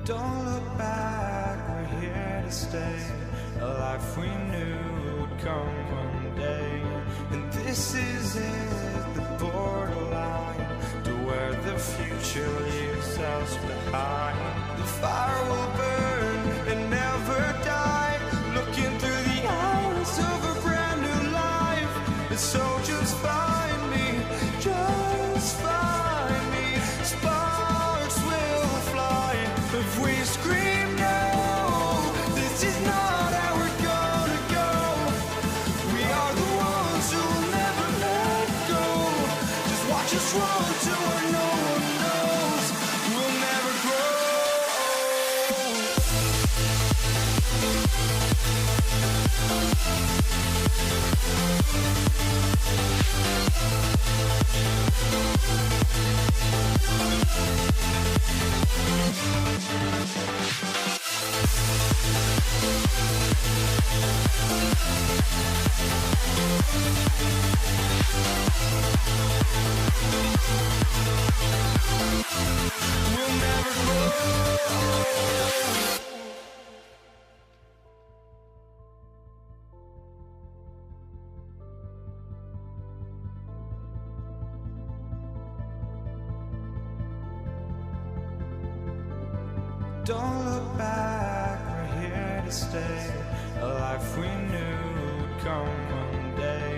Don't look back, we're here to stay. A life we knew would come one day. And this is it, the borderline to where the future leaves us behind. The fire will burn and never die, looking through the eyes of a brand new life. And so just find me, just find me. Sparks will fly if we scream no. This is not how we're gonna go. We are the ones who will never let go. Just watch us run to where no one knows. We'll never grow. We'll never grow. Don't look back, we're here to stay. A life we knew would come one day.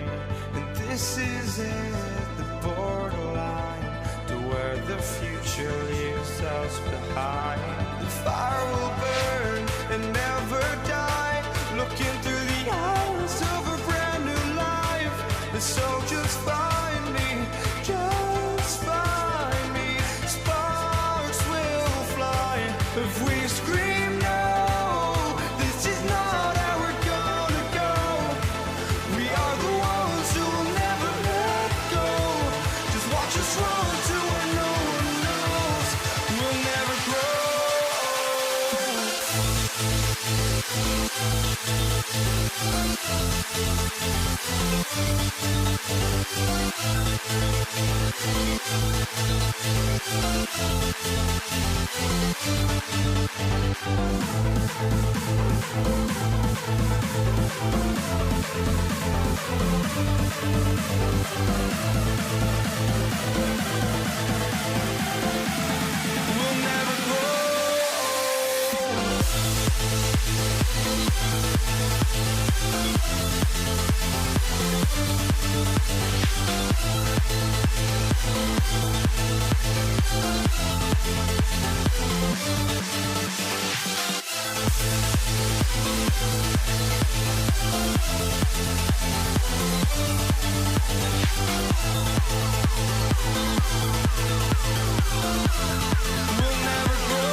And this is it, the borderline to where the future leaves us behind. The fire will burn and never die, looking through the eyes of a brand new life. And so just find me, just find me. Sparks will fly if we scream no. This is not how we're gonna go. We are the ones who will never let go. Just watch us run to where no one knows. We'll never grow. We'll never grow. We'll never grow.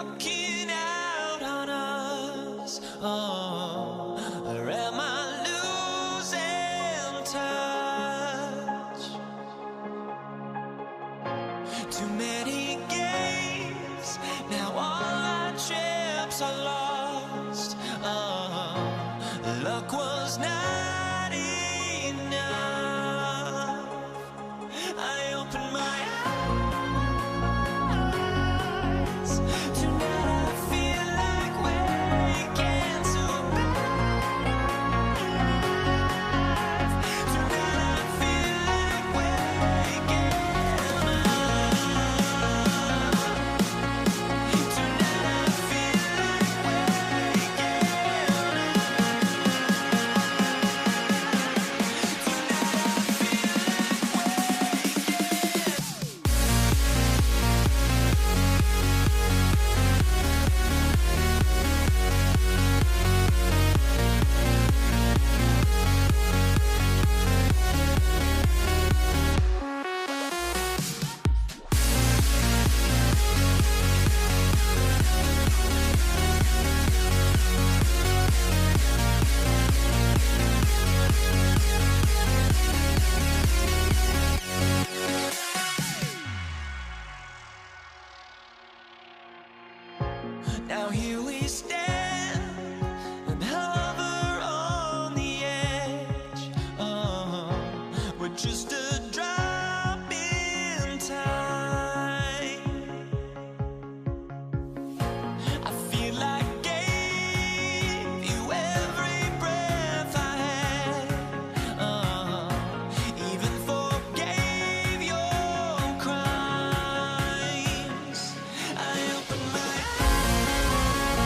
walking out on us? Oh, or am I losing touch? Too many games, now all our chips are lost. Oh, luck was not enough. I opened my eyes. Tonight I feel like waking to life. Tonight I feel like waking up. Tonight I feel like waking now here we stand and hover on the edge. Oh, we're just a drop in time. I feel like gave you every breath I had. Even forgave your crimes. I opened my eyes.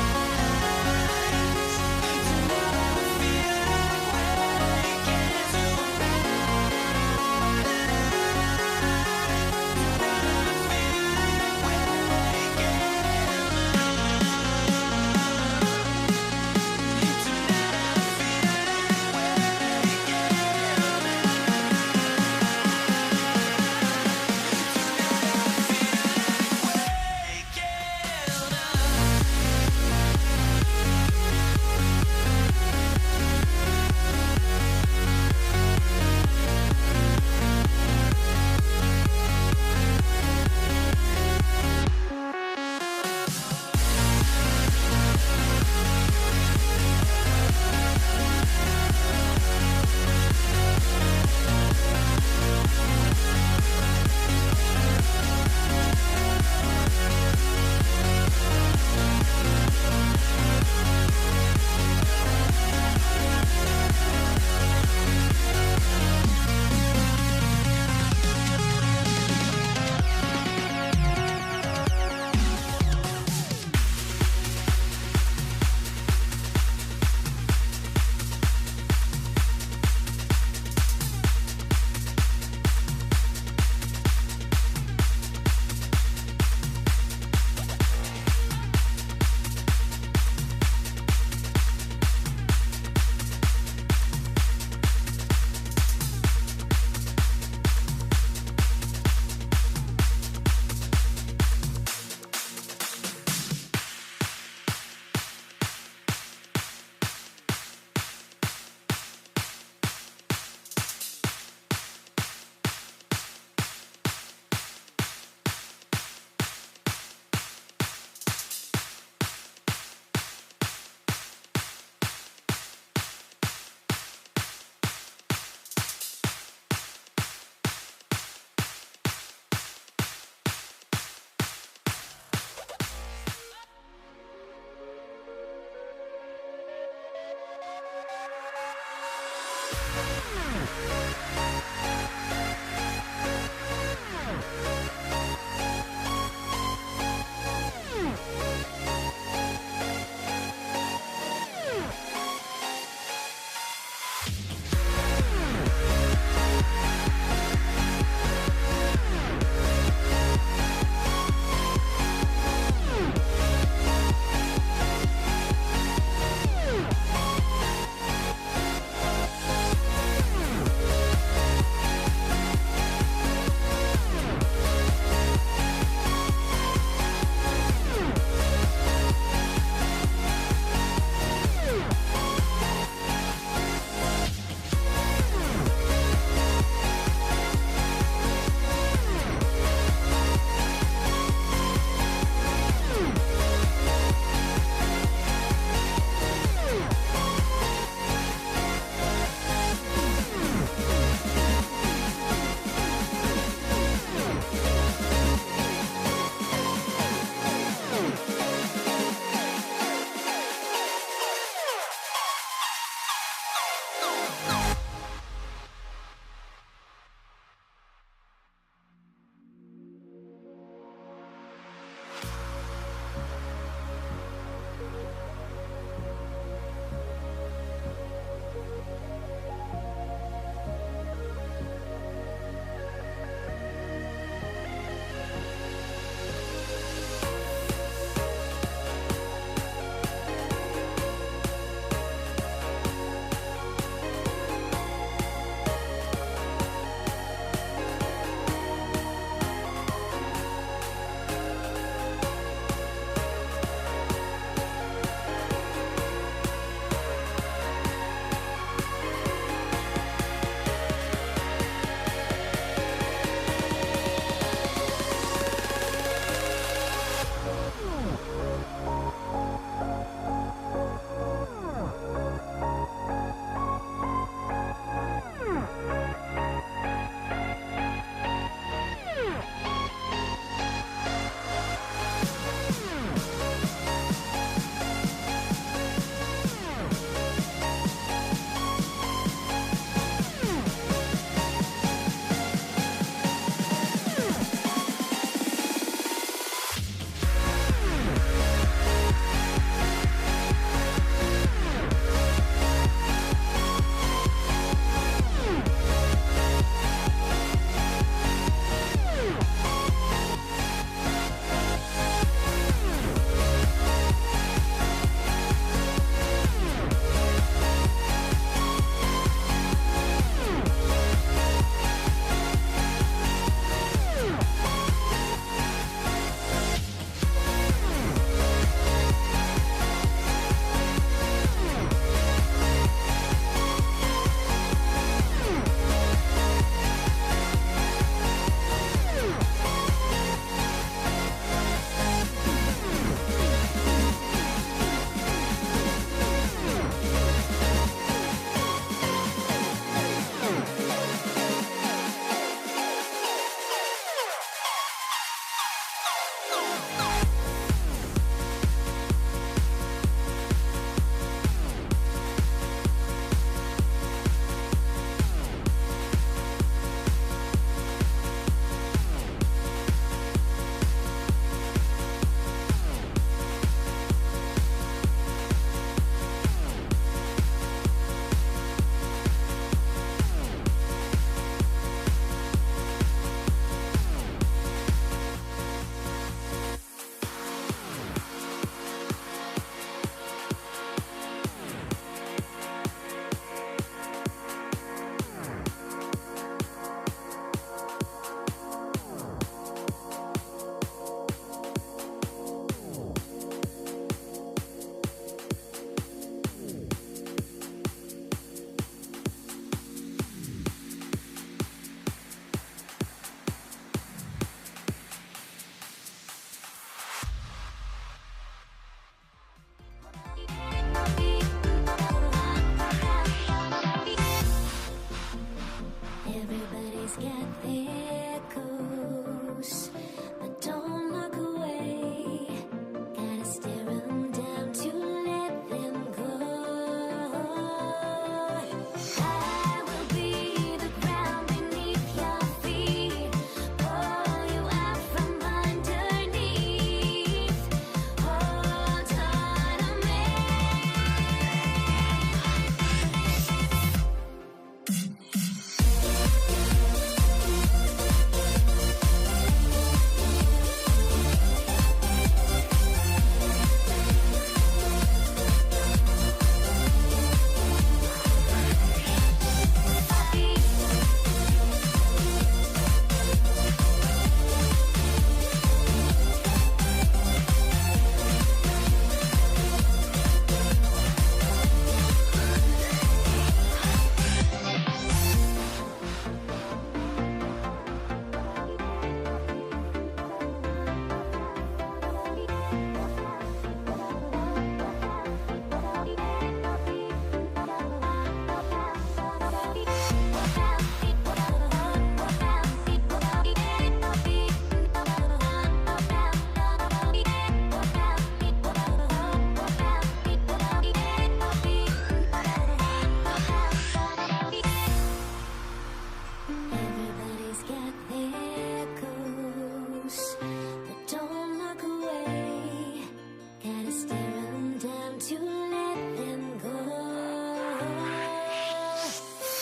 to let them go.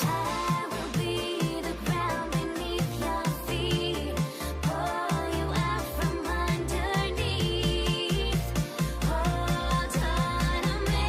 I will be the ground beneath your feet, pull you out from underneath. Hold on to me.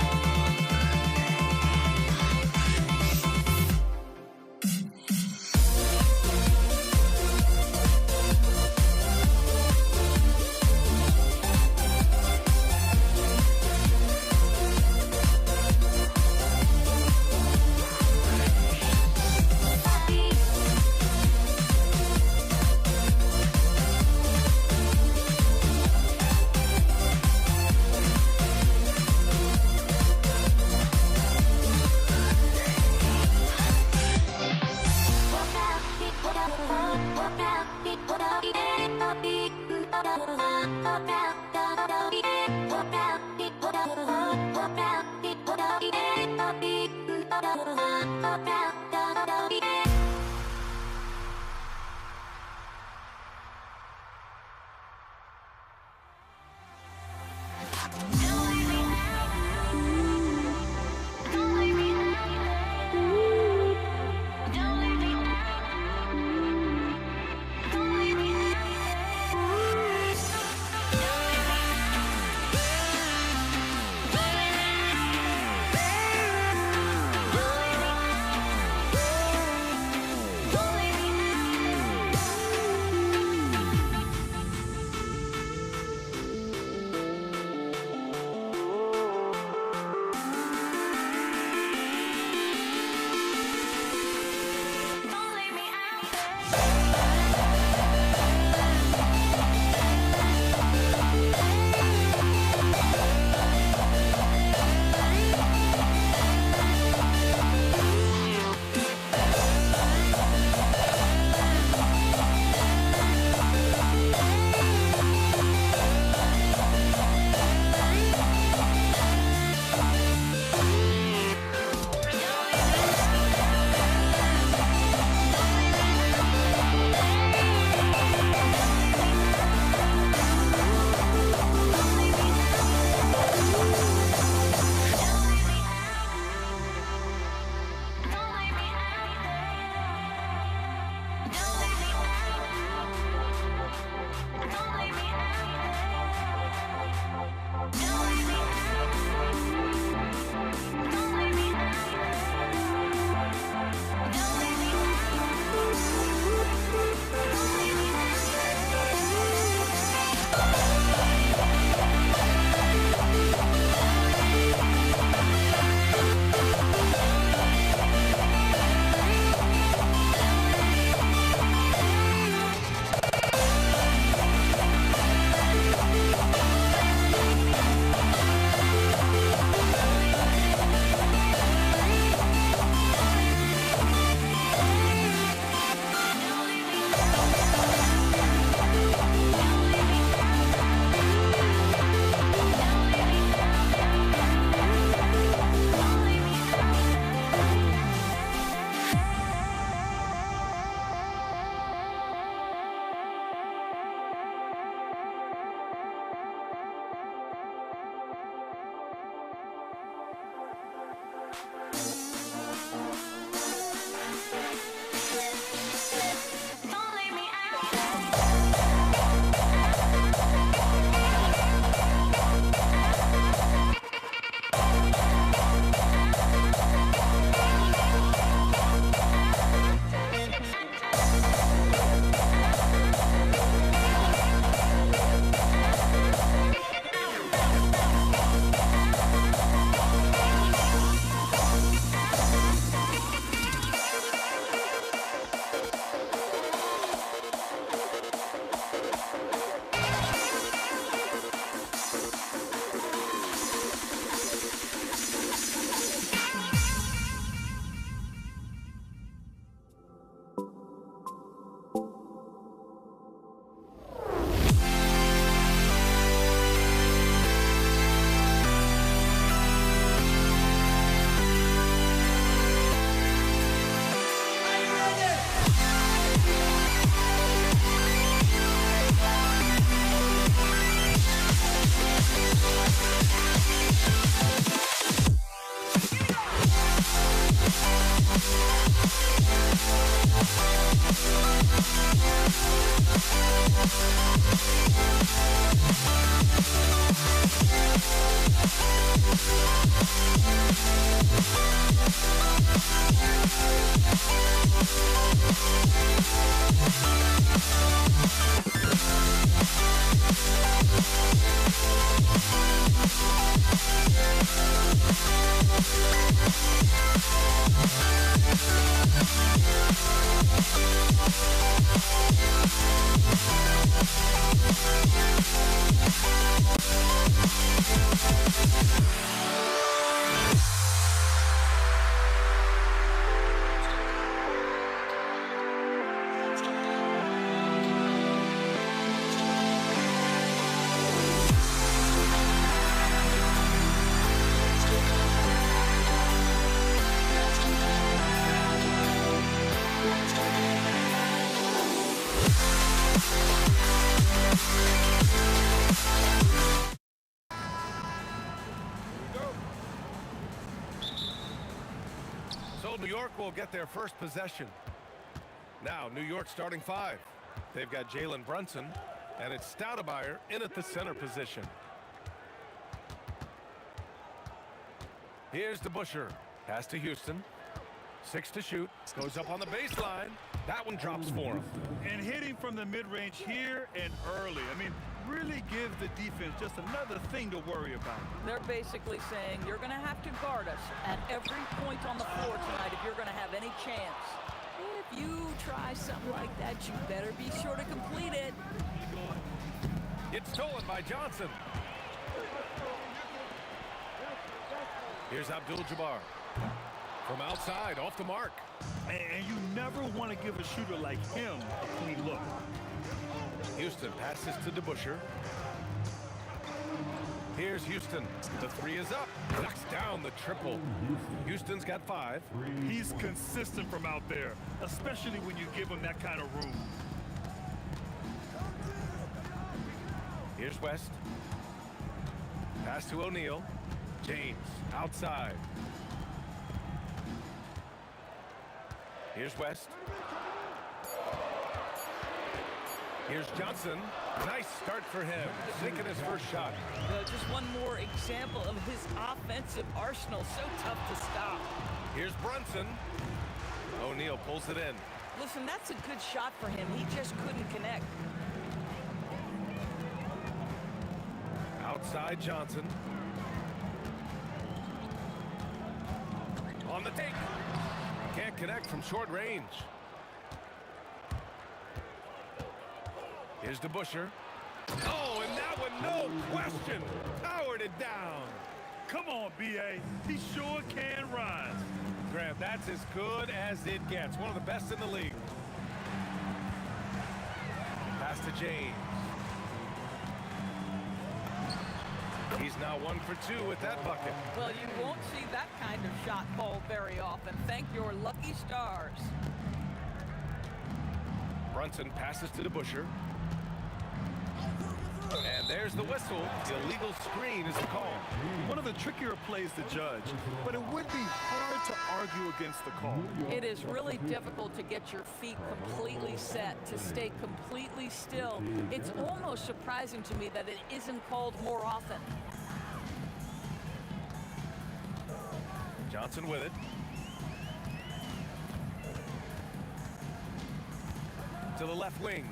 So New York will get their first possession. Now, New York starting 5. They've got Jalen Brunson, and it's Stoudemire in at the center position. Here's DeBusschere. Pass to Houston. 6 to shoot. Goes up on the baseline. That one drops for him. And hitting from the mid-range here and early. I mean, really gives the defense just another thing to worry about. They're basically saying you're going to have to guard us at every point on the floor tonight if you're going to have any chance. If you try something like that, you better be sure to complete it. It's stolen by Johnson. Here's Abdul-Jabbar. From outside, off the mark. And you never want to give a shooter like him a clean look. Houston passes to DeBusschere. Here's Houston. The 3 is up. Knocks down the triple. Houston's got 5. He's consistent from out there, especially when you give him that kind of room. Here's West. Pass to O'Neal. James outside. Here's West. Here's Johnson. Nice start for him. Sinking his first shot. Just one more example of his offensive arsenal. So tough to stop. Here's Brunson. O'Neal pulls it in. Listen, that's a good shot for him. He just couldn't connect. Outside Johnson. On the take. Can't connect from short range. Here's DeBusschere. Oh, and that one, no question, powered it down. Come on, B.A. He sure can rise. Graham, that's as good as it gets. One of the best in the league. Pass to James. He's now 1 for 2 with that bucket. Well, you won't see that kind of shot called very often. Thank your lucky stars. Brunson passes to DeBusschere. And there's the whistle. The illegal screen is the call. One of the trickier plays to judge, but it would be hard to argue against the call. It is really difficult to get your feet completely set, to stay completely still. It's almost surprising to me that it isn't called more often. Johnson with it. To the left wing.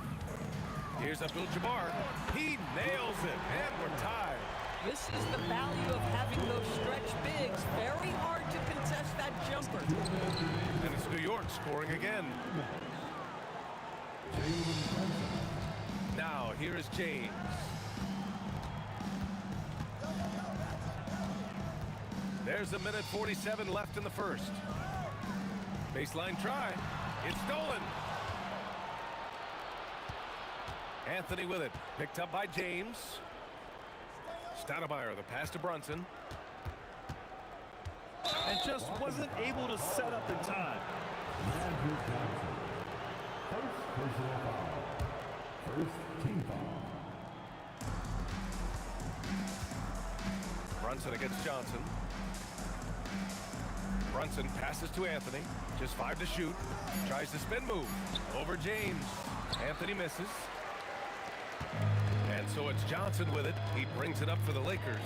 Here's Abdul-Jabbar. He nails it, and we're tied. This is the value of having those stretch bigs. Very hard to contest that jumper. And it's New York scoring again. Now, here is James. There's 1:47 left in the first. Baseline try. It's stolen. Anthony with it. Picked up by James. Stoudemire, the pass to Brunson. And just wasn't able to set up in time. First personal foul. First team foul. Brunson against Johnson. Brunson passes to Anthony. Just 5 to shoot. Tries to spin move. Over James. Anthony misses. And so it's Johnson with it. He brings it up for the Lakers.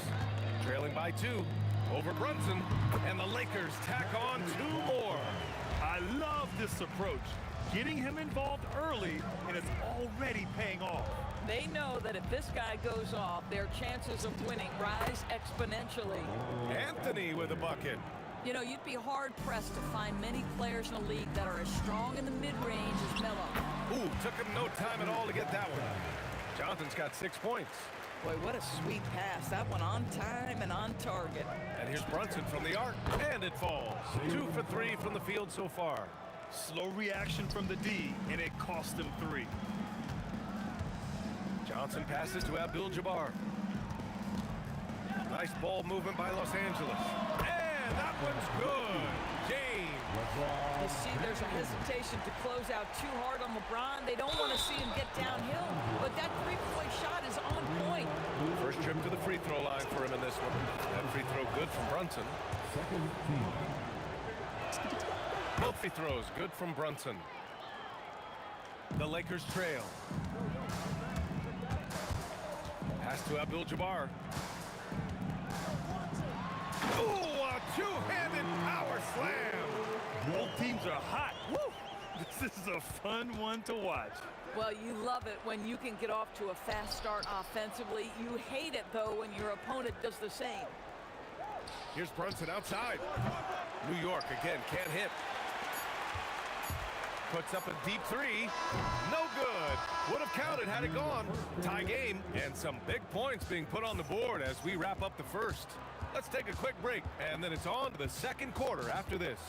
Trailing by 2. Over Brunson. And the Lakers tack on 2 more. I love this approach. Getting him involved early, and it's already paying off. They know that if this guy goes off, their chances of winning rise exponentially. Anthony with a bucket. You know, you'd be hard-pressed to find many players in the league that are as strong in the mid-range as Melo. Ooh, took him no time at all to get that one. Johnson's got 6 points. Boy, what a sweet pass. That one on time and on target. And here's Brunson from the arc, and it falls. 2 for 3 from the field so far. Slow reaction from the D, and it cost him 3. Johnson passes to Abdul-Jabbar. Nice ball movement by Los Angeles. And that one's good. James. You see, there's a hesitation to close out too hard on LeBron. They don't want to see him get downhill, but that three-point shot is on point. First trip to the free throw line for him in this one. That free throw good from Brunson. Second team. Both free throws good from Brunson. The Lakers trail. Pass to Abdul-Jabbar. Ooh, a two-handed power slam. Both teams are hot. Woo! This is a fun one to watch. Well, you love it when you can get off to a fast start offensively. You hate it, though, when your opponent does the same. Here's Brunson outside. New York again can't hit. Puts up a deep three. No good. Would have counted had it gone. Tie game and some big points being put on the board as we wrap up the first. Let's take a quick break, and then it's on to the second quarter after this.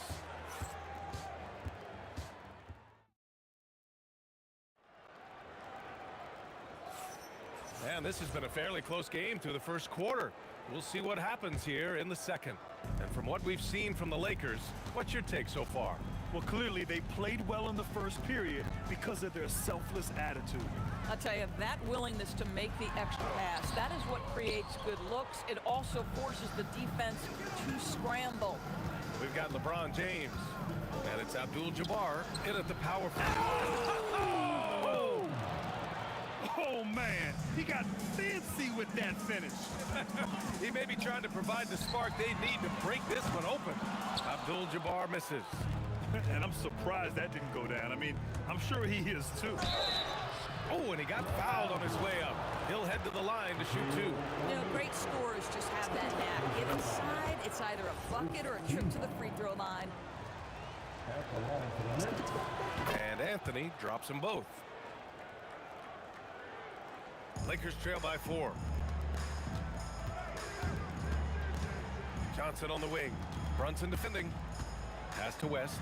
And this has been a fairly close game through the first quarter. We'll see what happens here in the second. And from what we've seen from the Lakers, what's your take so far? Well, clearly they played well in the first period because of their selfless attitude. I'll tell you, that willingness to make the extra pass, that is what creates good looks. It also forces the defense to scramble. We've got LeBron James, and it's Abdul-Jabbar in at the power forward. Oh, man, he got fancy with that finish. He may be trying to provide the spark they need to break this one open. Abdul-Jabbar misses. And I'm surprised that didn't go down. I mean, I'm sure he is too. Oh, and he got fouled on his way up. He'll head to the line to shoot two. You know, great scorers just have that knack. Get inside, it's either a bucket or a trip to the free throw line. And Anthony drops them both. Lakers trail by 4. Johnson on the wing. Brunson defending. Pass to West.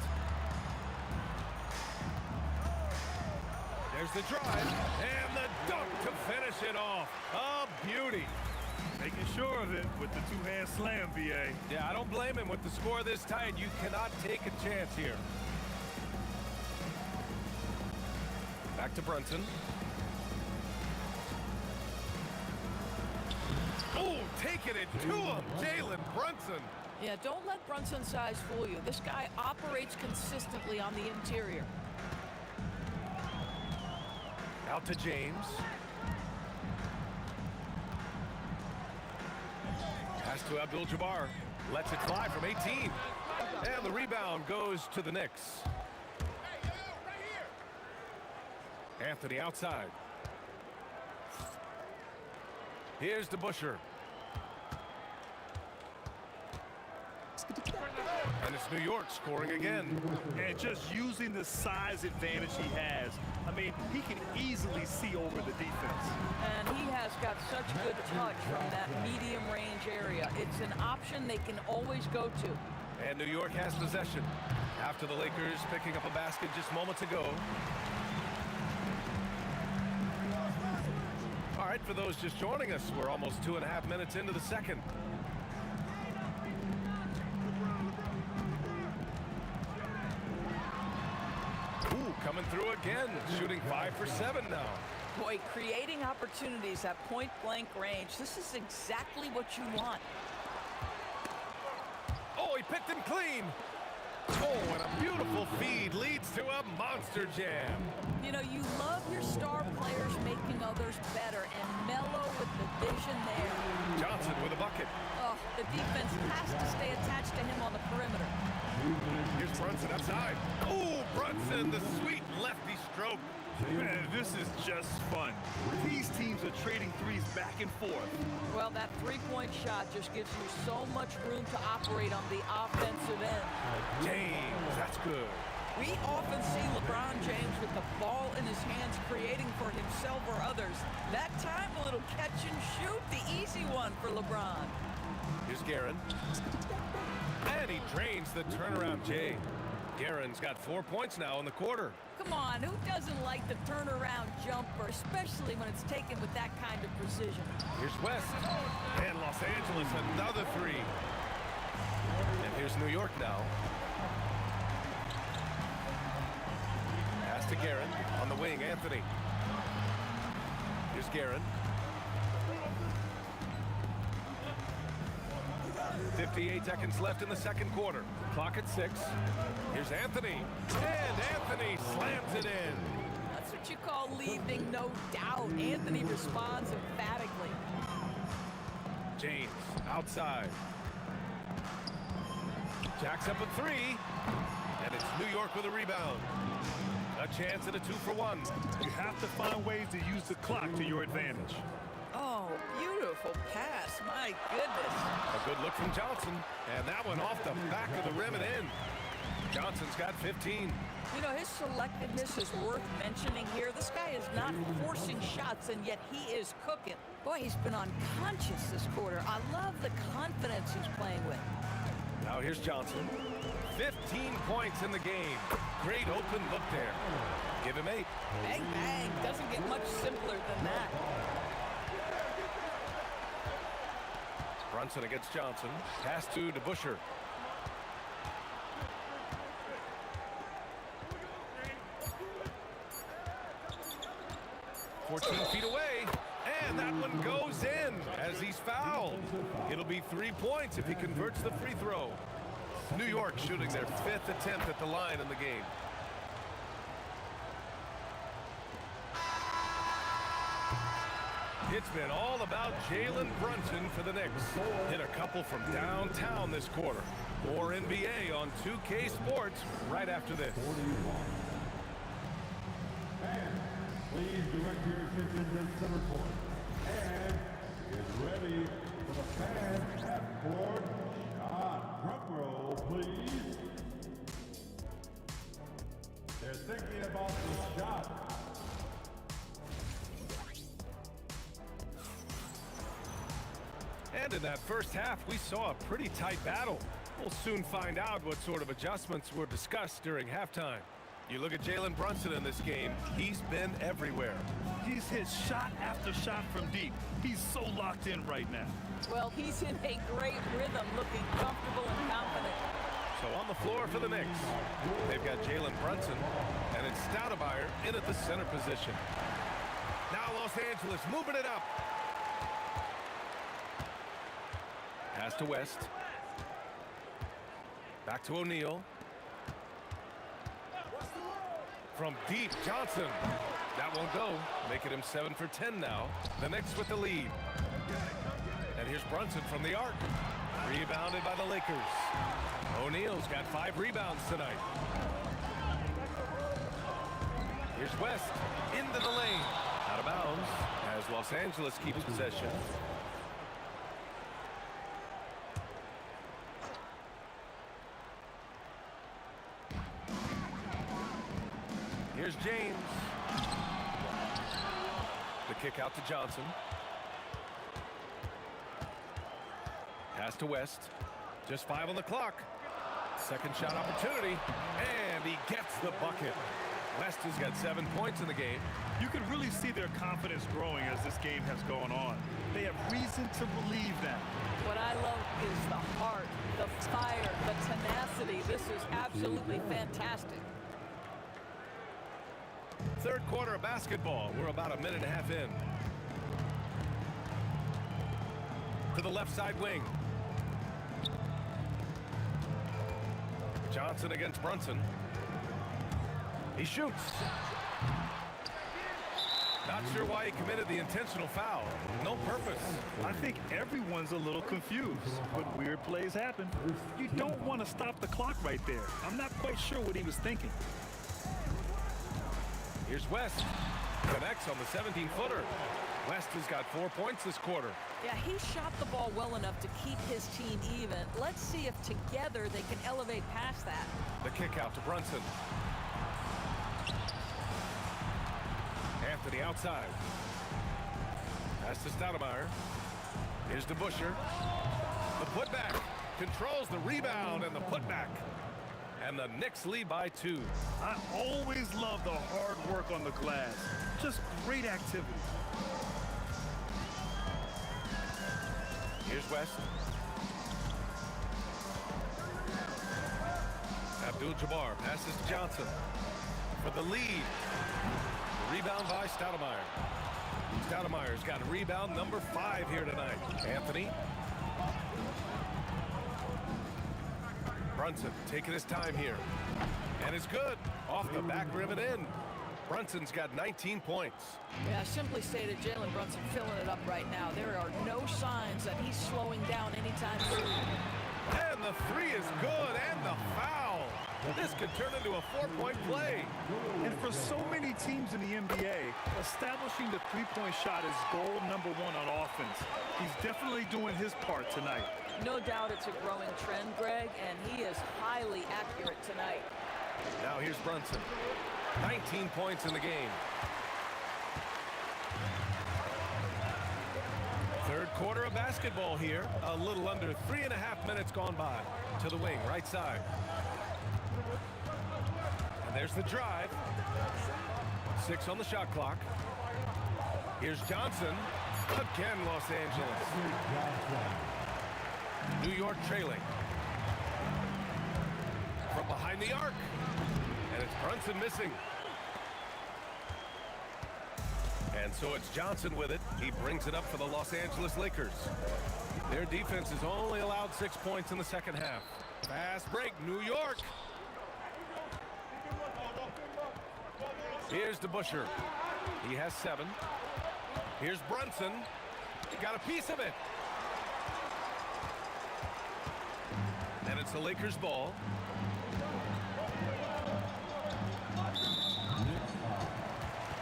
There's the drive and the dunk to finish it off. A beauty. Making sure of it with the two-hand slam, VA. Yeah, I don't blame him with the score this tight. You cannot take a chance here. Back to Brunson. Oh, taking it to him, Jalen Brunson. Yeah, don't let Brunson's size fool you. This guy operates consistently on the interior. Out to James. Pass to Abdul-Jabbar. Lets it fly from 18. And the rebound goes to the Knicks. Anthony outside. Here's the Busher. And it's New York scoring again. And just using the size advantage he has. I mean, he can easily see over the defense. And he has got such good touch from that medium range area. It's an option they can always go to. And New York has possession after the Lakers picking up a basket just moments ago. All right, for those just joining us, we're almost 2.5 minutes into the second. Ooh, coming through again, shooting 5 for 7 now. Boy, creating opportunities at point-blank range. This is exactly what you want. Oh, he picked him clean. Oh, and a beautiful feed leads to a monster jam. You know, you love your star players making others better, and Melo with the vision there. Johnson with a bucket. Oh, the defense has to stay attached to him on the perimeter. Here's Brunson outside. Oh, Brunson, the sweet lefty stroke. Man, this is just fun. These teams are trading threes back and forth. Well, that three-point shot just gives you so much room to operate on the offensive end. James, that's good. We often see LeBron James with the ball in his hands creating for himself or others. That time, a little catch and shoot, the easy one for LeBron. Here's Guerin. And he drains the turnaround J. Guerin's got 4 points now in the quarter. Come on, who doesn't like the turnaround jumper, especially when it's taken with that kind of precision? Here's West. And Los Angeles, another 3. And here's New York now. Pass to Guerin. On the wing, Anthony. Here's Guerin. 58 seconds left in the second quarter. Clock at 6. Here's Anthony. And Anthony slams it in. That's what you call leaving no doubt. Anthony responds emphatically. James outside. Jacks up a 3. And it's New York with a rebound. A chance at a 2-for-1. You have to find ways to use the clock to your advantage. Oh, beautiful pass. My goodness. A good look from Johnson. And that one off the back of the rim and in. Johnson's got 15. You know, his selectiveness is worth mentioning here. This guy is not forcing shots, and yet he is cooking. Boy, he's been unconscious this quarter. I love the confidence he's playing with. Now here's Johnson. 15 points in the game. Great open look there. Give him 8. Bang, bang. Doesn't get much simpler than that. Brunson against Johnson. Pass to DeBuscher. feet away, and that one goes in as he's fouled. It'll be 3 points if he converts the free throw. New York shooting their 5th attempt at the line in the game. It's been all about Jalen Brunson for the Knicks. Hit a couple from downtown this quarter. More NBA on 2K Sports right after this. Please direct your attention to center court. And get ready for the fan half-court shot. Drum roll, please. They're thinking about the shot. And in that first half, we saw a pretty tight battle. We'll soon find out what sort of adjustments were discussed during halftime. You look at Jalen Brunson in this game, he's been everywhere. He's hit shot after shot from deep. He's so locked in right now. Well, he's in a great rhythm, looking comfortable and confident. So on the floor for the Knicks, they've got Jalen Brunson, and it's Stoudemire in at the center position. Now Los Angeles moving it up. Pass to West. Back to O'Neal. From deep, Johnson. That won't go, making him 7 for 10 now. The Knicks with the lead. And here's Brunson from the arc. Rebounded by the Lakers. O'Neal's got 5 rebounds tonight. Here's West into the lane. Out of bounds as Los Angeles keeps possession. Here's James. The kick out to Johnson. Pass to West. Just 5 on the clock. Second shot opportunity. And he gets the bucket. West has got 7 points in the game. You can really see their confidence growing as this game has gone on. They have reason to believe that. What I love is the heart, the fire, the tenacity. This is absolutely fantastic. Third quarter of basketball. We're about a minute and a half in. To the left side wing. Johnson against Brunson. He shoots. Not sure why he committed the intentional foul. No purpose. I think everyone's a little confused, but weird plays happen. You don't want to stop the clock right there. I'm not quite sure what he was thinking. Here's West. Connects on the 17-footer. West has got 4 points this quarter. Yeah, he shot the ball well enough to keep his team even. Let's see if together they can elevate past that. The kick out to Brunson. Anthony outside. Pass to Stoudemire. Here's DeBuscher. The putback. Controls the rebound and the putback. And the Knicks lead by 2. I always love the hard work on the glass. Just great activity. Here's West. Abdul-Jabbar passes to Johnson for the lead. The rebound by Stoudemire. Stoudemire's got rebound number 5 here tonight. Anthony. Brunson taking his time here. And it's good. Off the back rim and in. Brunson's got 19 points. Yeah, simply stated, Jalen Brunson filling it up right now. There are no signs that he's slowing down anytime soon. And the three is good, and the foul. This could turn into a 4-point play. And for so many teams in the NBA, establishing the three-point shot is goal number one on offense. He's definitely doing his part tonight. No doubt it's a growing trend, Greg, and he is highly accurate tonight. Now here's Brunson. 19 points in the game. Third quarter of basketball here. A little under 3.5 minutes gone by. To the wing, right side. And there's the drive. 6 on the shot clock. Here's Johnson. Again, Los Angeles. New York trailing. From behind the arc. And it's Brunson missing. And so it's Johnson with it. He brings it up for the Los Angeles Lakers. Their defense has only allowed 6 points in the second half. Fast break, New York. Here's DeBusschere. He has 7. Here's Brunson. He got a piece of it. And it's the Lakers' ball.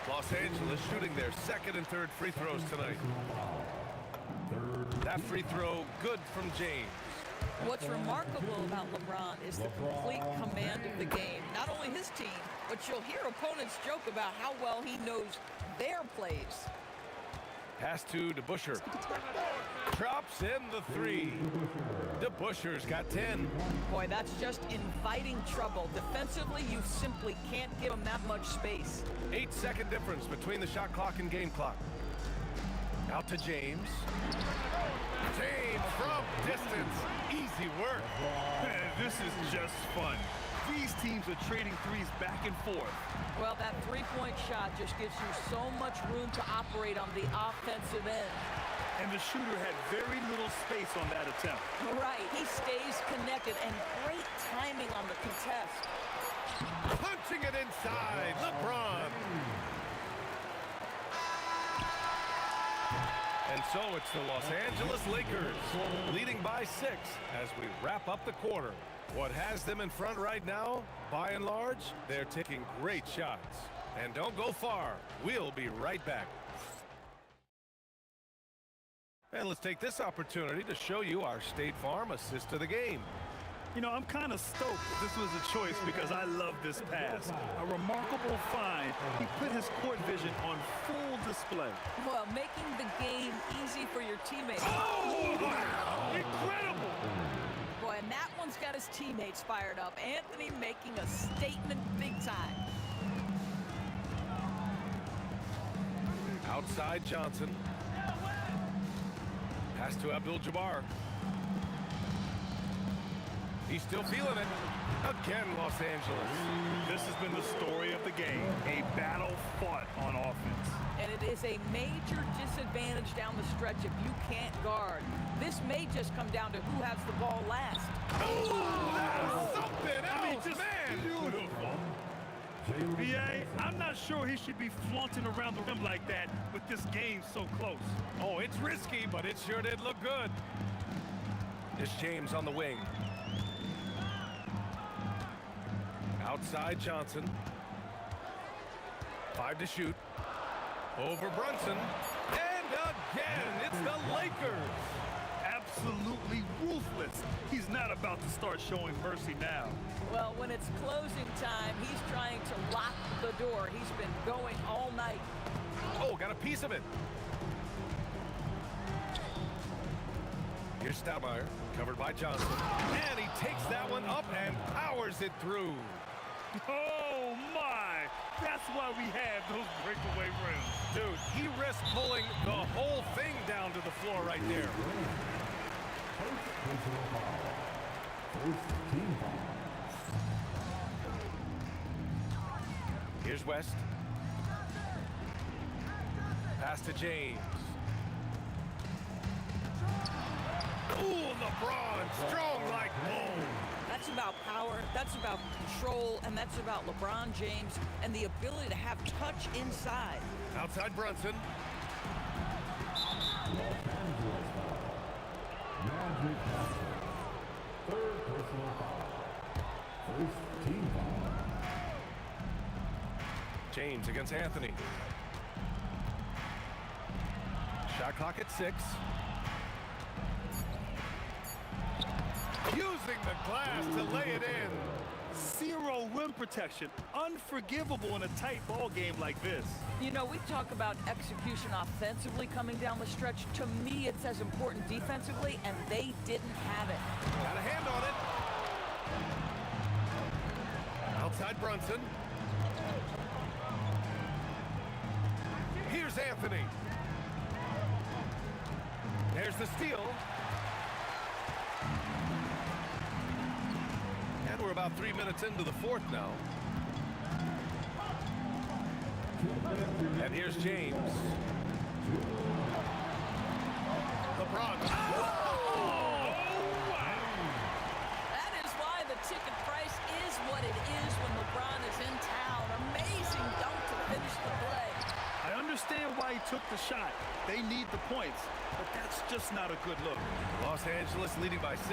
Los Angeles shooting their second and third free throws tonight. That free throw good from James. What's remarkable about LeBron is the complete command of the game. Not only his team, but you'll hear opponents joke about how well he knows their plays. Pass to DeBusschere. Drops in the 3. DeBusschere's got 10. Boy, that's just inviting trouble. Defensively, you simply can't give him that much space. 8-second difference between the shot clock and game clock. Out to James. James from distance. Easy work. Man, this is just fun. These teams are trading threes back and forth. Well, that three-point shot just gives you so much room to operate on the offensive end. And the shooter had very little space on that attempt. Right, he stays connected, and great timing on the contest. Punching it inside. LeBron. And so it's the Los Angeles Lakers leading by 6 as we wrap up the quarter. What has them in front right now, by and large, they're taking great shots. And don't go far. We'll be right back. And let's take this opportunity to show you our State Farm assist to the game. You know, I'm kind of stoked this was a choice because I love this pass. A remarkable find. He put his court vision on full display. Well, making the game easy for your teammates. Oh, wow. Incredible! Boy, and that one's got his teammates fired up. Anthony making a statement big time. Outside Johnson. Pass to Abdul-Jabbar. He's still feeling it. Again, Los Angeles. This has been the story of the game. A battle fought on offense. And it is a major disadvantage down the stretch if you can't guard. This may just come down to who has the ball last. Oh, that's something else, just man. beautiful. BA, I'm not sure he should be flaunting around the rim like that with this game so close. Oh, it's risky, but it sure did look good. It's James on the wing. Outside Johnson. 5 to shoot. Over Brunson. And again, it's the Lakers. Absolutely ruthless. He's not about to start showing mercy now. Well, when it's closing time, he's trying to lock the door. He's been going all night. Oh, got a piece of it. Here's Stoudemire, covered by Johnson. And he takes that one up and powers it through. Oh, my. That's why we have those breakaway rims. Dude, he risked pulling the whole thing down to the floor right there. Here's West. Pass to James. Ooh, LeBron, strong like bull. That's about power, that's about control, and that's about LeBron James and the ability to have touch inside. Outside Brunson. Magic Johnson. Third personal foul. First team foul. James against Anthony. Shot clock at 6. Using the glass to lay it in. Zero rim protection. Unforgivable in a tight ball game like this. You know, we talk about execution offensively coming down the stretch. To me, it's as important defensively, and they didn't have it. Got a hand on it. Outside Brunson. Here's Anthony. There's the steal. And we're about 3 minutes into the fourth now. And here's James. LeBron. That is why the ticket price is what it is when LeBron is in town. Amazing dunk to finish the play. I understand why he took the shot. They need the points, but that's just not a good look. Los Angeles leading by 6.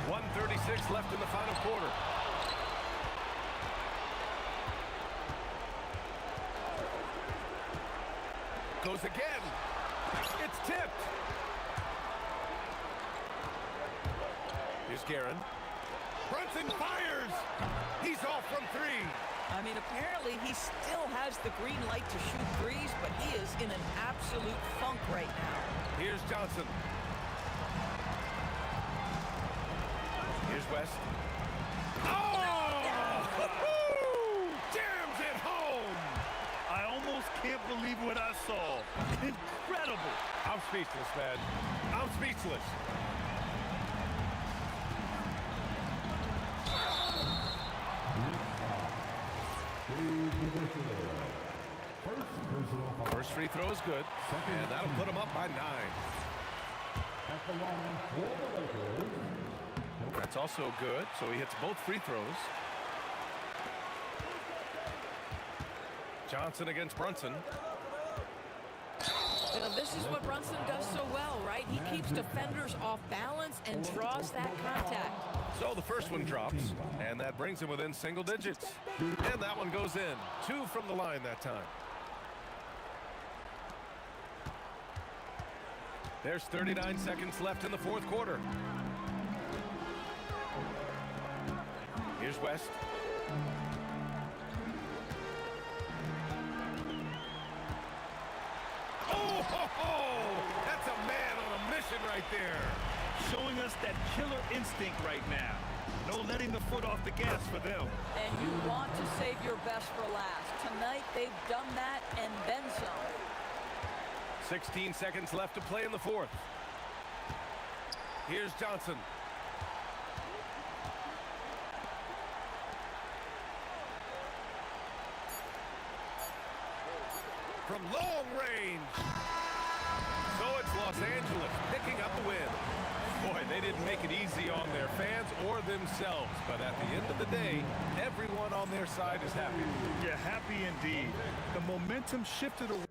1:36 left in the final quarter. Goes again. It's tipped. Here's Guerin. Brunson fires. He's off from 3. I mean, apparently he still has the green light to shoot threes, but he is in an absolute funk right now. Here's Johnson. Here's West. Oh! Jams it home! I almost can't believe what I saw. Incredible. I'm speechless, man. I'm speechless. First free throw is good, and that'll put him up by 9. At the line for the Lakers. That's also good, so he hits both free throws. Johnson against Brunson. You know, this is what Brunson does so well, right? He keeps defenders off balance and draws that contact. So the first one drops, and that brings him within single digits. And that one goes in. 2 from the line that time. There's 39 seconds left in the fourth quarter. Here's West. Oh, ho, ho! That's a man on a mission right there. Showing us that killer instinct right now. No letting the foot off the gas for them. And you want to save your best for last. Tonight, they've done that and then some. 16 seconds left to play in the fourth. Here's Johnson. From long range. So it's Los Angeles picking up the win. Boy, they didn't make it easy on their fans or themselves. But at the end of the day, everyone on their side is happy. Yeah, happy indeed. The momentum shifted away.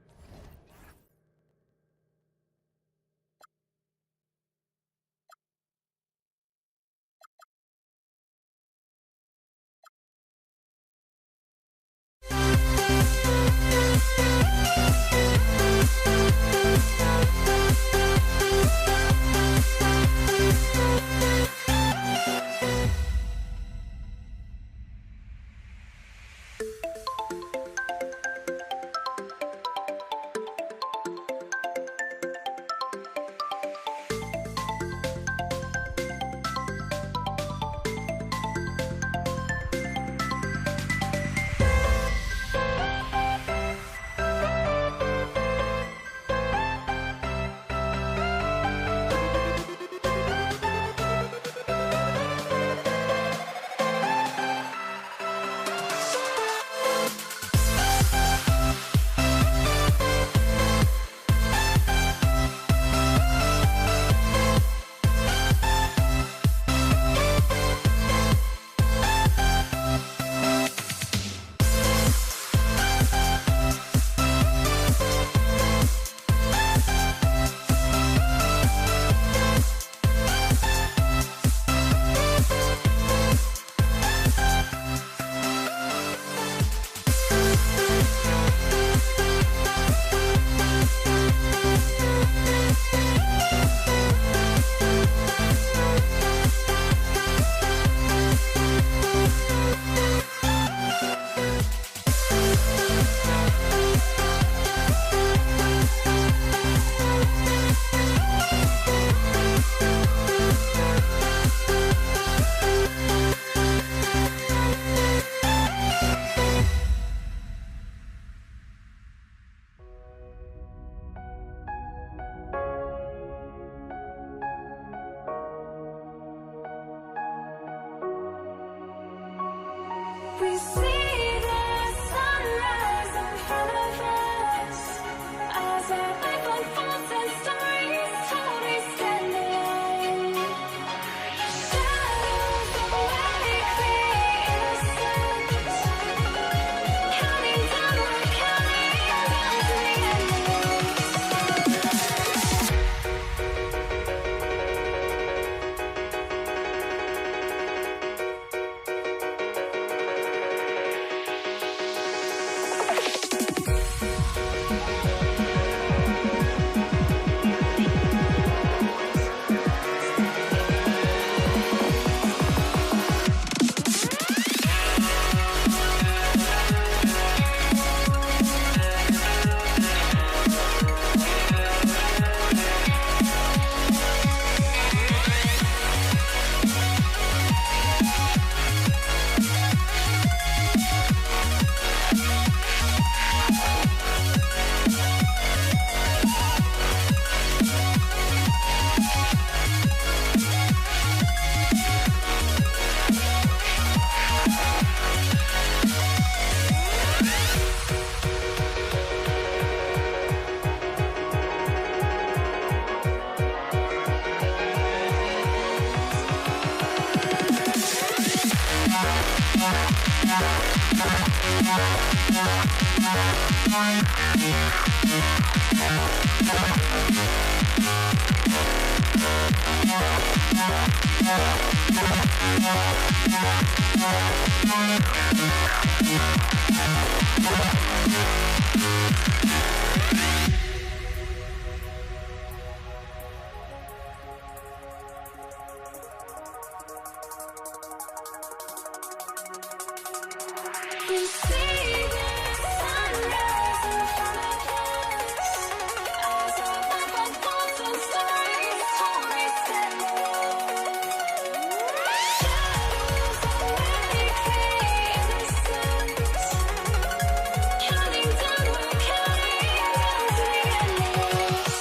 We see the sunrise in front of us as our life unfolds and stories told. We stand alone. Shadows awake the innocence, counting down, we're counting down to the We see the sunrise in front of us as our life unfolds and stories told. We stand alone. Shadows awake the innocence, counting down, we're counting down to the endless.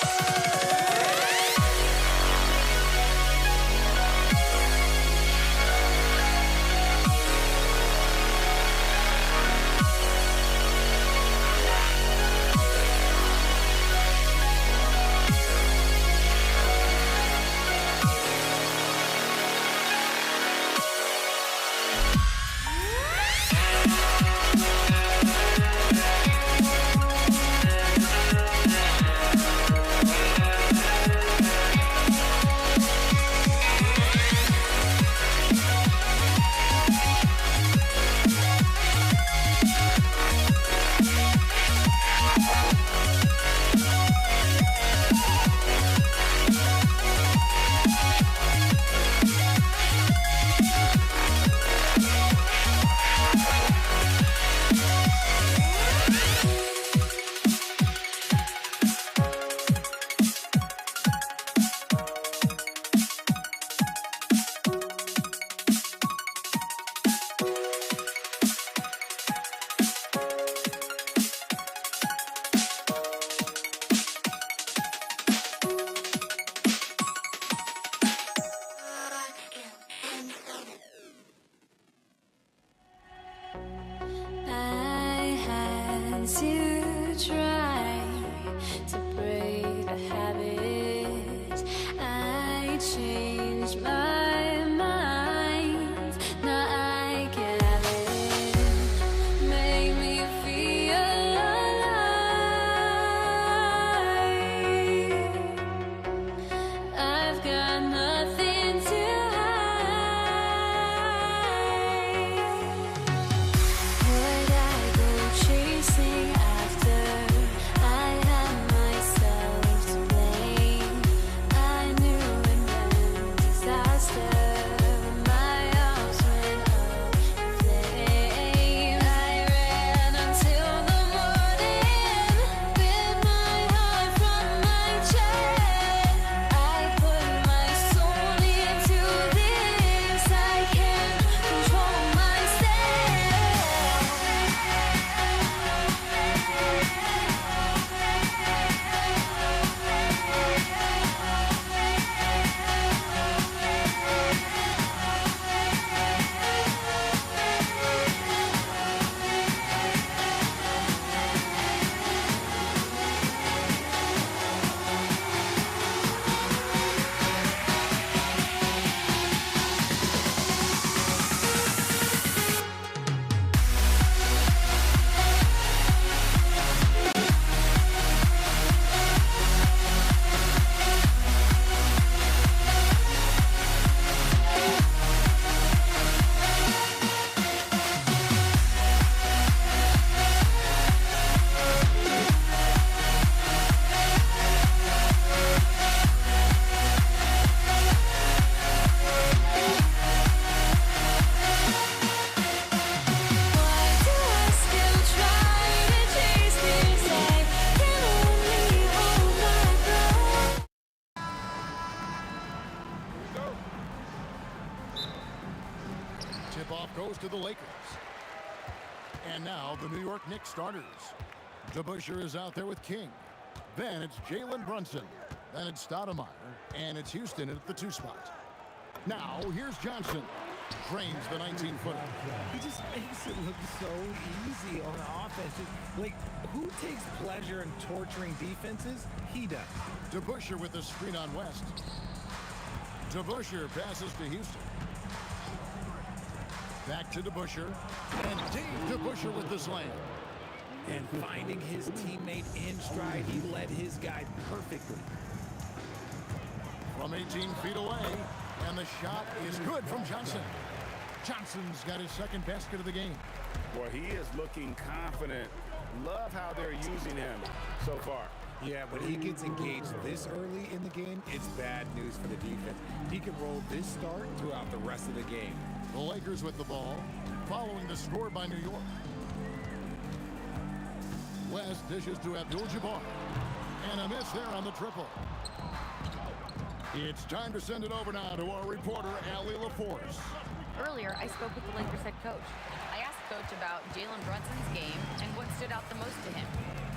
I had to try to break a habit. I changed my mind. Now I can have it. Make me feel alive. I've got nothing to hide. Would I go chasing after? I had myself to blame. I knew and then disaster. Tip-off goes to the Lakers. And now the New York Knicks starters. DeBusschere is out there with King. Then it's Jalen Brunson. Then it's Stoudemire. And it's Houston at the 2 spot. Now here's Johnson. Drains the 19-footer. He just makes it look so easy on offense. Like, who takes pleasure in torturing defenses? He does. DeBusschere with the screen on West. DeBusschere passes to Houston. Back to DeBusschere. And Dave DeBusschere with the slam. And finding his teammate in stride, he led his guy perfectly. From 18 feet away, and the shot is good from Johnson. Johnson's got his second basket of the game. Well, he is looking confident. Love how they're using him so far. Yeah, when he gets engaged this early in the game, it's bad news for the defense. He can roll this start throughout the rest of the game. The Lakers with the ball, following the score by New York. West dishes to Abdul-Jabbar. And a miss there on the triple. It's time to send it over now to our reporter, Allie LaForce. Earlier, I spoke with the Lakers head coach. I asked Coach about Jalen Brunson's game and what stood out the most to him.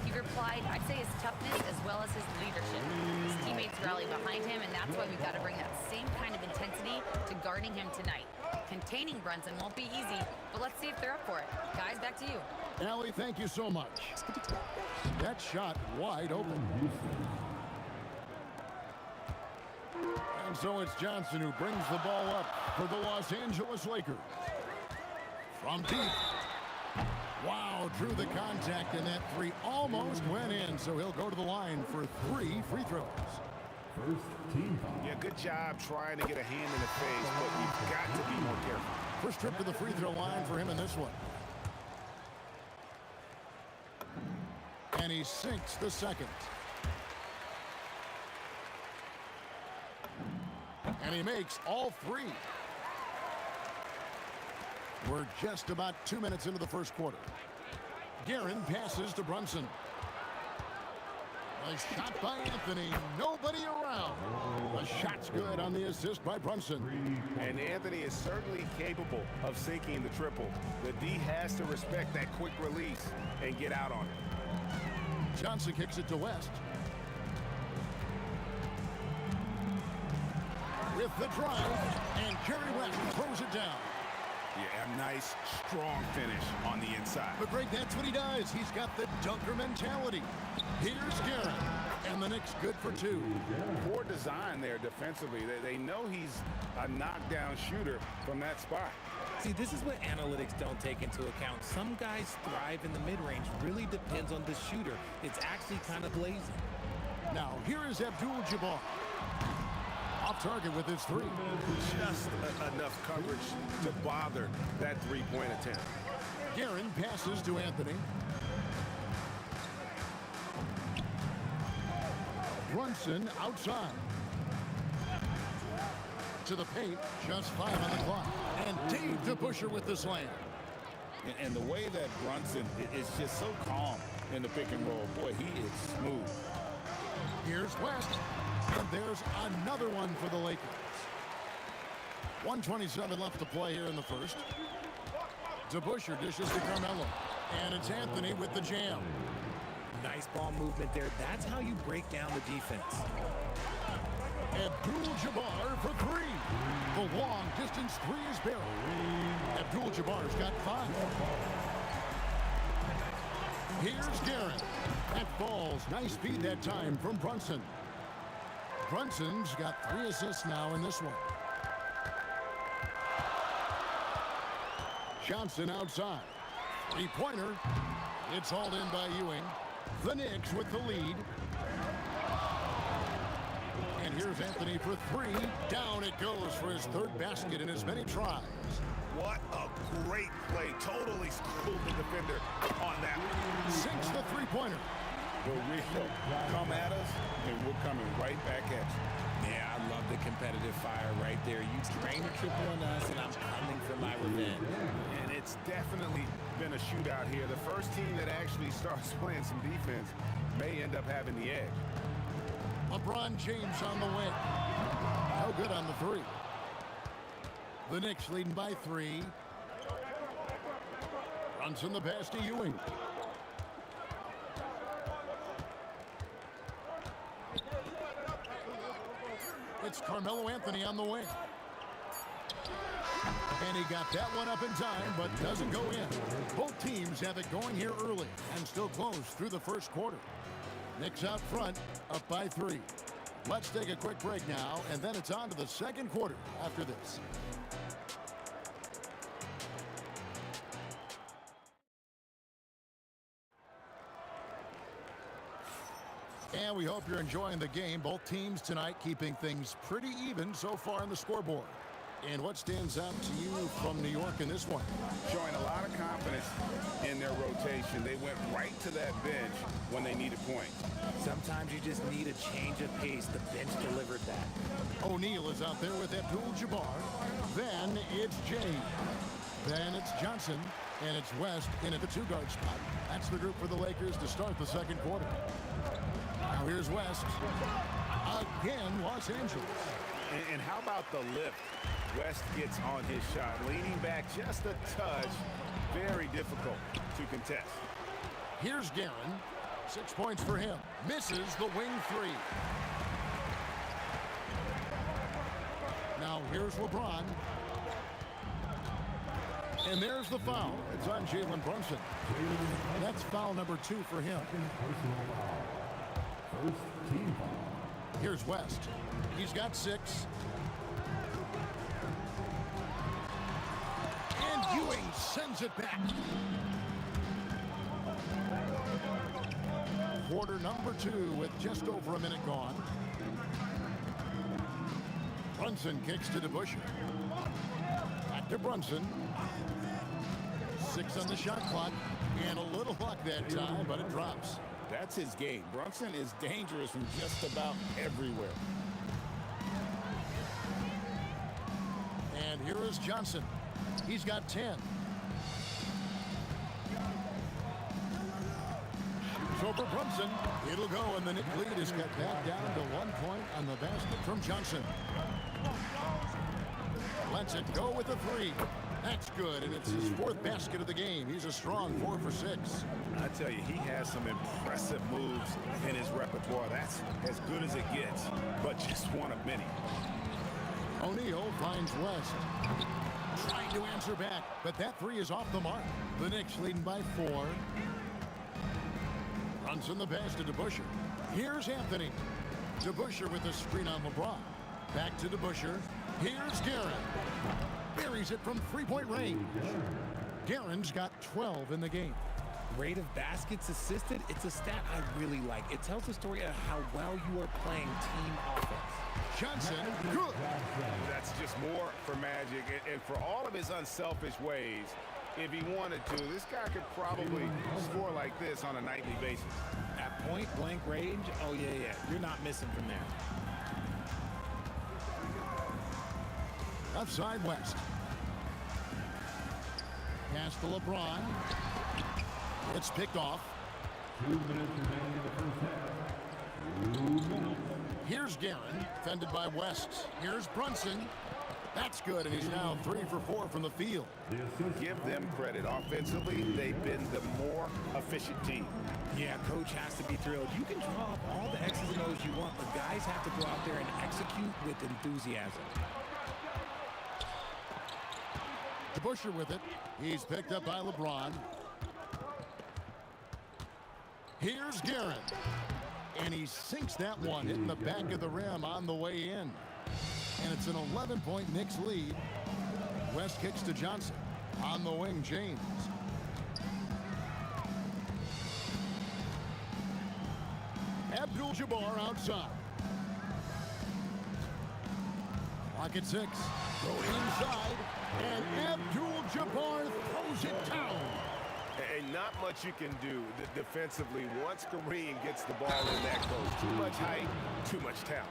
He replied, I'd say his toughness as well as his leadership. His teammates rally behind him, and that's why we've got to bring that same kind of intensity to guarding him tonight. Containing Brunson won't be easy, but let's see if they're up for it. Guys, back to you. Allie, thank you so much. That shot wide open. And so it's Johnson who brings the ball up for the Los Angeles Lakers. From deep. Wow, drew the contact, and that three almost went in, so he'll go to the line for 3 free throws. First team foul. Yeah, good job trying to get a hand in the face, but we've got to be more careful. First trip to the free throw line for him in this one. And he sinks the second. And he makes all 3. We're just about 2 minutes into the first quarter. Guerin passes to Brunson. Nice shot by Anthony. Nobody around. The shot's good on the assist by Brunson. And Anthony is certainly capable of sinking the triple. The D has to respect that quick release and get out on it. Johnson kicks it to West. With the drive, and Jerry West throws it down. Yeah, a nice, strong finish on the inside. But Greg, that's what he does. He's got the dunker mentality. Here's Guerin, and the Knicks good for 2. Poor design there defensively. They know he's a knockdown shooter from that spot. See, this is what analytics don't take into account. Some guys thrive in the mid-range. Really depends on the shooter. It's actually kind of lazy. Now, here is Abdul-Jabbar. Off target with his 3. Just enough coverage to bother that three-point attempt. Guerin passes to Anthony. Brunson outside. To the paint, just 5 on the clock. And Dave DeBusschere with the slam. And the way that Brunson is just so calm in the pick and roll, boy, he is smooth. Here's West. And there's another one for the Lakers. 1:27 left to play here in the first. DeBusschere dishes to Carmelo. And it's Anthony with the jam. Nice ball movement there. That's how you break down the defense. Abdul-Jabbar for 3. The long distance 3 is buried. Abdul-Jabbar's got 5. Here's Guerin. That falls. Nice feed that time from Brunson. Brunson's got 3 assists now in this one. Johnson outside. 3-pointer. It's hauled in by Ewing. The Knicks with the lead. And here's Anthony for 3. Down it goes for his 3rd basket in as many tries. What a great play. Totally schooled the defender on that one. Sinks the 3-pointer. We'll come at us, and we're coming right back at you. Yeah, I love the competitive fire right there. You drain a triple on us, and I'm coming for my revenge. And it's definitely been a shootout here. The first team that actually starts playing some defense may end up having the edge. LeBron James on the win. No good on the 3. The Knicks leading by 3. Brunson the pass to Ewing. It's Carmelo Anthony on the wing. And he got that one up in time, but doesn't go in. Both teams have it going here early and still close through the first quarter. Knicks out front, up by 3. Let's take a quick break now, and then it's on to the second quarter after this. And we hope you're enjoying the game. Both teams tonight keeping things pretty even so far on the scoreboard. And what stands out to you from New York in this one? Showing a lot of confidence in their rotation. They went right to that bench when they needed points. Sometimes you just need a change of pace. The bench delivered that. O'Neal is out there with Abdul-Jabbar. Then it's James. Then it's Johnson. And it's West in at the 2-guard spot. That's the group for the Lakers to start the second quarter. Now here's West. Again, Los Angeles. And how about the lift? West gets on his shot, leaning back just a touch. Very difficult to contest. Here's Guerin. 6 points for him. Misses the wing 3. Now here's LeBron. And there's the foul. It's on Jalen Brunson. That's foul number 2 for him. First team foul. Here's West. He's got 6. And Ewing sends it back. Quarter number 2 with just over a minute gone. Brunson kicks to DeBusschere. Back to Brunson. 6 on the shot clock. And a little luck that time, but it drops. That's his game. Brunson is dangerous from just about everywhere. And here is Johnson. He's got 10. Shoots over Brunson. It'll go, and the Knicks lead is cut back down to 1 point on the basket from Johnson. Lets it go with a 3. That's good, and it's his 4th basket of the game. He's a strong 4 for 6. I tell you, he has some impressive moves in his repertoire. That's as good as it gets, but just one of many. O'Neal finds West. Trying to answer back, but that 3 is off the mark. The Knicks leading by 4. Brunson the pass to DeBusschere. Here's Anthony. DeBusschere with the screen on LeBron. Back to DeBusschere. Here's Guerin. Buries it from 3-point range. Guerin's got 12 in the game. Rate of baskets assisted, it's a stat I really like. It tells the story of how well you are playing team offense. Johnson, good. That's just more for Magic. And for all of his unselfish ways, if he wanted to, this guy could probably score like this on a nightly basis. At point blank range, oh yeah. You're not missing from there. Outside West. Pass to LeBron. It's picked off. 2 minutes remaining in the first half. 2 minutes. Here's Guerin, fended by West. Here's Brunson. That's good, and he's now 3 for 4 from the field. Give them credit. Offensively, they've been the more efficient team. Yeah, coach has to be thrilled. You can draw up all the X's and O's you want, but guys have to go out there and execute with enthusiasm. DeBusschere with it. He's picked up by LeBron. Here's Guerin. And he sinks that one, hitting the back of the rim on the way in. And it's an 11-point Knicks lead. West kicks to Johnson. On the wing, James. Abdul-Jabbar outside. Clock at 6. Going inside. And Abdul-Jabbar throws it down. And not much you can do defensively once Kareem gets the ball in that close. Too much height, too much talent.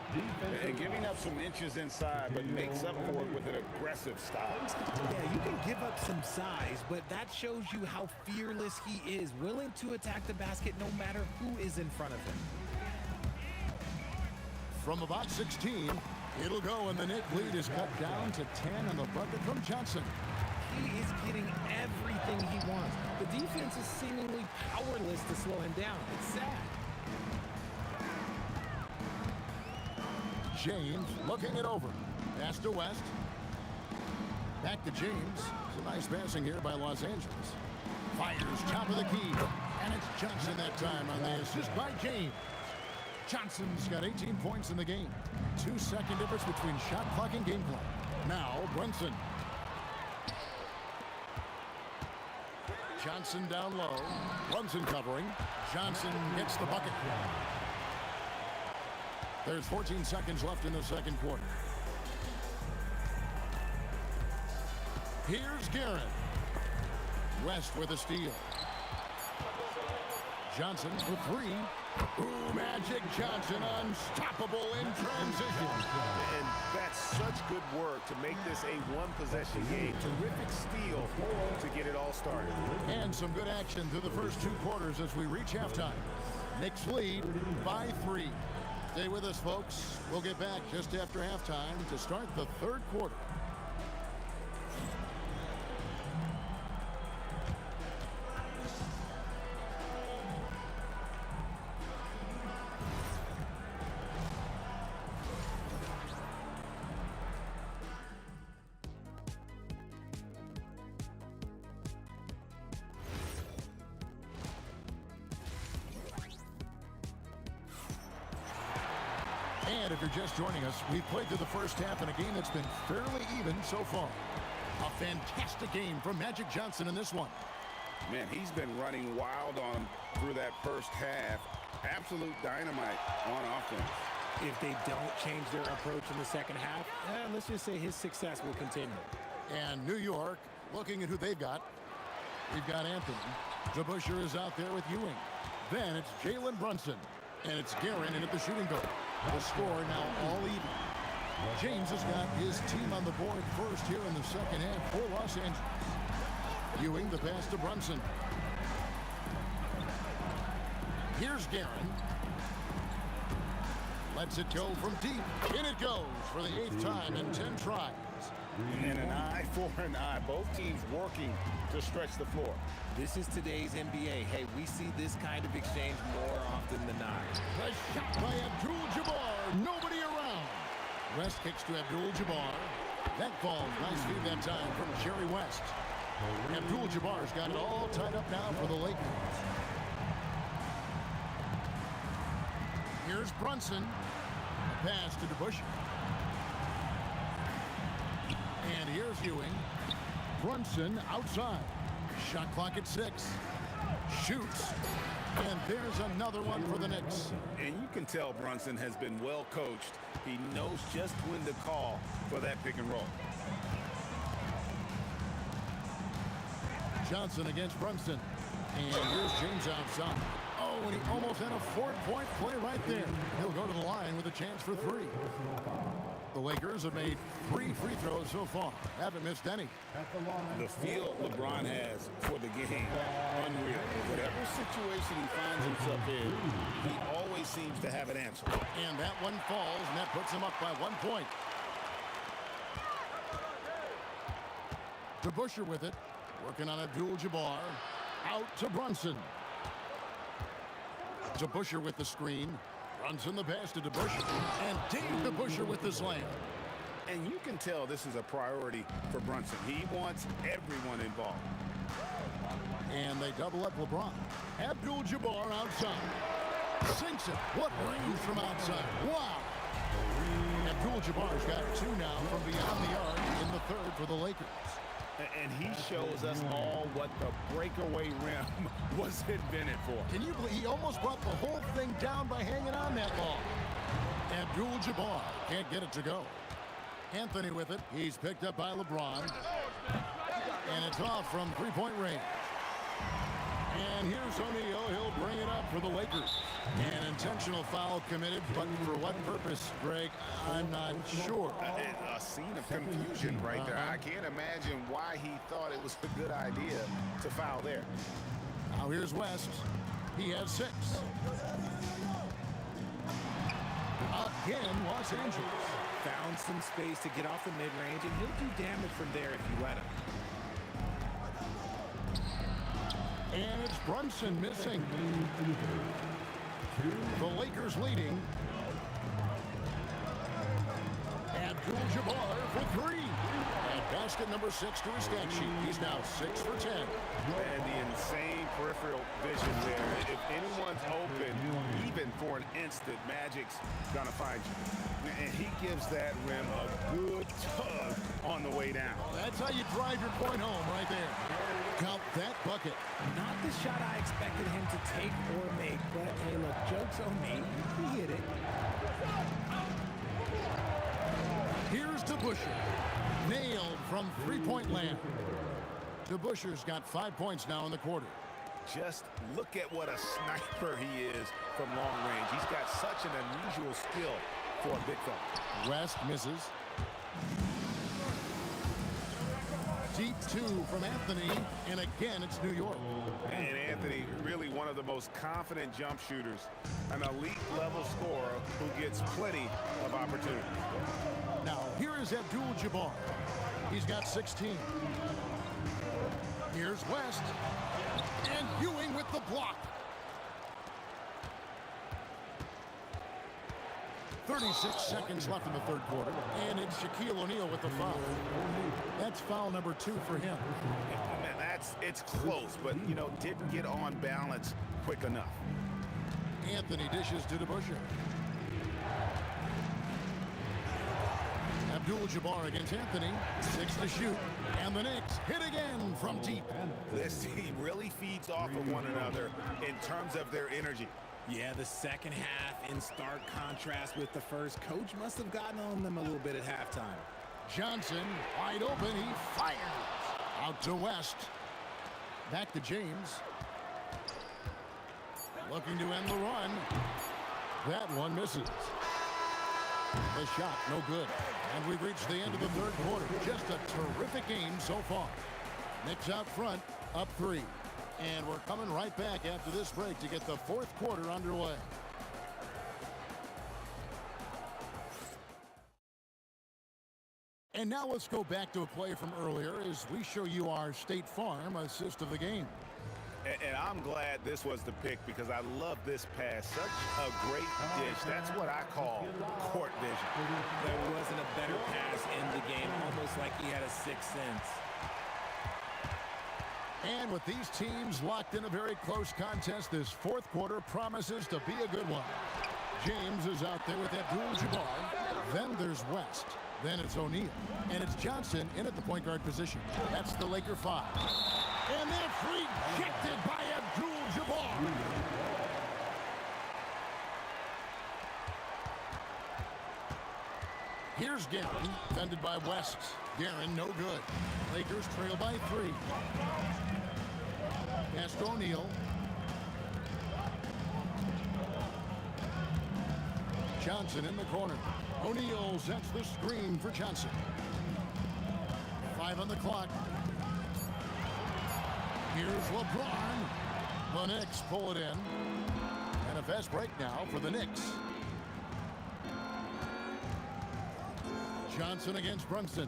And giving up some inches inside, but makes up for it with an aggressive style. Yeah, you can give up some size, but that shows you how fearless he is, willing to attack the basket no matter who is in front of him. From about 16, it'll go, and the Knicks lead is cut down to 10 on the bucket from Johnson. He is getting everything he wants. The defense is seemingly powerless to slow him down. It's sad. James looking it over. Pass to West. Back to James. It's a nice passing here by Los Angeles. Fires top of the key. And it's Johnson that time on the assist by James. Johnson's got 18 points in the game. 2-second difference between shot clock and game clock. Now Brunson. Johnson down low. Brunson covering. Johnson gets the bucket. There's 14 seconds left in the second quarter. Here's Garrett. West with a steal. Johnson for three. Ooh, Magic Johnson, unstoppable in transition. And that's such good work to make this a one-possession game. Terrific steal to get it all started. And some good action through the first two quarters as we reach halftime. Knicks lead by 3. Stay with us, folks. We'll get back just after halftime to start the third quarter. And if you're just joining us, we've played through the first half in a game that's been fairly even so far. A fantastic game from Magic Johnson in this one. Man, he's been running wild on him through that first half. Absolute dynamite on offense. If they don't change their approach in the second half, let's just say his success will continue. And New York, looking at who they've got. We've got Anthony. DeBusschere is out there with Ewing. Then it's Jalen Brunson. And it's Guerin in at the shooting guard. The score now all even. James has got his team on the board first here in the second half for Los Angeles. Ewing the pass to Brunson. Here's Guerin. Lets it go from deep. In it goes for the 8th time in 10 tries. And an eye for an eye. Both teams working to stretch the floor. This is today's NBA. Hey, we see this kind of exchange more often than not. The shot by Abdul-Jabbar. Nobody around. West kicks to Abdul-Jabbar. That falls. Nice feed that time from Jerry West. Abdul-Jabbar's got it all tied up now for the Lakers. Here's Brunson. A pass to DeBusschere. And here's Ewing. Brunson outside. Shot clock at 6. Shoots. And there's another one for the Knicks. And you can tell Brunson has been well coached. He knows just when to call for that pick and roll. Johnson against Brunson. And here's James outside. Oh, and he almost had a 4-point play right there. He'll go to the line with a chance for 3. The Lakers have made 3 free throws so far. Haven't missed any. The feel LeBron has for the game, unreal. Whatever situation he finds himself in, he always seems to have an answer. And that one falls, and that puts him up by 1 point. DeBusschere with it. Working on Abdul-Jabbar. Out to Brunson. DeBusschere with the screen. Brunson the pass to DeBusschere. And Dave DeBusschere with the slam. And you can tell this is a priority for Brunson. He wants everyone involved. And they double up LeBron. Abdul-Jabbar outside. Sinks it. What range from outside. Wow. Abdul-Jabbar's got 2 now from beyond the arc in the third for the Lakers. And he shows us all what the breakaway rim was invented for. Can you believe he almost brought the whole thing down by hanging on that ball? Abdul-Jabbar can't get it to go. Anthony with it. He's picked up by LeBron. And it's off from 3-point range. And here's O'Neal. He'll bring it up for the Lakers. An intentional foul committed, but for what purpose, Greg? I'm not sure. A scene of confusion right there. I can't imagine why he thought it was a good idea to foul there. Now here's West. He has 6. Again, Los Angeles. Found some space to get off the mid-range, and he'll do damage from there if you let him. And it's Brunson missing. The Lakers leading. Abdul-Jabbar for three. And basket number 6 to his stat sheet. He's now 6 for 10. And the insane peripheral vision there. If anyone's open, even for an instant, Magic's gonna find you. And he gives that rim a good tug on the way down. That's how you drive your point home right there. Count that bucket. Not the shot I expected him to take or make, but hey, look, joke's on me. He hit it. Here's DeBuscher. Nailed from three-point land. DeBuscher's got 5 points now in the quarter. Just look at what a sniper he is from long range. He's got such an unusual skill for a big fella. West misses. Deep 2 from Anthony, and again it's New York. And Anthony, really one of the most confident jump shooters, an elite level scorer who gets plenty of opportunity. Now here is Abdul-Jabbar. He's got 16. Here's West, and Ewing with the block. 36 seconds left in the third quarter, and it's Shaquille O'Neal with the foul. That's foul number 2 for him. Man, it's close, but, you know, didn't get on balance quick enough. Anthony dishes to DeBuscher. Abdul-Jabbar against Anthony. 6 to shoot, and the Knicks hit again from deep. This team really feeds off of one another in terms of their energy. Yeah, the second half in stark contrast with the first. Coach must have gotten on them a little bit at halftime. Johnson, wide open, he fires. Out to West. Back to James. Looking to end the run. That one misses. The shot, no good. And we've reached the end of the third quarter. Just a terrific game so far. Knicks out front, up 3. And we're coming right back after this break to get the fourth quarter underway. And now let's go back to a play from earlier as we show you our State Farm assist of the game. And I'm glad this was the pick because I love this pass. Such a great dish. That's what I call court vision. There wasn't a better pass in the game, almost like he had a sixth sense. And with these teams locked in a very close contest, this fourth quarter promises to be a good one. James is out there with Abdul-Jabbar. Then there's West. Then it's O'Neal. And it's Johnson in at the point guard position. That's the Laker 5. And that's rejected by Abdul-Jabbar. Here's Guerin, defended by West. Guerin, no good. Lakers trail by 3. Pass to O'Neal. Johnson in the corner. O'Neal sets the screen for Johnson. 5 on the clock. Here's LeBron. The Knicks pull it in. And a fast break now for the Knicks. Johnson against Brunson.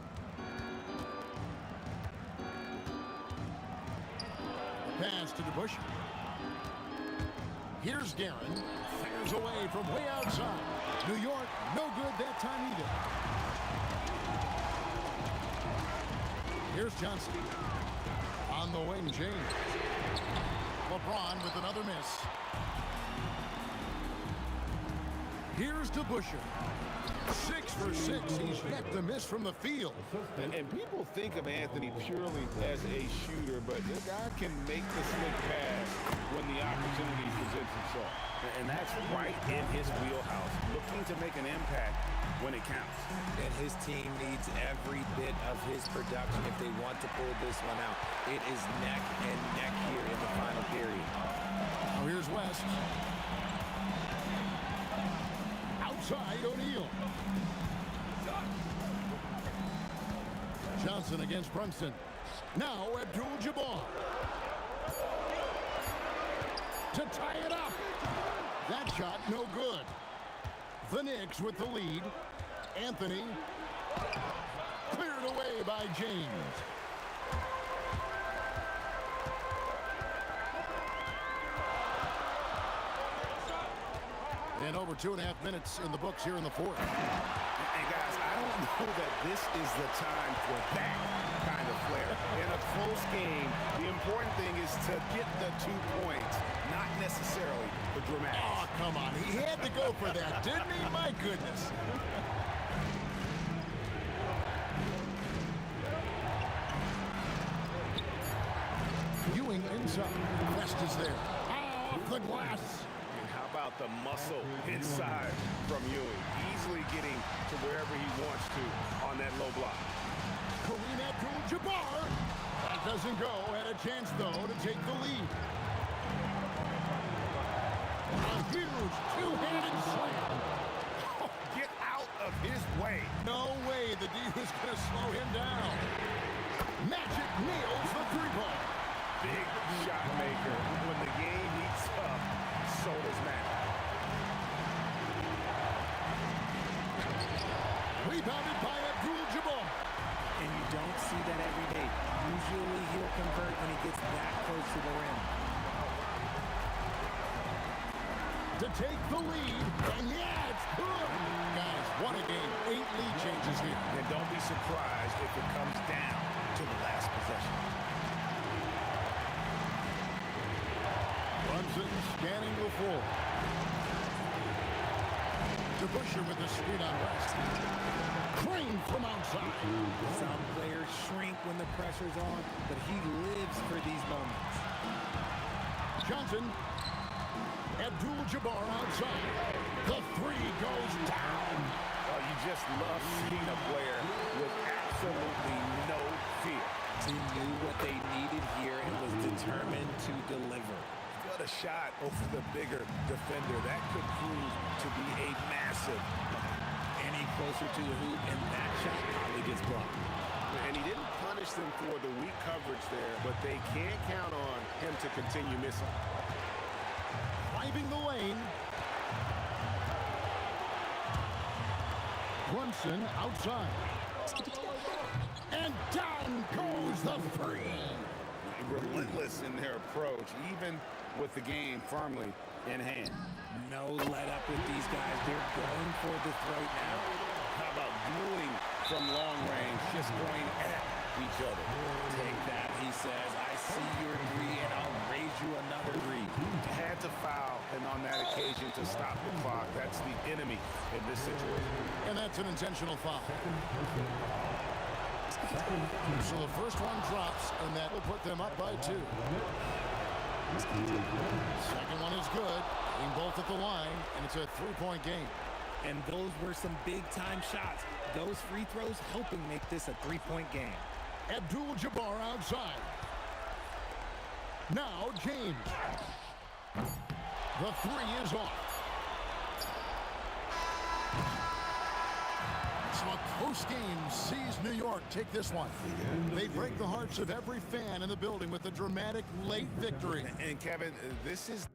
Pass to DeBuscher. Here's Guerin. Fires away from way outside. New York, no good that time either. Here's Johnson. On the wing, James. LeBron with another miss. Here's DeBuscher. 6 for 6. He's yet to miss from the field. And people think of Anthony purely as a shooter, but this guy can make the slick pass when the opportunity presents itself. And that's right in his wheelhouse, looking to make an impact when it counts. And his team needs every bit of his production if they want to pull this one out. It is neck and neck here in the final period. Now here's West. Outside, O'Neal. Johnson against Brunson. Now Abdul-Jabbar. To tie it up. That shot no good. The Knicks with the lead. Anthony. Cleared away by James. And over 2.5 minutes in the books here in the fourth. And guys, I don't know that this is the time for that kind of flair. In a close game, the important thing is to get the 2 points, not necessarily the dramatics. Oh, come on. He had to go for that, didn't he? My goodness. Ewing inside. West is there. Off the glass. And how about the muscle inside from Ewing? Easily getting to wherever he wants to on that low block. Kareem Abdul-Jabbar. That doesn't go. Had a chance, though, to take the lead. A huge two-handed slam. Oh, get out of his way. No way the D was going to slow him down. Magic nails the three-ball. Big shot maker. When the game heats up, so does Magic. Rebounded by Abdul-Jabbar. And you don't see that every day. Usually he'll convert when he gets that close to the rim. To take the lead, and yeah, it's good. Guys, what a game. 8 lead changes here. And don't be surprised if it comes down to the last possession. Brunson scanning the floor. DeBusschere with the screen on West. Crane from outside. Some players shrink when the pressure's on, but he lives for these moments. Johnson. Abdul-Jabbar outside. The three goes down. Oh, you just love seeing a player with absolutely no fear. He knew what they needed here and was determined to deliver. What a shot over the bigger defender. That could prove to be a massive. Any closer to the hoop, and that shot probably gets blocked. And he didn't punish them for the weak coverage there, but they can't count on him to continue missing. Driving the lane. Brunson outside. And down goes the three. Relentless in their approach, even with the game firmly in hand. No let up with these guys. They're going for the throat now. How about dueling from long range, just going at each other? Take that, he says. I see your three, and I'll raise you another three. Had to foul, and on that occasion to stop the clock. That's the enemy in this situation. And that's an intentional foul. So the first one drops, and that will put them up by 2. Second one is good. Being both at the line, and it's a 3-point game. And those were some big-time shots. Those free throws helping make this a 3-point game. Abdul-Jabbar outside. Now James. The three is off. So a close game sees New York take this one. They break the hearts of every fan in the building with a dramatic late victory. And Kevin, this is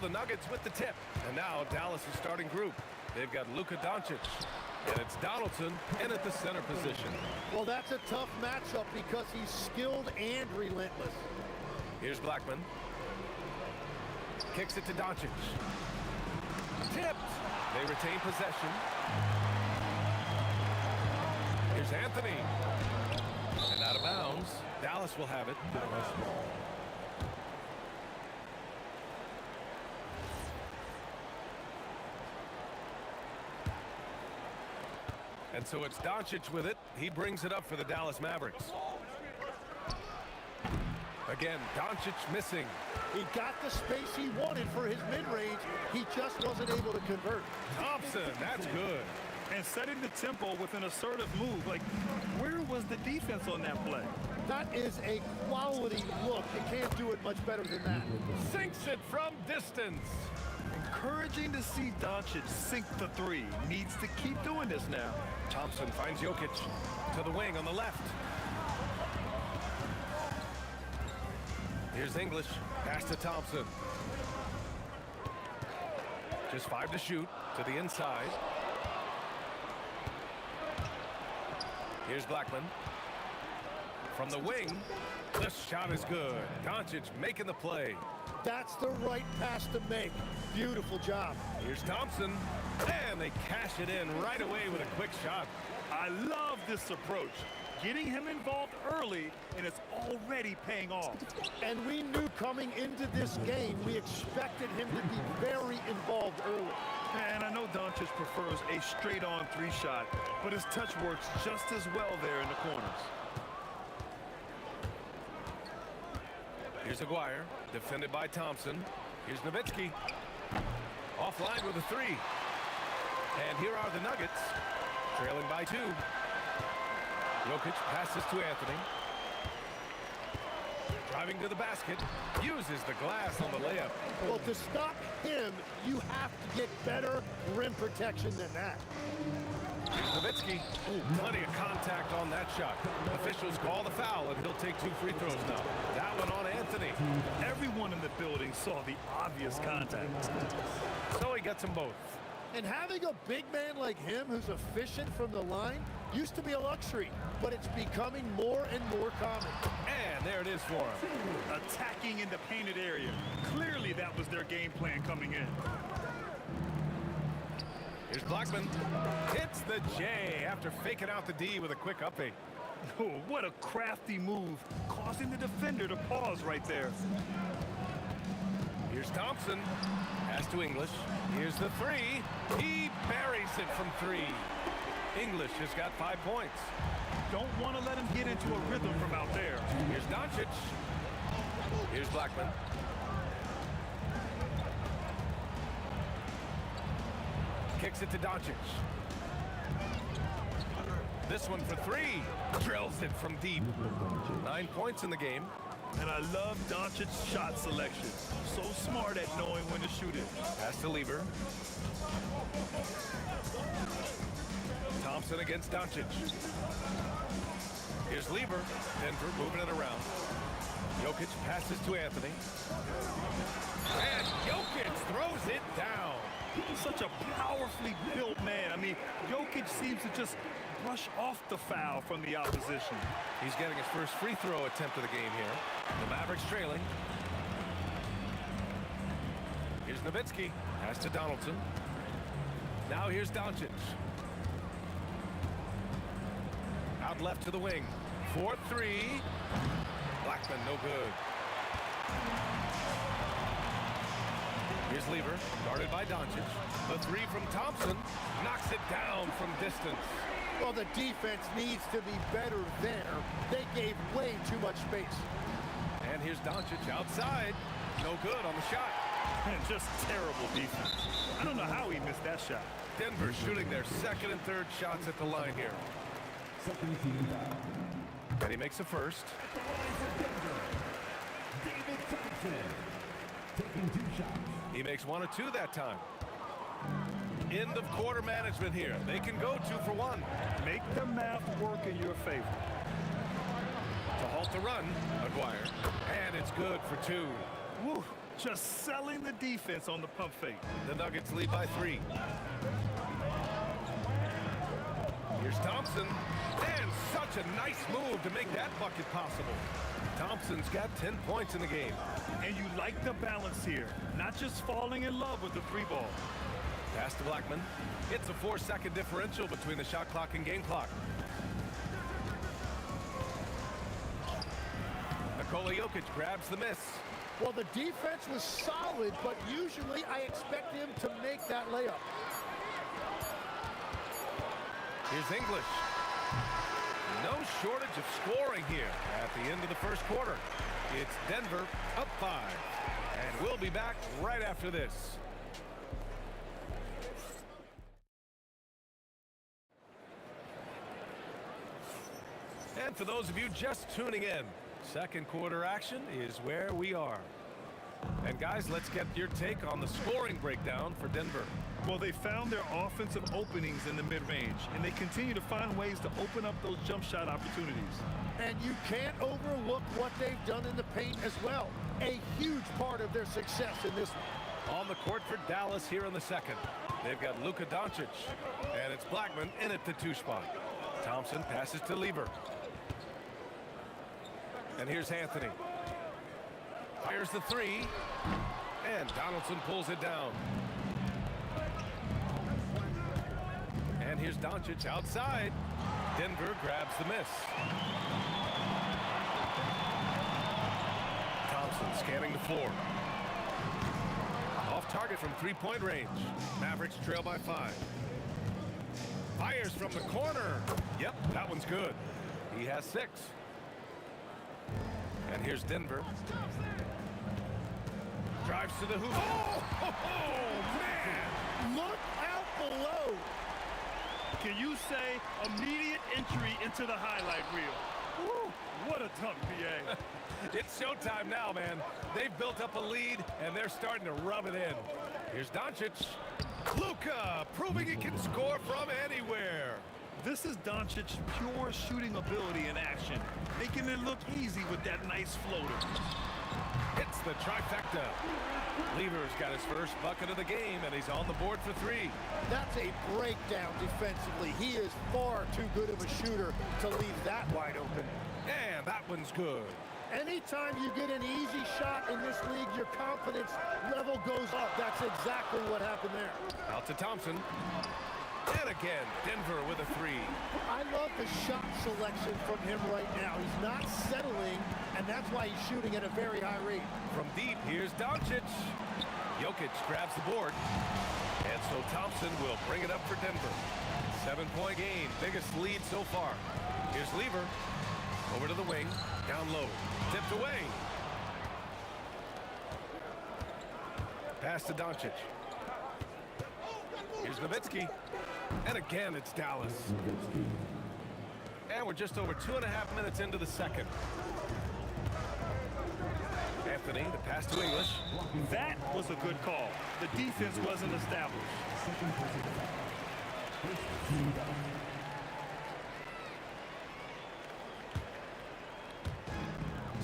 the Nuggets with the tip. And now Dallas' starting group. They've got Luka Doncic. And it's Donaldson in at the center position. Well, that's a tough matchup because he's skilled and relentless. Here's Blackman. Kicks it to Doncic. Tipped. They retain possession. Here's Anthony. And out of bounds. Dallas will have it. And so it's Doncic with it. He brings it up for the Dallas Mavericks. Again, Doncic missing. He got the space he wanted for his mid-range. He just wasn't able to convert. Thompson, that's good. And setting the tempo with an assertive move. Like, where was the defense on that play? That is a quality look. You can't do it much better than that. Sinks it from distance. Encouraging to see Doncic sink the three. Needs to keep doing this now. Thompson finds Jokic to the wing on the left. Here's English. Pass to Thompson. Just 5 to shoot to the inside. Here's Blackman. From the wing, this shot is good. Doncic making the play. That's the right pass to make. Beautiful job. Here's Thompson, and they cash it in right away with a quick shot. I love this approach. Getting him involved early, and it's already paying off. And we knew coming into this game, we expected him to be very involved early. And I know Doncic prefers a straight-on three-shot, but his touch works just as well there in the corners. Here's Aguirre, defended by Thompson. Here's Nowitzki. Offline with a three. And here are the Nuggets, trailing by 2. Jokic passes to Anthony. Driving to the basket, uses the glass on the layup. Well, to stop him, you have to get better rim protection than that. Here's Nowitzki. Plenty of contact on that shot. Officials call the foul, and he'll take 2 free throws now. That one on Anthony. Everyone in the building saw the obvious contact. So he gets them both. And having a big man like him who's efficient from the line used to be a luxury, but it's becoming more and more common. And there it is for him. Attacking in the painted area. Clearly that was their game plan coming in. Here's Blackman. Hits the J after faking out the D with a quick up fake. Oh, what a crafty move, causing the defender to pause right there. Here's Thompson. Pass to English. Here's the three. He buries it from 3. English has got 5 points. Don't want to let him get into a rhythm from out there. Here's Doncic. Here's Blackman. Kicks it to Doncic. This one for 3. Drills it from deep. 9 points in the game. And I love Doncic's shot selection. So smart at knowing when to shoot it. Pass to Lever. Thompson against Doncic. Here's Lever. Denver moving it around. Jokic passes to Anthony. And Jokic throws it down. He's such a powerfully built man. I mean, Jokic seems to just brush off the foul from the opposition. He's getting his first free throw attempt of the game here. The Mavericks trailing. Here's Nowitzki. Pass to Donaldson. Now here's Doncic. Out left to the wing. 4-3. Blackman, no good. Here's Lever, guarded by Doncic. The 3 from Thompson knocks it down from distance. Well, the defense needs to be better there. They gave way too much space. And here's Doncic outside. No good on the shot. And just terrible defense. I don't know how he missed that shot. Denver shooting their 2nd and 3rd shots at the line here. And he makes the first. David Thompson taking 2 shots. He makes 1 or 2 that time. End of quarter management here. They can go 2 for 1. Make the math work in your favor. To halt the run, Aguirre. And it's good for 2. Woo, Just selling the defense on the pump fake. The Nuggets lead by 3. Here's Thompson. And such a nice move to make that bucket possible. Thompson's got 10 points in the game. And you like the balance here. Not just falling in love with the 3-ball. Pass to Blackman. It's a 4-second differential between the shot clock and game clock. Nikola Jokic grabs the miss. Well, the defense was solid, but usually I expect him to make that layup. Here's English. No shortage of scoring here at the end of the first quarter. It's Denver up 5. And we'll be back right after this. And for those of you just tuning in, second quarter action is where we are. And guys, let's get your take on the scoring breakdown for Denver. Well, they found their offensive openings in the mid-range, and they continue to find ways to open up those jump shot opportunities. And you can't overlook what they've done in the paint as well. A huge part of their success in this one. On the court for Dallas here in the second. They've got Luka Doncic, and it's Blackman in at the 2 spot. Thompson passes to Lever. And here's Anthony. Fires the 3, and Donaldson pulls it down. And here's Doncic outside. Denver grabs the miss. Thompson scanning the floor. Off target from 3-point range. Mavericks trail by 5. Fires from the corner. Yep, that one's good. He has 6. And here's Denver. Drives to the hoop. Oh, man! Look out below. Can you say immediate entry into the highlight reel? Woo, what a dunk, PA. It's showtime now, man. They've built up a lead, and they're starting to rub it in. Here's Doncic. Luka, proving he can score from anywhere. This is Doncic's pure shooting ability in action, making it look easy with that nice floater. Hits the trifecta. Lever's got his first bucket of the game, and he's on the board for 3. That's a breakdown defensively. He is far too good of a shooter to leave that wide open. And that one's good. Anytime you get an easy shot in this league, your confidence level goes up. That's exactly what happened there. Out to Thompson. And again, Denver with a 3. I love the shot selection from him right now. He's not settling, and that's why he's shooting at a very high rate. From deep, here's Doncic. Jokic grabs the board. And so Thompson will bring it up for Denver. 7-point game, biggest lead so far. Here's Lever. Over to the wing, down low. Tipped away. Pass to Doncic. Here's Nowitzki. And again, it's Dallas. And we're just over 2.5 minutes into the second. Anthony, the pass to English. That was a good call. The defense wasn't established.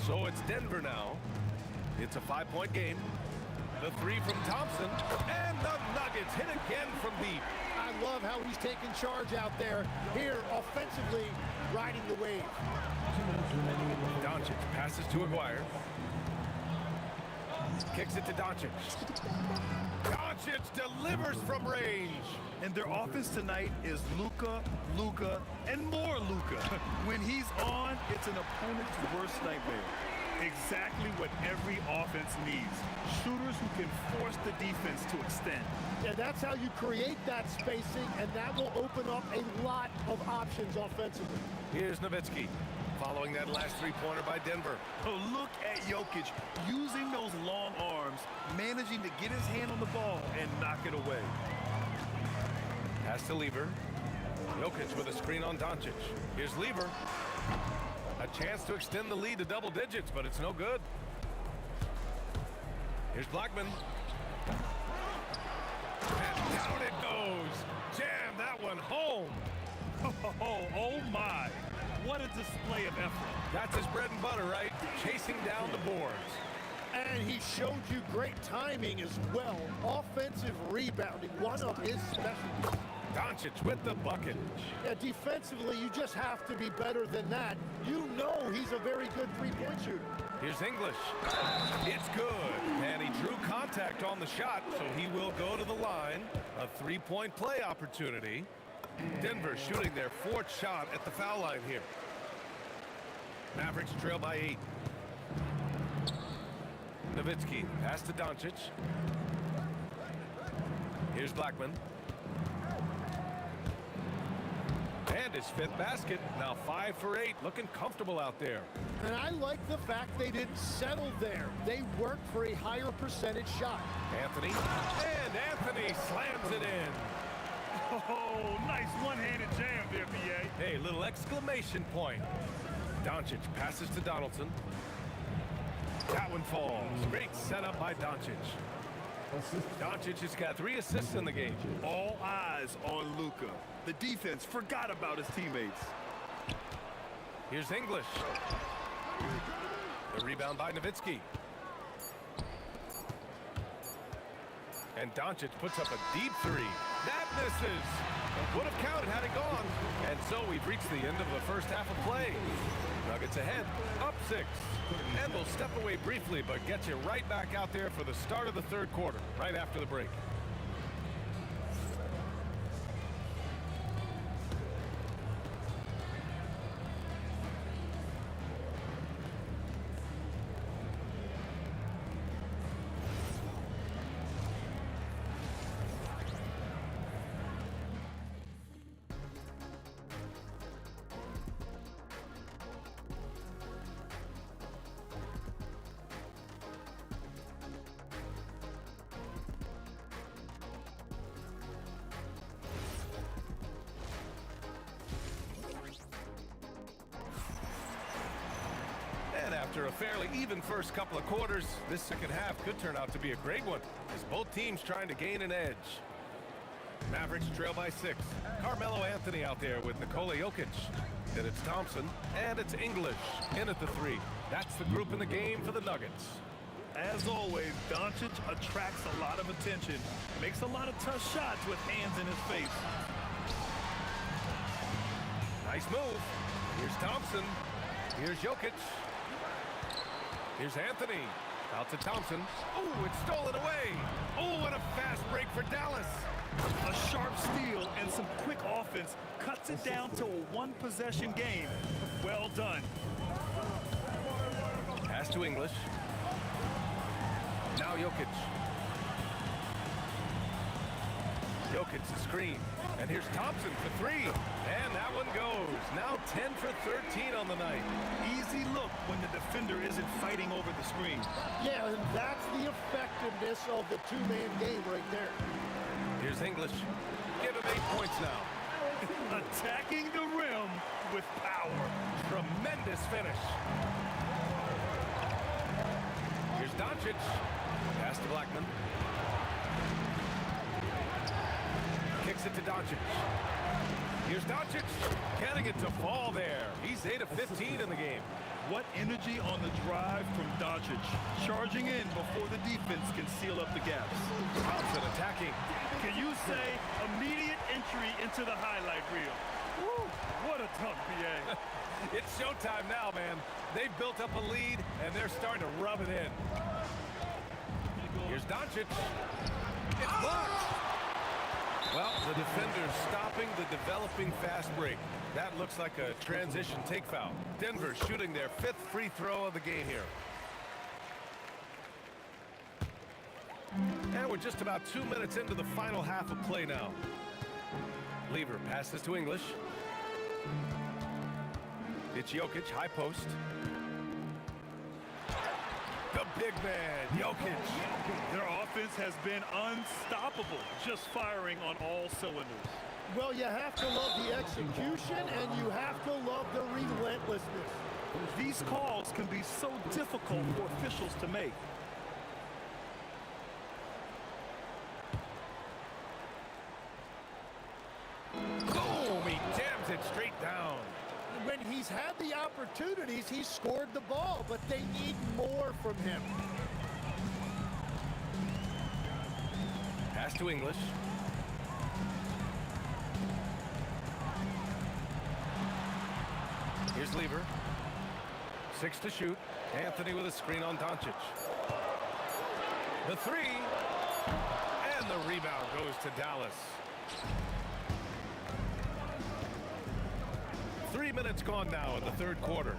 So it's Denver now. It's a 5-point game. The 3 from Thompson. And the Nuggets hit again from deep. I love how he's taking charge out there. Here, offensively, riding the wave. Doncic passes to Aguirre. Kicks it to Doncic. Doncic delivers from range. And their offense tonight is Luka, Luka, and more Luka. When he's on, it's an opponent's worst nightmare. Exactly what every offense needs. Shooters who can force the defense to extend. Yeah, that's how you create that spacing, and that will open up a lot of options offensively. Here's Nowitzki, following that last 3-pointer by Denver. Oh, look at Jokic using those long arms, managing to get his hand on the ball and knock it away. Pass to Lever. Jokic with a screen on Doncic. Here's Lever. A chance to extend the lead to double digits, but it's no good. Here's Blackman. And down it goes. Jam that one home. Oh my. What a display of effort. That's his bread and butter, right? Chasing down the boards. And he showed you great timing as well. Offensive rebounding, one of his specialties. Doncic with the bucket. Yeah, defensively, you just have to be better than that. You know he's a very good three-point shooter. Here's English. It's good. And he drew contact on the shot, so he will go to the line. A three-point play opportunity. Denver shooting their fourth shot at the foul line here. Mavericks trail by 8. Nowitzki, pass to Doncic. Here's Blackman. And his 5th basket. Now 5 for 8. Looking comfortable out there. And I like the fact they didn't settle there. They worked for a higher percentage shot. Anthony. And Anthony slams it in. Oh, nice one-handed jam there, PA. Hey, little exclamation point. Doncic passes to Donaldson. That one falls. Great setup by Doncic. Doncic has got 3 assists in the game. All eyes on Luka. The defense forgot about his teammates. Here's English. The rebound by Nowitzki. And Doncic puts up a deep 3. That misses. Would have counted had it gone. And so we've reached the end of the first half of play. Nuggets ahead, up 6. And we'll step away briefly, but get you right back out there for the start of the third quarter, right after the break. And after a fairly even first couple of quarters, this second half could turn out to be a great one, as both teams trying to gain an edge. Mavericks trail by 6. Carmelo Anthony out there with Nikola Jokic. Then it's Thompson, and it's English in at the 3. That's the group in the game for the Nuggets. As always, Doncic attracts a lot of attention, makes a lot of tough shots with hands in his face. Nice move. Here's Thompson. Here's Jokic. Here's Anthony. Out to Thompson. Oh, it's stolen away. Oh, what a fast break for Dallas. A sharp steal and some quick offense cuts it down to a one-possession game. Well done. Pass to English. Now Jokic. Jokic the screen. And here's Thompson for 3. And that one goes. Now 10 for 13 on the night. Easy look when the defender isn't fighting over the screen. Yeah, and that's the effectiveness of the two-man game right there. Here's English. Give him 8 points now. Attacking the rim with power. Tremendous finish. Here's Doncic. Pass to Blackman. Kicks it to Doncic. Here's Doncic. Getting it to fall there. He's 8 of 15 in the game. What energy on the drive from Doncic. Charging in before the defense can seal up the gaps. Thompson attacking. Can you say immediate entry into the highlight reel? Woo, what a dunk, PA. It's showtime now, man. They've built up a lead, and they're starting to rub it in. Here's Doncic. It's blocked. Well, the defender's stopping the developing fast break. That looks like a transition take foul. Denver shooting their 5th free throw of the game here. And we're just about 2 minutes into the final half of play now. Lever passes to English. It's Jokic, high post. The big man, Jokic. Their offense has been unstoppable, just firing on all cylinders. Well, you have to love the execution, and you have to love the relentlessness. These calls can be so difficult for officials to make. Boom, he jams it straight down. When he's had the opportunities, he's scored the ball, but they need more from him. Pass to English. Here's Lever. 6 to shoot. Anthony with a screen on Doncic. The three. And the rebound goes to Dallas. 3 minutes gone now in the third quarter.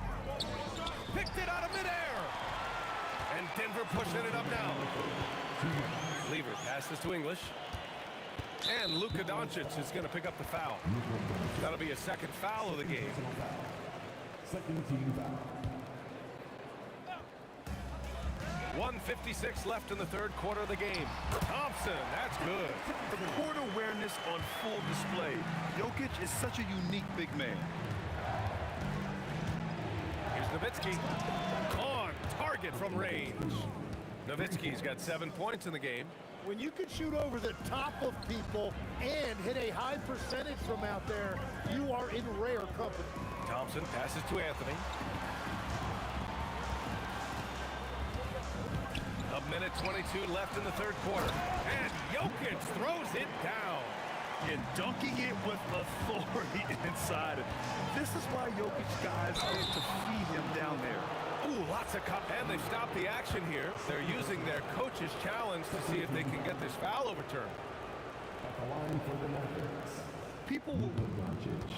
Picked it out of midair. And Denver pushing it up now. Lever passes to English. And Luka Doncic is going to pick up the foul. That'll be a second foul of the game. Second team foul. 1:56 left in the third quarter of the game. Thompson, that's good. The court awareness on full display. Jokic is such a unique big man. Here's Nowitzki. On target from range. Nowitzki's got 7 points in the game. When you can shoot over the top of people and hit a high percentage from out there, you are in rare company. Thompson passes to Anthony. A minute 22 left in the third quarter. And Jokic throws it down. And dunking it with authority inside. This is why Jokic guys like to feed him down there. Ooh, lots of cup. And they've stopped the action here. They're using their coach's challenge to see if they can get this foul overturned. At the line for the Mavericks. People will... Doncic.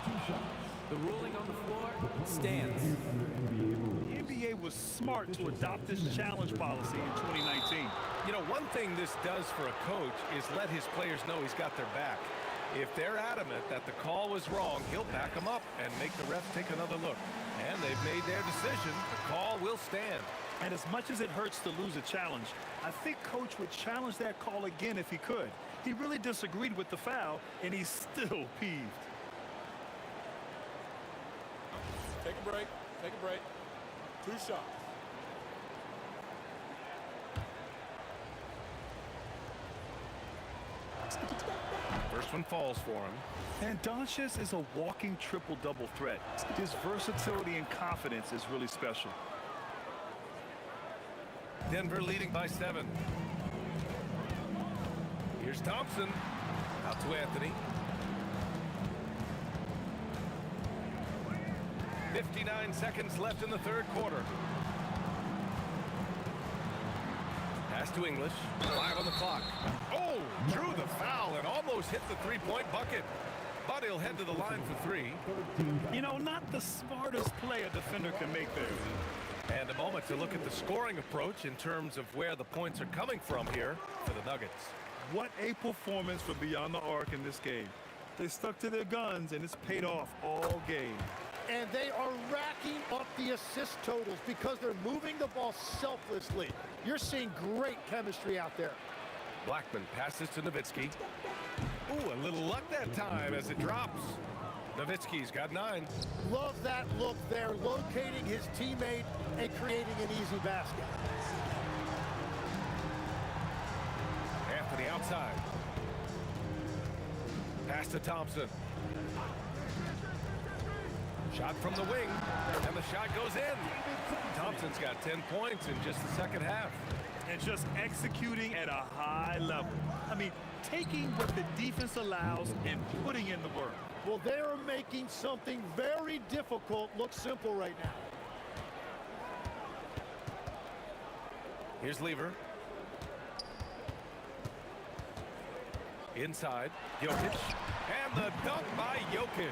2 shots. The ruling on the floor stands. The NBA was smart to adopt this challenge policy in 2019. You know, one thing this does for a coach is let his players know he's got their back. If they're adamant that the call was wrong, he'll back them up and make the ref take another look. And they've made their decision. The call will stand. And as much as it hurts to lose a challenge, I think Coach would challenge that call again if he could. He really disagreed with the foul, and he's still peeved. Take a break. Take a break. 2 shots. First one falls for him. And Doncic is a walking triple-double threat. His versatility and confidence is really special. Denver leading by 7. Here's Thompson. Out to Anthony. 59 seconds left in the third quarter. Pass to English. 5 on the clock. Oh, drew the foul and almost hit the three-point bucket. But he'll head to the line for 3. You know, not the smartest play a defender can make there. And a moment to look at the scoring approach in terms of where the points are coming from here for the Nuggets. What a performance from beyond the arc in this game. They stuck to their guns, and it's paid off all game. And they are racking up the assist totals because they're moving the ball selflessly. You're seeing great chemistry out there. Blackman passes to Nowitzki. Ooh, a little luck that time as it drops. Nowitzki's got 9. Love that look there, locating his teammate and creating an easy basket. Anthony outside. Pass to Thompson. Shot from the wing, and the shot goes in. Thompson's got 10 points in just the second half. And just executing at a high level. I mean, taking what the defense allows and putting in the work. Well, they're making something very difficult look simple right now. Here's Lever. Inside, Jokic. And the dunk by Jokic.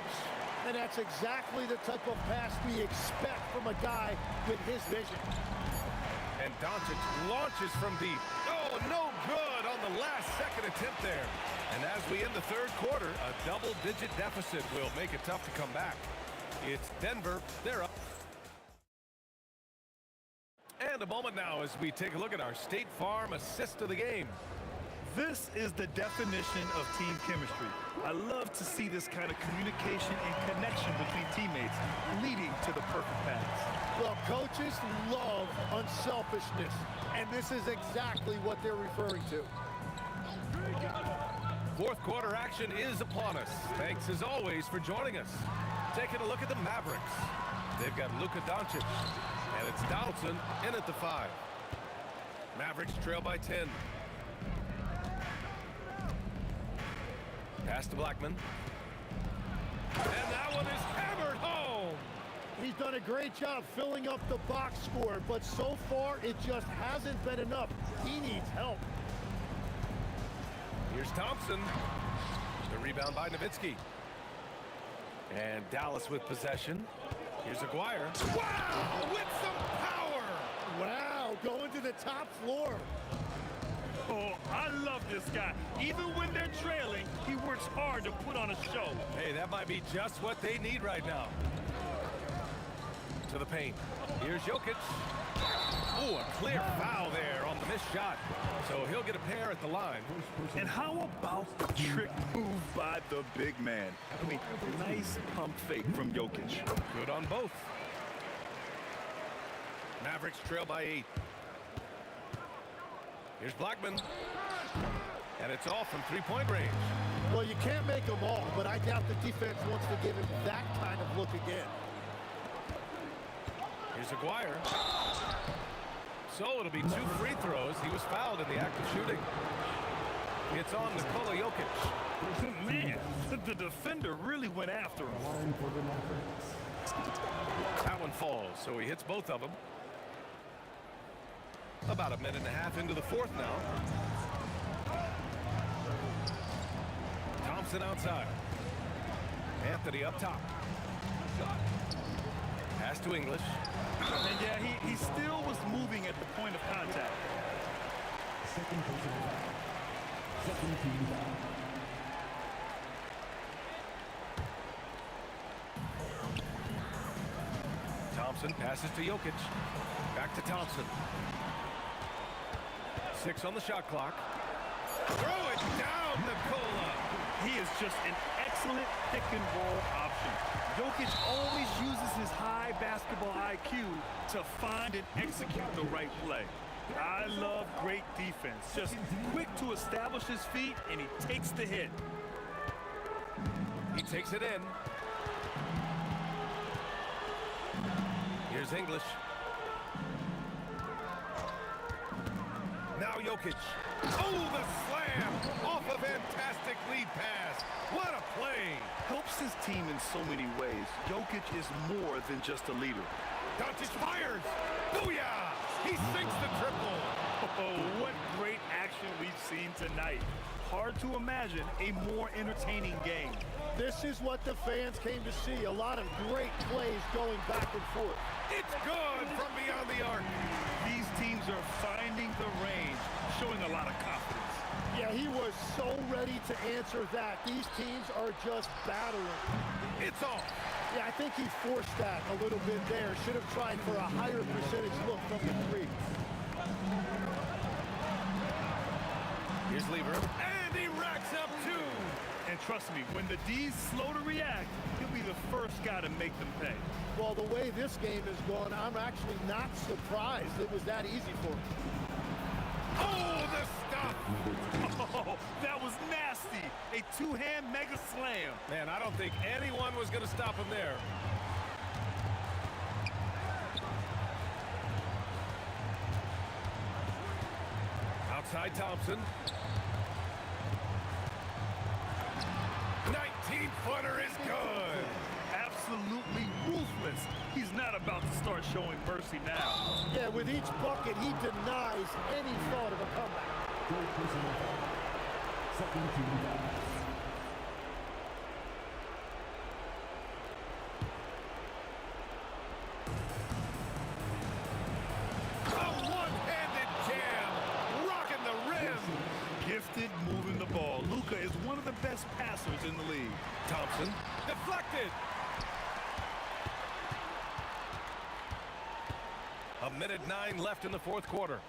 And that's exactly the type of pass we expect from a guy with his vision. And Doncic launches from deep. Oh, no good on the last second attempt there. And as we end the third quarter, a double-digit deficit will make it tough to come back. It's Denver. They're up. And a moment now as we take a look at our State Farm assist of the game. This is the definition of team chemistry. I love to see this kind of communication and connection between teammates leading to the perfect pass. Well, coaches love unselfishness, and this is exactly what they're referring to. Fourth quarter action is upon us. Thanks as always for joining us. Taking a look at the Mavericks. They've got Luka Doncic, and it's Donaldson in at the 5. Mavericks trail by 10. Pass to Blackman. And that one is hammered home. He's done a great job filling up the box score, but so far it just hasn't been enough. He needs help. Here's Thompson. The rebound by Nowitzki. And Dallas with possession. Here's Aguirre. Wow, with some power. Wow, going to the top floor. Oh, I love this guy. Even when they're trailing, he works hard to put on a show. Hey, that might be just what they need right now. To the paint. Here's Jokic. Oh, a clear foul there on the missed shot. So he'll get a pair at the line. And how about the trick move by the big man? I mean, nice pump fake from Jokic. Good on both. Mavericks trail by 8. Here's Blackman. And it's off from three-point range. Well, you can't make them all, but I doubt the defense wants to give him that kind of look again. Here's Aguirre. So it'll be 2 free throws. He was fouled in the act of shooting. It's on Nikola Jokic. Man, the defender really went after him. That one falls, so he hits both of them. About a minute and a half into the 4th now. Thompson outside. Anthony up top. Pass to English. And yeah, he still was moving at the point of contact. Thompson passes to Jokic. Back to Thompson. 6 on the shot clock. Throw it down, Nikola. He is just an excellent pick and roll option. Jokic always uses his high basketball IQ to find and execute the right play. I love great defense. Just quick to establish his feet, and he takes the hit. He takes it in. Here's English. Now Jokic. Oh, the slam off a fantastic lead pass. What a play. Helps his team in so many ways. Jokic is more than just a leader. Doncic fires. Booyah! He sinks the triple. Oh, what great action we've seen tonight. Hard to imagine a more entertaining game. This is what the fans came to see. A lot of great plays going back and forth. It's good from beyond the arc. These teams are finding the range, showing a lot of confidence. Yeah, he was so ready to answer that. These teams are just battling. It's off. Yeah, I think he forced that a little bit there. Should have tried for a higher percentage look from the 3. Here's Lever. And he racks up 2. And trust me, when the D's slow to react, he'll be the first guy to make them pay. Well, the way this game is going, I'm actually not surprised it was that easy for him. Oh, the stuff! Oh, that was nasty. A 2-hand mega slam. Man, I don't think anyone was going to stop him there. Outside Thompson. 19-footer is good. Absolutely ruthless. He's not about to start showing mercy now. Yeah, with each bucket, he denies any thought of a comeback. A one-handed jam, rocking the rim. Gifted moving the ball. Luka is one of the best passers in the league. Thompson deflected. A minute 9 left in the 4th quarter.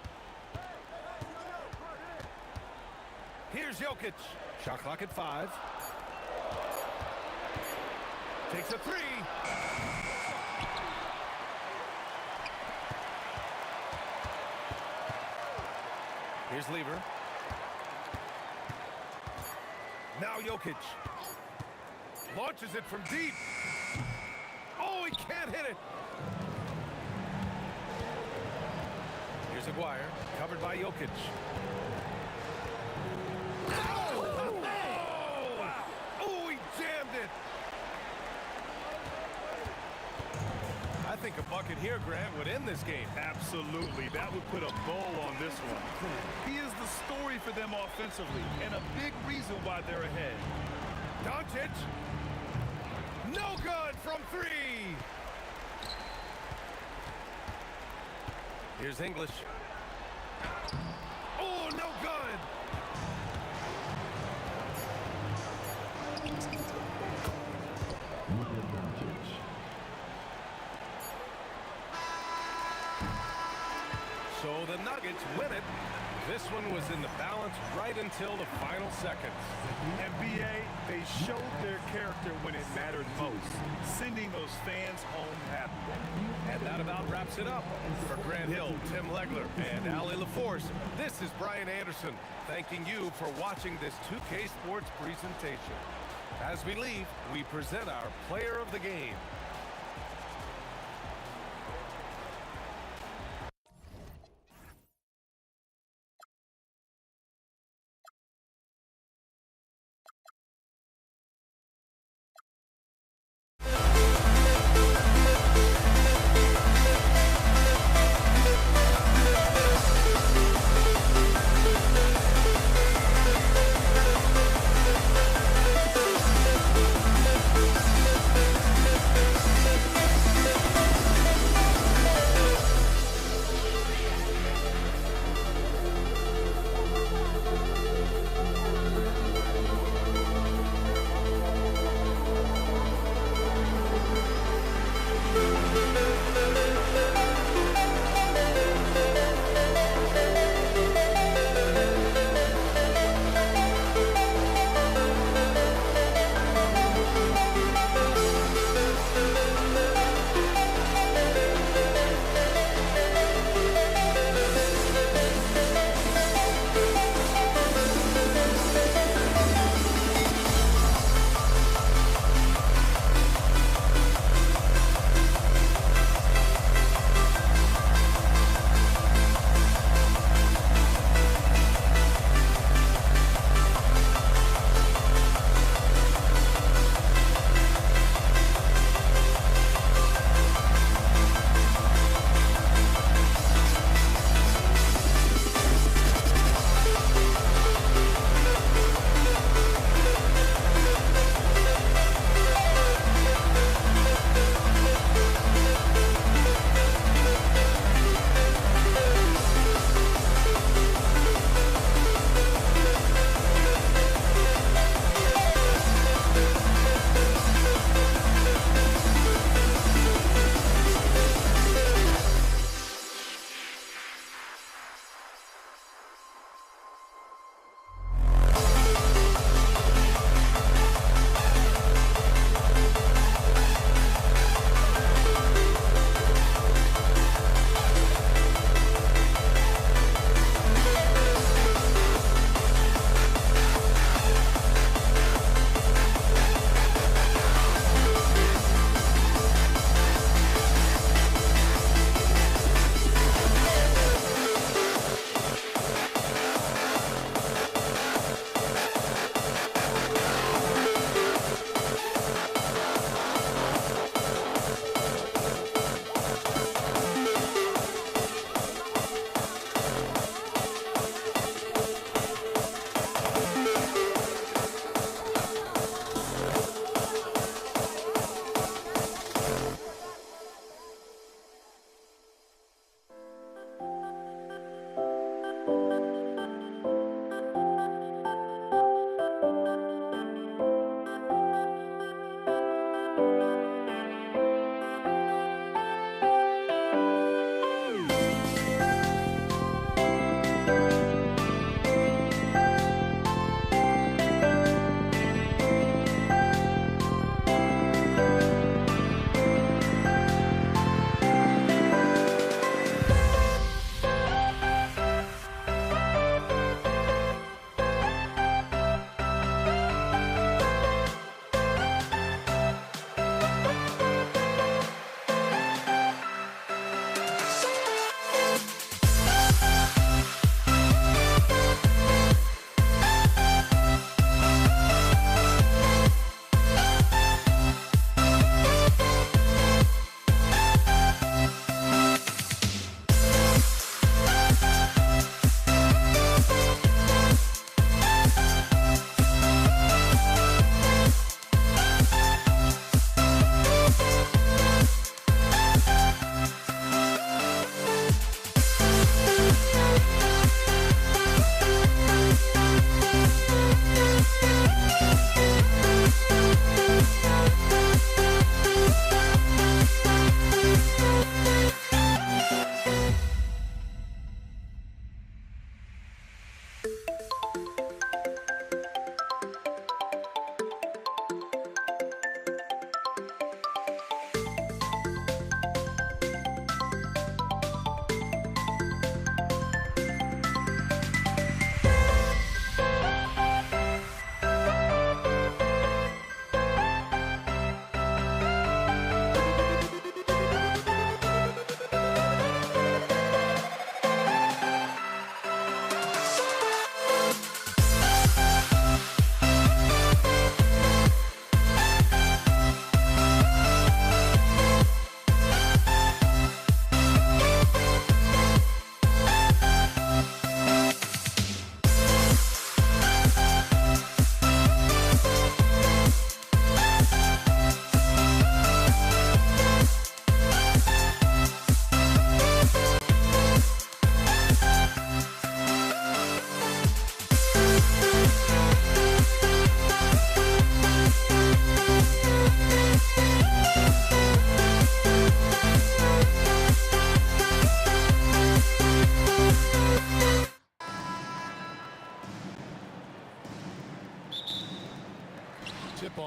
Here's Jokic. Shot clock at 5. Takes a 3. Here's Lever. Now Jokic. Launches it from deep. can't hit it. Here's Aguirre, covered by Jokic. Oh, he jammed it. I think a bucket here, Grant, would end this game. Absolutely. That would put a bow on this one. He is the story for them offensively and a big reason why they're ahead. Doncic. No good from three. Here's English. Oh, no good. So the Nuggets win it. This one was in the balance right until the final seconds. NBA, they showed their character when it mattered most, sending those fans home happy. And that about wraps it up. For Grant Hill, Tim Legler, and Ali LaForce, this is Brian Anderson, thanking you for watching this 2K Sports presentation. As we leave, we present our player of the game.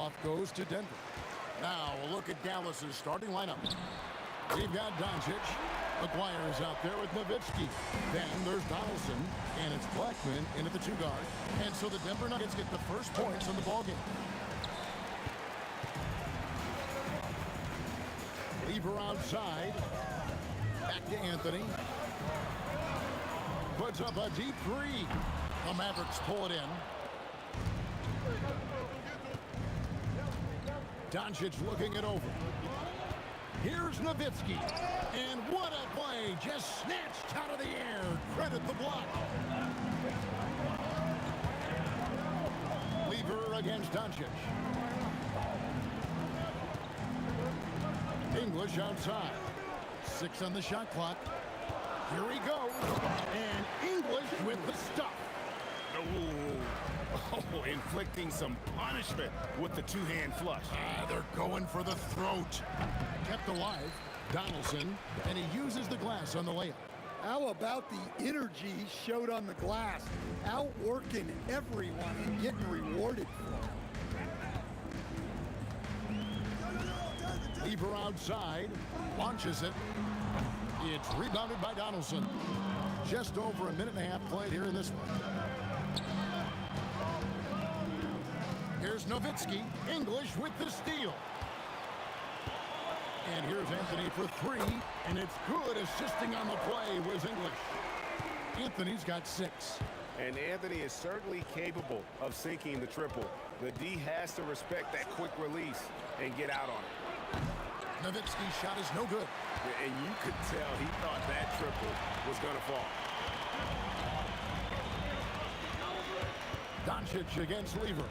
Off goes to Denver. Now a look at Dallas's starting lineup. We've got Doncic. McGuire's out there with Nowitzki. Then there's Donaldson, and it's Blackman in at the 2 guard. And so the Denver Nuggets get the first points in the ballgame. Lever outside. Back to Anthony. Puts up a deep 3. The Mavericks pull it in. Doncic looking it over. Here's Nowitzki. And what a play. Just snatched out of the air. Credit the block. Lever against Doncic. English outside. 6 on the shot clock. Here he goes. And English with the stuff. Oh, inflicting some punishment with the 2-hand flush. They're going for the throat. Kept alive. Donaldson, and he uses the glass on the layup. How about the energy he showed on the glass? Outworking everyone and getting rewarded for it. Lever outside. Launches it. It's rebounded by Donaldson. Just over a minute and a half played here in this one. Here's Nowitzki. English with the steal. And here's Anthony for 3. And it's good. Assisting on the play was English. Anthony's got 6. And Anthony is certainly capable of sinking the triple. The D has to respect that quick release and get out on it. Nowitzki's shot is no good. And you could tell he thought that triple was going to fall. Doncic against Lever.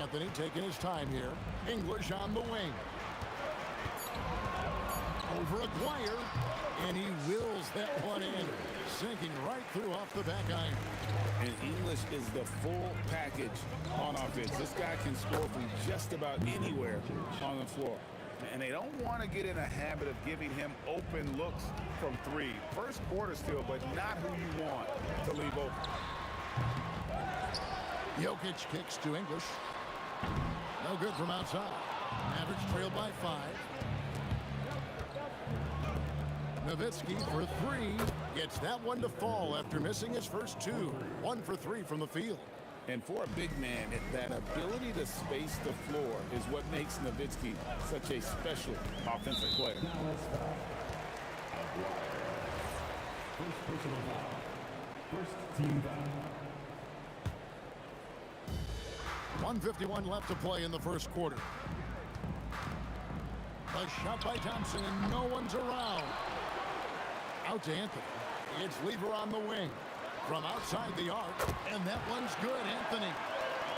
Anthony taking his time here. English on the wing. Over Aguirre. And he wills that one in. Sinking right through off the back iron. And English is the full package on offense. This guy can score from just about anywhere on the floor. And they don't want to get in a habit of giving him open looks from 3. First quarter still, but not who you want to leave open. Jokic kicks to English. No good from outside. Mavericks trailed by 5. Nowitzki for 3. Gets that one to fall after missing his first 2. 1 for 3 from the field. And for a big man, that ability to space the floor is what makes Nowitzki such a special offensive player. First personal foul. First team foul. 1:51 left to play in the first quarter. A shot by Thompson, and no one's around. Out to Anthony. It's Lever on the wing. From outside the arc, and that one's good, Anthony.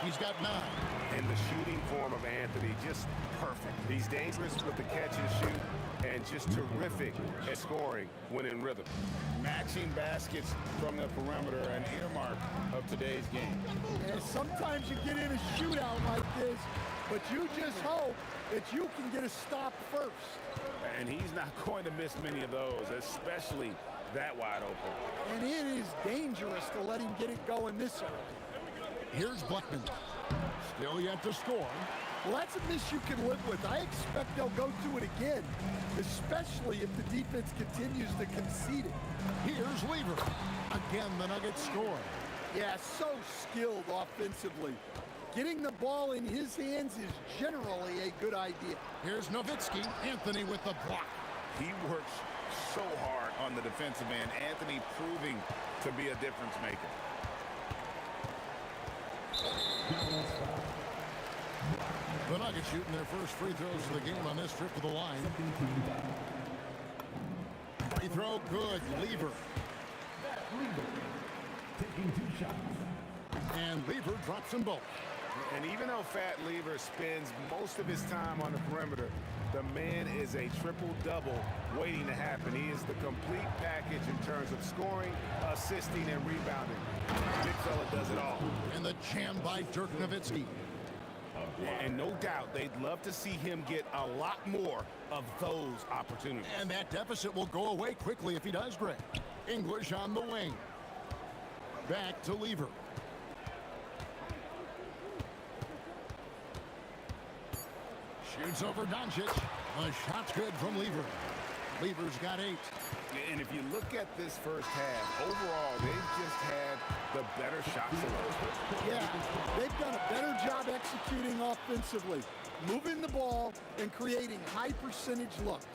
He's got 9. And the shooting form of Anthony, just perfect. He's dangerous with the catch and shoot, and just terrific at scoring when in rhythm. Matching baskets from the perimeter, an earmark of today's game. And sometimes you get in a shootout like this, but you just hope that you can get a stop first. And he's not going to miss many of those, especially that wide open. And it is dangerous to let him get it going this early. Here's Blackman. Still yet to score. Well, that's a miss you can live with. I expect they'll go to it again, especially if the defense continues to concede it. Here's Lever. Again, the Nuggets score. Yeah, so skilled offensively. Getting the ball in his hands is generally a good idea. Here's Nowitzki. Anthony with the block. He works so hard on the defensive end. Anthony proving to be a difference maker. The Nuggets shooting their first free throws of the game on this trip to the line. Free throw good. Lever. Taking 2 shots. And Lever drops them both. And even though Fat Lever spends most of his time on the perimeter, the man is a triple-double waiting to happen. He is the complete package in terms of scoring, assisting, and rebounding. Big fella does it all. And the jam by Dirk Nowitzki. And no doubt they'd love to see him get a lot more of those opportunities. And that deficit will go away quickly if he does, Greg. English on the wing. Back to Lever. It's over Doncic. A shot's good from Lever. Lever's got 8. And if you look at this first half, overall, they've just had the better shot selection. Yeah, they've done a better job executing offensively, moving the ball and creating high percentage looks.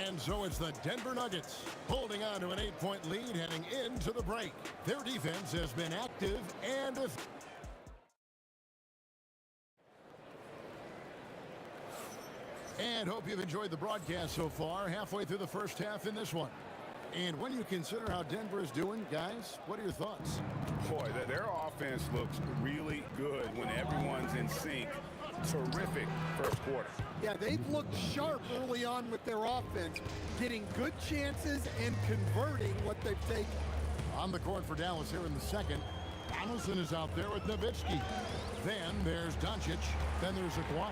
And so it's the Denver Nuggets holding on to an 8-point lead heading into the break. Their defense has been active and effective. And hope you've enjoyed the broadcast so far, halfway through the first half in this one. And when you consider how Denver is doing, guys, what are your thoughts? Boy, their offense looks really good when everyone's in sync. Terrific first quarter. Yeah, they've looked sharp early on with their offense, getting good chances and converting what they've taken. On the court for Dallas here in the second. Donaldson is out there with Nowitzki. Then there's Doncic. Then there's Aguirre.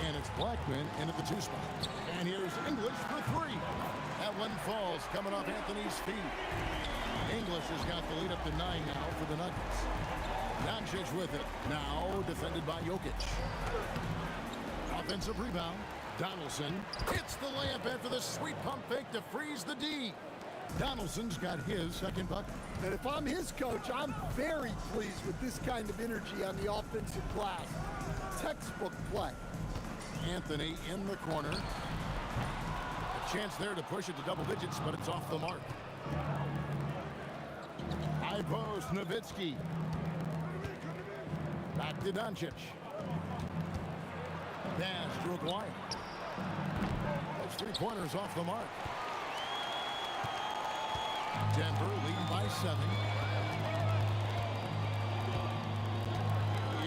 And it's Blackman in at the 2 spot. And here's English for 3. That one falls coming off Anthony's feet. English has got the lead up to 9 now for the Nuggets. Doncic with it. Now defended by Jokic. Offensive rebound. Donaldson hits the layup after the sweet pump fake to freeze the D. Donaldson's got his second bucket. And if I'm his coach, I'm very pleased with this kind of energy on the offensive glass. Textbook play. Anthony in the corner. A chance there to push it to double digits, but it's off the mark. High post, Nowitzki. Back to Doncic. Pass to Aguirre. Those 3-pointers off the mark. Denver leading by 7.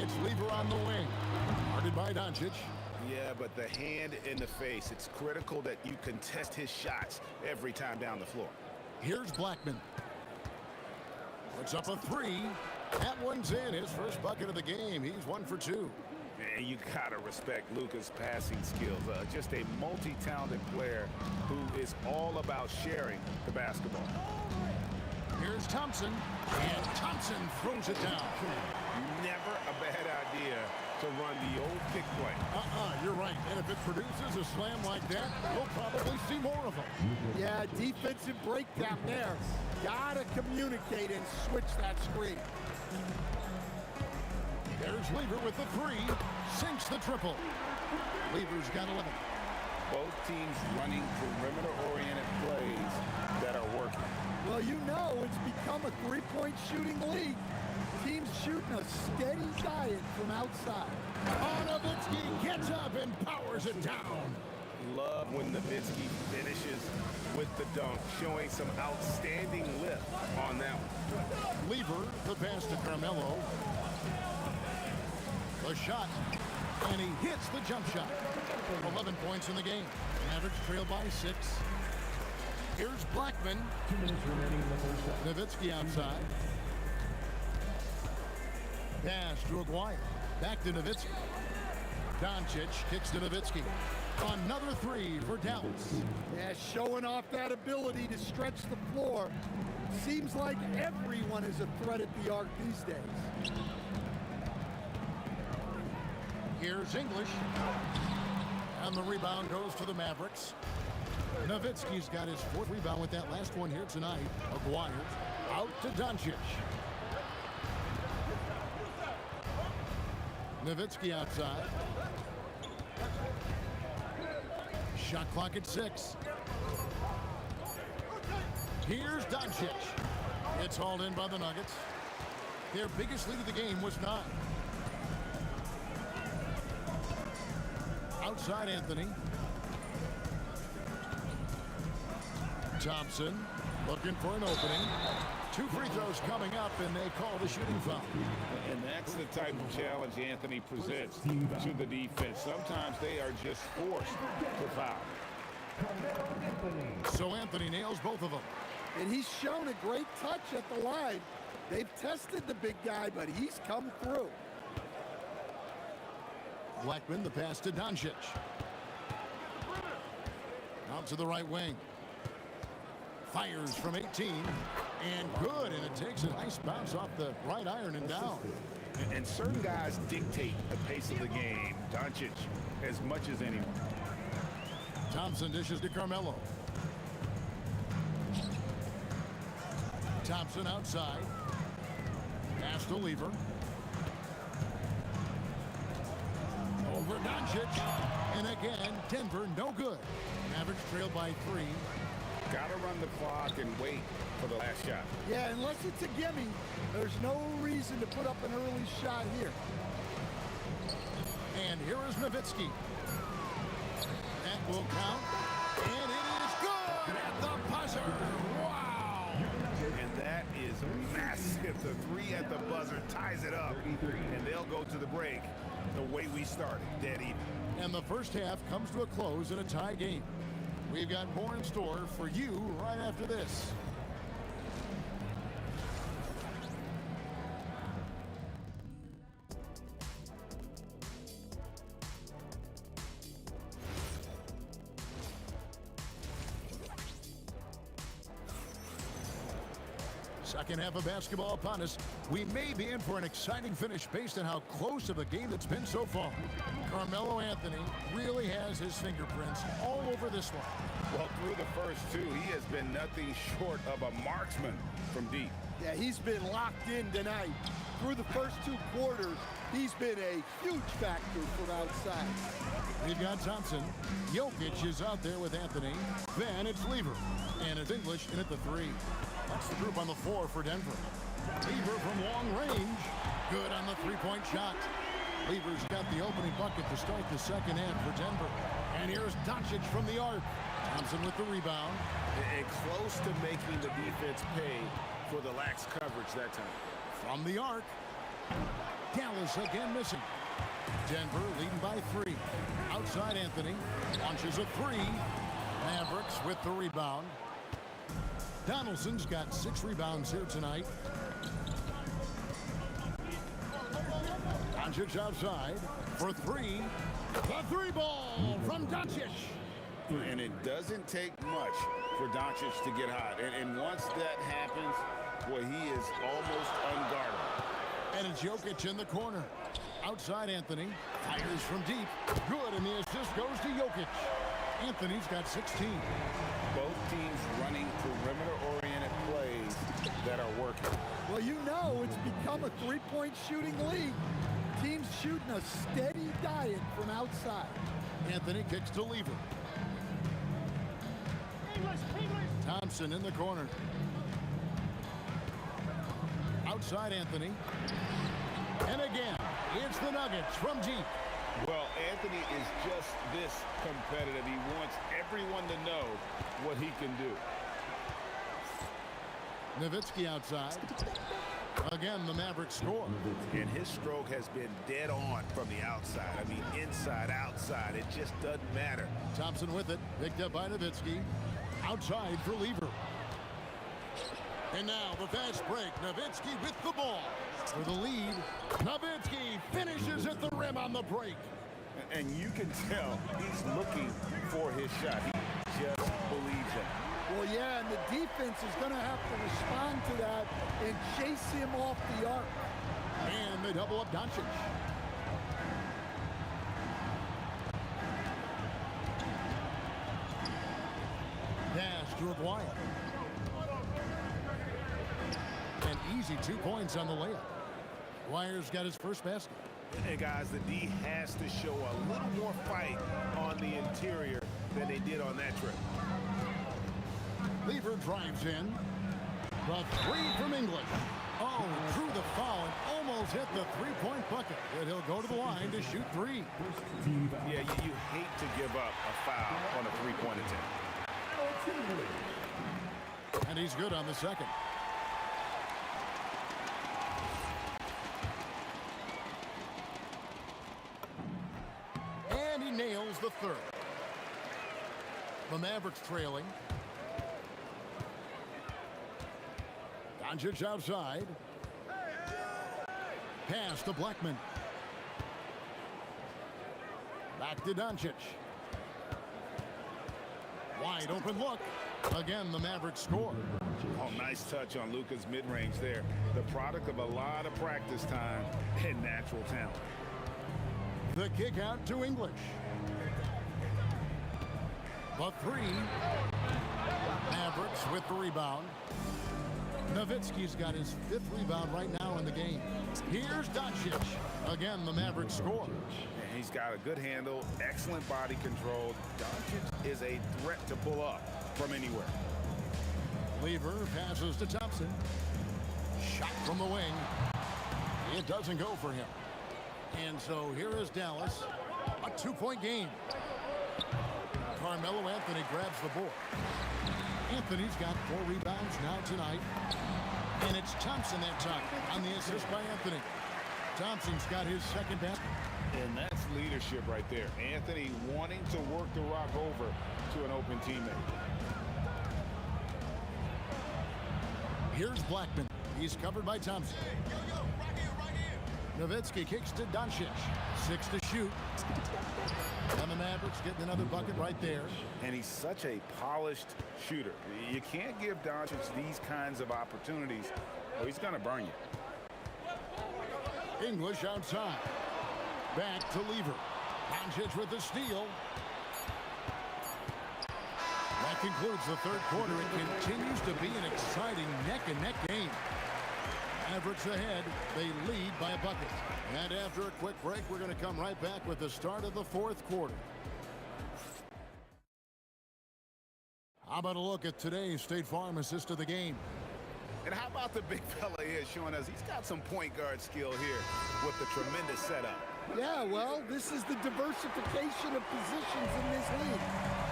It's Lever on the wing. Guarded by Doncic. Yeah, but the hand in the face, it's critical that you contest his shots every time down the floor. Here's Blackman. Puts up a 3. That one's in. His first bucket of the game. He's 1 for 2. And you gotta respect Luka's passing skills. Just a multi-talented player who is all about sharing the basketball. Here's Thompson. And Thompson throws it down. Never a bad idea to run the old pick play. You're right. And if it produces a slam like that, we'll probably see more of them. Yeah, defensive breakdown there. Gotta communicate and switch that screen. There's Lever with the 3. Sinks the triple. Lever's got 11. Both teams running perimeter-oriented plays that are working. Well, you know it's become a 3-point shooting league. Teams shooting a steady diet from outside. Nowitzki gets up and powers it down. Love when Nowitzki finishes with the dunk, showing some outstanding lift on that one. Lever, the pass to Carmelo. The shot, and he hits the jump shot. 11 points in the game. Mavericks trail by 6. Here's Blackman. 2 minutes remaining in the first half. Nowitzki outside. Pass to Aguirre. Back to Nowitzki. Doncic kicks to Nowitzki. Another 3 for Dallas. Yeah, showing off that ability to stretch the floor. Seems like everyone is a threat at the arc these days. Here's English. And the rebound goes to the Mavericks. Nowitzki's got his 4th rebound with that last one here tonight. Aguirre out to Doncic. Nowitzki outside. Shot clock at 6. Here's Doncic. It's hauled in by the Nuggets. Their biggest lead of the game was 9. Outside Anthony. Thompson looking for an opening. 2 free throws coming up, and they call the shooting foul. And that's the type of challenge Anthony presents to the defense. Sometimes they are just forced to foul. So Anthony nails both of them. And he's shown a great touch at the line. They've tested the big guy, but he's come through. Blackman, the pass to Doncic. Out to the right wing. Fires from 18. And good, and it takes a nice bounce off the right iron and down. And certain guys dictate the pace of the game. Doncic as much as anyone. Thompson dishes to Carmelo. Thompson outside. Pass to Lever. Over Doncic. And again, Denver no good. Mavericks trailed by 3. Got to run the clock and wait for the last shot. Yeah, unless it's a gimme, there's no reason to put up an early shot here. And here is Nowitzki. That will count. And it is good at the buzzer. Wow. And that is massive. The 3 at the buzzer ties it up. And they'll go to the break the way we started, dead even. And the first half comes to a close in a tie game. We've got more in store for you right after this. Second half of basketball upon us. We may be in for an exciting finish based on how close of a game it's been so far. Carmelo Anthony really has his fingerprints all over this one. Well, through the first 2, he has been nothing short of a marksman from deep. Yeah, he's been locked in tonight. Through the first 2 quarters, he's been a huge factor from outside. We've got Thompson. Jokic is out there with Anthony. Then it's Lever. And it's English in at the 3. That's the group on the floor for Denver. Lever from long range. Good on the 3-point shot. Lever's got the opening bucket to start the second half for Denver. And here's Doncic from the arc. Thompson with the rebound. And close to making the defense pay for the lax coverage that time. From the arc. Dallas again missing. Denver leading by 3. Outside Anthony. Launches a 3. Mavericks with the rebound. Donaldson's got 6 rebounds here tonight. Doncic outside for 3. The 3 ball from Doncic. And it doesn't take much for Doncic to get hot. And once that happens, boy, he is almost unguardable. And it's Jokic in the corner. Outside Anthony. Fires from deep. Good, and the assist goes to Jokic. Anthony's got 16. Both teams running perimeter-oriented plays that are working. Well, you know it's become a 3-point shooting league. Teams shooting a steady diet from outside. Anthony kicks to Lever. Thompson in the corner. Outside Anthony. And again, it's the Nuggets from deep. Well, Anthony is just this competitive. He wants everyone to know what he can do. Nowitzki outside. Again, the Mavericks score. And his stroke has been dead on from the outside. I mean, inside, outside, it just doesn't matter. Thompson with it, picked up by Nowitzki. Outside for Lever. And now the fast break. Nowitzki with the ball. For the lead, Nowitzki finishes at the rim on the break. And you can tell he's looking for his shot. He just believes it. Well, yeah, and the defense is going to have to respond to that and chase him off the arc. And they double up Doncic. Pass to Aguirre. An easy 2 points on the layup. Aguirre's got his first basket. And guys, the D has to show a little more fight on the interior than they did on that trip. Lever drives in. The 3 from English. Oh, threw the foul and almost hit the 3-point bucket. But he'll go to the line to shoot 3. Yeah, you hate to give up a foul on a 3-point attempt. And he's good on the second. And he nails the third. The Mavericks trailing. Doncic outside. Pass to Blackman. Back to Doncic. Wide open look. Again, the Mavericks score. Oh, nice touch on Luka's mid-range there. The product of a lot of practice time and natural talent. The kick out to English. The three. Mavericks with the rebound. Nowitzki's got his 5th rebound right now in the game. Here's Doncic. Again, the Mavericks score. And he's got a good handle, excellent body control. Doncic is a threat to pull up from anywhere. Lever passes to Thompson. Shot from the wing. It doesn't go for him. And so here is Dallas. A 2-point game. Carmelo Anthony grabs the board. Anthony's got 4 rebounds now tonight. And it's Thompson that time on the assist by Anthony. Thompson's got his 2nd basket. And that's leadership right there. Anthony wanting to work the rock over to an open teammate. Here's Blackman. He's covered by Thompson. Nowitzki kicks to Doncic. 6 to shoot. And the Mavericks getting another bucket right there. And he's such a polished shooter. You can't give Doncic these kinds of opportunities or he's going to burn you. English outside. Back to Lever. Doncic with the steal. That concludes the 3rd quarter. It continues to be an exciting neck-and-neck game. Mavericks ahead. They lead by a bucket. And after a quick break, we're going to come right back with the start of the 4th quarter. How about a look at today's State Farm assist of the game? And how about the big fella here showing us he's got some point guard skill here with the tremendous setup. Yeah, well, this is the diversification of positions in this league.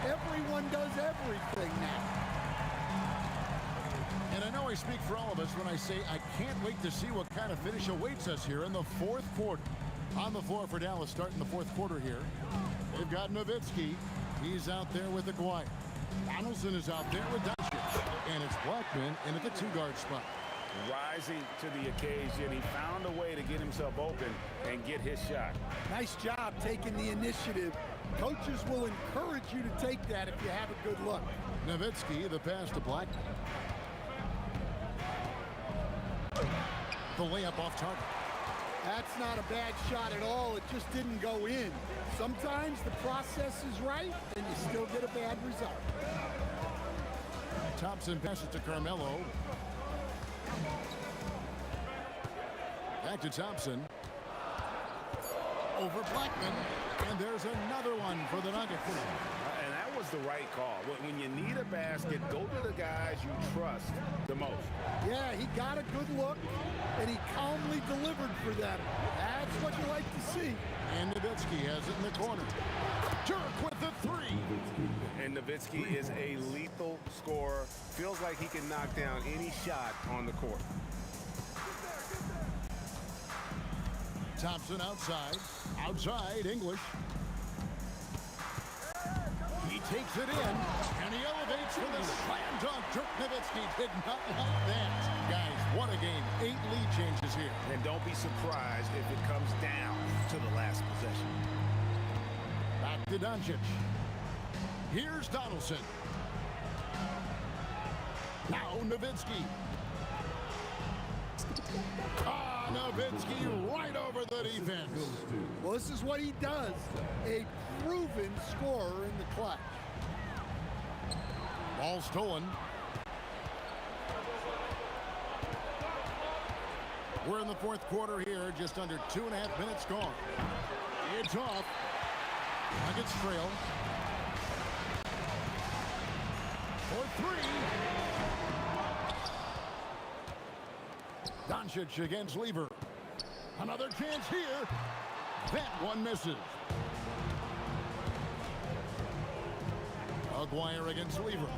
Everyone does everything now. And I know I speak for all of us when I say I can't wait to see what kind of finish awaits us here in the 4th quarter. On the floor for Dallas starting the 4th quarter here. They've got Nowitzki. He's out there with Aguirre. Donaldson is out there with Doncic. And it's Blackman in at the 2-guard spot. Rising to the occasion. He found a way to get himself open and get his shot. Nice job taking the initiative. Coaches will encourage you to take that if you have a good look. Nowitzki, the pass to Blackman. The layup off target. That's not a bad shot at all. It just didn't go in. Sometimes the process is right and you still get a bad result. Thompson passes to Carmelo. Back to Thompson. Over Blackman. And there's another one for the Nuggets. And that was the right call. When you need a basket, go to the guys you trust the most. Yeah, he got a good look, and he calmly delivered for them. That's what you like to see. And Nowitzki has it in the corner. Jerk with the 3. And Nowitzki is a lethal scorer. Feels like he can knock down any shot on the court. Thompson outside. Outside, English. He takes it in, and he elevates for the slam dunk. Dirk Nowitzki did not like that. Guys, what a game. 8 lead changes here. And don't be surprised if it comes down to the last possession. Back to Doncic. Here's Donaldson. Now Nowitzki. Nowitzki right over the defense. Well, this is what he does. A proven scorer in the clutch. Ball stolen. We're in the 4th quarter here, just under 2.5 minutes gone. It's off. Nuggets trail. For 3. Doncic against Lever. Another chance here. That one misses. Aguirre against Lever.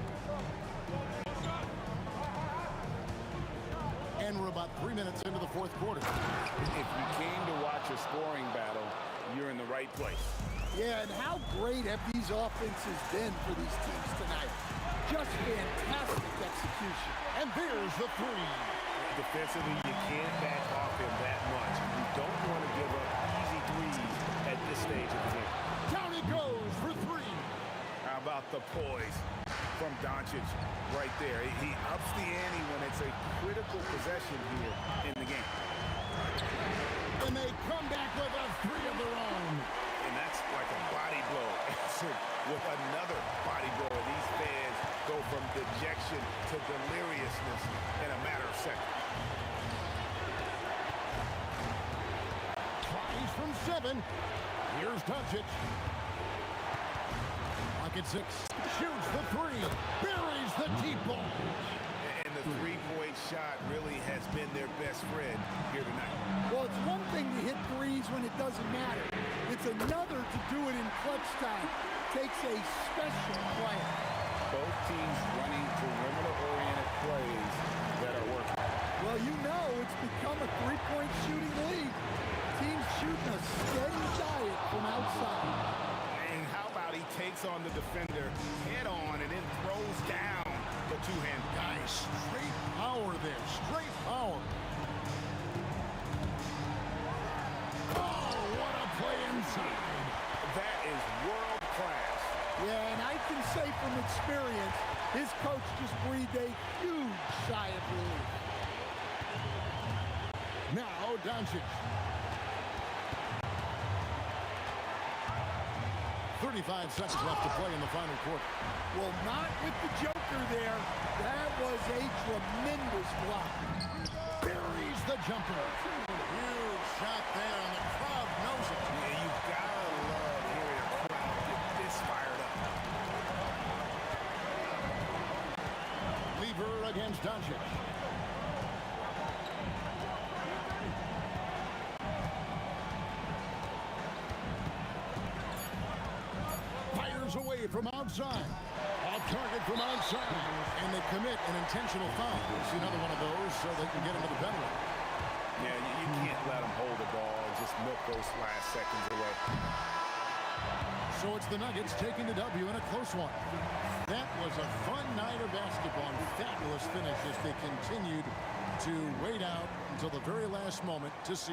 And we're about 3 minutes into the 4th quarter. If you came to watch a scoring battle, you're in the right place. Yeah, and how great have these offenses been for these teams tonight? Just fantastic execution. And there's the 3. Defensively, you can't back off him that much. You don't want to give up easy threes at this stage of the game. Down he goes for 3. How about the poise from Doncic right there? He ups the ante when it's a critical possession here in the game. And they come back with a 3 of their own. And that's like a body blow at answered with another body blow. These fans go from dejection to deliriousness in a matter of seconds. Tries from 7. Here's Doncic. Pocket 6. Shoots the 3. Buries the deep ball. And the three-point shot really has been their best friend here tonight. Well, it's one thing to hit threes when it doesn't matter. It's another to do it in clutch time. Takes a special player. Both teams running perimeter-oriented plays that are working. Well, you know it's become a three-point shooting league. Teams shooting a steady diet from outside. And how about he takes on the defender head-on and then throws down the two-hand. Nice straight power there. Straight power. Oh, what a play inside. That is world-class. Yeah, and I can say from experience, his coach just breathed a huge sigh of relief. Now, Doncic. 35 seconds left to play in the final quarter. Well, not with the Joker there. That was a tremendous block. Buries the jumper. Huge shot there, and the crowd knows it. Yeah, you gotta love hearing a crowd get this fired up. Lever against Doncic. Fires away from outside. Off target from outside. And they commit an intentional foul. See another one of those so they can get into the penalty. Yeah, you can't let them hold the ball and just milk those last seconds away. So it's the Nuggets taking the W in a close one. That was a fun night of basketball and fabulous finish as they continued to wait out until the very last moment to see.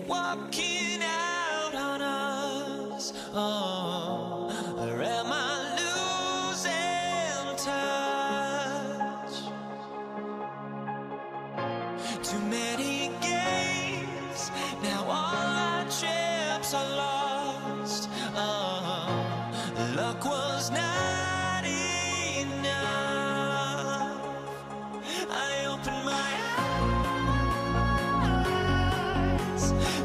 walking out on us? Oh, or am I losing touch? Too many games, now all our chips are lost. Oh, luck was not enough. I opened my eyes.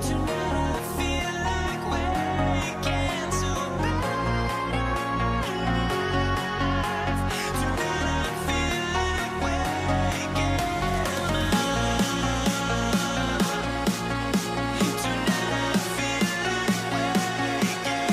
Tonight I feel like waking to a better life. Tonight I feel like waking up. Tonight I feel like waking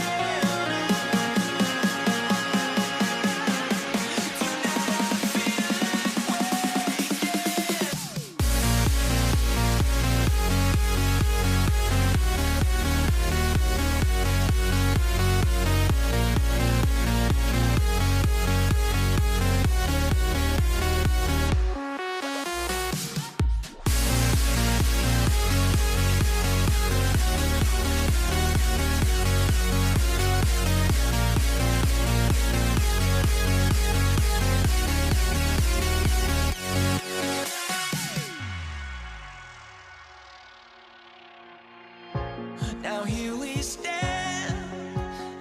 Now here we stand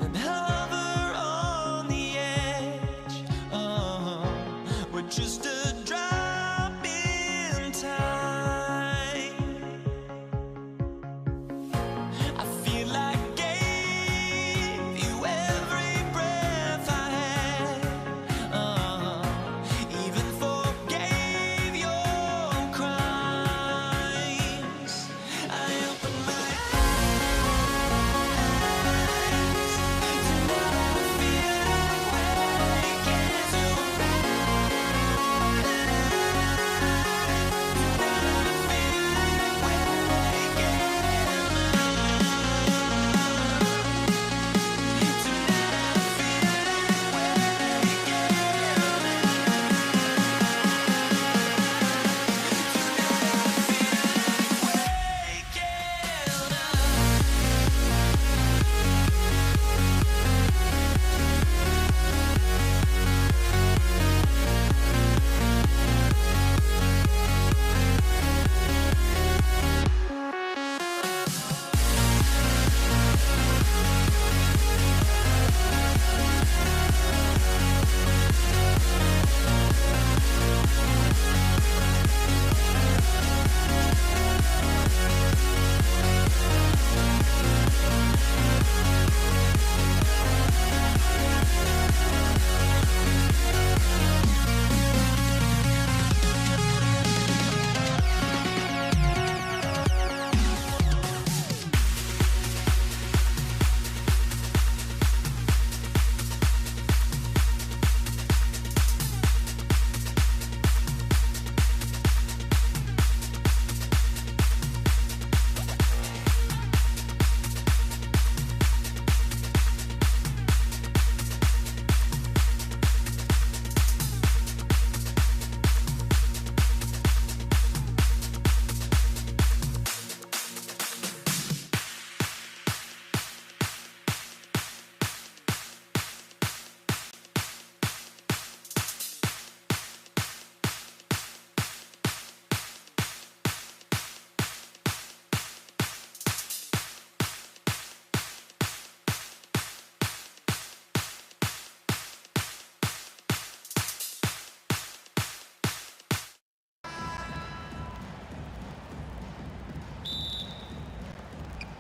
and hover on the edge. Oh, we're just a drop in time. I feel like I gave you every breath I had. Oh, even forgave your crimes. I opened my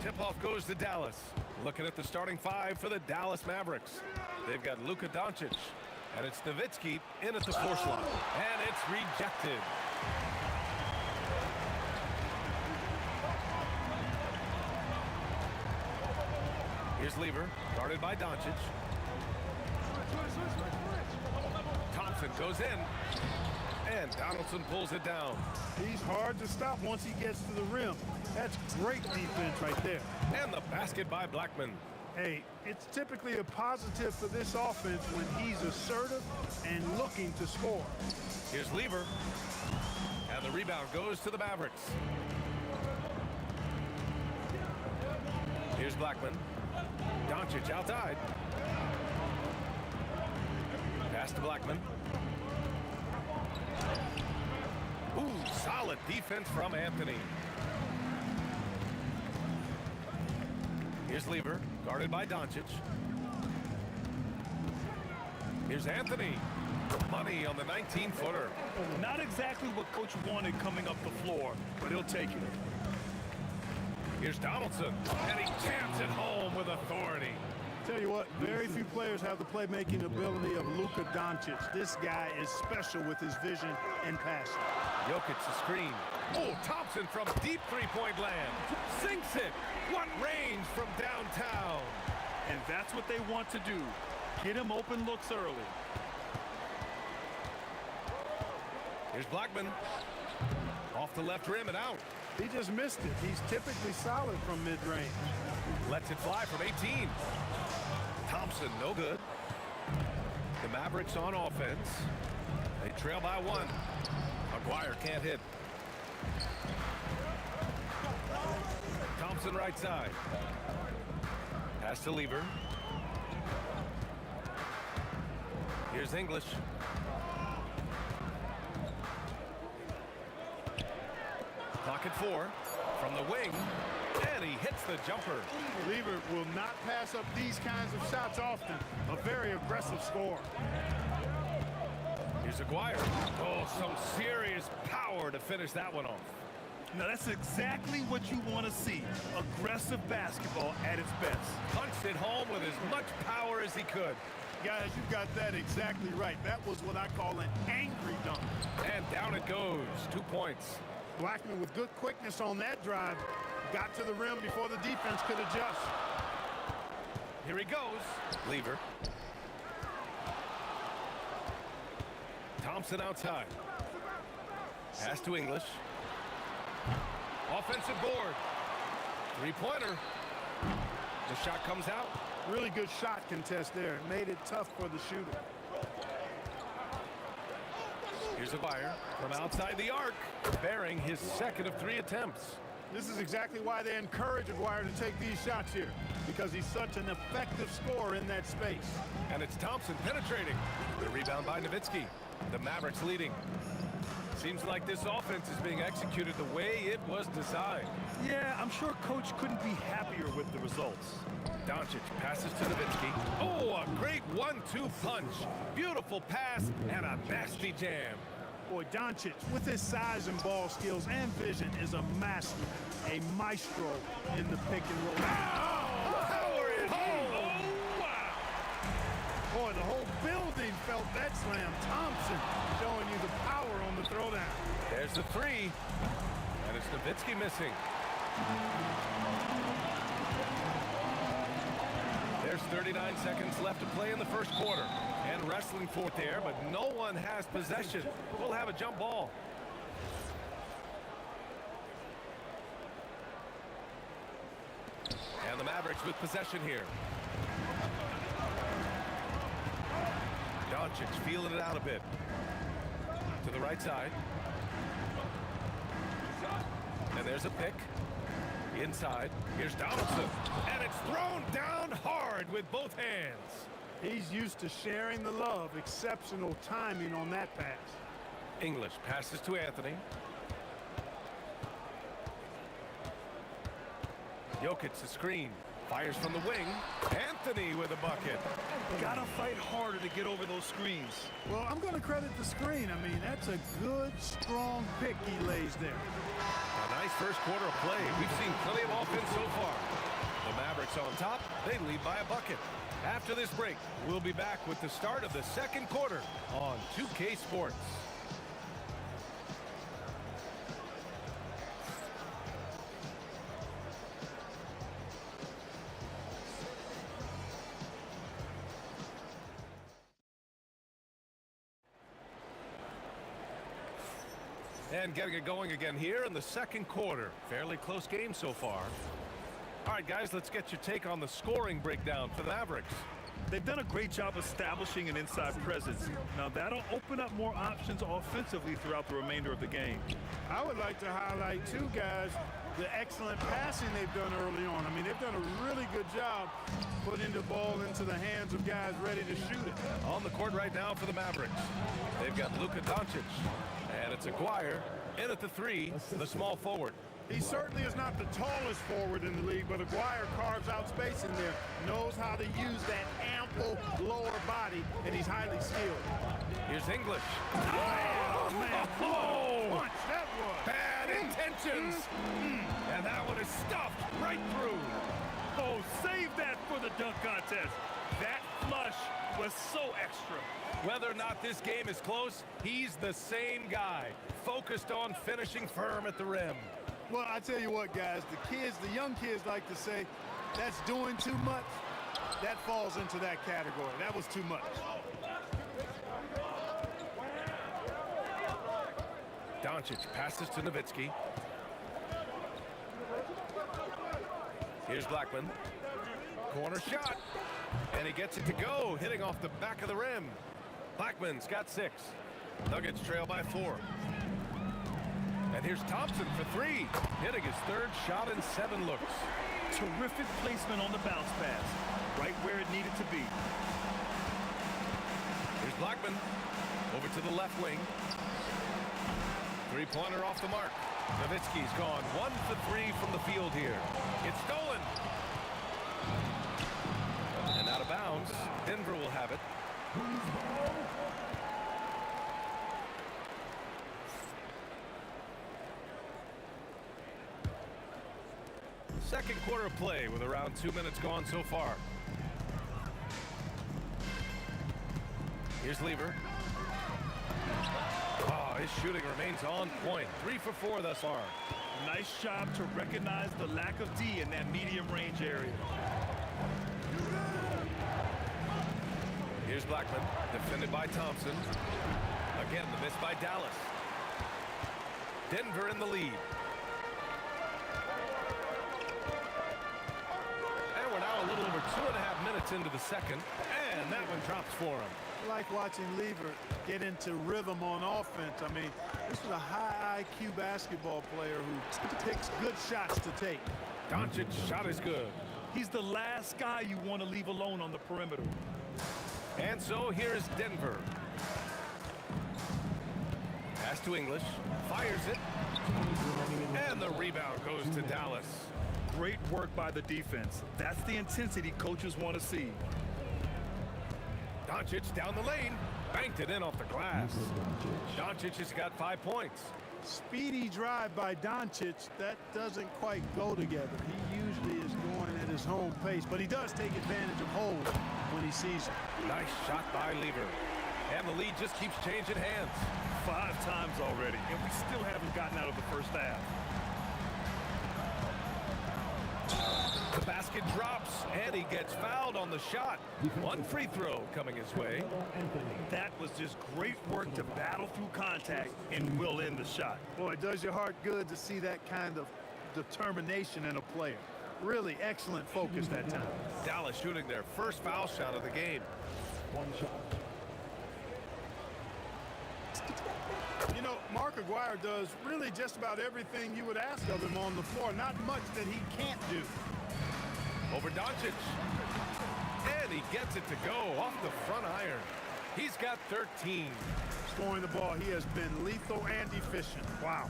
Tip-off goes to Dallas. Looking at the starting five for the Dallas Mavericks. They've got Luka Doncic, and it's Nowitzki in at the force line, and it's rejected. Here's Lever, guarded by Doncic. Thompson goes in, and Donaldson pulls it down. He's hard to stop once he gets to the rim. That's great defense right there. And the basket by Blackman. Hey, it's typically a positive for this offense when he's assertive and looking to score. Here's Lever, and the rebound goes to the Mavericks. Here's Blackman. Doncic outside. Pass to Blackman. Ooh, solid defense from Anthony. Here's Lever, guarded by Doncic. Here's Anthony. Money on the 19-footer. Not exactly what Coach wanted coming up the floor, but he'll take it. Here's Donaldson, and he jams it home with authority. Tell you what, very few players have the playmaking ability of Luka Doncic. This guy is special with his vision and passion. Jokic the screen. Oh, Thompson from deep three-point land. Sinks it. What range from downtown. And that's what they want to do. Get him open looks early. Here's Blackman. Off the left rim and out. He just missed it. He's typically solid from mid-range. Lets it fly from 18. Thompson, no good. The Mavericks on offense. They trail by 1. Maguire can't hit. Thompson right side. Pass to Lever. Here's English. Clock at 4. From the wing. And he hits the jumper. Lever will not pass up these kinds of shots often. A very aggressive score. Here's Aguirre. Oh, some serious power to finish that one off. Now that's exactly what you want to see. Aggressive basketball at its best. Punched it home with as much power as he could. Guys, you got that exactly right. That was what I call an angry dunk. And down it goes. 2 points. Blackman with good quickness on that drive. Got to the rim before the defense could adjust. Here he goes. Lever. Thompson outside. Pass to English. Offensive board. Three-pointer. The shot comes out. Really good shot contest there. Made it tough for the shooter. Here's Aguirre from outside the arc, bearing his second of 3 attempts. This is exactly why they encourage Aguirre to take these shots here, because he's such an effective scorer in that space. And it's Thompson penetrating. The rebound by Nowitzki. The Mavericks leading. Seems like this offense is being executed the way it was designed. Yeah, I'm sure Coach couldn't be happier with the results. Doncic passes to Nowitzki. Oh, a great 1-2 punch. Beautiful pass and a nasty jam. Boy, Doncic, with his size and ball skills and vision, is a master, a maestro in the pick and roll. Power it home. Oh, wow. Boy, the whole building felt that slam. Thompson showing you the power on the throwdown. There's the 3. And it's Nowitzki missing. There's 39 seconds left to play in the first quarter. And wrestling for it there, but no one has possession. We'll have a jump ball. And the Mavericks with possession here. Doncic feeling it out a bit. To the right side. And there's a pick. Inside. Here's Donaldson. And it's thrown down hard with both hands. He's used to sharing the love. Exceptional timing on that pass. English passes to Anthony. Jokic the screen. Fires from the wing. Anthony with a bucket. Gotta fight harder to get over those screens. Well, I'm going to credit the screen. I mean, that's a good, strong pick he lays there. A nice first quarter of play. We've seen plenty of offense so far. The Mavericks on top. They lead by a bucket. After this break, we'll be back with the start of the second quarter on 2K Sports. And getting it going again here in the second quarter. Fairly close game so far. All right, guys, let's get your take on the scoring breakdown for the Mavericks. They've done a great job establishing an inside presence. Now that'll open up more options offensively throughout the remainder of the game. I would like to highlight, too, guys, the excellent passing they've done early on. I mean, they've done a really good job putting the ball into the hands of guys ready to shoot it. On the court right now for the Mavericks. They've got Luka Doncic. And it's Aguirre in at the three, the small forward. He certainly is not the tallest forward in the league, but Aguirre carves out space in there, knows how to use that ample lower body, and he's highly skilled. Here's English. Oh, man. Oh! Punch, that was. Bad intentions. And that one is stuffed right through. Oh, save that for the dunk contest. That flush was so extra. Whether or not this game is close, he's the same guy, focused on finishing firm at the rim. Well, I tell you what, guys, the young kids like to say, that's doing too much. That falls into that category. That was too much. Doncic passes to Nowitzki. Here's Blackman. Corner shot. And he gets it to go, hitting off the back of the rim. Blackman's got 6. Nuggets trail by 4. And here's Thompson for 3, hitting his 3rd shot in 7 looks. Terrific placement on the bounce pass, right where it needed to be. Here's Blackman, over to the left wing. 3-pointer off the mark. Nowitzki's gone 1 for 3 from the field here. It's stolen. And out of bounds. Denver will have it. Second quarter play with around 2 minutes gone so far. Here's Lever. Oh, his shooting remains on point. 3 for 4 thus far. Nice job to recognize the lack of D in that medium range area. Here's Blackman, defended by Thompson. Again, the miss by Dallas. Denver in the lead. And we're now a little over 2.5 minutes into the second, and that one drops for him. I like watching Lever get into rhythm on offense. I mean, this is a high IQ basketball player who takes good shots to take. Doncic's shot is good. He's the last guy you want to leave alone on the perimeter. And so here is Denver. Pass to English. Fires it. And the rebound goes to Dallas. Great work by the defense. That's the intensity coaches want to see. Doncic down the lane. Banked it in off the glass. Doncic has got 5 points. Speedy drive by Doncic, that doesn't quite go together. He usually is going at his home pace, but he does take advantage of holes when he sees it. Nice shot by Lever. And the lead just keeps changing hands. 5 times already, and we still haven't gotten out of the first half. The basket drops, and he gets fouled on the shot. 1 free throw coming his way. That was just great work to battle through contact and will end the shot. Boy, it does your heart good to see that kind of determination in a player. Really excellent focus that time. Dallas shooting their first foul shot of the game. You know, Mark Aguirre does really just about everything you would ask of him on the floor. Not much that he can't do. Over Doncic. And he gets it to go off the front iron. He's got 13. Scoring the ball, he has been lethal and efficient. Wow.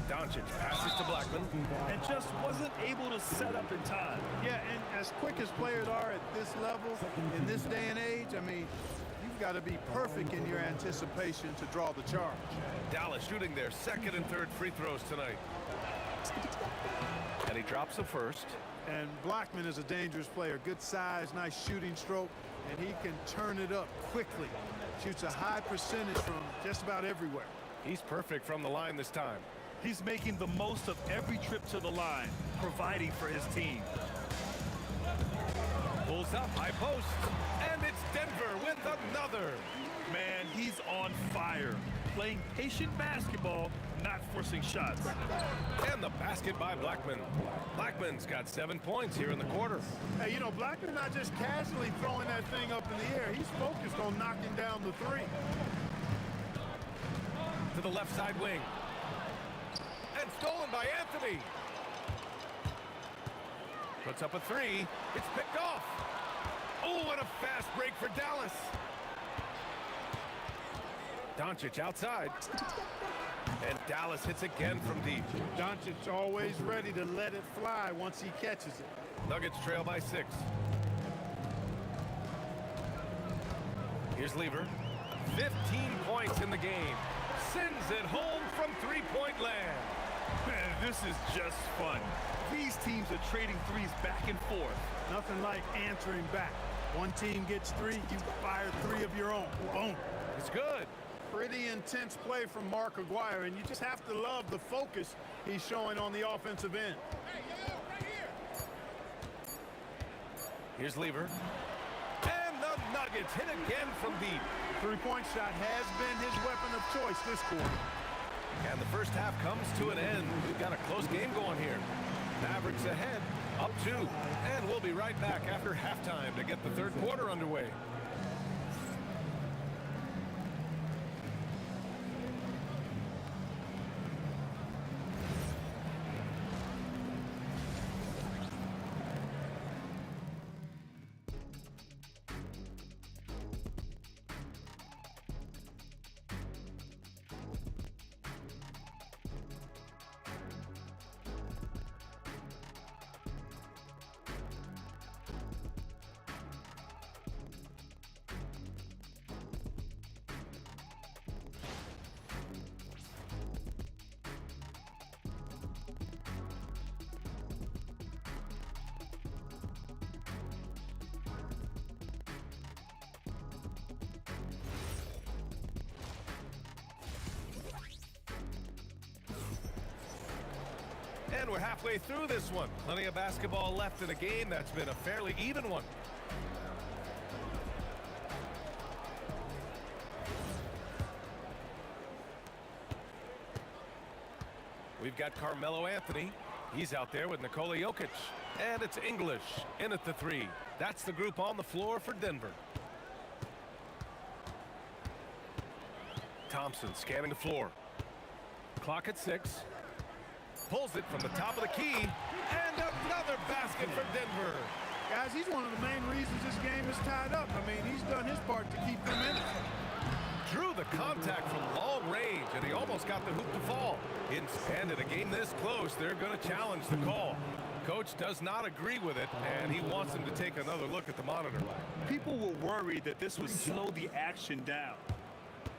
Doncic passes to Blackman. And just wasn't able to set up in time. Yeah, and as quick as players are at this level, in this day and age, I mean, you've got to be perfect in your anticipation to draw the charge. Dallas shooting their second and third free throws tonight. And he drops the first. And Blackman is a dangerous player. Good size, nice shooting stroke, and he can turn it up quickly. Shoots a high percentage from just about everywhere. He's perfect from the line this time. He's making the most of every trip to the line, providing for his team. Pulls up, high post, and it's Denver with another. Man, he's on fire. playing patient basketball, not forcing shots. And the basket by Blackman. Blackman's got 7 points here in the quarter. Hey, you know, Blackman's not just casually throwing that thing up in the air. He's focused on knocking down the three. To the left side wing. And stolen by Anthony. Puts up a three. It's picked off. Oh, and a fast break for Dallas. Doncic outside. And Dallas hits again from deep. Doncic always ready to let it fly once he catches it. Nuggets trail by 6. Here's Lever. 15 points in the game. Sends it home from three-point land. Man, this is just fun. These teams are trading threes back and forth. Nothing like answering back. One team gets 3, you fire 3 of your own. Boom. It's good. Pretty intense play from Mark Aguirre, and you just have to love the focus he's showing on the offensive end. Here's Lever. And the Nuggets hit again from deep. Three-point shot has been his weapon of choice this quarter. And the first half comes to an end. We've got a close game going here. Mavericks ahead, up 2. And we'll be right back after halftime to get the third quarter underway. And we're halfway through this one. Plenty of basketball left in a game that's been a fairly even one. We've got Carmelo Anthony. He's out there with Nikola Jokic. And it's English in at the 3. That's the group on the floor for Denver. Thompson scanning the floor. Clock at 6. Pulls it from the top of the key. And another basket for Denver. Guys, he's one of the main reasons this game is tied up. I mean, he's done his part to keep them in it. Drew the contact from long range, and he almost got the hoop to fall. And in a game this close, they're going to challenge the call. Coach does not agree with it, and he wants him to take another look at the monitor. People were worried that this would slow the action down.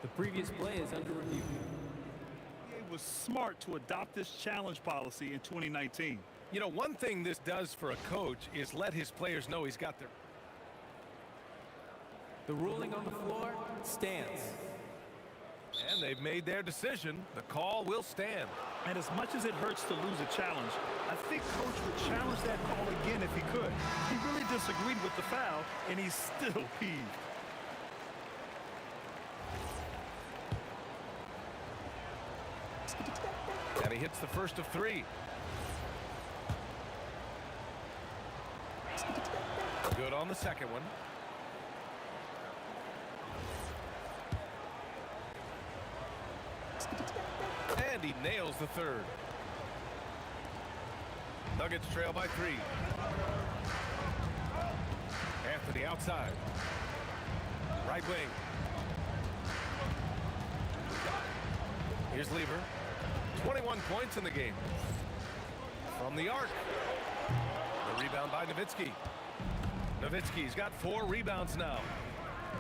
The previous play is under review. It was smart to adopt this challenge policy in 2019. You know, one thing this does for a coach is let his players know he's got their... The ruling on the floor stands. And they've made their decision. The call will stand. And as much as it hurts to lose a challenge, I think Coach would challenge that call again if he could. He really disagreed with the foul, and he's still peeved. And he hits the first of 3. Good on the second one. And he nails the third. Nuggets trail by 3. Anthony outside. Right wing. Here's Lever. 21 points in the game. From the arc. The rebound by Nowitzki. Nowitzki's got 4 rebounds now.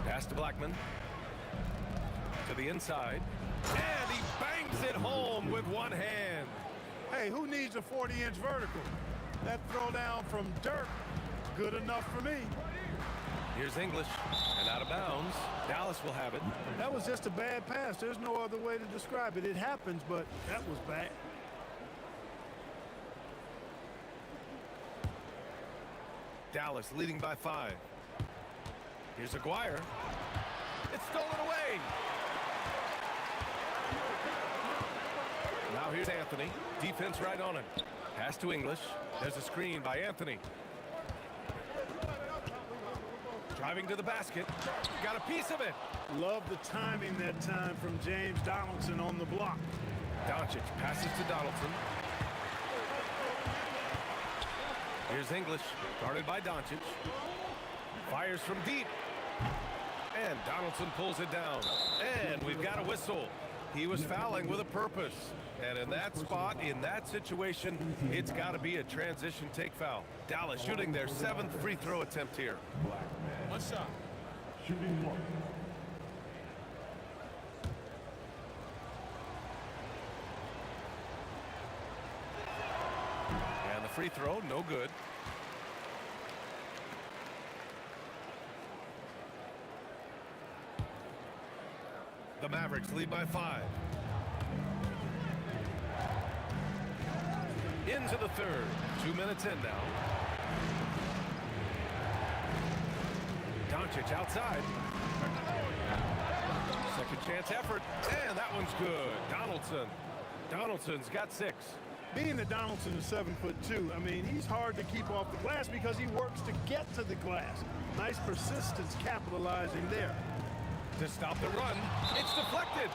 Pass to Blackman. To the inside. And he bangs it home with one hand. Hey, who needs a 40-inch vertical? That throwdown from Dirk, good enough for me. Here's English, and out of bounds. Dallas will have it. That was just a bad pass. There's no other way to describe it. It happens, but that was bad. Dallas leading by 5. Here's Aguirre. It's stolen away. Now here's Anthony. Defense right on him. Pass to English. There's a screen by Anthony. Driving to the basket. Got a piece of it. Love the timing that time from James Donaldson on the block. Doncic passes to Donaldson. Here's English, guarded by Doncic. Fires from deep. And Donaldson pulls it down. And we've got a whistle. He was fouling with a purpose. And in that spot, in that situation, it's got to be a transition take foul. Dallas shooting their 7th free throw attempt here. One shot. Shooting one. And the free throw, no good. The Mavericks lead by 5. Into the third. 2 minutes in now. Doncic outside. Second chance effort. And that one's good. Donaldson's got 6. Being that Donaldson is 7'2", I mean, he's hard to keep off the glass because he works to get to the glass. Nice persistence capitalizing there. To stop the run, it's deflected.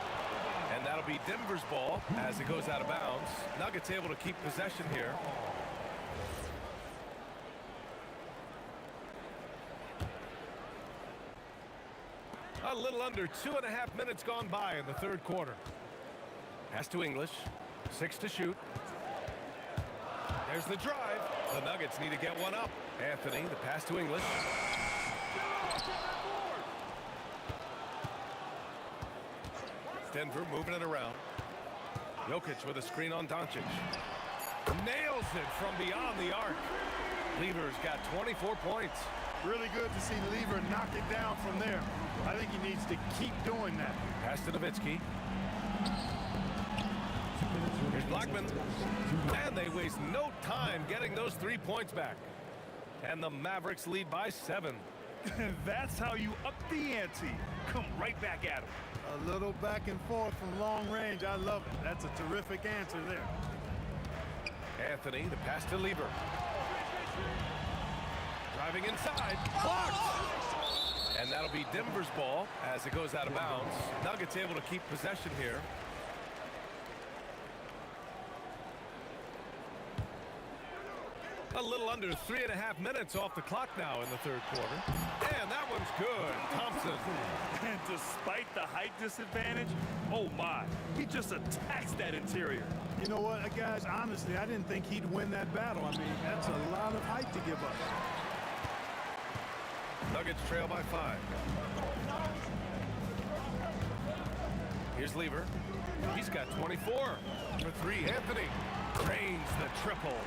And that'll be Denver's ball as it goes out of bounds. Nuggets able to keep possession here. A little under 2.5 minutes gone by in the third quarter. Pass to English. 6 to shoot. There's the drive. The Nuggets need to get one up. Anthony, the pass to English. Denver moving it around. Jokic with a screen on Doncic. Nails it from beyond the arc. Lever's got 24 points. Really good to see Lever knock it down from there. I think he needs to keep doing that. Pass to Nowitzki. Here's Blackman. And they waste no time getting those 3 points back. And the Mavericks lead by 7. That's how you up the ante. Come right back at him. A little back and forth from long range. I love it. That's a terrific answer there. Anthony, the pass to Lever. Driving inside. Blocked! And that'll be Denver's ball as it goes out of bounds. Nuggets able to keep possession here. A little under 3.5 minutes off the clock now in the third quarter. And that one's good. Thompson. And despite the height disadvantage, oh my, he just attacks that interior. You know what, guys, honestly, I didn't think he'd win that battle. I mean, that's a lot of height to give up. Nuggets trail by 5. Here's Lever. He's got 24. For 3, Anthony drains the triple.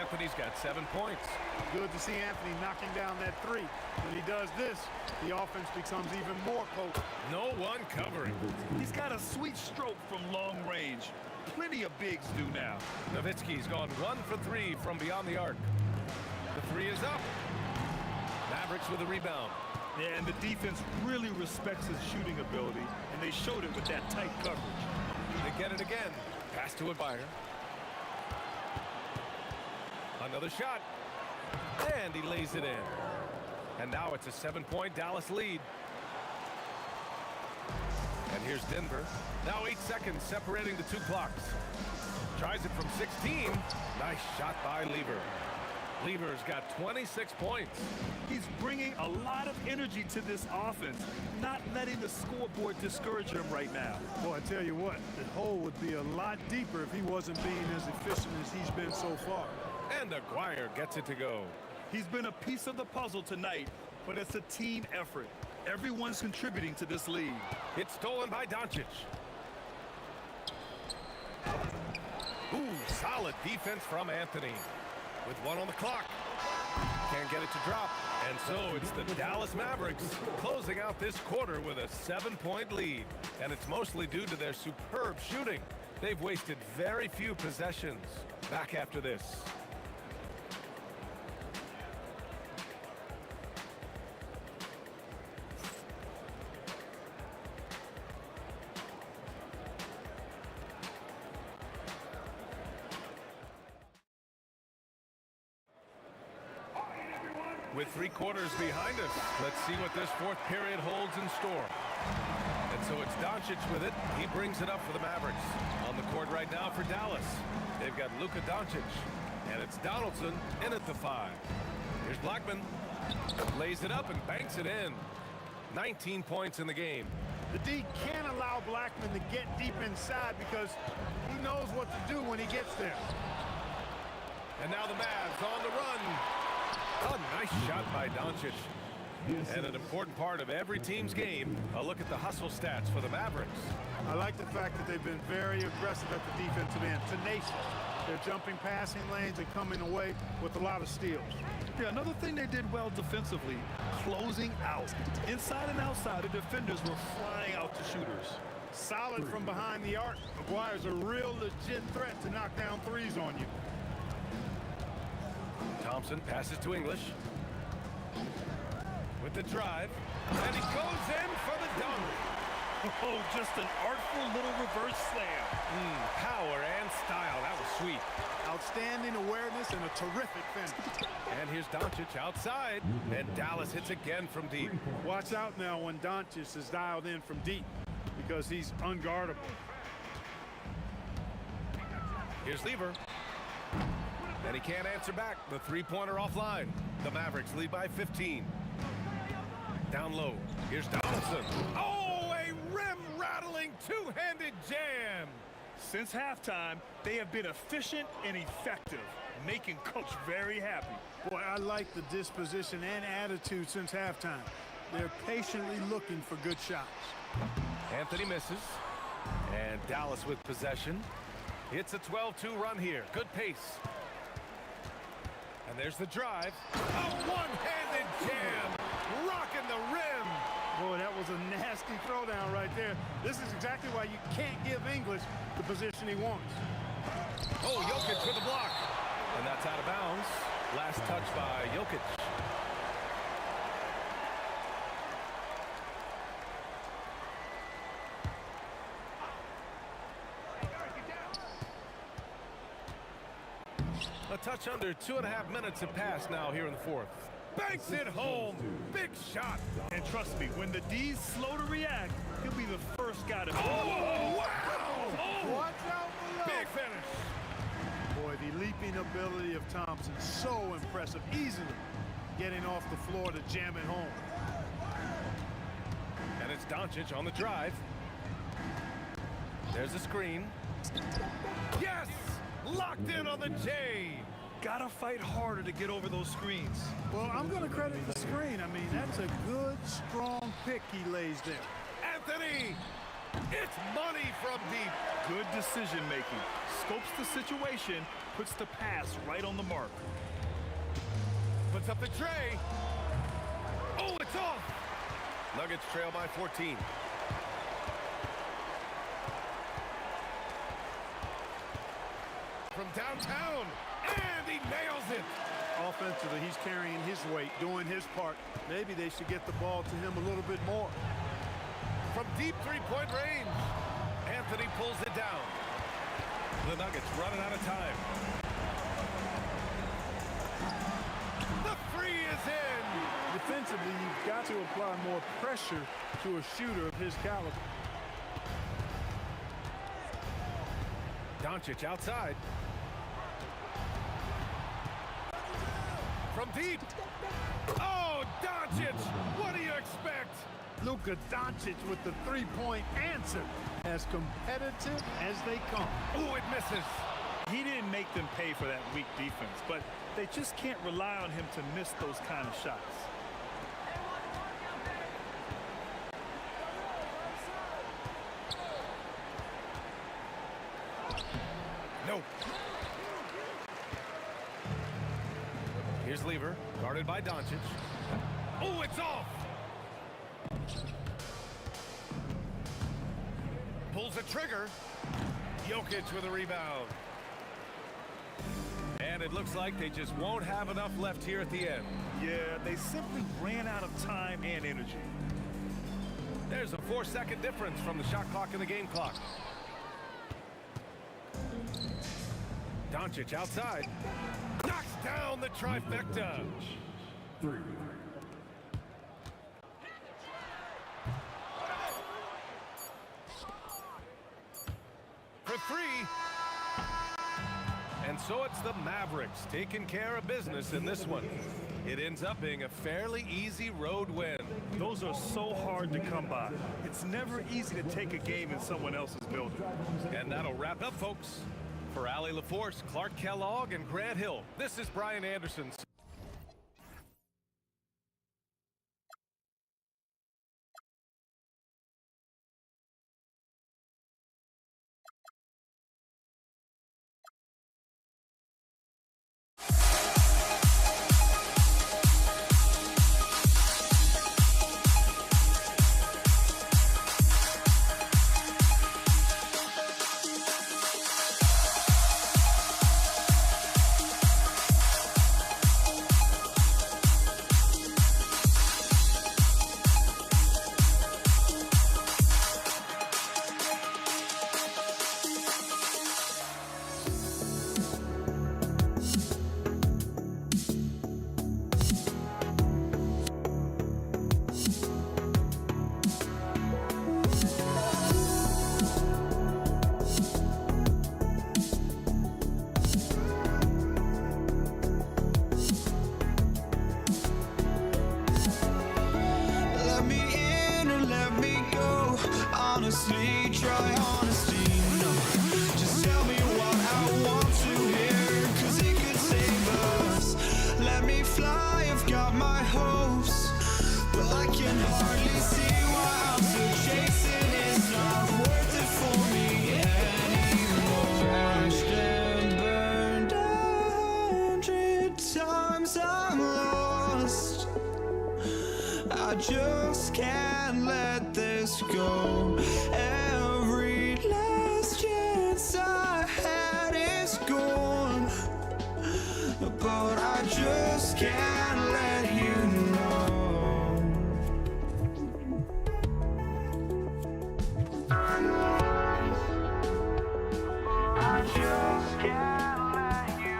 Anthony's got 7 points. Good to see Anthony knocking down that 3. When he does this, the offense becomes even more potent. No one covering. He's got a sweet stroke from long range. Plenty of bigs do now. Nowitzki's gone 1 for 3 from beyond the arc. The 3 is up. Mavericks with a rebound. Yeah, and the defense really respects his shooting ability, and they showed it with that tight coverage. They get it again. Pass to Adbire. Another shot. And he lays it in. And now it's a 7-point Dallas lead. And here's Denver. Now 8 seconds separating the 2 clocks. Tries it from 16. Nice shot by Lever. Lever's got 26 points. He's bringing a lot of energy to this offense, not letting the scoreboard discourage him right now. Boy, I tell you what, the hole would be a lot deeper if he wasn't being as efficient as he's been so far. And Aguirre gets it to go. He's been a piece of the puzzle tonight, but it's a team effort. Everyone's contributing to this lead. It's stolen by Doncic. Ooh, solid defense from Anthony. With 1 on the clock. Can't get it to drop. And so it's the Dallas Mavericks closing out this quarter with a 7-point lead. And it's mostly due to their superb shooting. They've wasted very few possessions. Back after this. With 3 quarters behind us, let's see what this fourth period holds in store. And so it's Doncic with it. He brings it up for the Mavericks. On the court right now for Dallas, they've got Luka Doncic. And it's Donaldson in at the 5. Here's Blackman. Lays it up and banks it in. 19 points in the game. The D can't allow Blackman to get deep inside because he knows what to do when he gets there. And now the Mavs on the run. A nice shot by Doncic. And an important part of every team's game, a look at the hustle stats for the Mavericks. I like the fact that they've been very aggressive at the defensive end, tenacious. They're jumping passing lanes and coming away with a lot of steals. Yeah, another thing they did well defensively, closing out. Inside and outside, the defenders were flying out to shooters. Solid from behind the arc. McGuire's a real legit threat to knock down threes on you. Thompson passes to English. With the drive, and he goes in for the dunk. Oh, just an artful little reverse slam. Power and style. That was sweet. Outstanding awareness and a terrific finish. And here's Doncic outside, and Dallas hits again from deep. Watch out now when Doncic is dialed in from deep because he's unguardable. Here's Lever. And he can't answer back. The three-pointer offline. The Mavericks lead by 15. Down low. Here's Donaldson. Oh, a rim-rattling two-handed jam. Since halftime, they have been efficient and effective, making Coach very happy. Boy, I like the disposition and attitude since halftime. They're patiently looking for good shots. Anthony misses. And Dallas with possession. It's a 12-2 run here. Good pace. And there's the drive. A one-handed jam. Rocking the rim. Boy, that was a nasty throwdown right there. This is exactly why you can't give English the position he wants. Oh, Jokic with a block. And that's out of bounds. Last touch by Jokic. A touch under 2.5 minutes have passed now here in the fourth. Banks it home. Big shot. And trust me, when the D's slow to react, he'll be the first guy to... Oh, wow! Oh, watch out below. Big finish. Boy, the leaping ability of Thompson, so impressive. Easily getting off the floor to jam it home. And it's Doncic on the drive. There's a screen. Yes! Locked in on the J. Gotta fight harder to get over those screens. Well, I'm going to credit the screen. I mean, that's a good, strong pick he lays there. Anthony! It's money from deep. Good decision-making. Scopes the situation, puts the pass right on the mark. Puts up the tray. Oh, it's off. Nuggets trail by 14. From downtown, and he nails it. Offensively, he's carrying his weight, doing his part. Maybe they should get the ball to him a little bit more. From deep three-point range, Anthony pulls it down. The Nuggets running out of time. The three is in. Defensively, you've got to apply more pressure to a shooter of his caliber. Doncic outside. From deep. Oh, Doncic! What do you expect? Luka Doncic with the three-point answer. As competitive as they come. Oh, it misses. He didn't make them pay for that weak defense, but they just can't rely on him to miss those kind of shots. Nope. Here's Lever, guarded by Doncic. Oh, it's off! Pulls the trigger. Jokic with a rebound. And it looks like they just won't have enough left here at the end. Yeah, they simply ran out of time and energy. There's a 4-second difference from the shot clock and the game clock. Doncic outside. Knocks down the trifecta. 3. For 3. And so it's the Mavericks taking care of business in this one. It ends up being a fairly easy road win. Those are so hard to come by. It's never easy to take a game in someone else's building. And that'll wrap up, folks. For Allie LaForce, Clark Kellogg, and Grant Hill, this is Brian Anderson. honestly, try honesty, no. Just tell me what I want to hear, 'cause it could save us. Let me fly, I've got my hopes, but I can hardly see why I'm still chasing. It's not worth it for me anymore. Crashed and burned 100 times, I'm lost. I just can't let this go. Every last chance I had is gone, but I just can't let you know. I just can't let you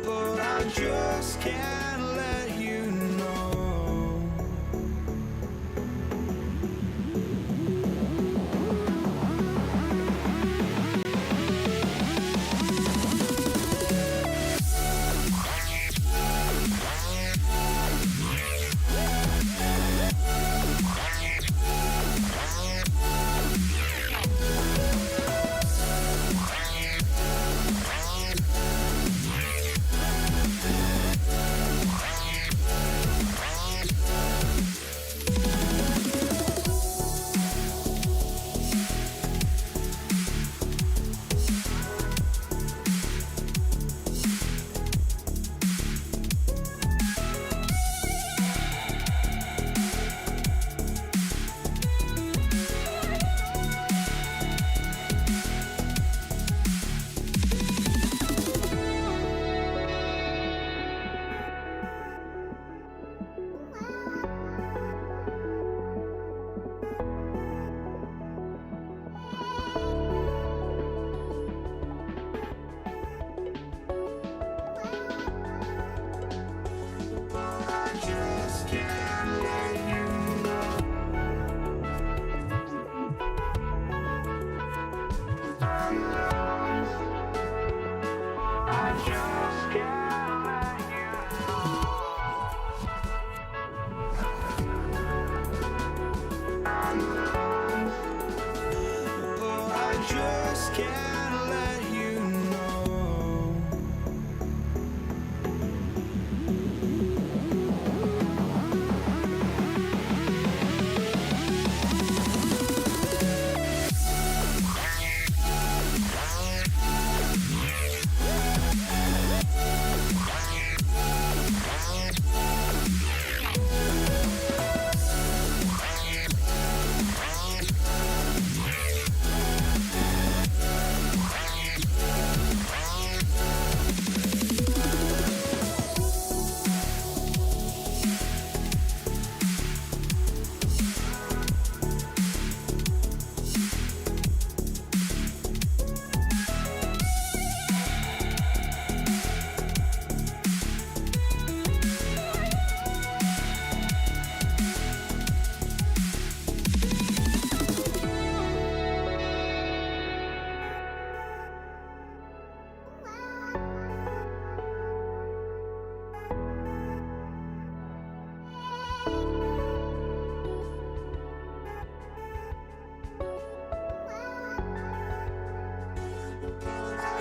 but I just can't let you know.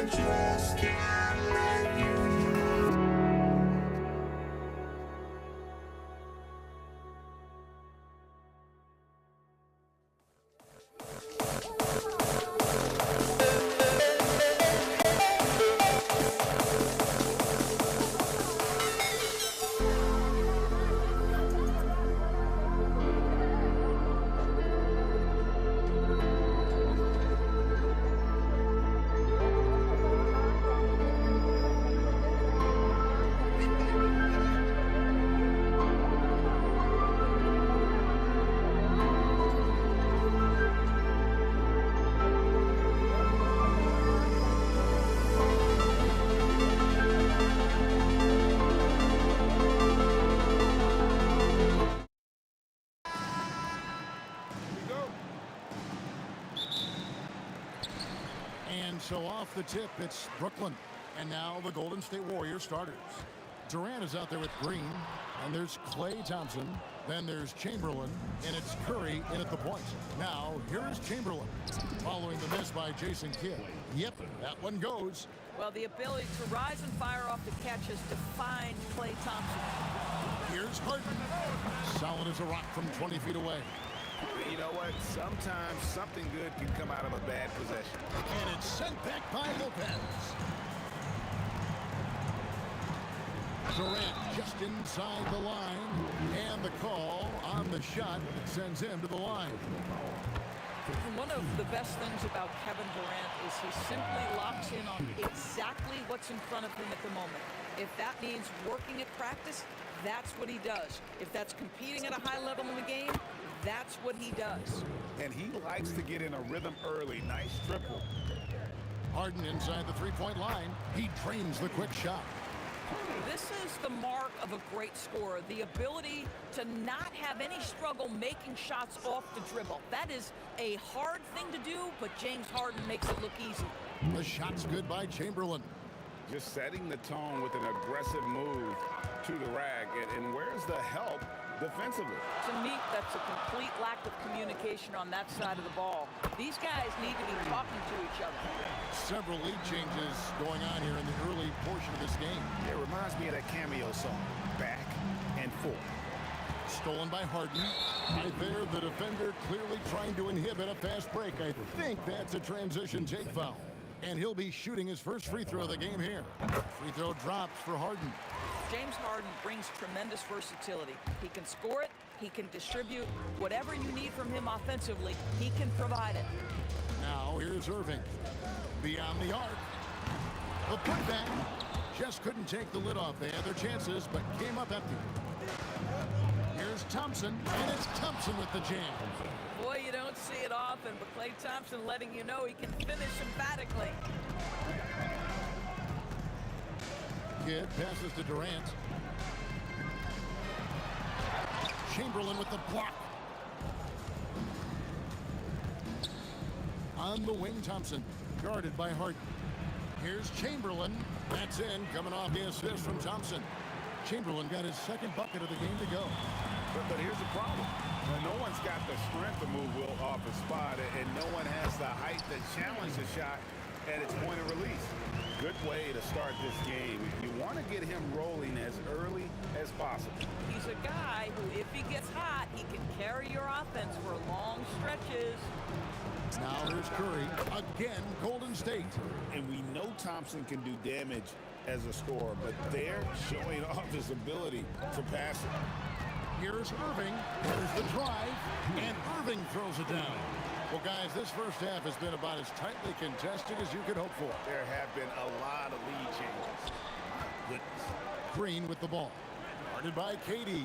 I just can't let you know. And so off the tip, it's Brooklyn. And now the Golden State Warriors starters. Durant is out there with Green. And there's Klay Thompson. Then there's Chamberlain. And it's Curry in at the point. Now, here's Chamberlain. Following the miss by Jason Kidd. Yep, that one goes. Well, the ability to rise and fire off the catch has defined Klay Thompson. Here's Harden. Solid as a rock from 20 feet away. You know what? Sometimes something good can come out of a bad possession. And it's sent back by Lopez. Durant just inside the line. And the call on the shot sends him to the line. And one of the best things about Kevin Durant is he simply locks in on exactly what's in front of him at the moment. If that means working at practice, that's what he does. If that's competing at a high level in the game, that's what he does. And he likes to get in a rhythm early. Nice triple. Harden inside the three-point line. He drains the quick shot. This is the mark of a great scorer, the ability to not have any struggle making shots off the dribble. That is a hard thing to do, but James Harden makes it look easy. The shot's good by Chamberlain. Just setting the tone with an aggressive move to the rack. And where's the help defensively? To me, that's a complete lack of communication on that side of the ball. These guys need to be talking to each other. Several lead changes going on here in the early portion of this game. It reminds me of that cameo song, Back and Forth. Stolen by Harden. Right there, the defender clearly trying to inhibit a fast break. I think that's a transition take foul. And he'll be shooting his first free throw of the game here. Free throw drops for Harden. James Harden brings tremendous versatility. He can score it, he can distribute. Whatever you need from him offensively, he can provide it. Now here's Irving. Beyond the arc. The putback. Just couldn't take the lid off. They had their chances, but came up empty. Here's Thompson, and it's Thompson with the jam. Boy, you don't see it often, but Klay Thompson letting you know he can finish emphatically. Kidd passes to Durant. Chamberlain with the block. On the wing, Thompson, guarded by Harden. Here's Chamberlain. That's in, coming off the assist from Thompson. Chamberlain got his second bucket of the game to go. But here's the problem. No one's got the strength to move Will off his spot, and no one has the height to challenge the shot at its point of release. Good way to start this game. You want to get him rolling as early as possible. He's a guy who, if he gets hot, he can carry your offense for long stretches. Now here's Curry. Again, Golden State. And we know Thompson can do damage as a scorer, but they're showing off his ability to pass it. Here's Irving. Here's the drive. And Irving throws it down. Well, guys, this first half has been about as tightly contested as you could hope for. There have been a lot of lead changes. Goodness. Green with the ball. Guarded by KD.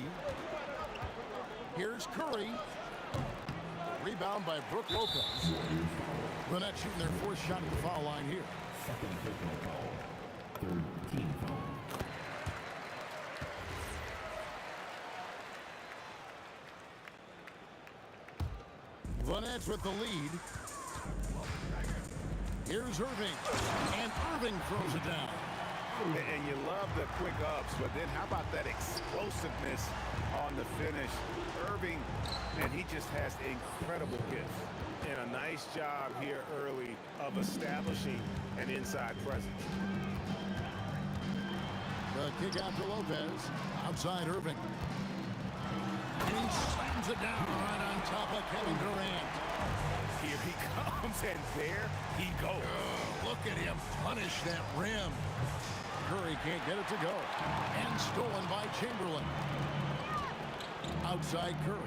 Here's Curry. Rebound by Brook Lopez. The Nets shooting their fourth shot at the foul line here. Second official foul. Third team foul. The Nets with the lead. Here's Irving. And Irving throws it down. And you love the quick ups, but then how about that explosiveness on the finish? Irving and he just has incredible hits. And a nice job here early of establishing an inside presence. The kick out to Lopez. Outside Irving. And he slams it down right on top of Kevin Durant. Here he comes, and there he goes. Oh, look at him punish that rim. Curry can't get it to go. And stolen by Chamberlain. Outside Curry.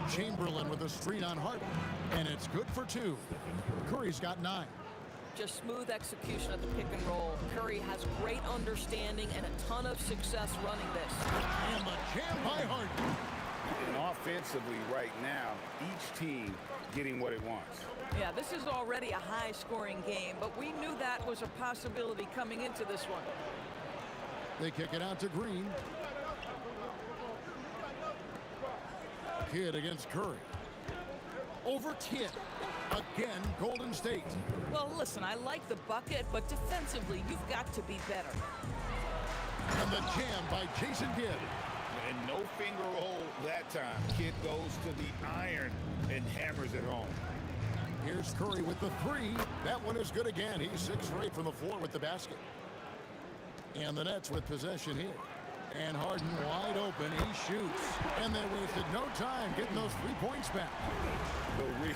Chamberlain with a screen on Harden. And it's good for 2. Curry's got 9. Just smooth execution of the pick and roll. Curry has great understanding and a ton of success running this. And the jam by Harden. And offensively right now, each team getting what it wants. Yeah, this is already a high-scoring game, but we knew that was a possibility coming into this one. They kick it out to Green. Kidd against Curry. Over Kidd. Again, Golden State. Well, listen, I like the bucket, but defensively, you've got to be better. And the jam by Jason Kidd. And no finger roll that time. Kidd goes to the iron and hammers it home. Here's Curry with the 3. That one is good again. He's 6 for 8 from the floor with the basket. And the Nets with possession here. And Harden wide open. He shoots. And they wasted no time getting those 3 points back. The real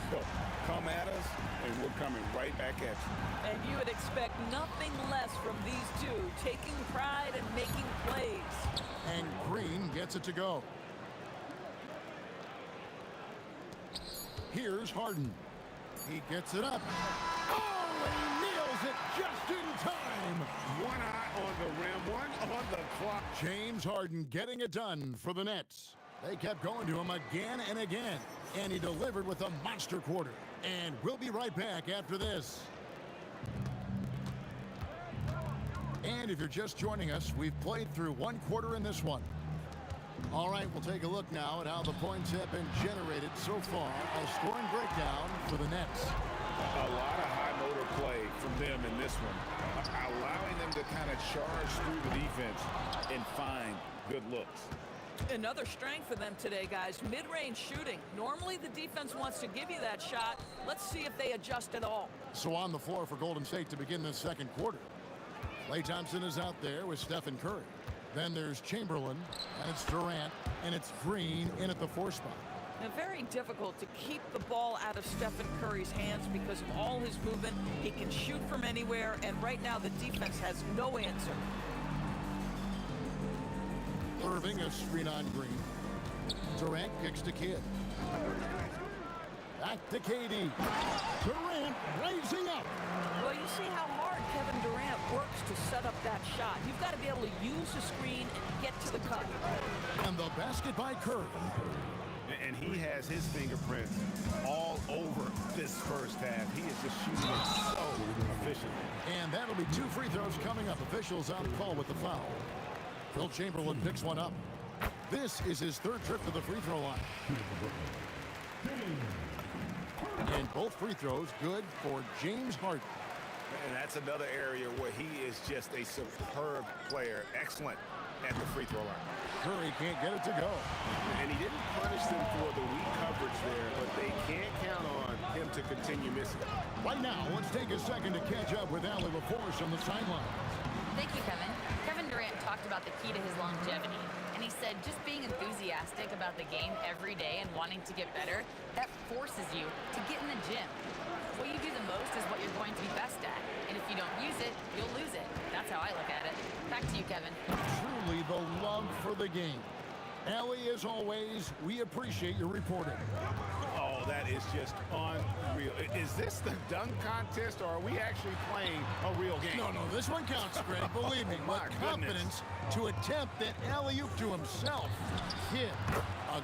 come at us, and we're coming right back at you. And you would expect nothing less from these two, taking pride and making plays. And Green gets it to go. Here's Harden. He gets it up. Oh, and he nails it just in time. One eye on the rim, one on the clock. James Harden getting it done for the Nets. They kept going to him again and again, and he delivered with a monster quarter. And we'll be right back after this. And if you're just joining us, we've played through 1 quarter in this one. All right, we'll take a look now at how the points have been generated so far. A scoring breakdown for the Nets. A lot of high motor play from them in this one, allowing them to kind of charge through the defense and find good looks. Another strength for them today, guys. Mid-range shooting. Normally the defense wants to give you that shot. Let's see if they adjust at all. So on the floor for Golden State to begin this 2nd quarter. Klay Thompson is out there with Stephen Curry. Then there's Chamberlain, and it's Durant, and it's Green in at the 4 spot. Now, very difficult to keep the ball out of Stephen Curry's hands because of all his movement. He can shoot from anywhere, and right now the defense has no answer. Irving a screen on Green. Durant kicks to Kidd. Back to KD. Durant raising up. Well, you see how hard Kevin Durant works to set up that shot. You've got to be able to use the screen and get to the cup. And the basket by Curry. And he has his fingerprints all over this first half. He is just shooting it so efficiently. And that'll be 2 free throws coming up. Officials on call with the foul. Phil Chamberlain picks one up. This is his 3rd trip to the free throw line. And both free throws good for James Harden. And that's another area where he is just a superb player. Excellent at the free throw line. Curry can't get it to go. And he didn't punish them for the weak coverage there, but they can't count on him to continue missing. Right now, let's take a second to catch up with Allie LaForce on the sideline. Thank you, Kevin. Kevin Durant talked about the key to his longevity, and he said just being enthusiastic about the game every day and wanting to get better, that forces you to get in the gym. What you do the most is what you're going to be best at, and if you don't use it, you'll lose it. That's how I look at it. Back to you, Kevin. Truly the love for the game. Allie, as always, we appreciate your reporting. Oh, that is just unreal. Is this the dunk contest, or are we actually playing a real game? No, this one counts, Greg. Believe me, with confidence to attempt that alley-oop to himself. Kidd.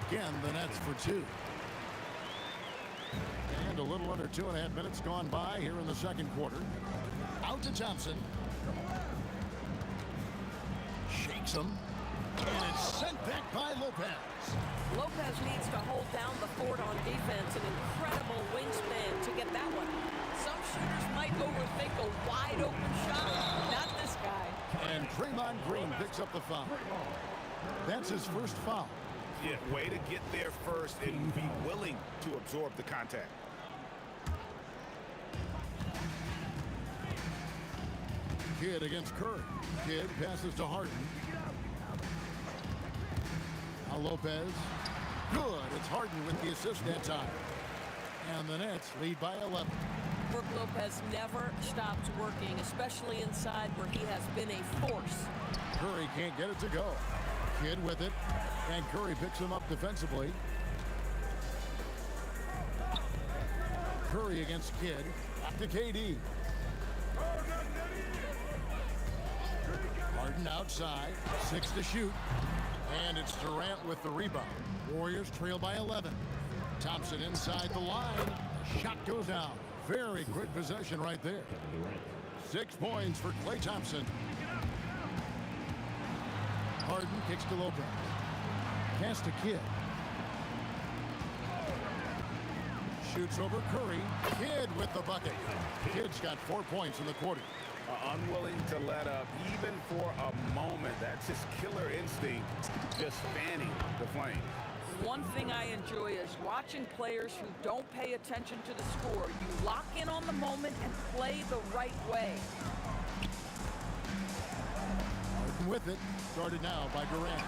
Again, the Nets for 2. And a little under 2.5 minutes gone by here in the 2nd quarter. Out to Thompson. Shakes him. And it's sent back by Lopez. Lopez needs to hold down the fort on defense. An incredible wingspan to get that one. Some shooters might overthink a wide open shot. Not this guy. And Draymond Green picks up the foul. That's his 1st foul. Yeah, way to get there first and be willing to absorb the contact. Kidd against Curry. Kidd passes to Harden. Now Lopez. Good. It's Harden with the assist that time. And the Nets lead by 11. Brook Lopez never stops working, especially inside where he has been a force. Curry can't get it to go. Kidd with it. And Curry picks him up defensively. Curry against Kidd. Back to KD. Harden outside. 6 to shoot. And it's Durant with the rebound. Warriors trail by 11. Thompson inside the line. Shot goes down. Very quick possession right there. 6 points for Klay Thompson. Harden kicks to Lopez. Pass to Kidd. Shoots over Curry. Kidd with the bucket. Kidd's got 4 points in the quarter. Unwilling to let up even for a moment. That's his killer instinct, just fanning the flame. One thing I enjoy is watching players who don't pay attention to the score. You lock in on the moment and play the right way. Harden with it. Started now by Durant.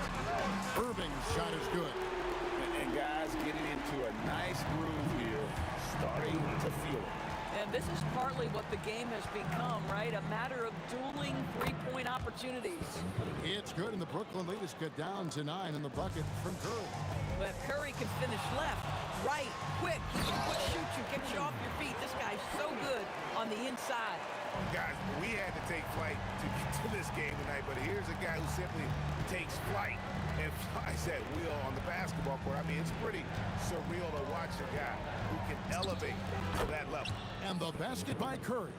Irving's shot is good. And guys getting into a nice groove here, starting to feel it. And this is partly what the game has become, right? A matter of dueling three-point opportunities. It's good, and the Brooklyn lead is cut down to 9 in the bucket from Curry. But Curry can finish left, right, quick. He can quick shoot you, get you off your feet. This guy's so good on the inside. Guys, we had to take flight to get to this game tonight, but here's a guy who simply takes flight and flies at will on the basketball court. I mean, it's pretty surreal to watch a guy who can elevate to that level. And the basket by Curry.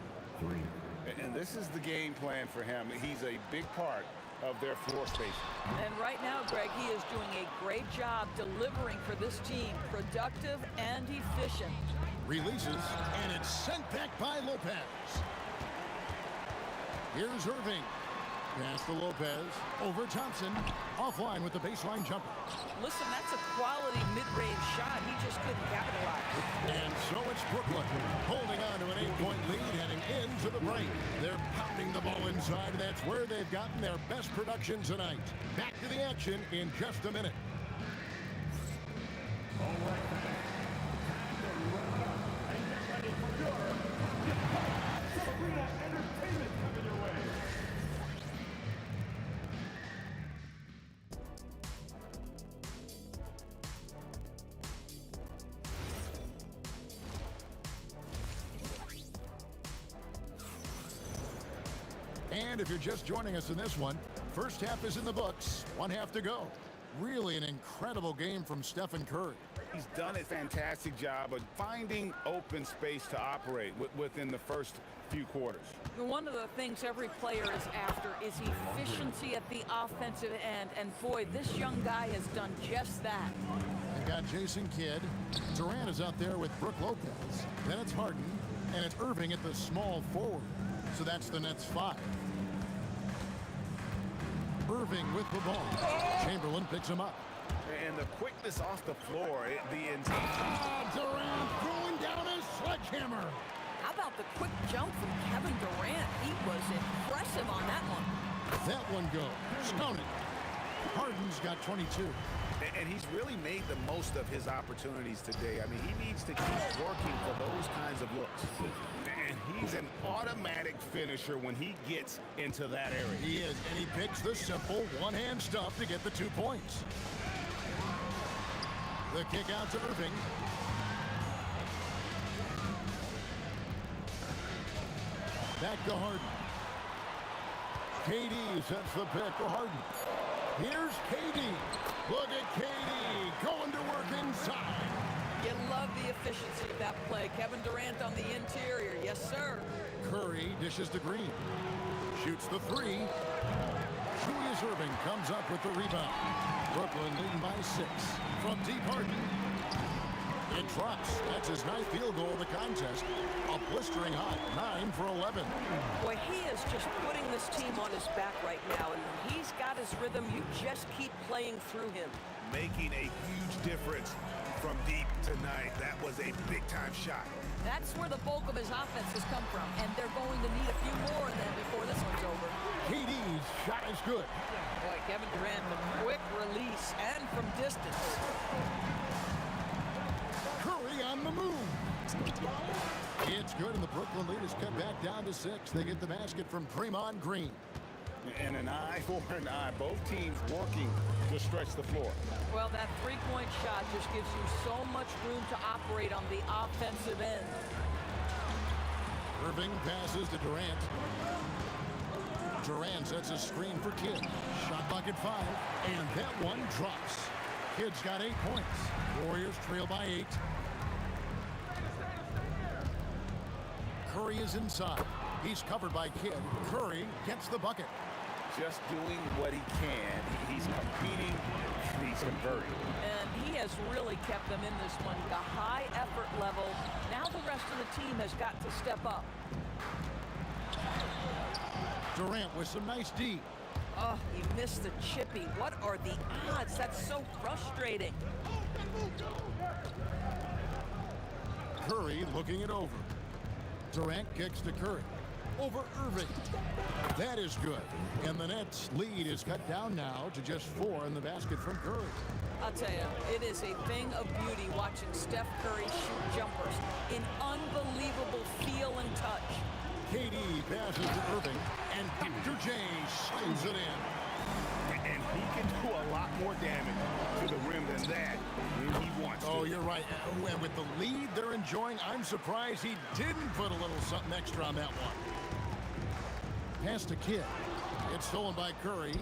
And this is the game plan for him. He's a big part of their floor space. And right now, Greg, he is doing a great job delivering for this team, productive and efficient. Releases, and it's sent back by Lopez. Here's Irving. Pass to Lopez. Over Thompson. Offline with the baseline jumper. Listen, that's a quality mid-range shot. He just couldn't capitalize. And so it's Brooklyn holding on to an 8-point lead heading into the break. They're pounding the ball inside, and that's where they've gotten their best production tonight. Back to the action in just a minute. And if you're just joining us in this one, first half is in the books, 1 half to go. Really an incredible game from Stephen Curry. He's done a fantastic job of finding open space to operate within the first few quarters. One of the things every player is after is efficiency at the offensive end. And boy, this young guy has done just that. They've got Jason Kidd. Durant is out there with Brook Lopez. Then it's Harden, and it's Irving at the small forward. So that's the Nets 5. Irving with the ball. Chamberlain picks him up. And the quickness off the floor, the inside. Durant throwing down his sledgehammer. How about the quick jump from Kevin Durant? He was impressive on that one. That one goes. Counted. Harden's got 22. And he's really made the most of his opportunities today. I mean, he needs to keep working for those kinds of looks. And he's an automatic finisher when he gets into that area. He is, and he picks the simple one-hand stuff to get the 2 points. The kick out to Irving. Back to Harden. KD sets the pick for Harden. Here's KD. Look at KD going to work inside. You love the efficiency of that play. Kevin Durant on the interior. Yes, sir. Curry dishes to Green. Shoots the 3. Julius Irving comes up with the rebound. Brooklyn leading by 6. From deep Harden. It drops. That's his ninth field goal of the contest. A blistering hot 9 for 11. Boy, he is just putting this team on his back right now, and when he's got his rhythm, you just keep playing through him. Making a huge difference from deep tonight. That was a big-time shot. That's where the bulk of his offense has come from, and they're going to need a few more of them before this one's over. KD's shot is good. Boy, Kevin Durant, the quick release and from distance. Curry on the move. It's good, and the Brooklyn lead is cut back down to 6. They get the basket from Draymond Green. And an eye for an eye. Both teams working to stretch the floor. Well, that three-point shot just gives you so much room to operate on the offensive end. Irving passes to Durant. Durant sets a screen for Kidd. Shot bucket 5, and that one drops. Kidd's got 8 points. Warriors trail by 8. Curry is inside. He's covered by Kidd. Curry gets the bucket. Just doing what he can. He's competing, and he's converting. And he has really kept them in this one. The high effort level. Now the rest of the team has got to step up. Durant with some nice D. Oh, he missed the chippy. What are the odds? That's so frustrating. Curry looking it over. Durant kicks to Curry. Over Irving. That is good. And the Nets' lead is cut down now to just 4 in the basket from Curry. I'll tell you, it is a thing of beauty watching Steph Curry shoot jumpers in unbelievable feel and touch. KD passes to Irving, and Dr. J slams it in. And he can do a lot more damage to the rim than that when he wants to. Oh, you're right. And with the lead they're enjoying, I'm surprised he didn't put a little something extra on that one. Pass to Kidd. It's stolen by Curry.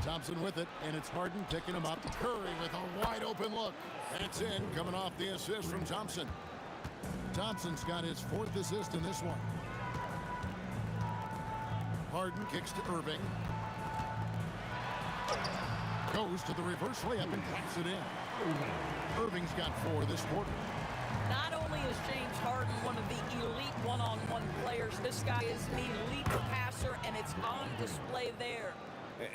Thompson with it, and it's Harden picking him up. Curry with a wide open look. That's in, coming off the assist from Thompson. Thompson's got his 4th assist in this one. Harden kicks to Irving. Goes to the reverse layup and taps it in. Irving's got 4 this quarter. Not only is James Harden one of the elite one-on-one players, this guy is an elite passer, and it's on display there.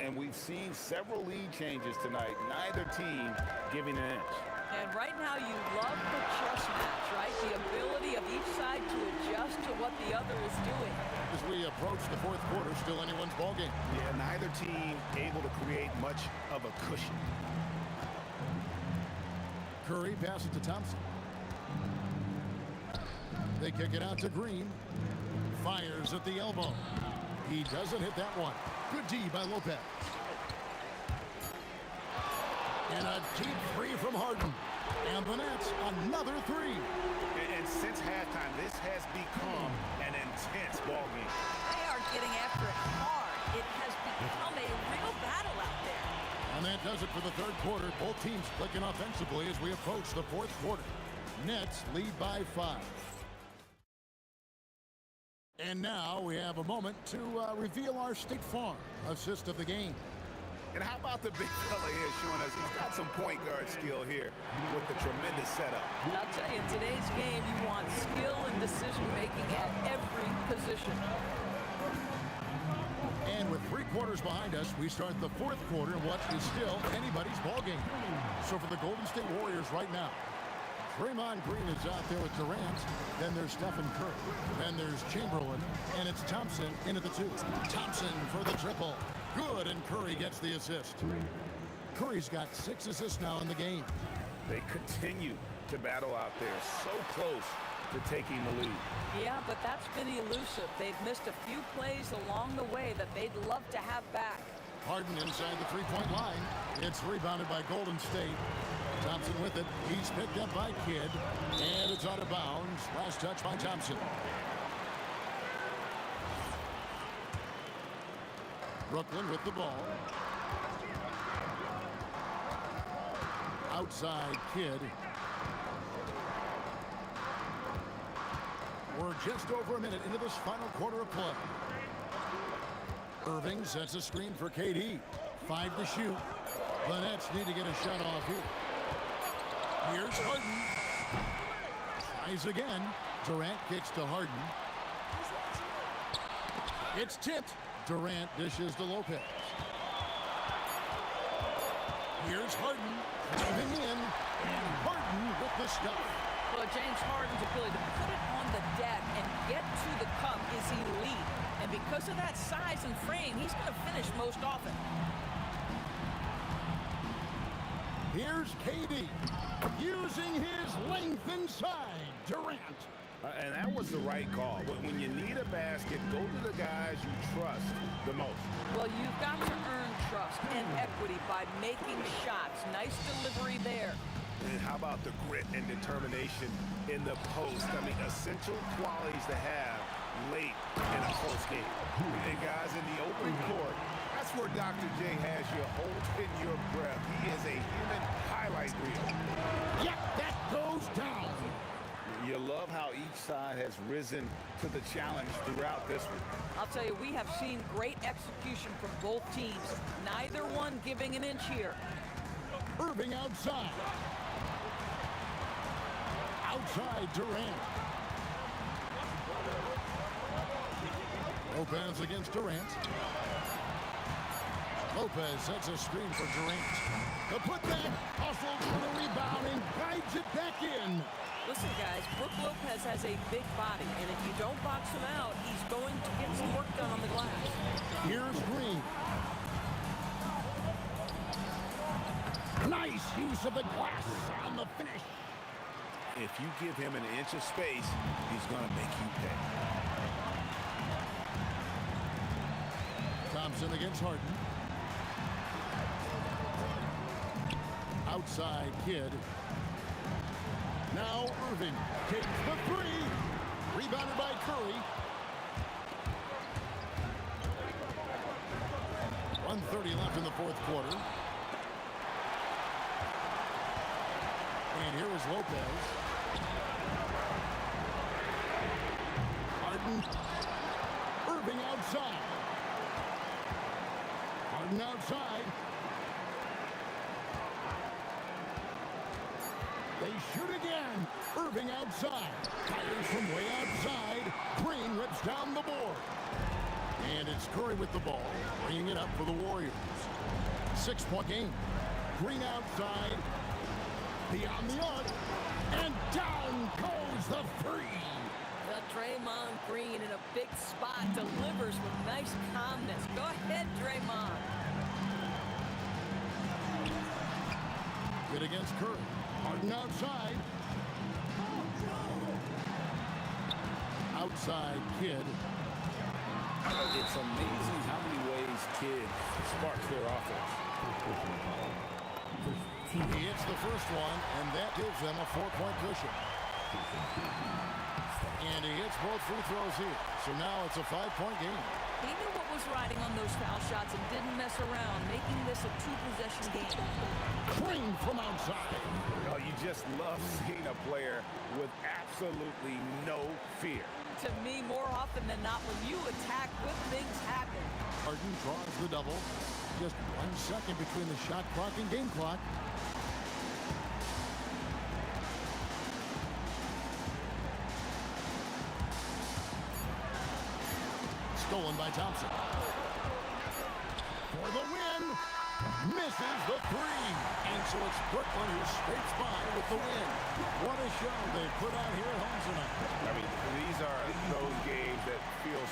And we've seen several lead changes tonight. Neither team giving an inch. And right now you love the chess match, right? The ability of each side to adjust to what the other is doing. As we approach the 4th quarter, still anyone's ballgame. Yeah, neither team able to create much of a cushion. Curry passes to Thompson. They kick it out to Green. Fires at the elbow. He doesn't hit that one. Good D by Lopez. And a deep 3 from Harden. And the Nets, another 3. And since halftime, this has become an intense ballgame. They are getting after it hard. It has become a real battle out there. And that does it for the 3rd quarter. Both teams clicking offensively as we approach the 4th quarter. Nets lead by 5. And now we have a moment to reveal our State Farm assist of the game. And how about the big fella here showing us he's got some point guard skill here with the tremendous setup. I'll tell you, in today's game, you want skill and decision-making at every position. And with 3 quarters behind us, we start the 4th quarter in what is still anybody's ballgame. So for the Golden State Warriors right now, Draymond Green is out there with Durant. Then there's Stephen Curry. Then there's Chamberlain. And it's Thompson in at the 2. Thompson for the triple. Good, and Curry gets the assist. Curry's got 6 assists now in the game. They continue to battle out there, so close to taking the lead. Yeah, but that's been elusive. They've missed a few plays along the way that they'd love to have back. Harden inside the 3-point line. It's rebounded by Golden State. Thompson with it. He's picked up by Kidd. And it's out of bounds. Last touch by Thompson. Brooklyn with the ball. Outside Kidd. We're just over a minute into this final quarter of play. Irving sets a screen for KD. 5 to shoot. The Nets need to get a shot off here. Here's Harden. Tries again. Durant kicks to Harden. It's tipped. Durant dishes to Lopez. Here's Harden driving in, and Harden with the stuff. Well, James Harden's ability to put it on the deck and get to the cup is elite. And because of that size and frame, he's going to finish most often. Here's KD using his length inside. Durant. And that was the right call. When you need a basket, go to the guys you trust the most. Well, you've got to earn trust and equity by making shots. Nice delivery there. And how about the grit and determination in the post? I mean, essential qualities to have late in a post game. And guys, in the open court, that's where Dr. J has you holding your breath. He is a human highlight reel. Yep, that goes down. You love how each side has risen to the challenge throughout this one. I'll tell you, we have seen great execution from both teams. Neither one giving an inch here. Irving outside. Outside Durant. Lopez against Durant. Lopez sets a screen for Durant. The putback, hustles for the rebound and guides it back in. Listen, guys, Brook Lopez has a big body, and if you don't box him out, he's going to get some work done on the glass. Here's Green. Nice use of the glass on the finish. If you give him an inch of space, he's going to make you pay. Thompson against Harden. Outside Kidd. Now Irving takes the three. Rebounded by Curry. 1:30 left in the fourth quarter. And here is Lopez. Harden. Irving outside. Harden outside. They shoot again. Irving outside. Fires from way outside. Green rips down the board. And it's Curry with the ball, bringing it up for the Warriors. 6-point game. Green outside. Beyond the arc. And down goes the three. Draymond Green in a big spot delivers with nice calmness. Go ahead, Draymond. Good against Curry. Harden outside. Outside Kidd. It's amazing how many ways Kidd sparks their offense. He hits the first one, and that gives them a 4-point cushion. And he hits both free throws here. So now it's a 5-point game. He knew what was riding on those foul shots and didn't mess around, making this a 2-possession game. Green from outside. Oh, you just love seeing a player with absolutely no fear. To me, more often than not, when you attack, good things happen. Harden draws the double. Just 1 second between the shot clock and game clock. Stolen by Thompson. For the win. Misses the three. And so it's Brooklyn who scrapes by with the win. What a show they put out here at home tonight. I mean, these are those games that feel...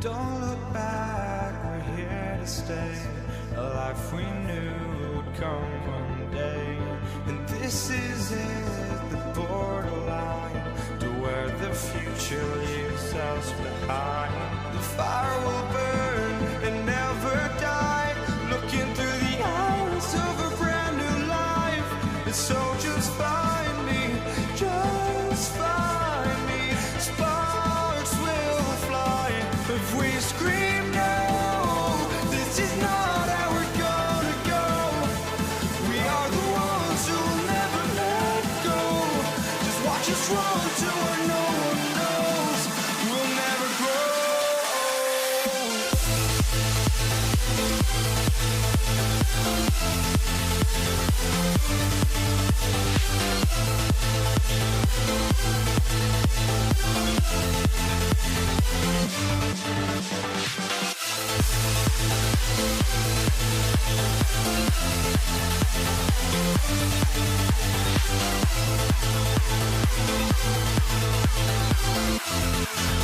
Don't look back, we're here to stay. A life we knew would come one day. And this is it, the borderline to where the future leaves us behind. The fire will burn and never die, looking through the eyes of a brand new life. And so just find me, just find me. Sparks will fly if we scream no. This is not how we're gonna go. We are the ones who will never let go. Just watch us run to where no one knows. We'll never grow.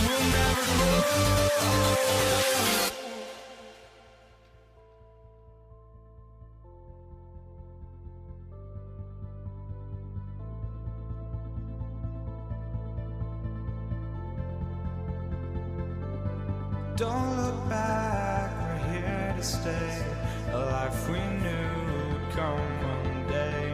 We'll never grow. Don't look back, we're here to stay. A life we knew would come one day.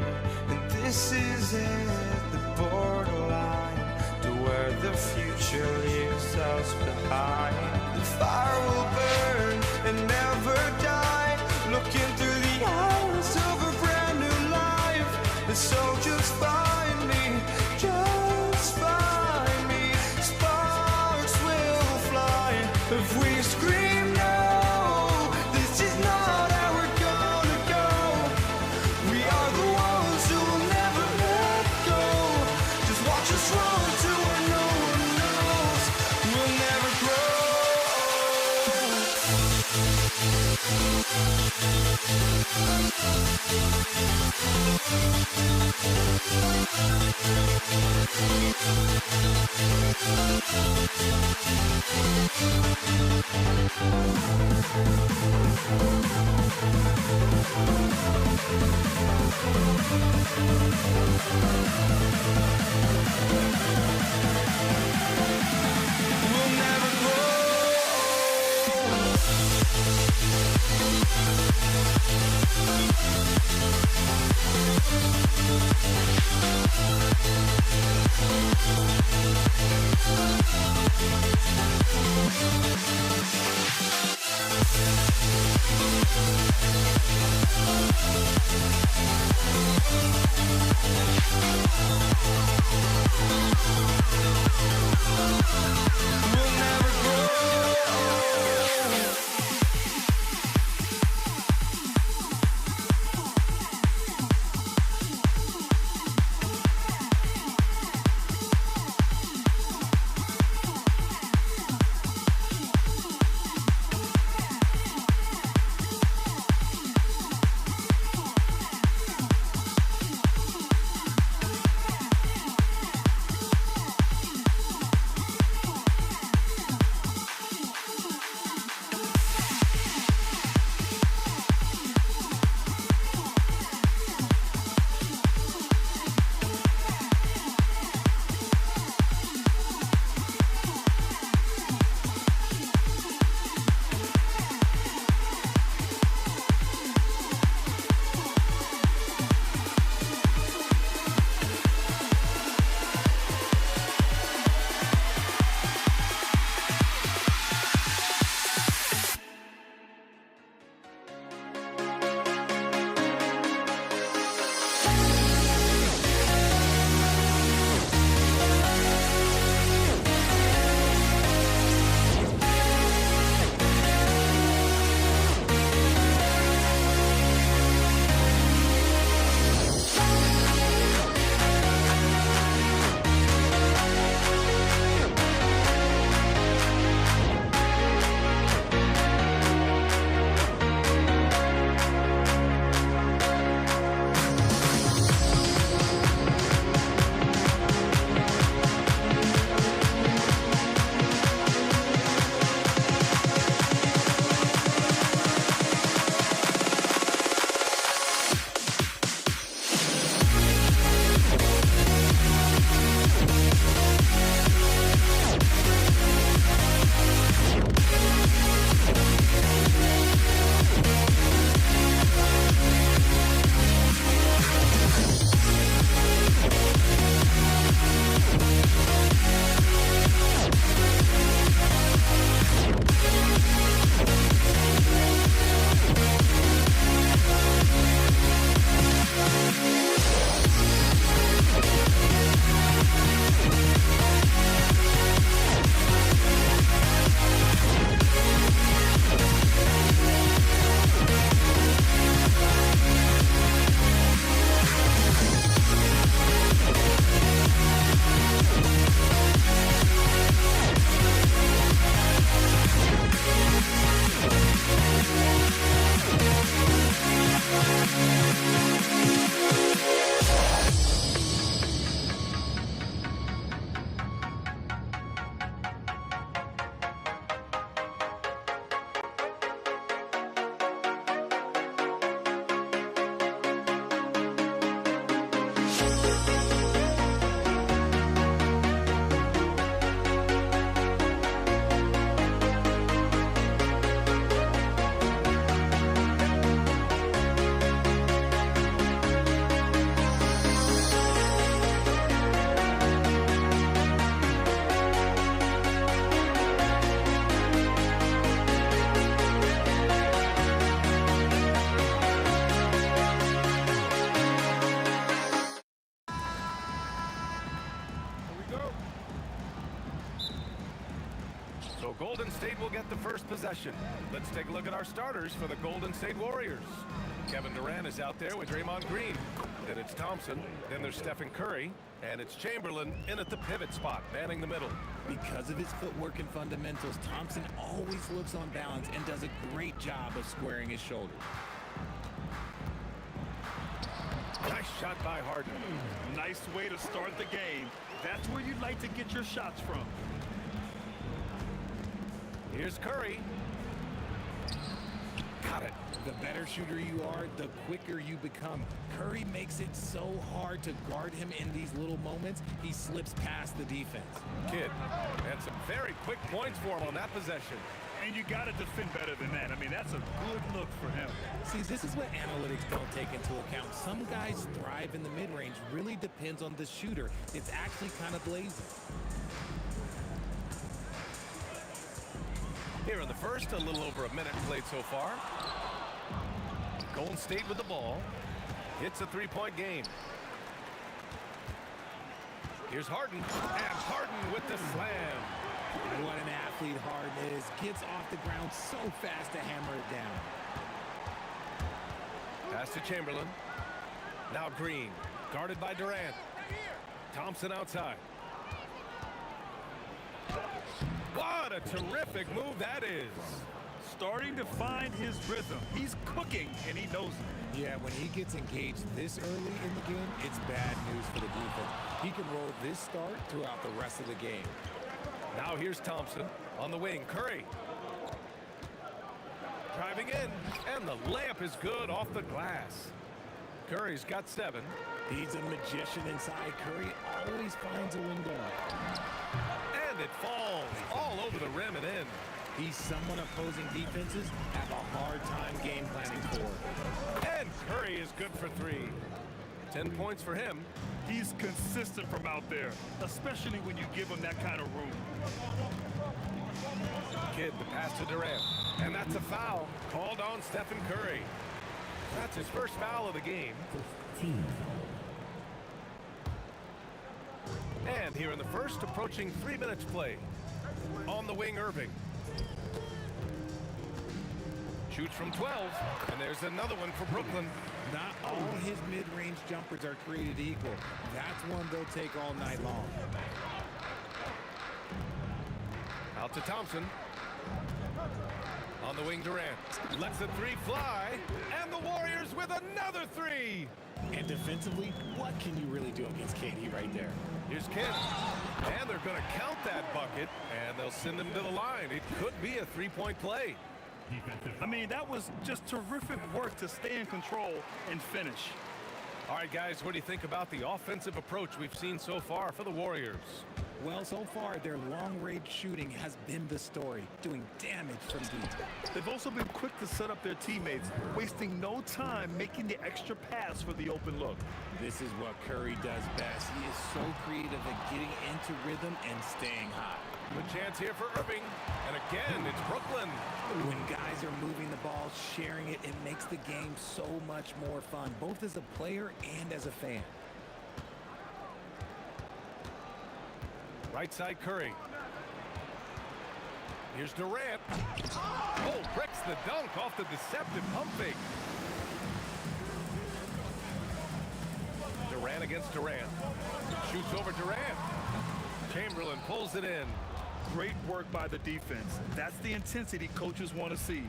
And this is it, the borderline to where the future leaves us behind. The fire will burn and never die, looking through the eyes of a brand new life. And so just find me, just find me. Sparks will fly if we scream no. This is not how we're gonna go. We are the ones who will never let go. Just watch us run to where no one knows. We'll never grow. We'll never grow. We'll never grow. So Golden State will get the first possession. Let's take a look at our starters for the Golden State Warriors. Kevin Durant is out there with Draymond Green. Then it's Thompson. Then there's Stephen Curry. And it's Chamberlain in at the pivot spot, manning the middle. Because of his footwork and fundamentals, Thompson always looks on balance and does a great job of squaring his shoulders. Nice shot by Harden. Nice way to start the game. That's where you'd like to get your shots from. Here's Curry. Got it. The better shooter you are, the quicker you become. Curry makes it so hard to guard him in these little moments. He slips past the defense. Kidd. And some very quick points for him on that possession. And you got to defend better than that. I mean, that's a good look for him. See, this is what analytics don't take into account. Some guys thrive in the mid-range. Really depends on the shooter. It's actually kind of blazing. Here in the first, a little over a minute played so far. Golden State with the ball. It's a three-point game. Here's Harden. And Harden with the slam. What an athlete Harden is. Gets off the ground so fast to hammer it down. Pass to Chamberlain. Now Green. Guarded by Durant. Thompson outside. What a terrific move that is. Starting to find his rhythm. He's cooking, and he knows it. Yeah, when he gets engaged this early in the game, it's bad news for the defense. He can roll this start throughout the rest of the game. Now here's Thompson on the wing. Curry. Driving in, and the layup is good off the glass. Curry's got 7. He's a magician inside. Curry always finds a window. And it falls all over the rim and in. He's someone opposing defenses have a hard time game planning for. And Curry is good for 3. 10 points for him. He's consistent from out there, especially when you give him that kind of room. Kidd, the pass to Durant. And that's a foul called on Stephen Curry. That's his first foul of the game. And here in the first, approaching 3 minutes play. On the wing, Irving. Shoots from 12, and there's another one for Brooklyn. Not all his mid-range jumpers are created equal. That's one they'll take all night long. Out to Thompson. On the wing, Durant. Lets the 3 fly, and the Warriors with another 3. And defensively, what can you really do against KD right there? Here's Kidd. And they're going to count that bucket, and they'll send him to the line. It could be a 3-point play. I mean, that was just terrific work to stay in control and finish. All right, guys, what do you think about the offensive approach we've seen so far for the Warriors? Well, so far, their long-range shooting has been the story, doing damage from deep. They've also been quick to set up their teammates, wasting no time making the extra pass for the open look. This is what Curry does best. He is so creative at getting into rhythm and staying hot. Good chance here for Irving. And again, it's Brooklyn. When guys are moving the ball, sharing it, it makes the game so much more fun, both as a player and as a fan. Right side, Curry. Here's Durant. Oh, bricks the dunk off the deceptive pump fake. Durant against Durant. Shoots over Durant. Chamberlain pulls it in. Great work by the defense. That's the intensity coaches want to see.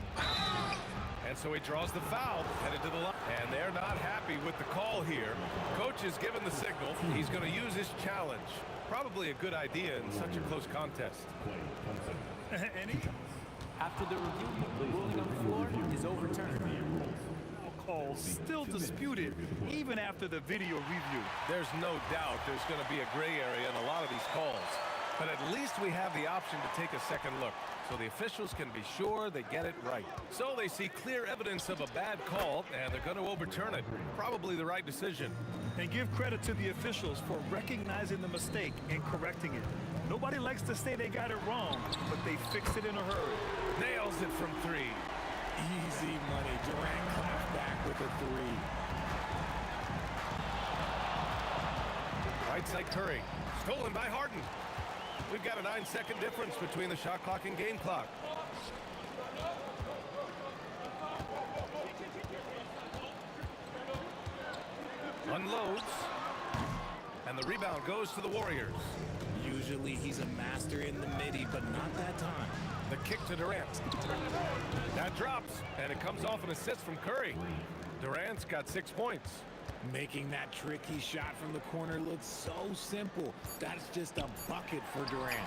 And so he draws the foul, headed to the line. And they're not happy with the call here. Coach is given the signal. He's going to use his challenge. Probably a good idea in such a close contest. After the review, ruling on the floor is overturned. Call still disputed, even even after the video review. There's no doubt there's going to be a gray area in a lot of these calls. But at least we have the option to take a second look, so the officials can be sure they get it right. So they see clear evidence of a bad call, and they're going to overturn it. Probably the right decision. And give credit to the officials for recognizing the mistake and correcting it. Nobody likes to say they got it wrong, but they fixed it in a hurry. Nails it from 3. Easy money. Durant claps back with a 3. Right side Curry. Stolen by Harden. We've got a 9-second difference between the shot clock and game clock. Unloads. And the rebound goes to the Warriors. Usually he's a master in the midi, but not that time. The kick to Durant. That drops, and it comes off an assist from Curry. Durant's got 6 points. Making that tricky shot from the corner look so simple. That's just a bucket for Durant.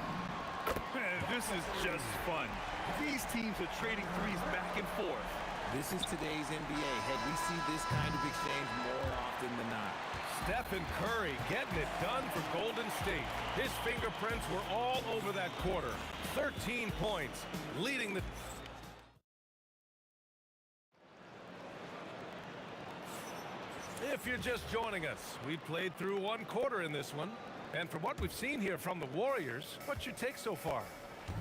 Man, this is just fun. These teams are trading threes back and forth. This is today's NBA. Head, we see this kind of exchange more often than not. Stephen Curry getting it done for Golden State. His fingerprints were all over that quarter. 13 points, leading the... If you're just joining us, we played through 1 quarter in this one. And from what we've seen here from the Warriors, what's your take so far?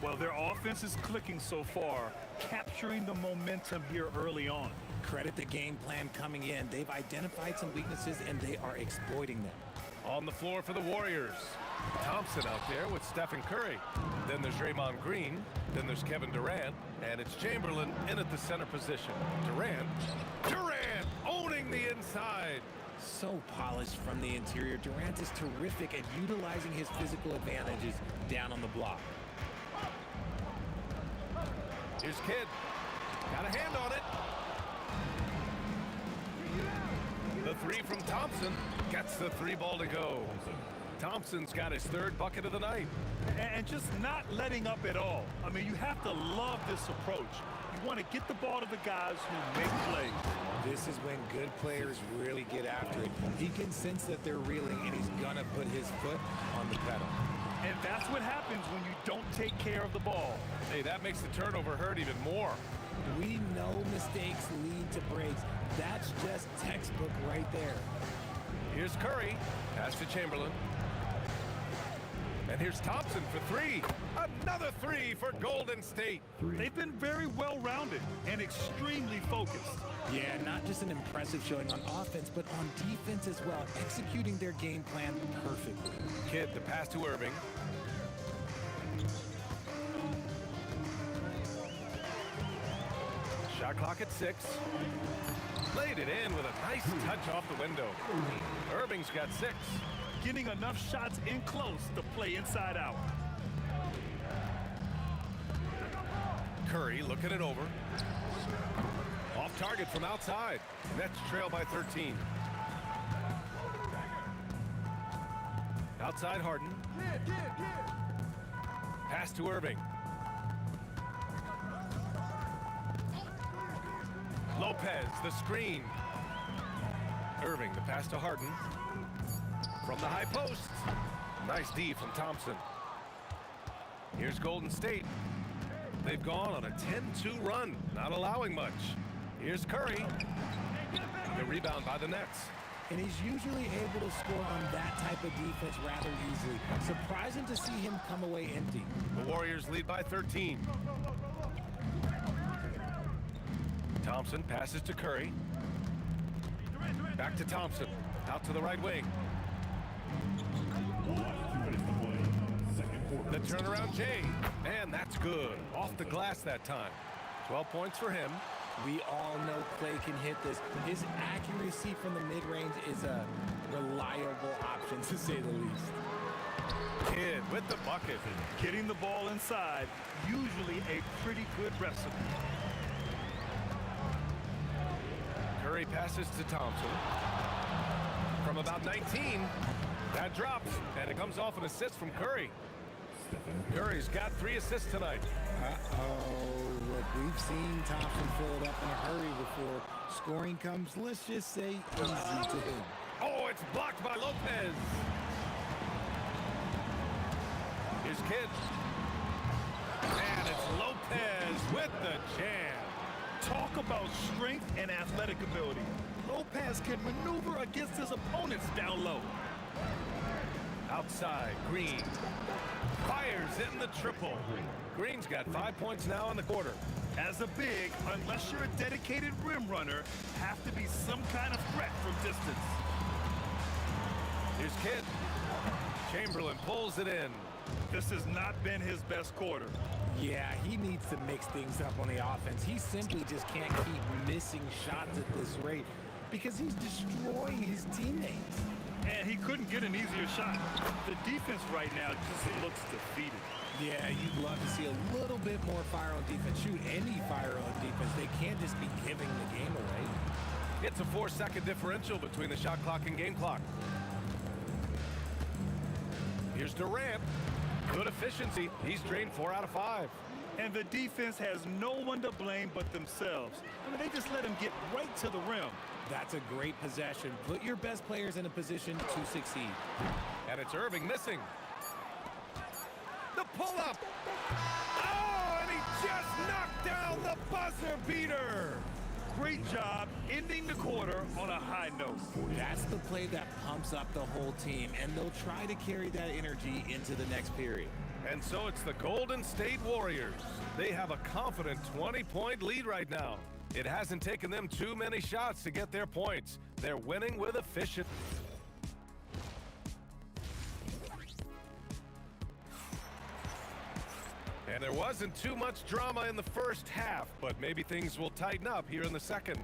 Well, their offense is clicking so far, capturing the momentum here early on. Credit the game plan coming in. They've identified some weaknesses, and they are exploiting them. On the floor for the Warriors. Thompson out there with Stephen Curry. Then there's Draymond Green. Then there's Kevin Durant. And it's Chamberlain in at the center position. Durant owning the inside. So polished from the interior. Durant is terrific at utilizing his physical advantages down on the block. Here's Kidd. Got a hand on it. The 3 from Thompson gets the 3 ball to go. Thompson's got his 3rd bucket of the night. And just not letting up at all. I mean, you have to love this approach. You want to get the ball to the guys who make plays. This is when good players really get after it. He can sense that they're reeling, and he's going to put his foot on the pedal. And that's what happens when you don't take care of the ball. Hey, that makes the turnover hurt even more. We know mistakes lead to breaks. That's just textbook right there. Here's Curry. Pass to Chamberlain. And here's Thompson for 3. Another 3 for Golden State. They've been very well-rounded and extremely focused. Yeah, not just an impressive showing on offense, but on defense as well, executing their game plan perfectly. Kidd, the pass to Irving. Shot clock at 6. Laid it in with a nice touch off the window. Irving's got 6. Getting enough shots in close to play inside out. Curry looking it over. Off target from outside. Nets trail by 13. Outside Harden. Pass to Irving. Lopez, the screen. Irving, the pass to Harden. From the high post. Nice D from Thompson. Here's Golden State. They've gone on a 10-2 run, not allowing much. Here's Curry. The rebound by the Nets. And he's usually able to score on that type of defense rather easily. Surprising to see him come away empty. The Warriors lead by 13. Thompson passes to Curry. Back to Thompson. Out to the right wing. The turnaround Jay. And that's good. Off the glass that time. 12 points for him. We all know Clay can hit this. His accuracy from the mid-range is a reliable option, to say the least. Kidd with the bucket. Getting the ball inside, usually a pretty good recipe. Curry passes to Thompson. From about 19, that drops, and it comes off an assist from Curry. Curry's got 3 assists tonight. Uh-oh. Look, we've seen Thompson fill it up in a hurry before. Scoring comes, let's just say, easy to him. Oh, it's blocked by Lopez. Here's Kidd. And it's Lopez with the jam. Talk about strength and athletic ability. Lopez can maneuver against his opponents down low. Outside, Green. Fires in the triple. Green's got 5 points now in the quarter. As a big, unless you're a dedicated rim runner, have to be some kind of threat from distance. Here's Kidd. Chamberlain pulls it in. This has not been his best quarter. Yeah, he needs to mix things up on the offense. He simply just can't keep missing shots at this rate because he's destroying his teammates. And he couldn't get an easier shot. The defense right now just looks defeated. Yeah, you'd love to see a little bit more fire on defense. Shoot, any fire on defense. They can't just be giving the game away. It's a 4-second differential between the shot clock and game clock. Here's Durant. Good efficiency. He's drained 4 out of 5. And the defense has no one to blame but themselves. I mean, they just let him get right to the rim. That's a great possession. Put your best players in a position to succeed. And it's Irving missing. The pull-up. Oh, and he just knocked down the buzzer beater. Great job ending the quarter on a high note. That's the play that pumps up the whole team, and they'll try to carry that energy into the next period. And so it's the Golden State Warriors. They have a confident 20-point lead right now. It hasn't taken them too many shots to get their points. They're winning with efficiency. And there wasn't too much drama in the first half, but maybe things will tighten up here in the second.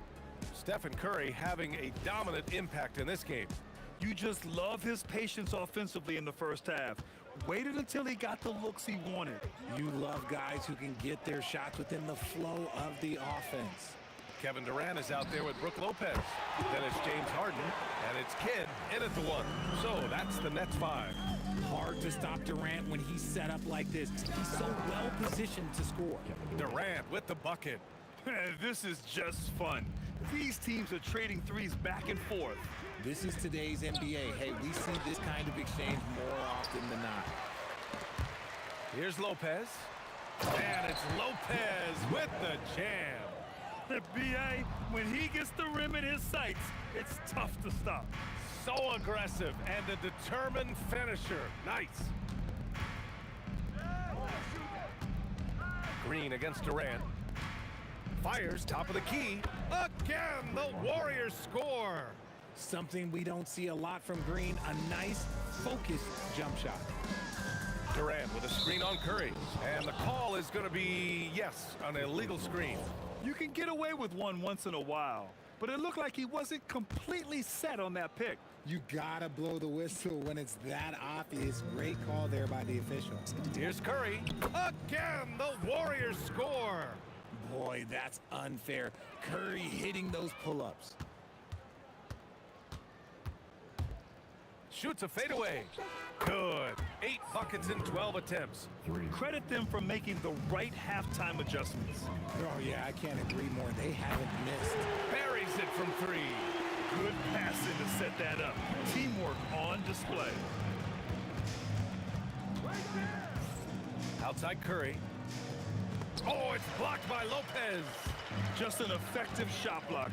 Stephen Curry having a dominant impact in this game. You just love his patience offensively in the first half. Waited until he got the looks he wanted. You love guys who can get their shots within the flow of the offense. Kevin Durant is out there with Brook Lopez. Then it's James Harden, and it's Kidd in at the 1. So that's the Nets 5. Hard to stop Durant when he's set up like this. He's so well positioned to score. Durant with the bucket. This is just fun. These teams are trading threes back and forth. This is today's NBA. Hey, we see this kind of exchange more often than not. Here's Lopez. And it's Lopez with the jam. The BA, when he gets the rim in his sights, it's tough to stop. So aggressive and a determined finisher. Nice. Green against Durant. Fires top of the key. Again, the Warriors score. Something we don't see a lot from Green, a nice, focused jump shot. Durant with a screen on Curry. And the call is going to be, yes, an illegal screen. You can get away with one once in a while, but it looked like he wasn't completely set on that pick. You gotta blow the whistle when it's that obvious. Great call there by the officials. Here's Curry. Again, the Warriors score. Boy, that's unfair. Curry hitting those pull-ups. Shoots a fadeaway. Good. 8 buckets in 12 attempts. Credit them for making the right halftime adjustments. Oh, yeah, I can't agree more. They haven't missed. Buries it from 3. Good passing to set that up. Teamwork on display. Outside Curry. Oh, it's blocked by Lopez. Just an effective shot blocker.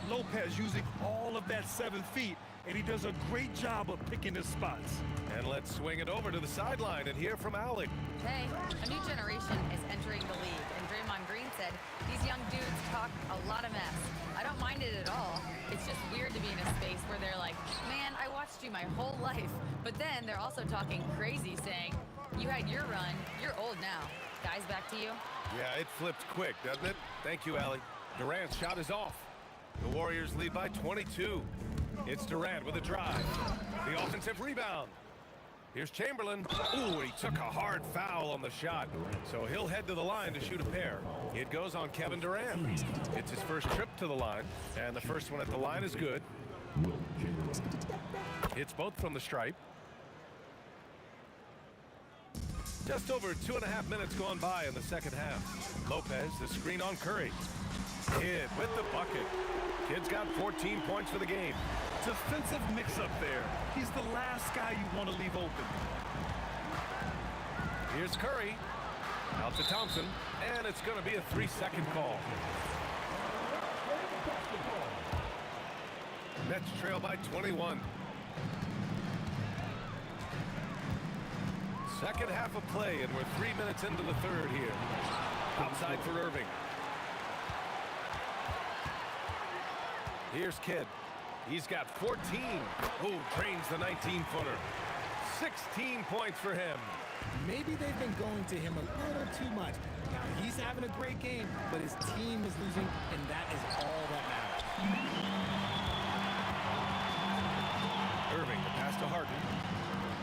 Lopez using all of that 7 feet, and he does a great job of picking his spots. And let's swing it over to the sideline and hear from Alec. Hey, a new generation is entering the league, and Draymond Green said these young dudes talk a lot of mess. I don't mind it at all. It's just weird to be in a space where they're like, man, I watched you my whole life. But then they're also talking crazy, saying, you had your run, you're old now. Guys, back to you. Yeah, it flipped quick, doesn't it? Thank you, Allie. Durant's shot is off. The Warriors lead by 22. It's Durant with a drive. The offensive rebound. Here's Chamberlain. Ooh, he took a hard foul on the shot. So he'll head to the line to shoot a pair. It goes on Kevin Durant. It's his first trip to the line, and the first one at the line is good. It's both from the stripe. Just over 2.5 minutes gone by in the second half. Lopez, the screen on Curry. Kidd with the bucket. Kidd's got 14 points for the game. Defensive mix-up there. He's the last guy you want to leave open. Here's Curry. Out to Thompson. And it's going to be a 3-second call. Nets trail by 21. Second half of play, and we're 3 minutes into the third here. Outside for Irving. Here's Kidd. He's got 14. Who drains the 19-footer. 16 points for him. Maybe they've been going to him a little too much. Now, he's having a great game, but his team is losing, and that is all that matters. Irving, the pass to Harden.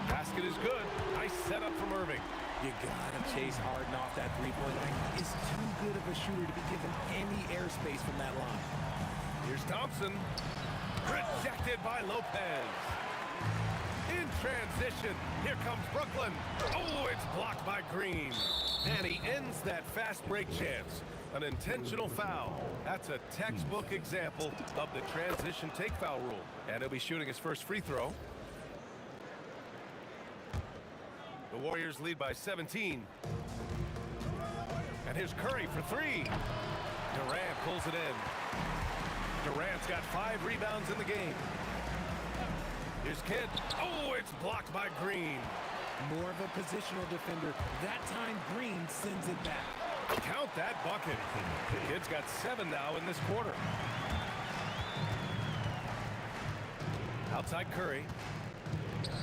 Basket is good. Nice setup from Irving. You gotta chase Harden off that three-point line. He is too good of a shooter to be given any airspace from that line. Here's Thompson. Rejected by Lopez. In transition, here comes Brooklyn. Oh, it's blocked by Green. And he ends that fast break chance. An intentional foul. That's a textbook example of the transition take foul rule. And he'll be shooting his first free throw. The Warriors lead by 17. And here's Curry for three. Durant pulls it in. Durant's got 5 rebounds in the game. Here's Kidd. Oh, it's blocked by Green. More of a positional defender. That time, Green sends it back. Count that bucket. Kidd's got 7 now in this quarter. Outside Curry.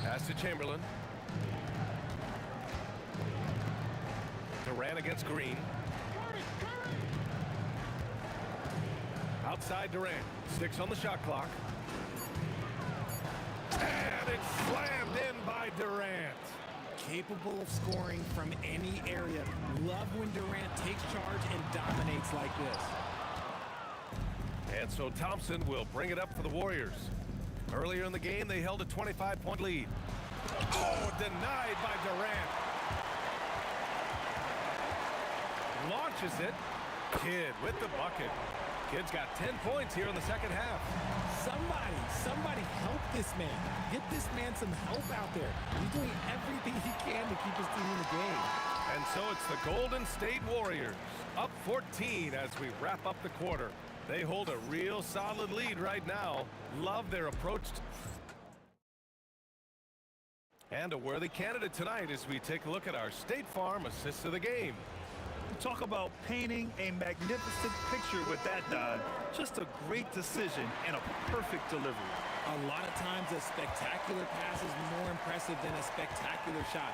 Pass to Chamberlain. Durant against Green. Outside Durant. Sticks on the shot clock. And it's slammed in by Durant. Capable of scoring from any area. Love when Durant takes charge and dominates like this. And so Thompson will bring it up for the Warriors. Earlier in the game, they held a 25-point lead. Oh, denied by Durant. Launches it. Kidd with the bucket. Kidd's got 10 points here in the second half. Somebody help this man. Get this man some help out there. He's doing everything he can to keep his team in the game. And so it's the Golden State Warriors up 14 as we wrap up the quarter. They hold a real solid lead right now. Love their approach. And a worthy candidate tonight as we take a look at our State Farm assists of the game. Talk about painting a magnificent picture with that, Don. Just a great decision and a perfect delivery. A lot of times a spectacular pass is more impressive than a spectacular shot.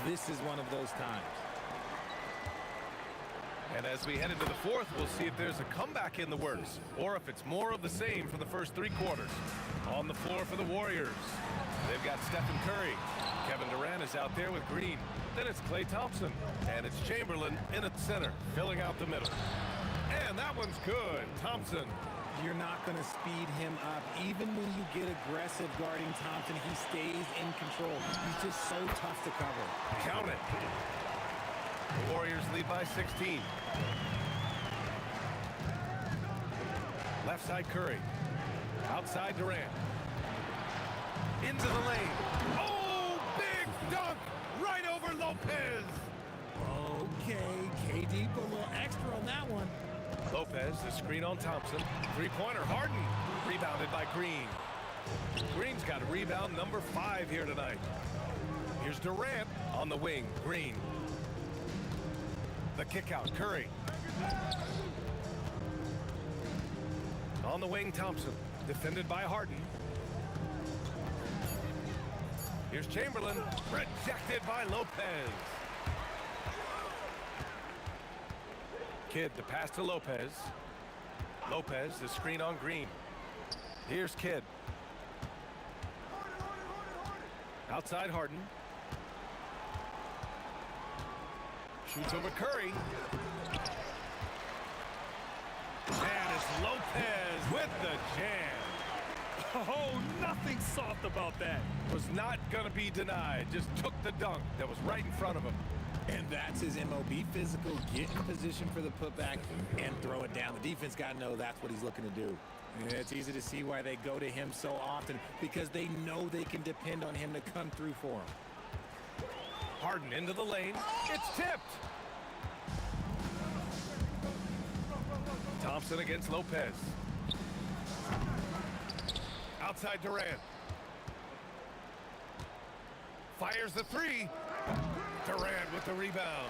This is one of those times. And as we head into the fourth, we'll see if there's a comeback in the works or if it's more of the same for the first 3 quarters. On the floor for the Warriors, they've got Stephen Curry. Kevin Durant is out there with Green. Then it's Klay Thompson. And it's Chamberlain in at center, filling out the middle. And that one's good. Thompson. You're not going to speed him up. Even when you get aggressive guarding Thompson, he stays in control. He's just so tough to cover. Count it. The Warriors lead by 16. Left side Curry. Outside Durant. Into the lane. Oh, big dunk right over Lopez. Okay, KD put a little extra on that one. Lopez, the screen on Thompson. Three-pointer, Harden. Rebounded by Green. Green's got rebound number 5 here tonight. Here's Durant on the wing. Green. The kick out, Curry. On the wing, Thompson. Defended by Harden. Here's Chamberlain. Rejected by Lopez. Kidd, the pass to Lopez. Lopez, the screen on Green. Here's Kidd. Outside Harden. Shoots over Curry. And it's Lopez with the jam. Oh, nothing soft about that. Was not going to be denied. Just took the dunk that was right in front of him. And that's his MO. Be physical, get in position for the putback, and throw it down. The defense got to know that's what he's looking to do. And it's easy to see why they go to him so often, because they know they can depend on him to come through for them. Harden into the lane. It's tipped. Thompson against Lopez. Outside Durant. Fires the three. Durant with the rebound.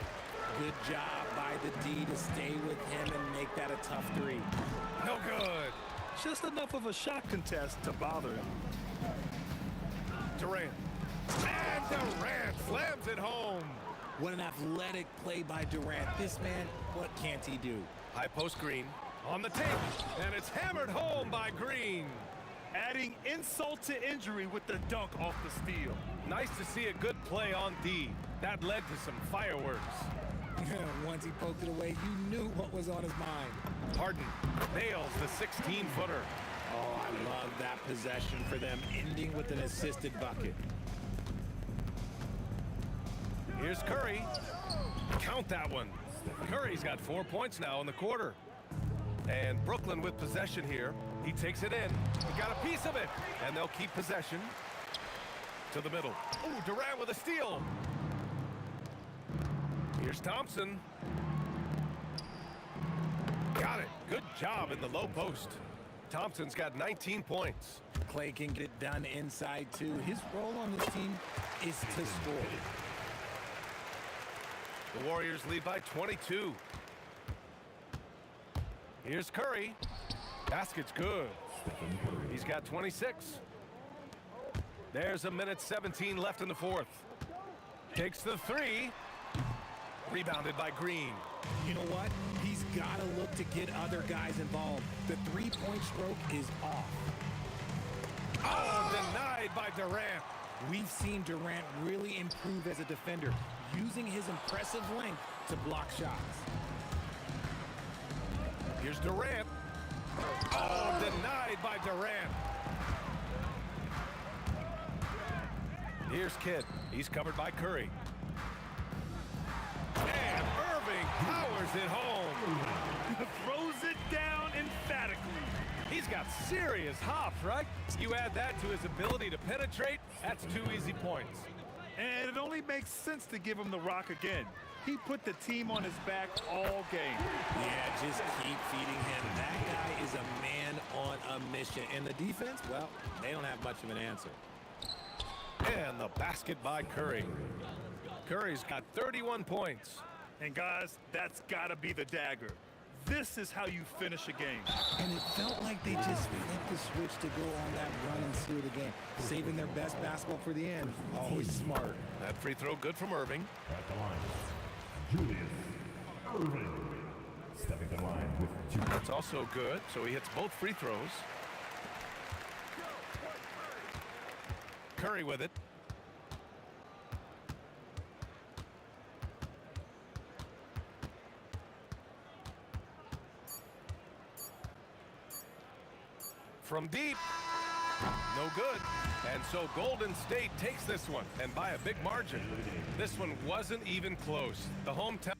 Good job by the D to stay with him and make that a tough three. No good. Just enough of a shot contest to bother him. Durant. And Durant slams it home. What an athletic play by Durant. This man, what can't he do? High post Green on the tape. And it's hammered home by Green. Adding insult to injury with the dunk off the steal. Nice to see a good play on D. That led to some fireworks. Once he poked it away, you knew what was on his mind. Harden nails the 16-footer. Oh, I love that possession for them, ending with an assisted bucket. Here's Curry. Count that one. Curry's got 4 points now in the quarter. And Brooklyn with possession here. He takes it in. He got a piece of it. And they'll keep possession. To the middle. Ooh, Durant with a steal. Here's Thompson. Got it. Good job in the low post. Thompson's got 19 points. Clay can get it done inside, too. His role on this team is to score. The Warriors lead by 22. Here's Curry. Basket's good. He's got 26. There's a minute 17 left in the fourth. Takes the three. Rebounded by Green. You know what? He's got to look to get other guys involved. The three-point stroke is off. Oh, denied by Durant. We've seen Durant really improve as a defender, using his impressive length to block shots. Here's Durant. Oh, denied by Durant. Here's Kidd. He's covered by Curry. And Irving powers it home. Throws it down emphatically. He's got serious hops, right? You add that to his ability to penetrate, that's 2 easy points. And it only makes sense to give him the rock again. He put the team on his back all game. Yeah, just keep feeding him. That guy is a man on a mission. And the defense, well, they don't have much of an answer. And the basket by Curry. Curry's got 31 points. And guys, that's got to be the dagger. This is how you finish a game. And it felt like they just flipped the switch to go on that run and seal the game. Saving their best basketball for the end. Always smart. That free throw good from Irving. At the line, Julius Irving. Stepping the line with 2 points. That's also good, so he hits both free throws. Curry with it. From deep, no good. And so Golden State takes this one, and by a big margin. This one wasn't even close. The hometown.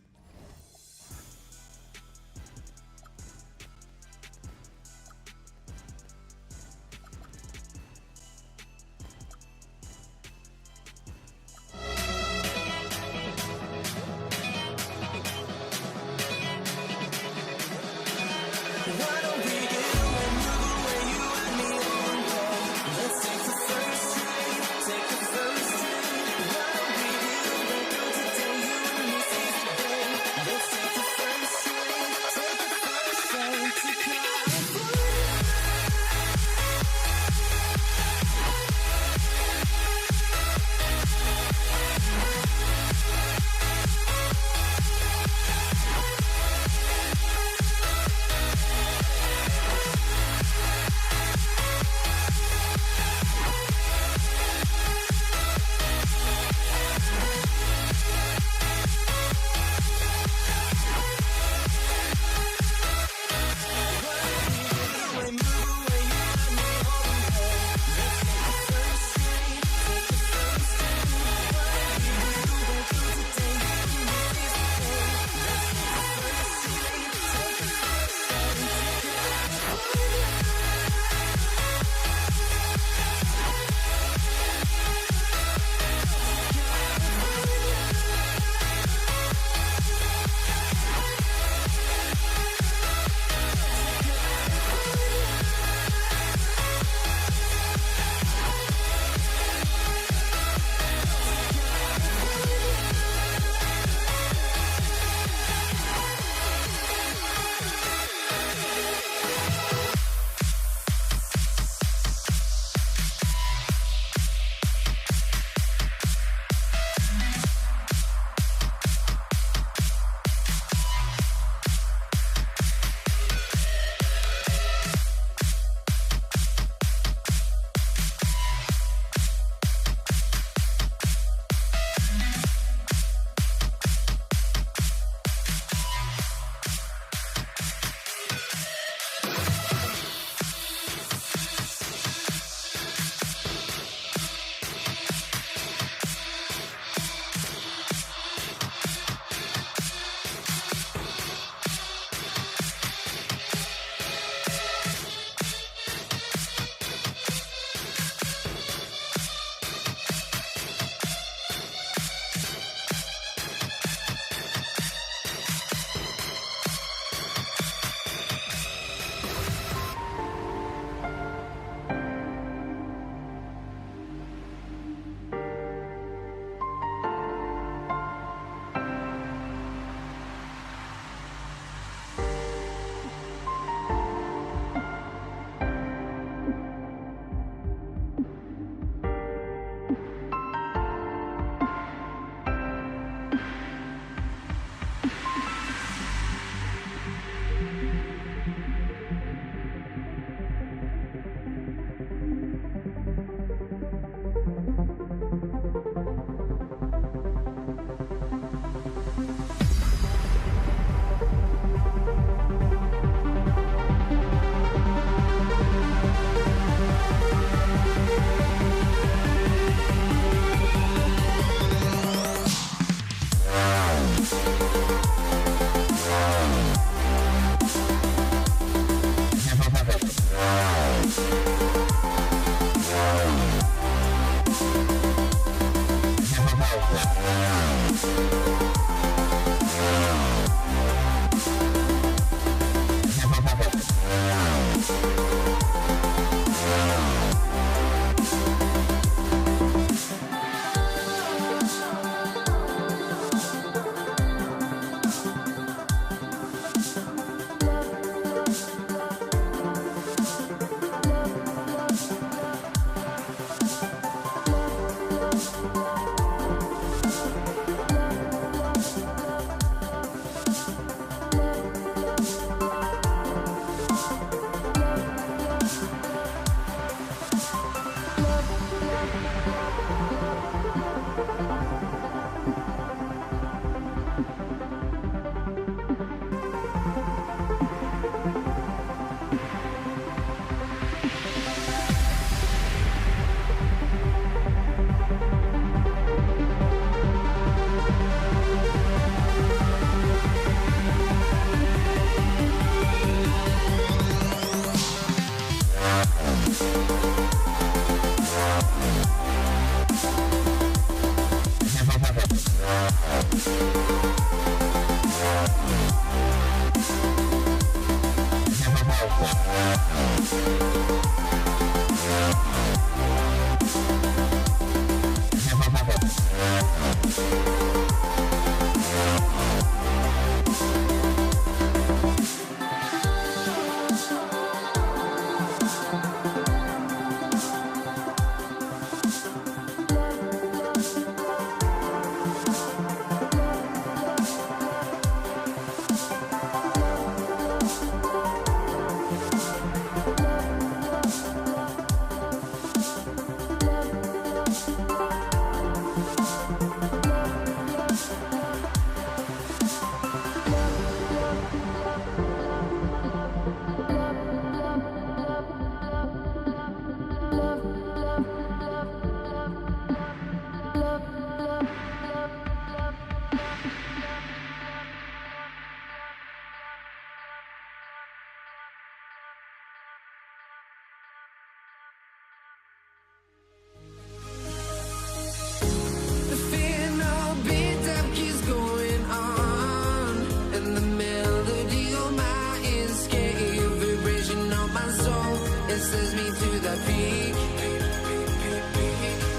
The fear no beat-up keeps going on, and the melody on my escape, vibration on my soul, it sends me to the peak.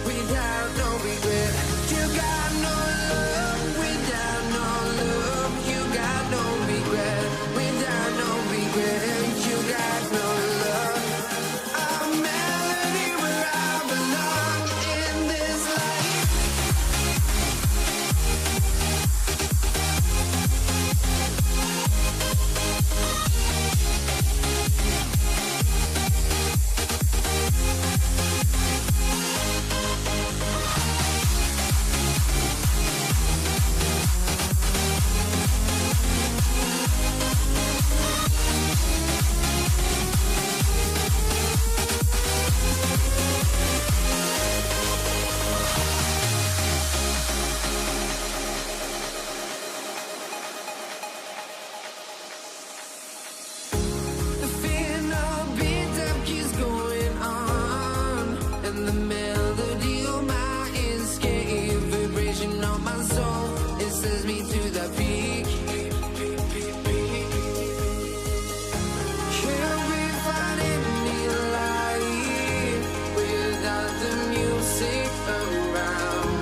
Without no regret, you got no love. Without no love, you got no regret. Without no regret, you got no love. A melody where I belong in this life. The fear no beat-up keeps going on, and the melody on my escape, vibration on my soul, it sends me to the peak. Can't we find any light without the music around?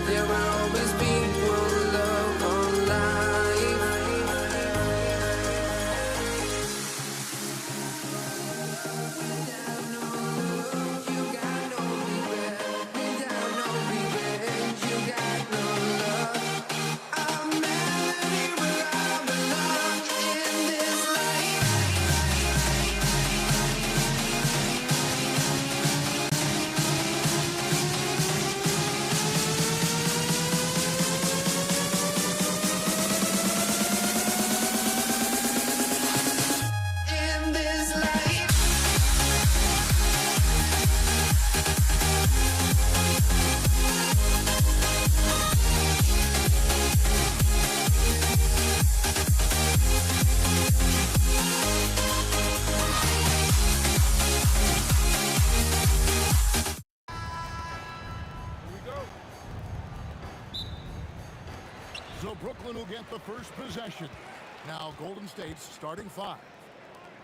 There will always be one love on life. In this life. So Brooklyn will get the first possession. Now Golden State's starting five.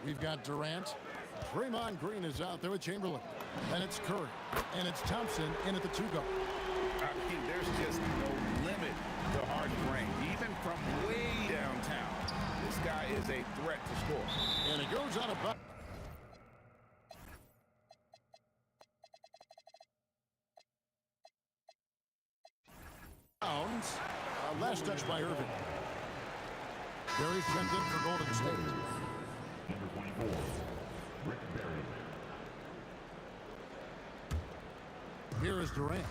We've got Durant. Draymond Green is out there with Chamberlain. Then it's Curry. And it's Thompson in at the two-go. I mean, there's just no limit to Harden's range, even from way downtown. This guy is a threat to score. And it goes out of bounds. Last touch by Irving. Barry's checked in for Golden State. Number 24, Rick Barry. Here is Durant.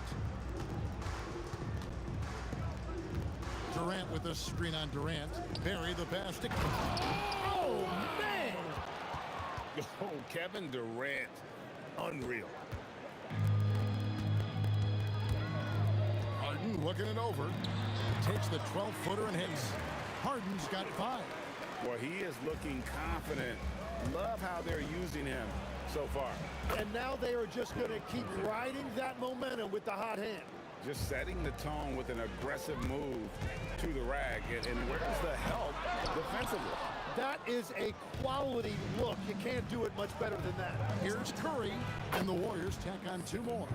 Durant with a screen on Durant. Barry the pass to... Oh, man! Oh, Kevin Durant. Unreal. Harden looking it over. Takes the 12-footer and hits. Harden's got 5. Well, he is looking confident. Love how they're using him so far. And now they are just going to keep riding that momentum with the hot hand. just setting the tone with an aggressive move to the rag. And where's the help defensively? That is a quality look. You can't do it much better than that. Here's Curry, and the Warriors tack on 2 more.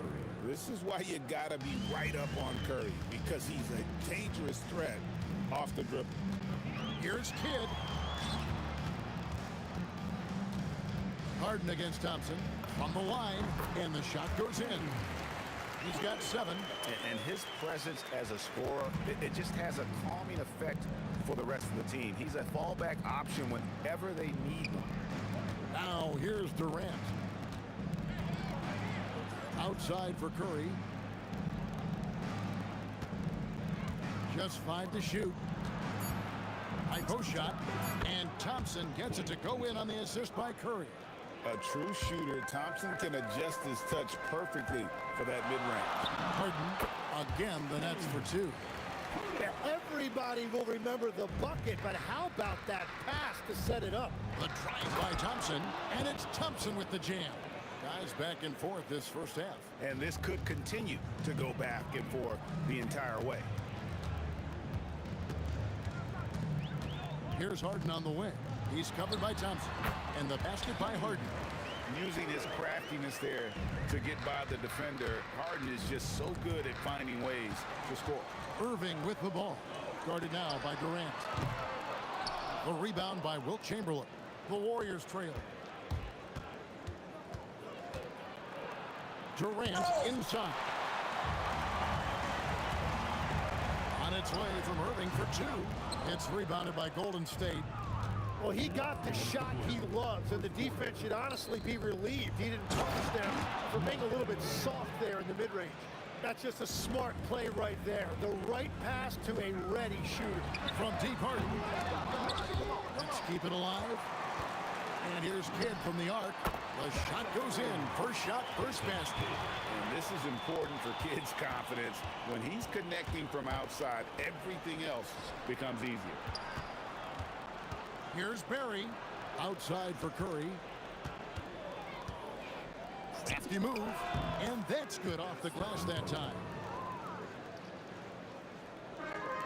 This is why you gotta be right up on Curry, because he's a dangerous threat off the dribble. Here's Kidd. Harden against Thompson from the line, and the shot goes in. He's got 7. And his presence as a scorer, it just has a calming effect for the rest of the team. He's a fallback option whenever they need one. Now here's Durant. Outside for Curry. Just 5 to shoot. High post shot, and Thompson gets it to go in on the assist by Curry. A true shooter, Thompson can adjust his touch perfectly for that mid-range. Harden, again, the nets for 2. Everybody will remember the bucket, but how about that pass to set it up? The drive by Thompson, and it's Thompson with the jam. Guys back and forth this first half. And this could continue to go back and forth the entire way. Here's Harden on the wing. He's covered by Thompson, and the basket by Harden. Using his craftiness there to get by the defender, Harden is just so good at finding ways to score. Irving with the ball. Guarded now by Durant. The rebound by Wilt Chamberlain. The Warriors trail. Durant inside. On its way from Irving for 2. It's rebounded by Golden State. Well, he got the shot he loves, and the defense should honestly be relieved. He didn't punish them for being a little bit soft there in the mid-range. That's just a smart play right there. The right pass to a ready shooter. From deep Harden. Let's keep it alive. And here's Kidd from the arc. The shot goes in. First shot, first basket. And this is important for Kidd's confidence. When he's connecting from outside, everything else becomes easier. Here's Barry. Outside for Curry. Crafty move. And that's good off the glass that time.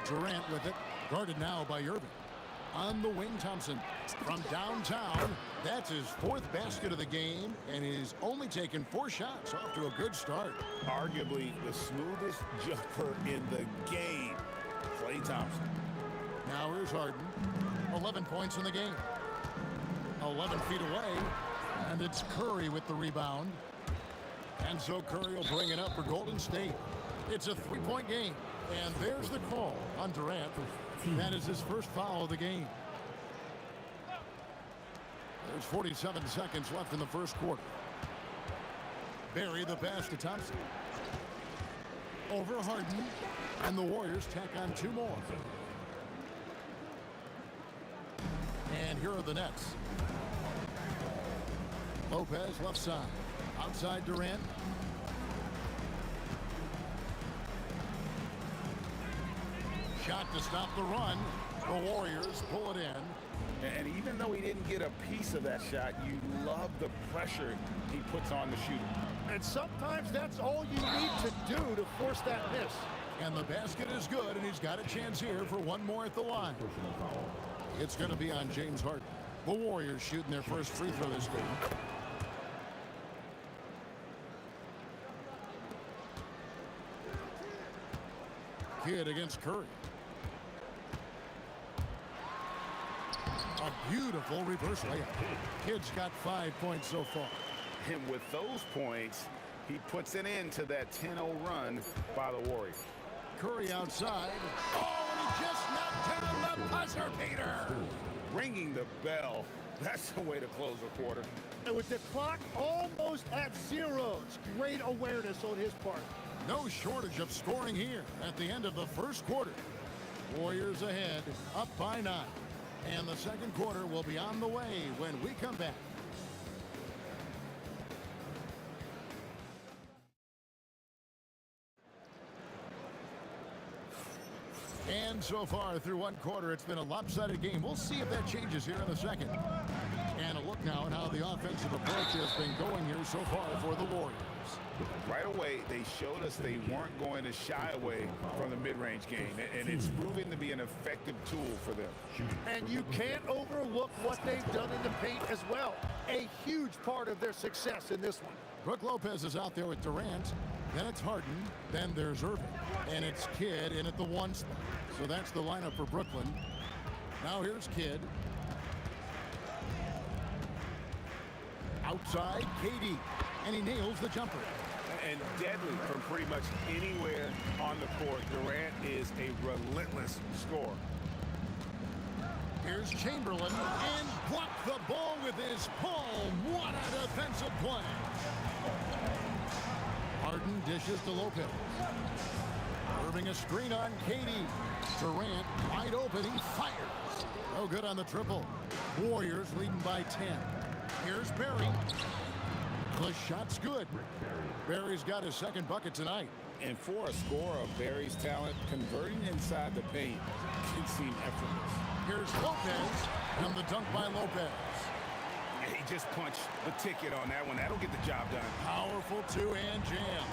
Durant with it. Guarded now by Irving. On the wing, Thompson. From downtown, that's his 4th basket of the game, and he's only taken 4 shots. Off to a good start. Arguably the smoothest jumper in the game, Klay Thompson. Now here's Harden. 11 points in the game. 11 feet away, and it's Curry with the rebound. And so Curry will bring it up for Golden State. It's a 3-point game, and there's the call on Durant. That is his first foul of the game. There's 47 seconds left in the first quarter. Barry the pass to Thompson. Over Harden, and the Warriors tack on 2 more. And here are the Nets. Lopez left side. Outside Durant. Shot to stop the run. The Warriors pull it in. And even though he didn't get a piece of that shot, you love the pressure he puts on the shooter. And sometimes that's all you need to do to force that miss. And the basket is good, and he's got a chance here for 1 more at the line. It's going to be on James Harden. The Warriors shooting their first free throw this game. Kidd against Curry. A beautiful reverse layup. Kidd's got 5 points so far. And with those points, he puts an end to that 10-0 run by the Warriors. Curry outside. Oh, and he just knocked down the buzzer beater. Ringing the bell. That's the way to close a quarter. And with the clock almost at 0, great awareness on his part. No shortage of scoring here at the end of the first quarter. Warriors ahead, up by 9. And the second quarter will be on the way when we come back. And so far through 1 quarter, it's been a lopsided game. We'll see if that changes here in the second. And a look now at how the offensive approach has been going here so far for the Warriors. Right away, they showed us they weren't going to shy away from the mid-range game, and it's proving to be an effective tool for them. And you can't overlook what they've done in the paint as well. A huge part of their success in this one. Brook Lopez is out there with Durant. Then it's Harden. Then there's Irving. And it's Kidd in at the 1 spot. So that's the lineup for Brooklyn. Now here's Kidd. Outside, KD. And he nails the jumper. And deadly from pretty much anywhere on the court. Durant is a relentless scorer. Here's Chamberlain, and blocked the ball with his palm. What a defensive play. Harden dishes to Lopez. Irving a screen on KD. Durant wide open, he fires. No good on the triple. Warriors leading by 10. Here's Barry. The shot's good. Barry's got his second bucket tonight. And for a scorer of Barry's talent, converting inside the paint can seem effortless. Here's Lopez, and the dunk by Lopez. He just punched the ticket on that one. That'll get the job done. Powerful two-hand jam.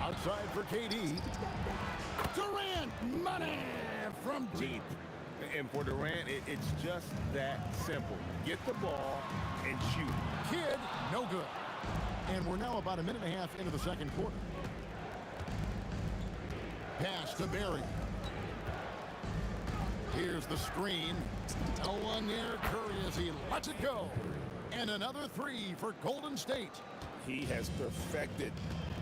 Outside for KD. Durant, money from deep. And for Durant, it's just that simple. Get the ball and shoot. Kidd, no good. And we're now about a minute and a half into the second quarter. Pass to Barry. Here's the screen. No one near Curry as he lets it go. And another three for Golden State. He has perfected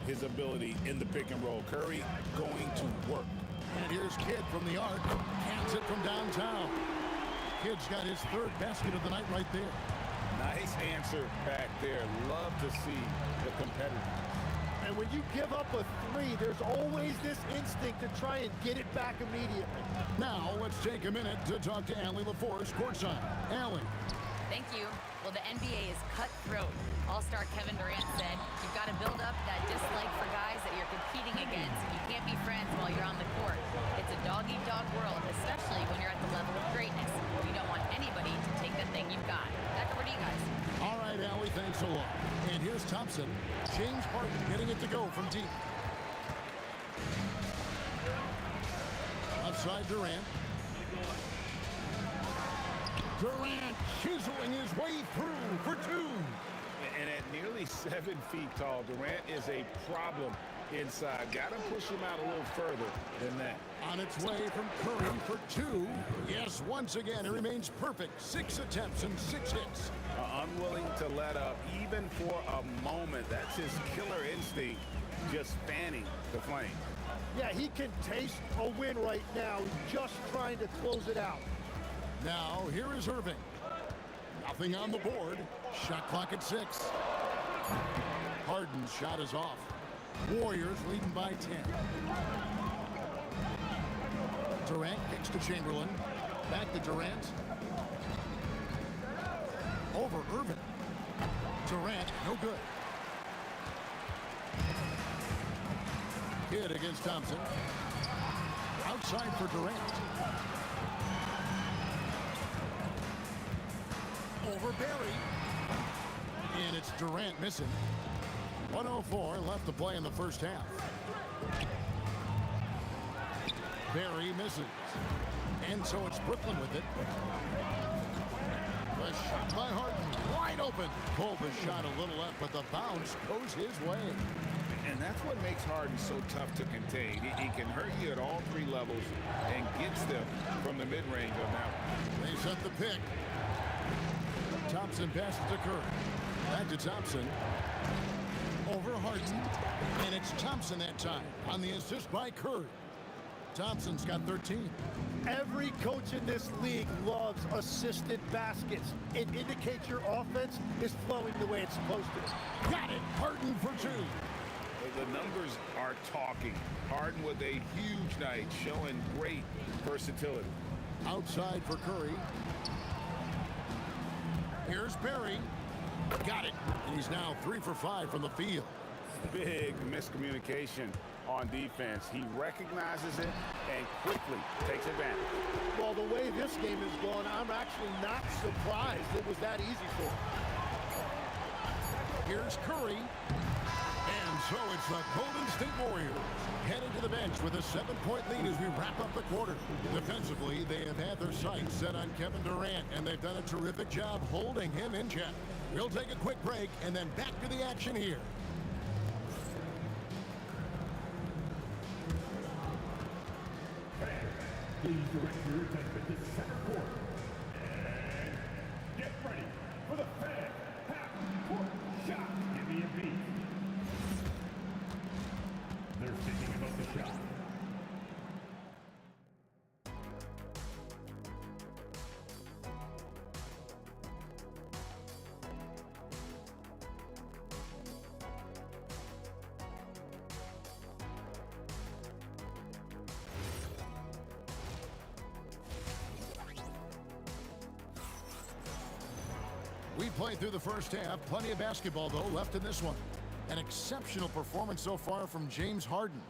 his ability in the pick and roll. Curry going to work. And here's Kidd from the arc. Cans it from downtown. Kidd's got his third basket of the night right there. Nice answer back there. Love to see the competitiveness. And when you give up a three, there's always this instinct to try and get it back immediately. Now let's take a minute to talk to Allie LaForce courtside. Allie. Thank you. Well, the NBA is cutthroat. All-star Kevin Durant said, you've got to build up that dislike for guys that you're competing against, and you can't be friends while you're on the court. It's a dog-eat-dog world, especially when you're at the level of greatness. You don't want anybody to take the thing you've got. Back over to you guys. All right, Allie, thanks a lot. And here's Thompson. James Harden getting it to go from deep. Outside Durant. Durant chiseling his way through for two. And at nearly 7 feet tall, Durant is a problem inside. Got to push him out a little further than that. On its way from Curry for two. Yes, once again, it remains perfect. 6 attempts and 6 hits. Unwilling to let up, even for a moment. That's his killer instinct, just fanning the flame. Yeah, he can taste a win right now, just trying to close it out. Now, here is Irving. Nothing on the board. Shot clock at 6. Harden's shot is off. Warriors leading by 10. Durant kicks to Chamberlain. Back to Durant. Over Irving. Durant, no good. Kidd against Thompson. Outside for Durant. Over Barry. And it's Durant missing. 1:04 left to play in the first half. Barry misses. And so it's Brooklyn with it. The shot by Harden. Wide open. Pulled the shot a little left, but the bounce goes his way. And that's what makes Harden so tough to contain. He can hurt you at all 3 levels and gets them from the mid-range on that one. They set the pick. Thompson passes to Curry. Back to Thompson. Over Harden. And it's Thompson that time on the assist by Curry. Thompson's got 13. Every coach in this league loves assisted baskets. It indicates your offense is flowing the way it's supposed to. Got it. Harden for 2. The numbers are talking. Harden with a huge night, showing great versatility. Outside for Curry. Here's Barry. Got it. And he's now 3 for 5 from the field. Big miscommunication on defense. He recognizes it and quickly takes advantage. Well, the way this game is going, I'm actually not surprised it was that easy for him. Here's Curry. And so it's the Golden State Warriors heading to the bench with a 7-point lead as we wrap up the quarter. Defensively, they have had their sights set on Kevin Durant, and they've done a terrific job holding him in check. We'll take a quick break and then back to the action here. Please direct your attention to center court. And get ready for the fan half-court shot. Give me a beat. They're thinking about the shot. We played through the first half. Plenty of basketball, though, left in this one. An exceptional performance so far from James Harden.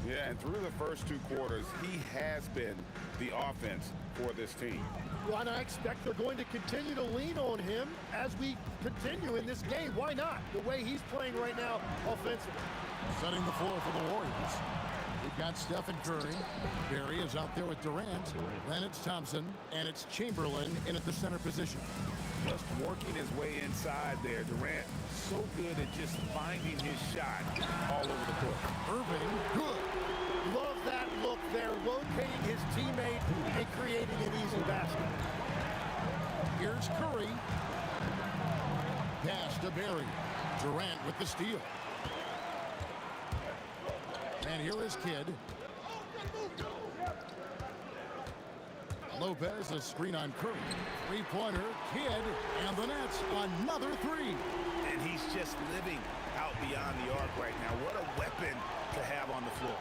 Yeah, and through the first 2 quarters, he has been the offense for this team. Well, and I expect they're going to continue to lean on him as we continue in this game. Why not? The way he's playing right now offensively. Setting the floor for the Warriors. We've got Stephen Curry. Barry is out there with Durant. Then it's Thompson, and it's Chamberlain in at the center position. Just working his way inside there. Durant, so good at just finding his shot all over the court. Irving, good. Love that look there, locating his teammate and creating an easy basket. Here's Curry. Pass to Barry. Durant with the steal. And here is Kidd. Lopez, a screen on Curry. Three-pointer, Kidd, and the Nets, another 3. And he's just living out beyond the arc right now. What a weapon to have on the floor.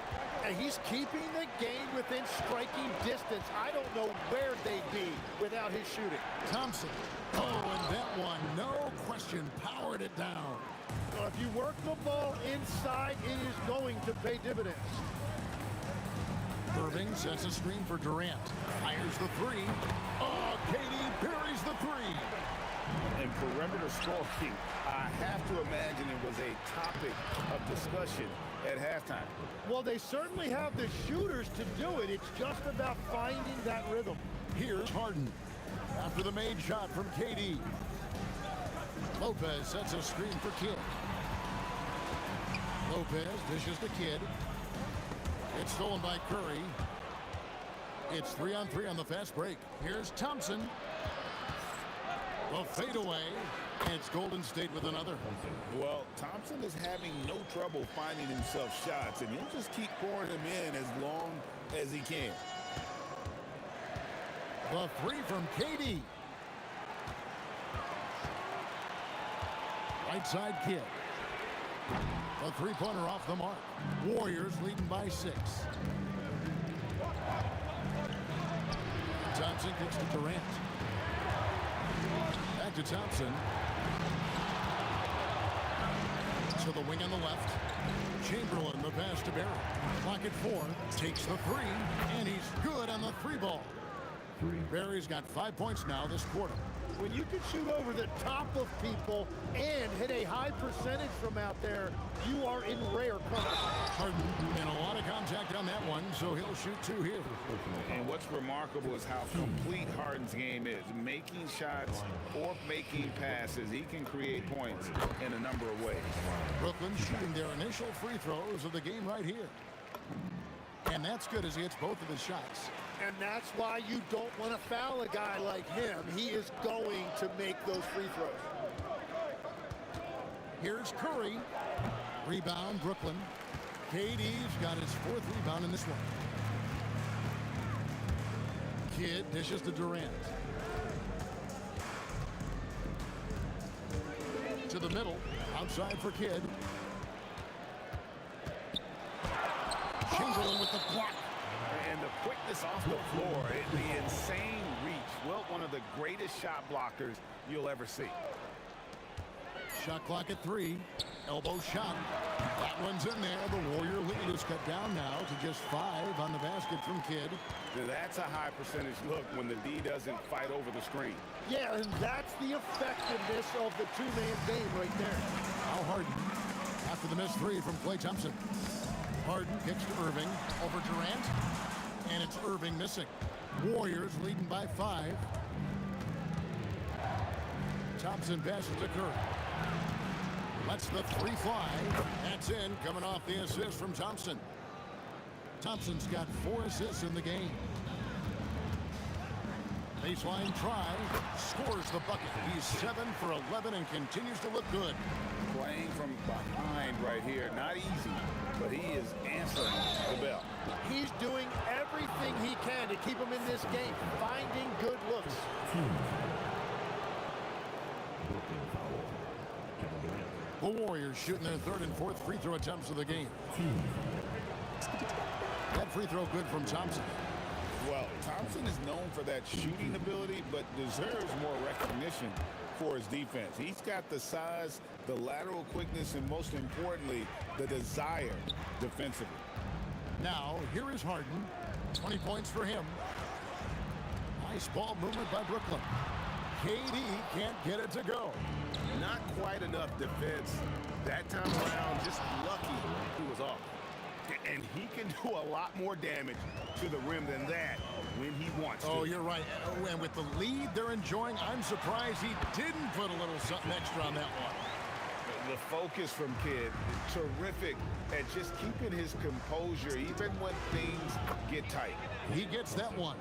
And he's keeping the game within striking distance. I don't know where they'd be without his shooting. Thompson. Oh, and that one, no question, powered it down. Well, if you work the ball inside, it is going to pay dividends. Irving sets a screen for Durant. Fires the 3. Oh, KD buries the 3. And perimeter scoring, I have to imagine it was a topic of discussion at halftime. Well, they certainly have the shooters to do it. It's just about finding that rhythm. Here's Harden. After the made shot from KD. Lopez sets a screen for Kidd. Lopez dishes to Kidd. It's stolen by Curry. It's 3-on-3 on the fast break. Here's Thompson. The fadeaway. It's Golden State with another. Well, Thompson is having no trouble finding himself shots, and he'll just keep pouring them in as long as he can. The 3 from KD. Right side Kidd. A 3-pointer off the mark. Warriors leading by 6. Thompson kicks to Durant. Back to Thompson. To the wing on the left. Chamberlain, the pass to Barry. Clock at 4. Takes the 3. And he's good on the 3 ball. Barry's got 5 points now this quarter. When you can shoot over the top of people and hit a high percentage from out there, you are in rare company. Harden and a lot of contact on that one, so he'll shoot 2 here. And what's remarkable is how complete Harden's game is. Making shots or making passes, he can create points in a number of ways. Brooklyn shooting their initial free throws of the game right here. And that's good as he hits both of his shots. And that's why you don't want to foul a guy like him. He is going to make those free throws. Here's Curry. Rebound, Brooklyn. KD's got his 4th rebound in this one. Kidd dishes to Durant. To the middle. Outside for Kidd. Chamberlain with the block. And the quickness off the floor, the insane reach. Well, one of the greatest shot blockers you'll ever see. Shot clock at 3. Elbow shot. That one's in there. The Warrior lead is cut down now to just 5 on the basket from Kidd. That's a high percentage look when the D doesn't fight over the screen. Yeah, and that's the effectiveness of the two-man game right there. Now Harden after the missed 3 from Klay Thompson. Harden kicks to Irving over Durant, and it's Irving missing. Warriors leading by 5. Thompson passes to Curry. Lets the 3 fly. That's in, coming off the assist from Thompson. Thompson's got 4 assists in the game. Baseline try, scores the bucket. He's 7 for 11 and continues to look good. Playing from behind right here, not easy, but he is answering the bell. He's doing everything he can to keep him in this game, finding good looks. The Warriors shooting their 3rd and 4th free throw attempts of the game. That free throw good from Thompson. Well, Thompson is known for that shooting ability, but deserves more recognition for his defense. He's got the size, the lateral quickness, and most importantly, the desire defensively. Now, here is Harden. 20 points for him. Nice ball movement by Brooklyn. KD can't get it to go. Not quite enough defense that time around. Just lucky he was off. And he can do a lot more damage to the rim than that when he wants to. Oh, you're right. And with the lead they're enjoying, I'm surprised he didn't put a little something extra on that one. The focus from Kidd, terrific at just keeping his composure even when things get tight. He gets that one.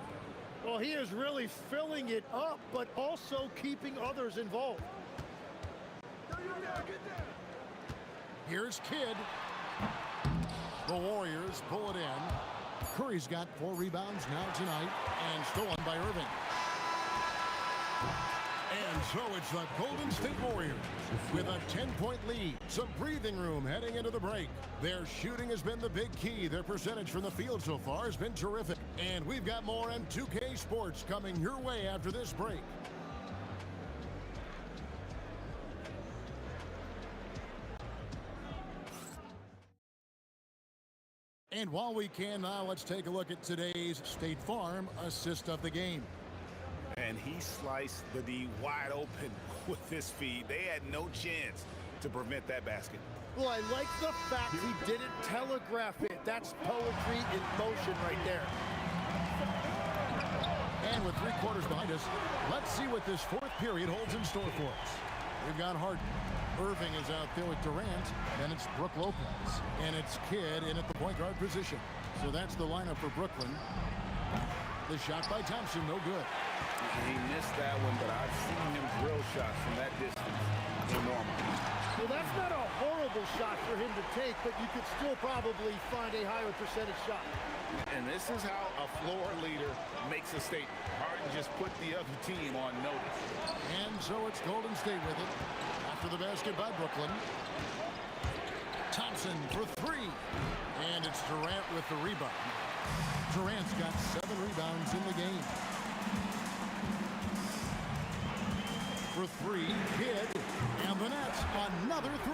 Well, he is really filling it up, but also keeping others involved. Here's Kidd. The Warriors pull it in. Curry's got 4 rebounds now tonight and stolen by Irving. And so it's the Golden State Warriors with a 10-point lead. Some breathing room heading into the break. Their shooting has been the big key. Their percentage from the field so far has been terrific. And we've got more on 2K Sports coming your way after this break. And while we can now, let's take a look at today's State Farm assist of the game. And he sliced the D wide open with his feed. They had no chance to prevent that basket. Well, I like the fact he didn't telegraph it. That's poetry in motion right there. And with 3 quarters behind us, let's see what this 4th period holds in store for us. We've got Harden. Irving is out there with Durant, and it's Brook Lopez. And it's Kidd in at the point guard position. So that's the lineup for Brooklyn. The shot by Thompson, no good. He missed that one, but I've seen him drill shots from that distance in normal. Well, that's not a horrible shot for him to take, but you could still probably find a higher percentage shot. And this is how a floor leader makes a statement. Harden just put the other team on notice. And so it's Golden State with it. After the basket by Brooklyn. Thompson for 3. And it's Durant with the rebound. Durant's got 7 rebounds in the game. For 3, Kidd. And the net, another 3.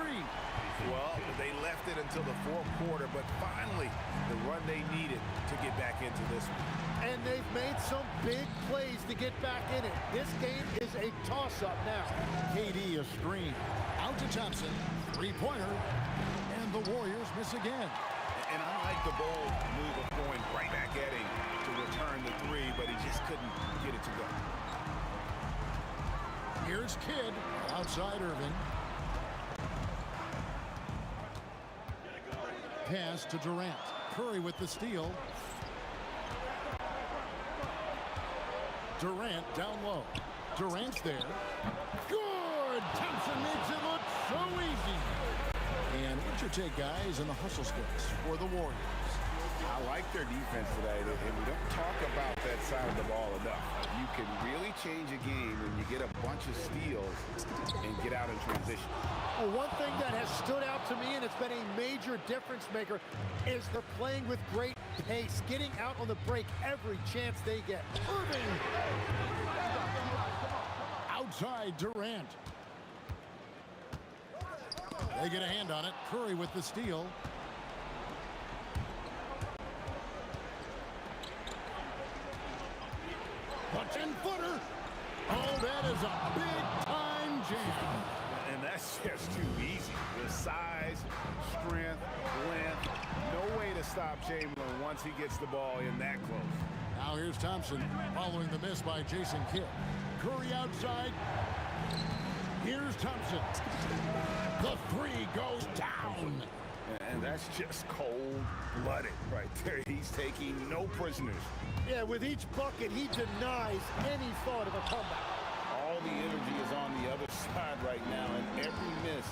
Well, they left it until the 4th quarter, but finally the run they needed to get back into this one. And they've made some big plays to get back in it. This game is a toss-up now. KD a screen. Out to Thompson. 3-pointer. And the Warriors miss again. And I like the bold move of going right back at him to return the 3, but he just couldn't get it to go. Here's Kidd. Outside Irving. Pass to Durant. Curry with the steal. Durant down low. Durant's there. Good! Thompson makes it look so easy. And what's your take, guys, in the hustle splits for the Warriors? I like their defense today, and we don't talk about that side of the ball enough. You can really change a game when you get a bunch of steals and get out in transition. Well, one thing that has stood out to me, and it's been a major difference maker, is they're playing with great pace, getting out on the break every chance they get. Irving! Outside Durant. They get a hand on it. Curry with the steal. The 10-footer. Oh, that is a big-time jam. And that's just too easy. The size, strength, length, no way to stop Chamberlain once he gets the ball in that close. Now here's Thompson following the miss by Jason Kidd. Curry outside. Here's Thompson. The three goes down. And that's just cold-blooded right there. He's taking no prisoners. Yeah, with each bucket, he denies any thought of a comeback. All the energy is on the other side right now, and every miss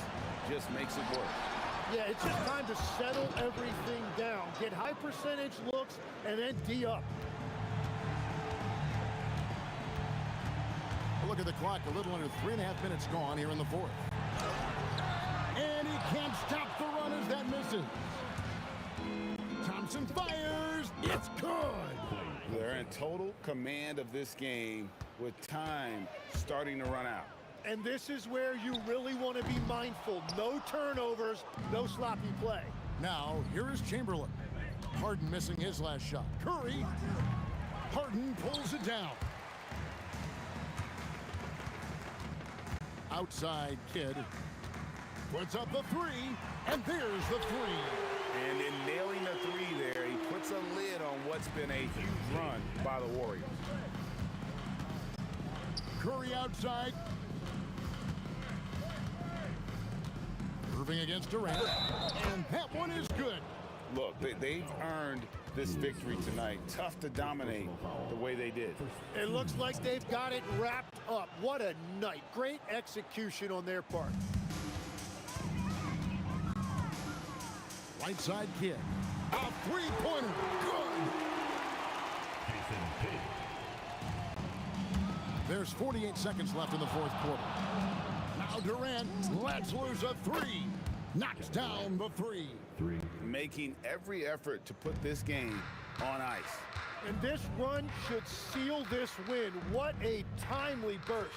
just makes it worse. Yeah, it's just time to settle everything down. Get high percentage looks, and then D up. Look at the clock. A little under 3.5 minutes gone here in the fourth. And he can't stop the run as that misses. Thompson fires. It's good. They're in total command of this game with time starting to run out. And this is where you really want to be mindful. No turnovers, no sloppy play. Now, here is Chamberlain. Harden missing his last shot. Curry. Harden pulls it down. Outside Kidd. Puts up the three, and there's the three. And in nailing the three there, he puts a lid on what's been a huge run by the Warriors. Curry outside. Irving against Durant. And that one is good. Look, they've earned this victory tonight. Tough to dominate the way they did. It looks like they've got it wrapped up. What a night. Great execution on their part. Right side Kidd. A three-pointer. Good. There's 48 seconds left in the fourth quarter. Now Durant lets loose a three. Knocks down the three. Making every effort to put this game on ice. And this run should seal this win. What a timely burst.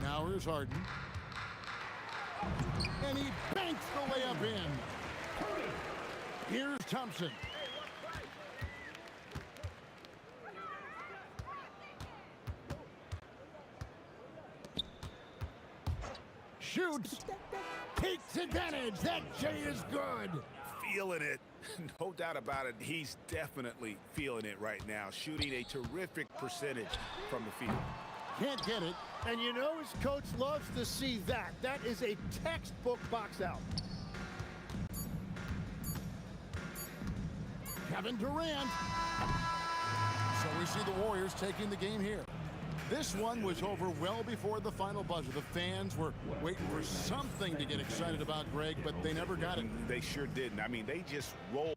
Now here's Harden. And he banks the layup in. Here's Thompson. Shoots. Takes advantage. That J is good. Feeling it. No doubt about it. He's definitely feeling it right now. Shooting a terrific percentage from the field. Can't get it. And you know his coach loves to see that. That is a textbook box out. Kevin Durant. So we see the Warriors taking the game here. This one was over well before the final buzzer. The fans were waiting for something to get excited about, Greg, but they never got it. They sure didn't. I mean, they just rolled.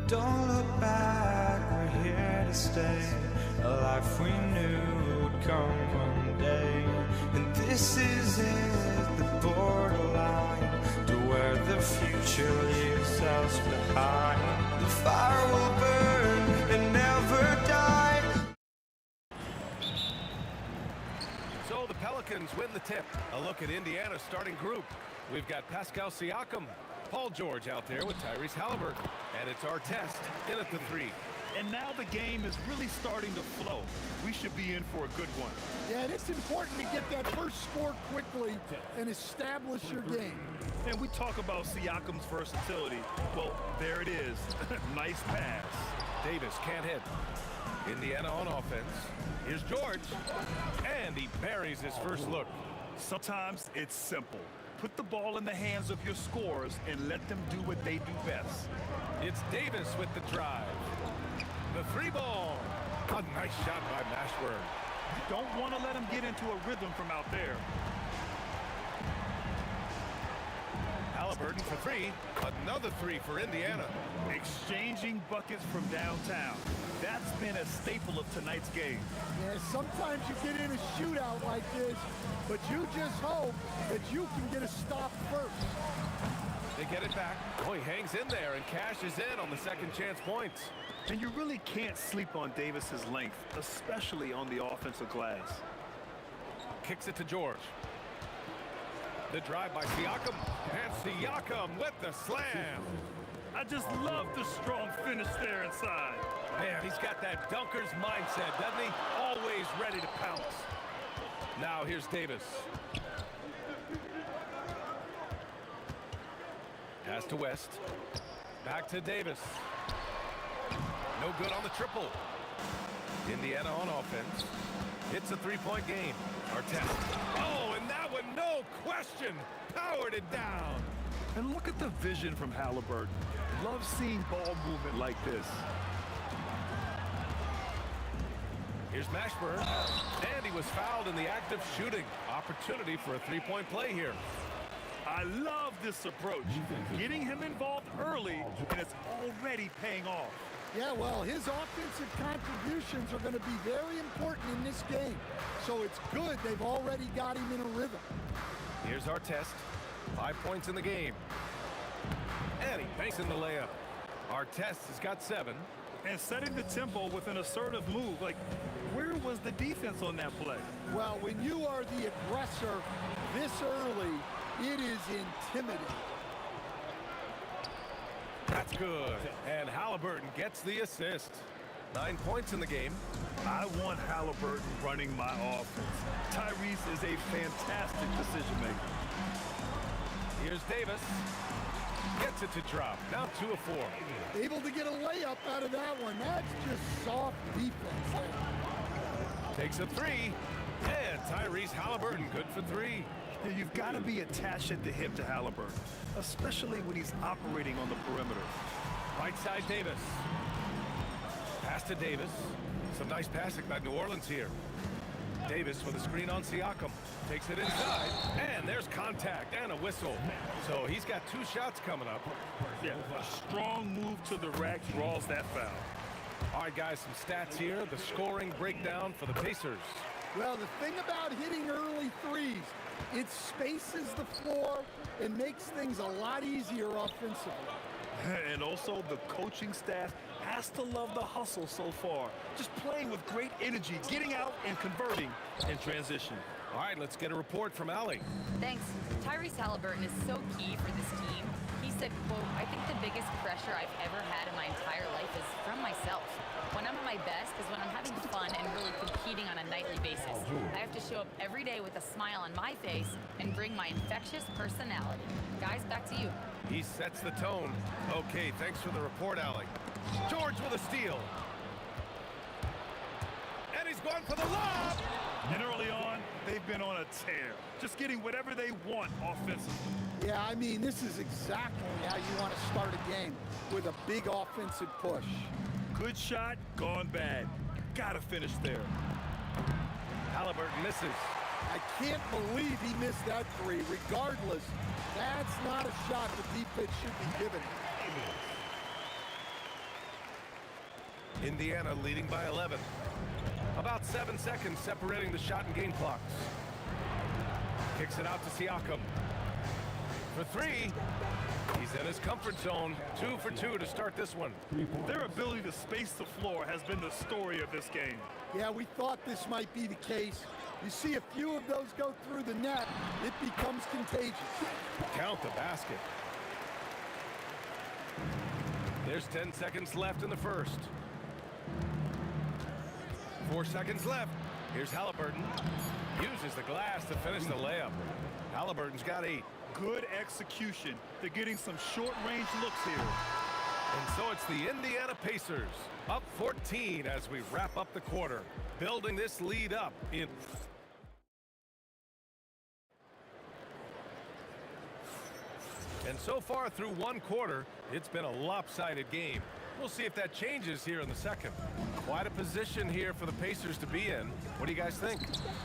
Don't look back, we're here to stay. A life we knew would come one day. And this is it, the borderline, to where the future leaves us behind. The fire will burn and never die. So the Pelicans win the tip. A look at Indiana's starting group. We've got Pascal Siakam, Paul George out there with Tyrese Halliburton. And it's our test in at the 3. And now the game is really starting to flow. We should be in for a good one. Yeah, and it's important to get that first score quickly and establish your game. And we talk about Siakam's versatility. Well, there it is. Nice pass. Davis can't hit. Indiana on offense. Here's George. And he buries his first look. Sometimes it's simple. Put the ball in the hands of your scorers and let them do what they do best. It's Davis with the drive. The 3 ball. A nice shot by Mashburn. You don't want to let him get into a rhythm from out there. Halliburton for 3. Another 3 for Indiana. Exchanging buckets from downtown. That's been a staple of tonight's game. Yeah, sometimes you get in a shootout like this, but you just hope that you can get a stop first. They get it back. Oh, he hangs in there and cashes in on the second chance points. And you really can't sleep on Davis's length, especially on the offensive glass. Kicks it to George. The drive by Siakam. And Siakam with the slam. I just love the strong finish there inside. Man, he's got that dunker's mindset, doesn't he? Always ready to pounce. Now here's Davis. Pass to West. Back to Davis. No good on the triple. Indiana on offense. It's a 3-point game. Artest. Oh, and that one, no question, powered it down. And look at the vision from Halliburton. Love seeing ball movement like this. Here's Mashburn. And he was fouled in the act of shooting. Opportunity for a 3-point play here. I love this approach. Getting him involved early, and it's already paying off. Yeah, well, his offensive contributions are going to be very important in this game. So it's good they've already got him in a rhythm. Here's our test. 5 points in the game. And he banks in the layup. Our test has got 7. And setting the tempo with an assertive move. Like, where was the defense on that play? Well, when you are the aggressor this early, it is intimidating. That's good. And Halliburton gets the assist. 9 points in the game. I want Halliburton running my offense. Tyrese is a fantastic decision maker. Here's Davis. Gets it to drop. Now 2 of 4. Able to get a layup out of that one. That's just soft defense. Takes a 3. And Tyrese Halliburton good for 3. You've got to be attached at the hip to Halliburton, especially when he's operating on the perimeter. Right side Davis. Pass to Davis. Some nice passing by New Orleans here. Davis with a screen on Siakam. Takes it inside. And there's contact and a whistle. So he's got 2 shots coming up. Yeah, a strong move to the rack draws that foul. All right, guys, some stats here. The scoring breakdown for the Pacers. Well, the thing about hitting early threes, it spaces the floor and makes things a lot easier offensively. And also, the coaching staff has to love the hustle so far. Just playing with great energy, getting out and converting in transition. All right, let's get a report from Allie. Thanks. Tyrese Halliburton is so key for this team. He said, quote, "I think the biggest pressure I've ever had in my entire life is from myself. When I'm at my best is when I'm having fun and really competing on a nightly basis. I have to show up every day with a smile on my face and bring my infectious personality." Guys, back to you. He sets the tone. Okay, thanks for the report, Allie. George with a steal. And he's going for the lob. And early on, they've been on a tear. Just getting whatever they want offensively. Yeah, I mean, this is exactly how you want to start a game, with a big offensive push. Good shot, gone bad. Gotta finish there. Halliburton misses. I can't believe he missed that 3. Regardless, that's not a shot the defense should be giving. Indiana leading by 11. About 7 seconds separating the shot and game clocks. Kicks it out to Siakam. For three. He's in his comfort zone. 2 for 2 to start this one. Their ability to space the floor has been the story of this game. Yeah, we thought this might be the case. You see a few of those go through the net, it becomes contagious. Count the basket. There's 10 seconds left in the first. 4 seconds left. Here's Halliburton. Uses the glass to finish the layup. Halliburton's got 8. Good execution. They're getting some short-range looks here. And so it's the Indiana Pacers up 14 as we wrap up the quarter, building this lead up in. And so far through one quarter, it's been a lopsided game. We'll see if that changes here in the second. Quite a position here for the Pacers to be in. What do you guys think?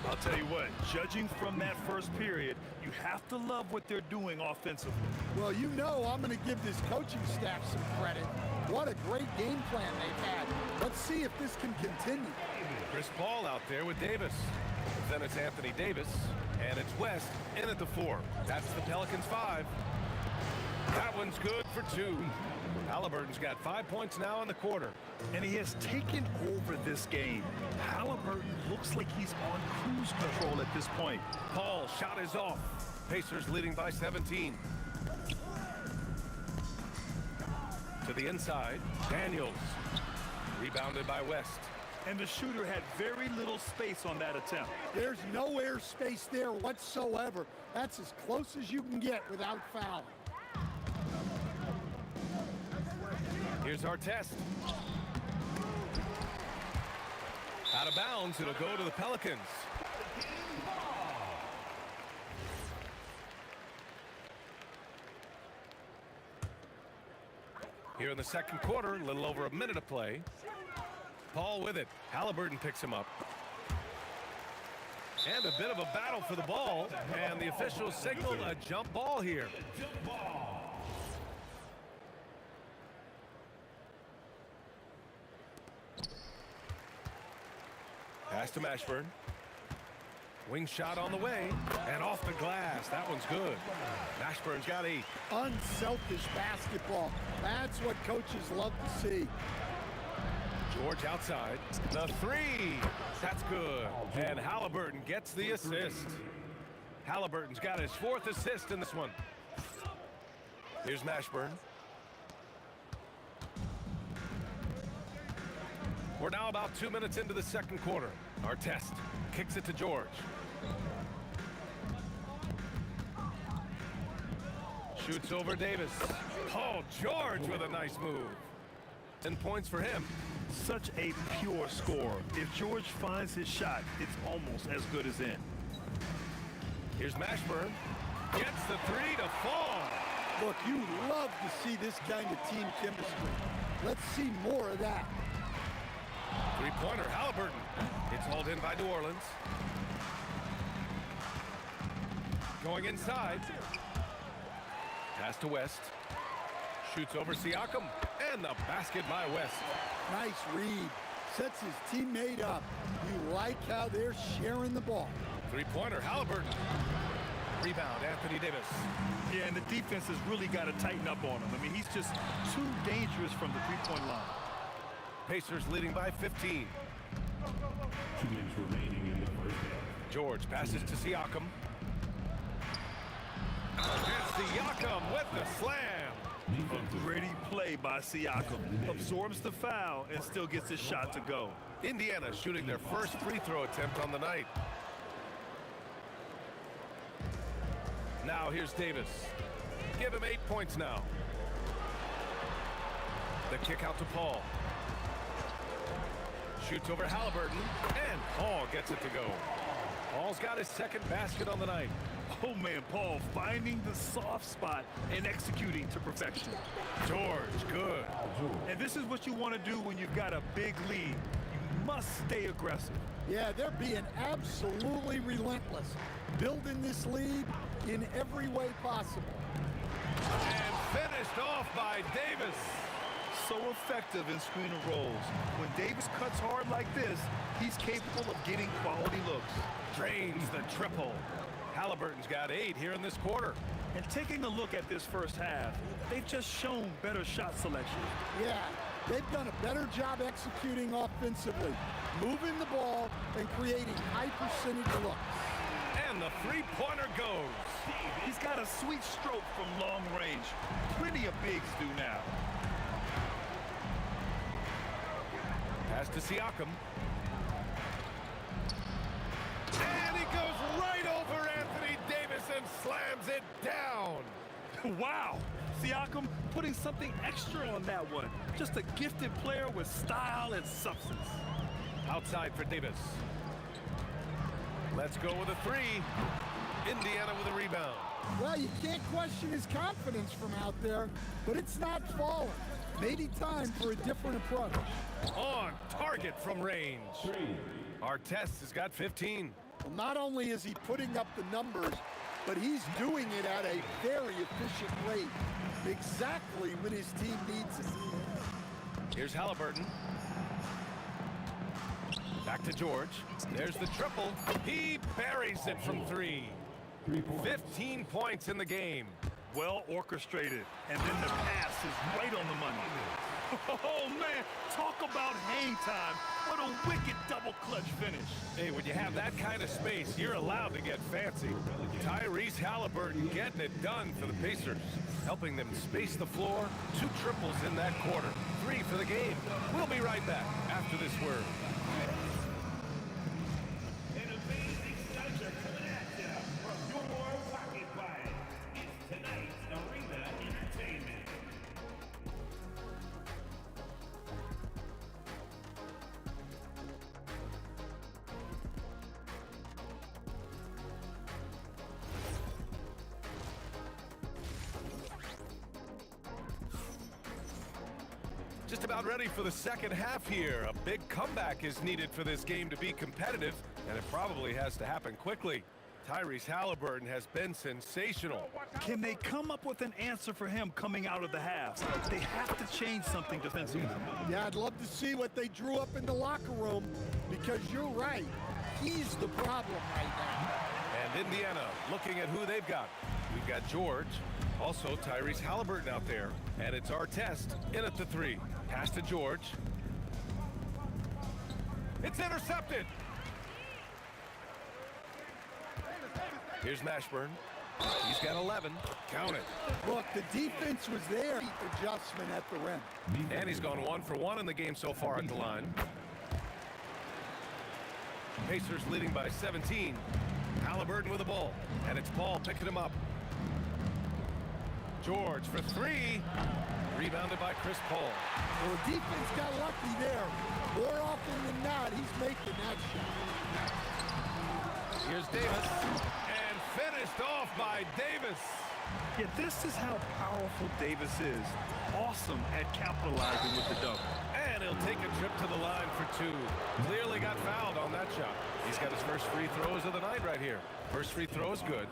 I'll tell you what, judging from that first period, you have to love what they're doing offensively. Well, you know I'm going to give this coaching staff some credit. What a great game plan they've had. Let's see if this can continue. Chris Paul out there with Davis. Then it's Anthony Davis, and it's West in at the 4. That's the Pelicans' 5. That one's good for 2. Halliburton's got 5 points now in the quarter. And he has taken over this game. Halliburton looks like he's on cruise control at this point. Paul shot is off. Pacers leading by 17. To the inside, Daniels. Rebounded by West. And the shooter had very little space on that attempt. There's no air space there whatsoever. That's as close as you can get without fouling. Here's our test. Out of bounds, it'll go to the Pelicans. Here in the second quarter, a little over a minute of play. Paul with it. Halliburton picks him up. And a bit of a battle for the ball. And the officials signaled a jump ball here. Pass to Mashburn. Wing shot on the way. And off the glass. That one's good. Mashburn's got 8. Unselfish basketball. That's what coaches love to see. George outside. The 3. That's good. And Halliburton gets the assist. Halliburton's got his 4th assist in this one. Here's Mashburn. We're now about 2 minutes into the second quarter. Our test. Kicks it to George. Shoots over Davis. Paul George with a nice move. 10 points for him. Such a pure score. If George finds his shot, it's almost as good as in. Here's Mashburn. Gets the 3 to fall. Look, you love to see this kind of team chemistry. Let's see more of that. 3-pointer, Halliburton. It's hauled in by New Orleans. Going inside. Pass to West. Shoots over Siakam. And the basket by West. Nice read. Sets his teammate up. You like how they're sharing the ball. 3-pointer, Halliburton. Rebound, Anthony Davis. Yeah, and the defense has really got to tighten up on him. I mean, he's just too dangerous from the three-point line. Pacers leading by 15. 2 minutes remaining in the first half. George passes to Siakam. And Siakam with the slam. A gritty play by Siakam. Absorbs the foul and still gets his shot to go. Indiana shooting their first free throw attempt on the night. Now here's Davis. Give him 8 points now. The kick out to Paul. Shoots over Halliburton, and Paul gets it to go. Paul's got his 2nd basket on the night. Oh man, Paul finding the soft spot and executing to perfection. George, good. And this is what you want to do when you've got a big lead. You must stay aggressive. Yeah, they're being absolutely relentless. Building this lead in every way possible. And finished off by Davis. so effective in screen and rolls. When Davis cuts hard like this, he's capable of getting quality looks. Drains the triple. Halliburton's got 8 here in this quarter. And taking a look at this first half, they've just shown better shot selection. Yeah, they've done a better job executing offensively, moving the ball and creating high percentage looks. And the three-pointer goes. He's got a sweet stroke from long range. Plenty of bigs do now. Pass to Siakam. And he goes right over Anthony Davis and slams it down. Wow. Siakam putting something extra on that one. Just a gifted player with style and substance. Outside for Davis. Let's go with a 3. Indiana with a rebound. Well, you can't question his confidence from out there, but it's not falling. Maybe time for a different approach. On target from range. Artest has got 15. Well, not only is he putting up the numbers, but he's doing it at a very efficient rate. Exactly when his team needs it. Here's Halliburton. Back to George. There's the triple. He buries it from 3. 15 points in the game. Well orchestrated. And then the pass is right on the money. Oh, man. Talk about hang time. What a wicked double clutch finish. Hey, when you have that kind of space, you're allowed to get fancy. Tyrese Halliburton getting it done for the Pacers, helping them space the floor. 2 triples in that quarter. 3 for the game. We'll be right back after this word. Just about ready for the second half here. A big comeback is needed for this game to be competitive, and it probably has to happen quickly. Tyrese Halliburton has been sensational. Can they come up with an answer for him coming out of the half? They have to change something defensively. Yeah, I'd love to see what they drew up in the locker room, because you're right. He's the problem right now. And Indiana looking at who they've got. We've got George, also Tyrese Halliburton out there, and it's Artest in at the 3. Pass to George. It's intercepted. Here's Mashburn. He's got 11. Count it. Look, the defense was there. Adjustment at the rim. And he's gone 1 for 1 in the game so far at the line. Pacers leading by 17. Halliburton with the ball. And it's Paul picking him up. George for 3. Rebounded by Chris Paul. Well, the defense got lucky there. More often than not, he's making that shot. Here's Davis. And finished off by Davis. Yeah, this is how powerful Davis is. Awesome at capitalizing with the dunk. And he'll take a trip to the line for 2. Clearly got fouled on that shot. He's got his first free throws of the night right here. First free throw is good.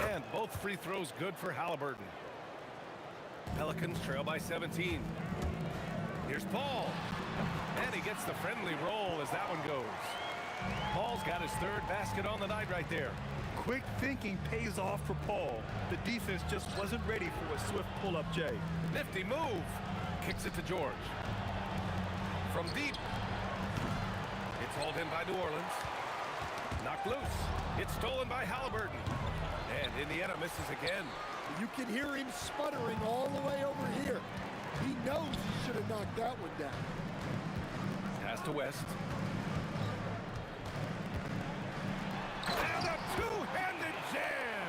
And both free throws good for Halliburton. Pelicans trail by 17. Here's Paul. And he gets the friendly roll as that one goes. Paul's got his 3rd basket on the night right there. Quick thinking pays off for Paul. The defense just wasn't ready for a swift pull-up J. Nifty move. Kicks it to George. From deep. It's hauled in by New Orleans. Knocked loose. It's stolen by Halliburton. And Indiana misses again. You can hear him sputtering all the way over here. He knows he should have knocked that one down. Pass to West. And a 2-handed jam.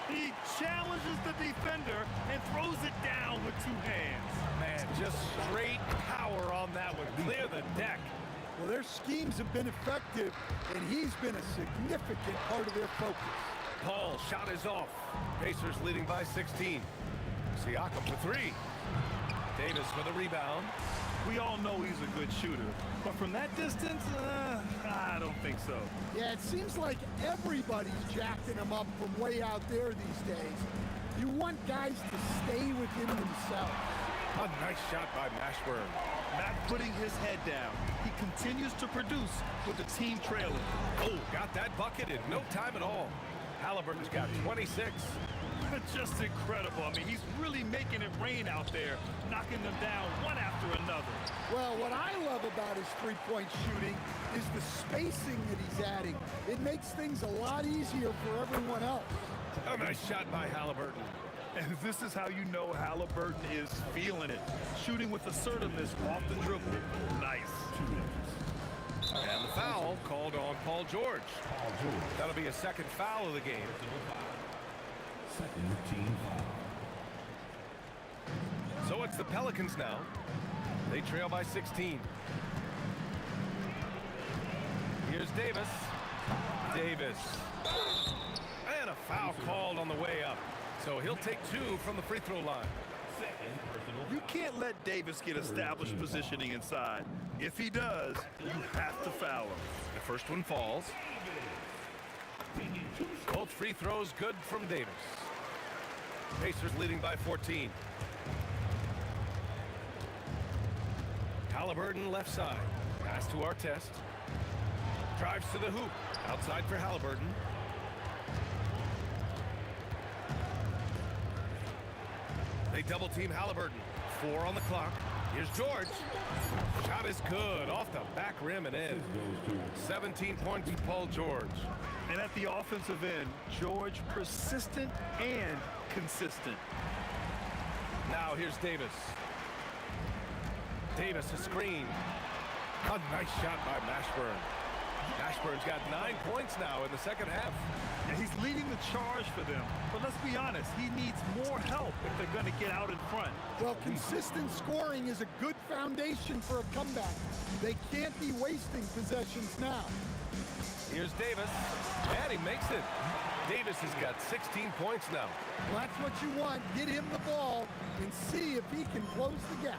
He challenges the defender and throws it down with 2 hands. Man, just straight power on that one. Clear the deck. Well, their schemes have been effective, and he's been a significant part of their focus. Paul shot is off. Pacers leading by 16. Siakam for 3. Davis for the rebound. We all know he's a good shooter, but from that distance, I don't think so. Yeah, it seems like everybody's jacking him up from way out there these days. You want guys to stay within themselves. A nice shot by Mashburn. Not putting his head down. He continues to produce with the team trailing. Oh, got that bucket in no time at all. Halliburton's got 26. Just incredible. I mean, he's really making it rain out there, knocking them down one after another. Well, what I love about his three-point shooting is the spacing that he's adding. It makes things a lot easier for everyone else. A nice shot by Halliburton. And this is how you know Halliburton is feeling it. Shooting with assertiveness off the dribble. Nice. And the foul called on Paul George. That'll be a second foul of the game. Second team foul. So it's the Pelicans now. They trail by 16. Here's Davis. Davis. And a foul called on the way up. So he'll take 2 from the free throw line. You can't let Davis get established positioning inside. If he does, you have to foul him. The first one falls. Both free throws good from Davis. Pacers leading by 14. Halliburton left side. Pass to Artest. Drives to the hoop. Outside for Halliburton. They double team Halliburton. 4 on the clock. Here's George. Shot is good. Off the back rim and in. 17 points for Paul George. And at the offensive end, George persistent and consistent. Now here's Davis. Davis a screen. A nice shot by Mashburn. Mashburn's got 9 points now in the second half. And he's leading the charge for them. But let's be honest, he needs more help if they're going to get out in front. Well, consistent scoring is a good foundation for a comeback. They can't be wasting possessions now. Here's Davis, and he makes it. Davis has got 16 points now. Well, that's what you want. Get him the ball and see if he can close the gap.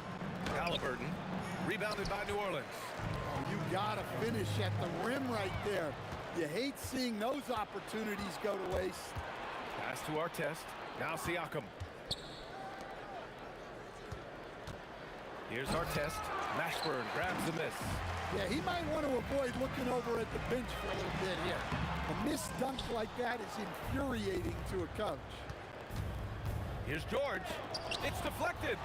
Halliburton, rebounded by New Orleans. Oh, you gotta finish at the rim right there. You hate seeing those opportunities go to waste. Pass to Artest. Now Siakam. Here's Artest. Mashburn grabs the miss. Yeah, he might want to avoid looking over at the bench for a little bit here. A missed dunk like that is infuriating to a coach. Here's George. It's deflected.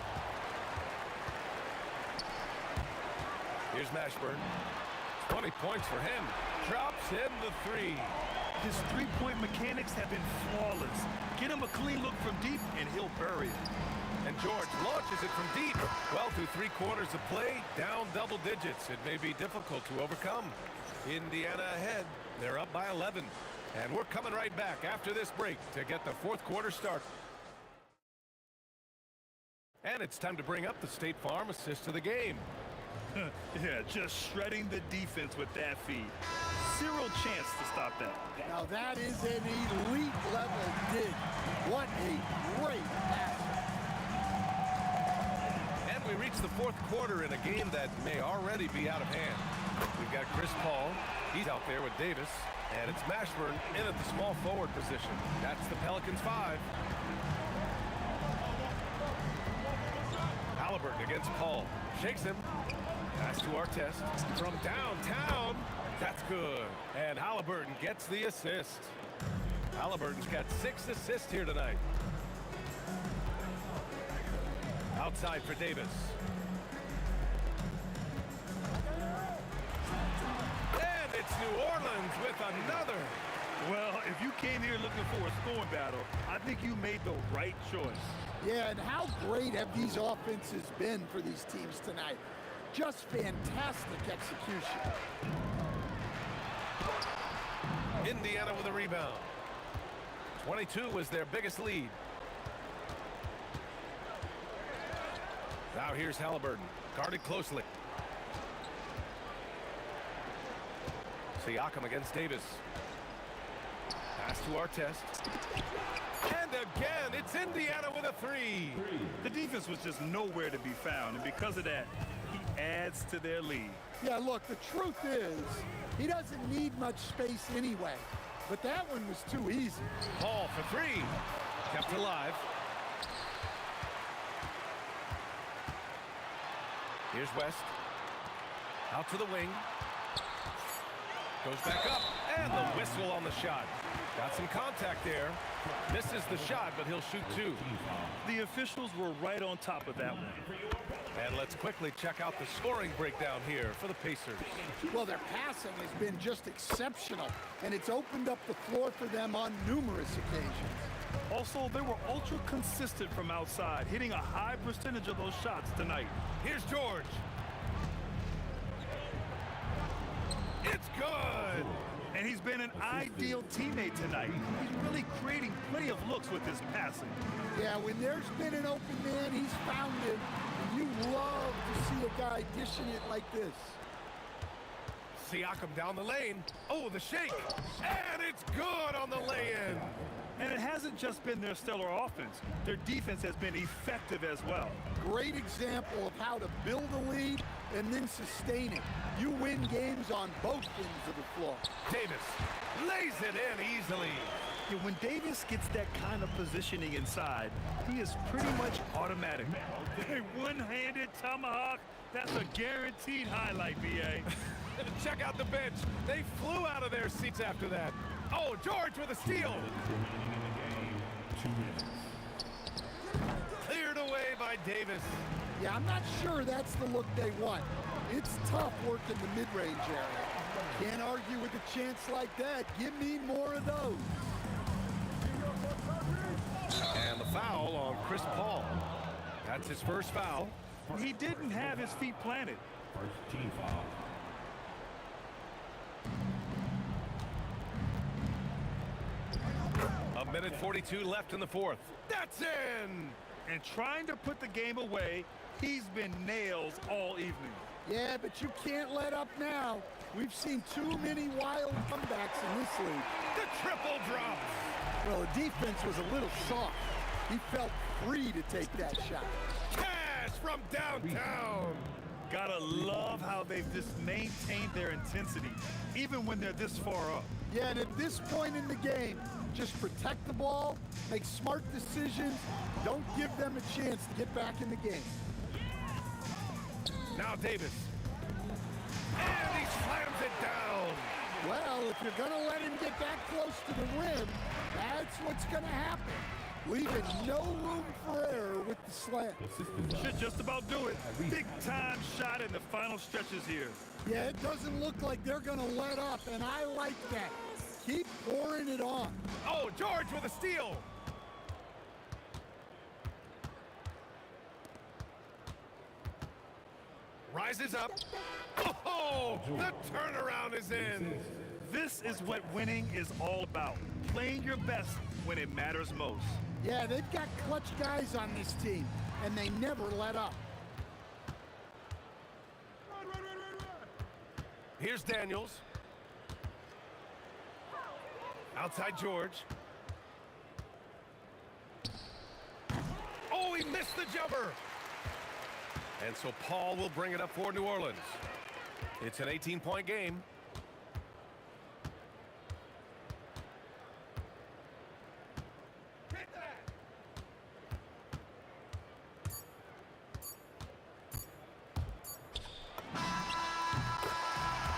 Here's Mashburn. 20 points for him. Drops in the 3. His three-point mechanics have been flawless. Get him a clean look from deep, and he'll bury it. And George launches it from deep. Well, through 3 quarters of play, down double digits. It may be difficult to overcome. Indiana ahead. They're up by 11. And we're coming right back after this break to get the 4th quarter start. And it's time to bring up the State Farm assist of the game. Yeah, just shredding the defense with that feed. Zero chance to stop that. Now that is an elite level dig. What a great pass. And we reach the 4th quarter in a game that may already be out of hand. We've got Chris Paul. He's out there with Davis. And it's Mashburn in at the small forward position. That's the Pelicans 5. Halliburton against Paul. Shakes him. Pass to Artest. From downtown. That's good. And Halliburton gets the assist. Halliburton's got 6 assists here tonight. Outside for Davis. And it's New Orleans with another. Well, if you came here looking for a scoring battle, I think you made the right choice. Yeah, and how great have these offenses been for these teams tonight? Just fantastic execution. Indiana with a rebound. 22 was their biggest lead. Now here's Halliburton, guarded closely. Siakam against Davis. Pass to Artest. And again, it's Indiana with a 3. The defense was just nowhere to be found, and because of that, he adds to their lead. Yeah, look, the truth is, he doesn't need much space anyway. But that one was too easy. Paul for 3. Kept alive. Here's West. Out to the wing. Goes back up. And the whistle on the shot. Got some contact there. Misses the shot, but he'll shoot two. The officials were right on top of that one. And let's quickly check out the scoring breakdown here for the Pacers. Well, their passing has been just exceptional, and it's opened up the floor for them on numerous occasions. Also, they were ultra consistent from outside, hitting a high percentage of those shots tonight. Here's George. It's good. And he's been an ideal teammate tonight. He's really creating plenty of looks with his passing. Yeah, when there's been an open man, he's found it. And you love to see a guy dishing it like this. Siakam down the lane. Oh, the shake. And it's good on the lay-in. And it hasn't just been their stellar offense. Their defense has been effective as well. Great example of how to build a lead and then sustain it. You win games on both ends of the floor. Davis lays it in easily. Yeah, when Davis gets that kind of positioning inside, he is pretty much automatic. A one-handed tomahawk, that's a guaranteed highlight, B.A. Check out the bench. They flew out of their seats after that. Oh, George with a steal. Cleared away by Davis. Yeah, I'm not sure that's the look they want. It's tough working the mid-range area. Can't argue with a chance like that. Give me more of those. And the foul on Chris Paul. That's his first foul. He didn't have his feet planted. First team foul. A minute 42 left in the fourth. That's in! And trying to put the game away, he's been nails all evening. Yeah, but you can't let up now. We've seen too many wild comebacks in this league. The triple drop. Well, the defense was a little soft. He felt free to take that shot. Cash from downtown. Gotta love how they've just maintained their intensity, even when they're this far up. Yeah, and at this point in the game, just protect the ball, make smart decisions, don't give them a chance to get back in the game. Now Davis. And he slams it down. Well, if you're going to let him get that close to the rim, that's what's going to happen. Leaving no room for error with the slam. Should just about do it. Big time shot in the final stretches here. Yeah, it doesn't look like they're going to let up, and I like that. Keep pouring it on. Oh, George with a steal. Rises up. Oh, the turnaround is in. This is what winning is all about. Playing your best when it matters most. Yeah, they've got clutch guys on this team, and they never let up. Here's Daniels. Outside George. Oh, he missed the jumper. And so Paul will bring it up for New Orleans. It's an 18-point game.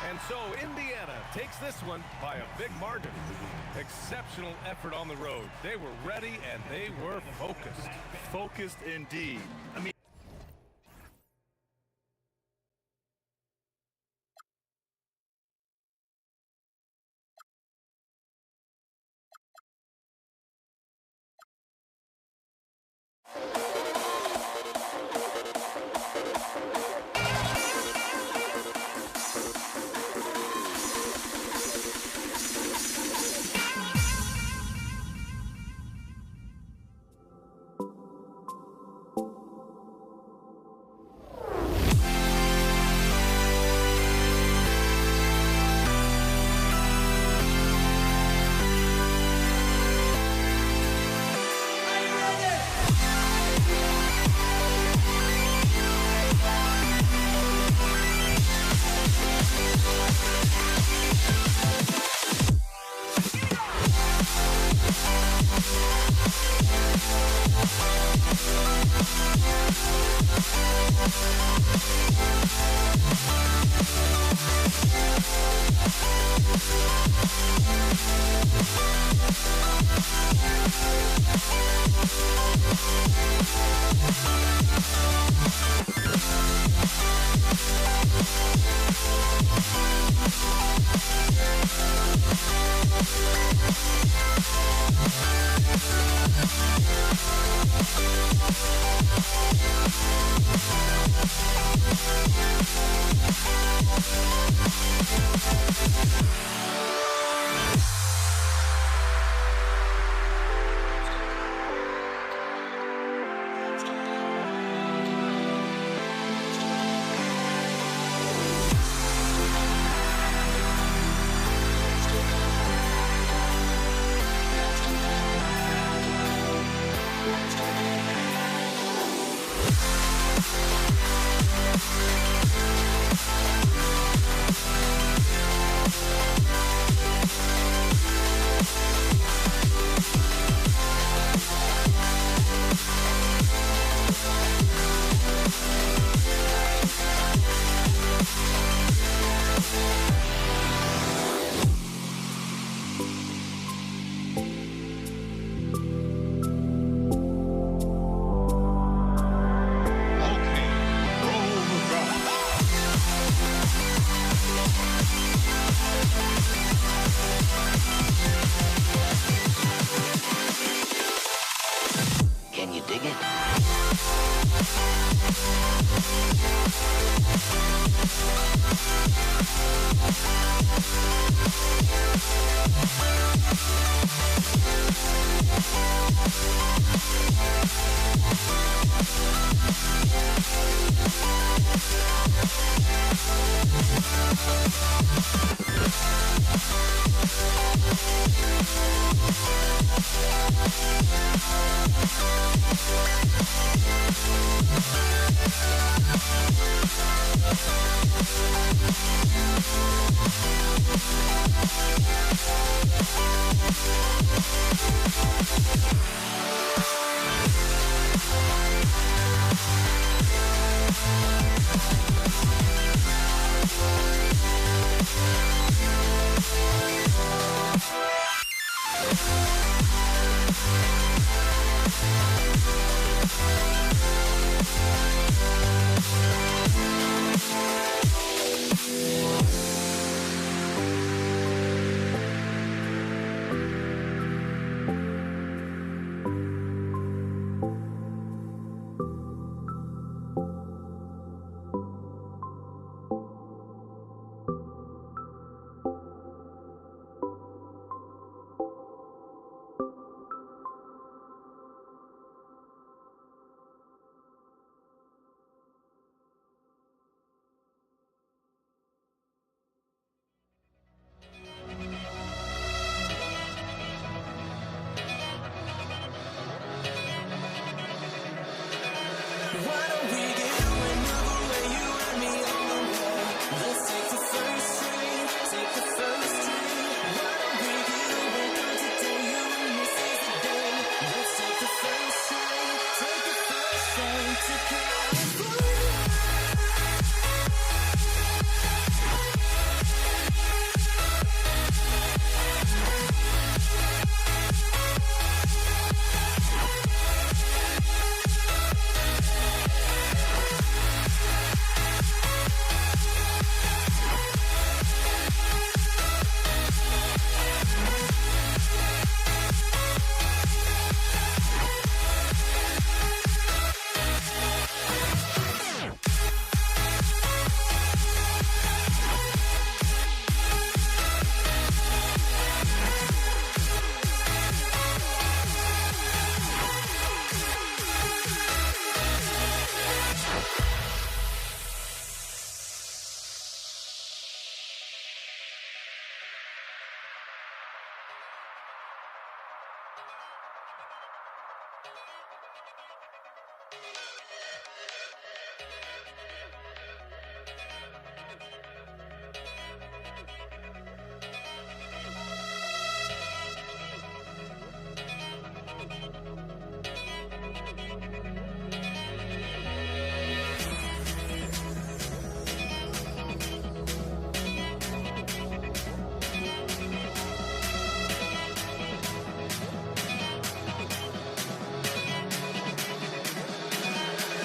And so Indiana takes this one by a big margin. Exceptional effort on the road. They were ready and they were focused. Focused indeed. I mean, Can you dig it?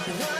What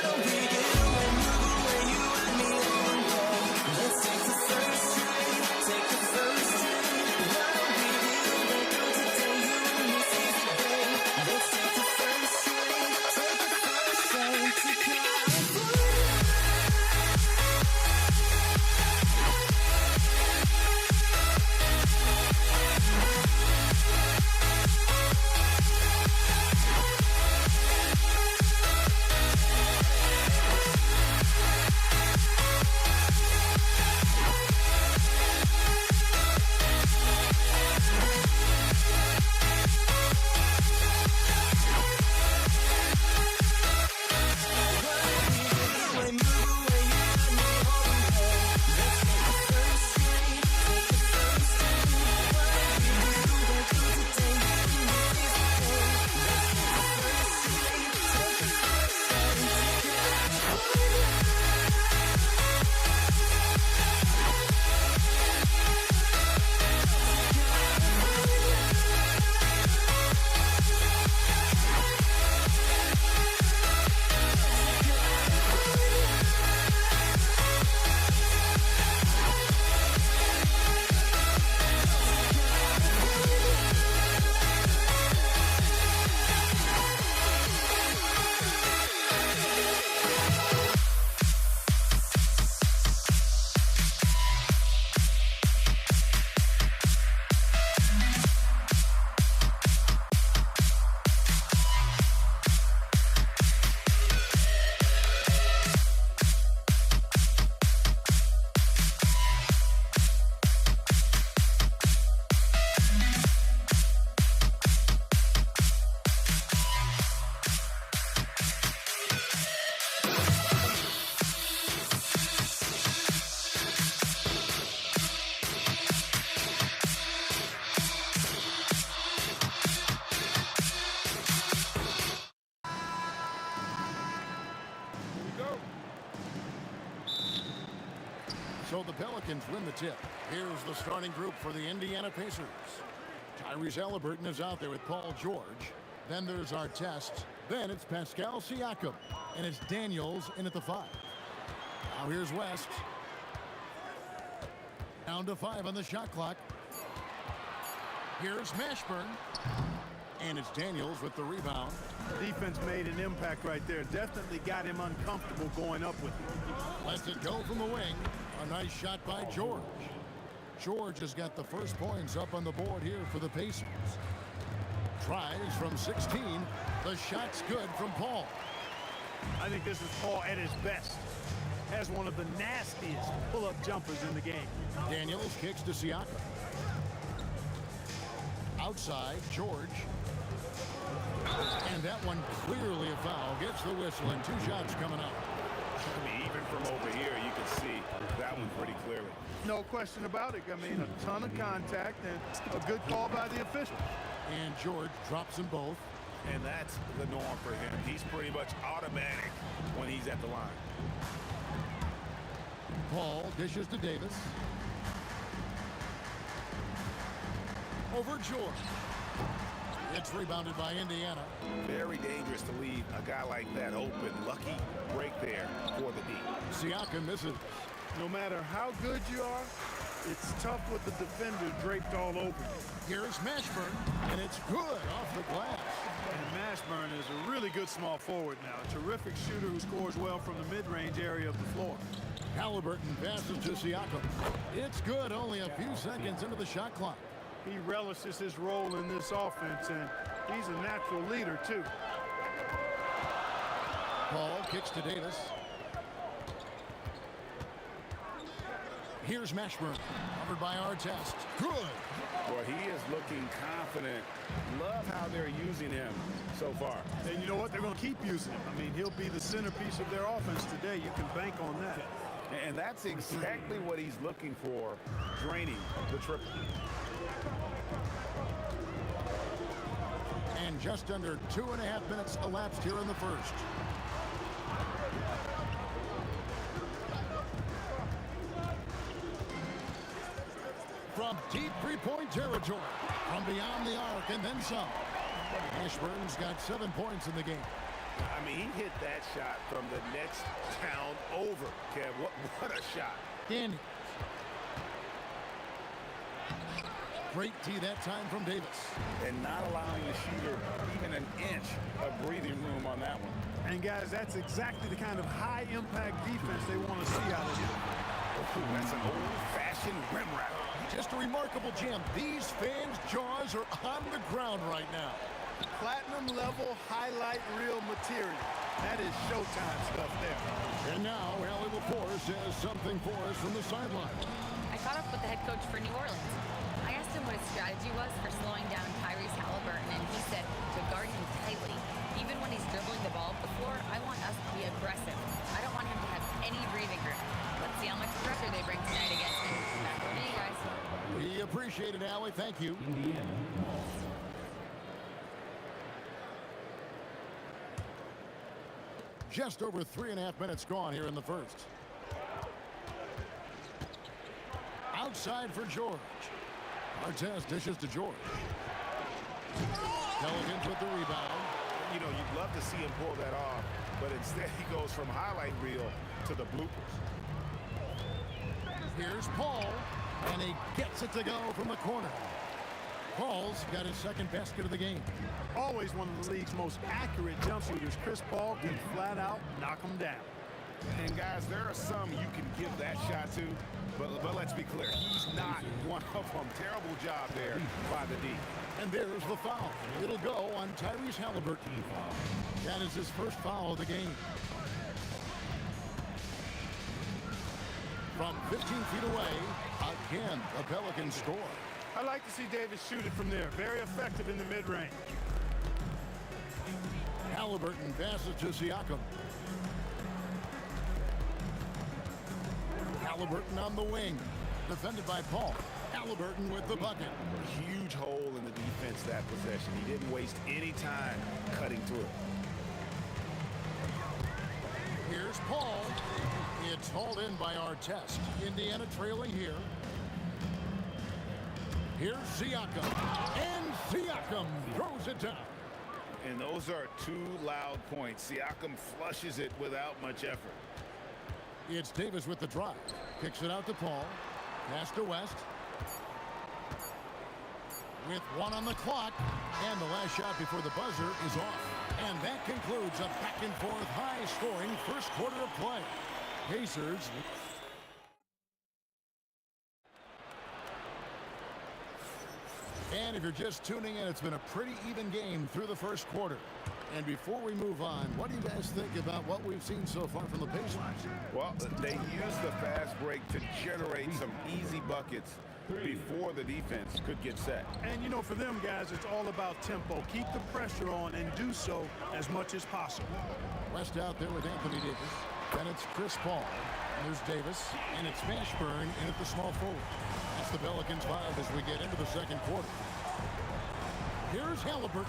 So the Pelicans win the tip. Here's the starting group for the Indiana Pacers. Tyrese Halliburton is out there with Paul George. Then there's Artest. Then it's Pascal Siakam. And it's Daniels in at the 5. Now here's West. Down to 5 on the shot clock. Here's Mashburn. And it's Daniels with the rebound. Defense made an impact right there. Definitely got him uncomfortable going up with it. Lets it go from the wing. A nice shot by George. George has got the first points up on the board here for the Pacers. Tries from 16. The shot's good from Paul. I think this is Paul at his best. Has one of the nastiest pull-up jumpers in the game. Daniels kicks to Siakam. Outside, George. And that one clearly a foul. Gets the whistle and 2 shots coming up. I mean, even from over here, you can see that one pretty clearly. No question about it. I mean, a ton of contact and a good call by the official. And George drops them both. And that's the norm for him. He's pretty much automatic when he's at the line. Paul dishes to Davis. Over George. It's rebounded by Indiana. Very dangerous to leave a guy like that open. Lucky break there for the D. Siakam misses. No matter how good you are, it's tough with the defender draped all over you. Here's Mashburn, and it's good off the glass. And Mashburn is a really good small forward now. A terrific shooter who scores well from the mid-range area of the floor. Halliburton passes to Siakam. It's good, only a few seconds into the shot clock. He relishes his role in this offense, and he's a natural leader, too. Paul kicks to Davis. Here's Mashburn, covered by Artest. Good. Boy, he is looking confident. Love how they're using him so far. And you know what? They're going to keep using him. I mean, he'll be the centerpiece of their offense today. You can bank on that. And that's exactly what he's looking for, draining the triple. And just under 2.5 minutes elapsed here in the first. From deep three-point territory, from beyond the arc and then some. Mashburn's got 7 points in the game. I mean, he hit that shot from the next town over. Kev, what a shot. Danny. Great tee that time from Davis. And not allowing the shooter even an inch of breathing room on that one. And guys, that's exactly the kind of high-impact defense they want to see out of him. Ooh, that's an old-fashioned rim wrap. Just a remarkable jam. These fans' jaws are on the ground right now. Platinum level highlight reel material. That is Showtime stuff there. And now, Allie LaForce has something for us from the sideline. I caught up with the head coach for New Orleans. I asked him what his strategy was for slowing down Tyrese Halliburton, and he said to guard him tightly. Even when he's dribbling the ball up the floor, I want us to be aggressive. I don't want him to have any breathing room. Let's see how much pressure they bring tonight against him. Back over to you guys. We appreciate it, Allie. Thank you. Just over 3.5 minutes gone here in the first. Outside for George. Artest dishes to George. Pelicans with the rebound. You know, you'd love to see him pull that off, but instead he goes from highlight reel to the bloopers. Here's Paul, and he gets it to go from the corner. Paul's got his second basket of the game. Always one of the league's most accurate jump shooters. Chris Paul can flat out knock him down. And guys, there are some you can give that shot to, but let's be clear, he's not one of them. Terrible job there by the D. And there's the foul. It'll go on Tyrese Halliburton. That is his first foul of the game. From 15 feet away, again, the Pelicans score. I like to see Davis shoot it from there. Very effective in the mid-range. Halliburton passes to Siakam. Halliburton on the wing. Defended by Paul. Halliburton with the bucket. Huge hole in the defense that possession. He didn't waste any time cutting through it. Here's Paul. It's hauled in by Artest. Indiana trailing here. Here's Siakam. And Siakam throws it down. And those are two loud points. Siakam flushes it without much effort. It's Davis with the drive. Kicks it out to Paul. Pass to West. With 1 on the clock. And the last shot before the buzzer is off. And that concludes a back-and-forth high-scoring first quarter of play. Pacers. And if you're just tuning in, it's been a pretty even game through the first quarter. And before we move on, what do you guys think about what we've seen so far from the Pacers? Well, they used the fast break to generate some easy buckets before the defense could get set. And, you know, for them guys, it's all about tempo. Keep the pressure on and do so as much as possible. West out there with Anthony Davis. Then it's Chris Paul. And there's Davis. And it's Mashburn in at the small forward. That's the Pelicans 5 as we get into the second quarter. Here's Halliburton.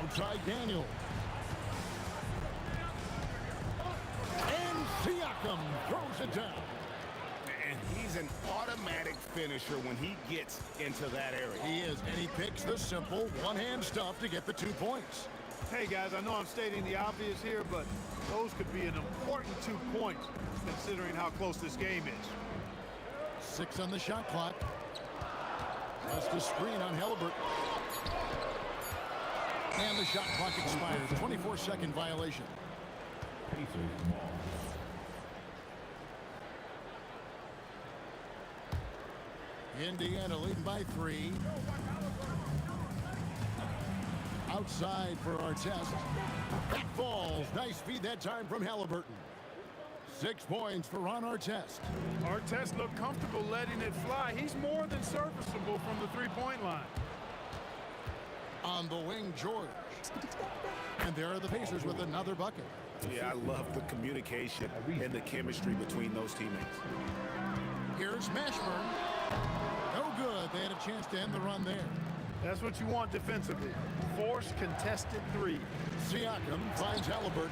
Outside Daniel. And Siakam throws it down. And he's an automatic finisher when he gets into that area. He is, and he picks the simple one-hand stuff to get the 2 points. Hey, guys, I know I'm stating the obvious here, but those could be an important 2 points considering how close this game is. 6 on the shot clock. Just a screen on Halliburton. And the shot clock expires. 24-second violation. Indiana leading by 3. Outside for Artest. That falls. Nice feed that time from Halliburton. 6 points for Ron Artest. Artest looked comfortable letting it fly. He's more than serviceable from the three-point line. On the wing, George. And there are the Pacers with another bucket. Yeah, I love the communication and the chemistry between those teammates. Here's Mashburn. No good. They had a chance to end the run there. That's what you want defensively. Force contested 3. Siakam finds Halliburton.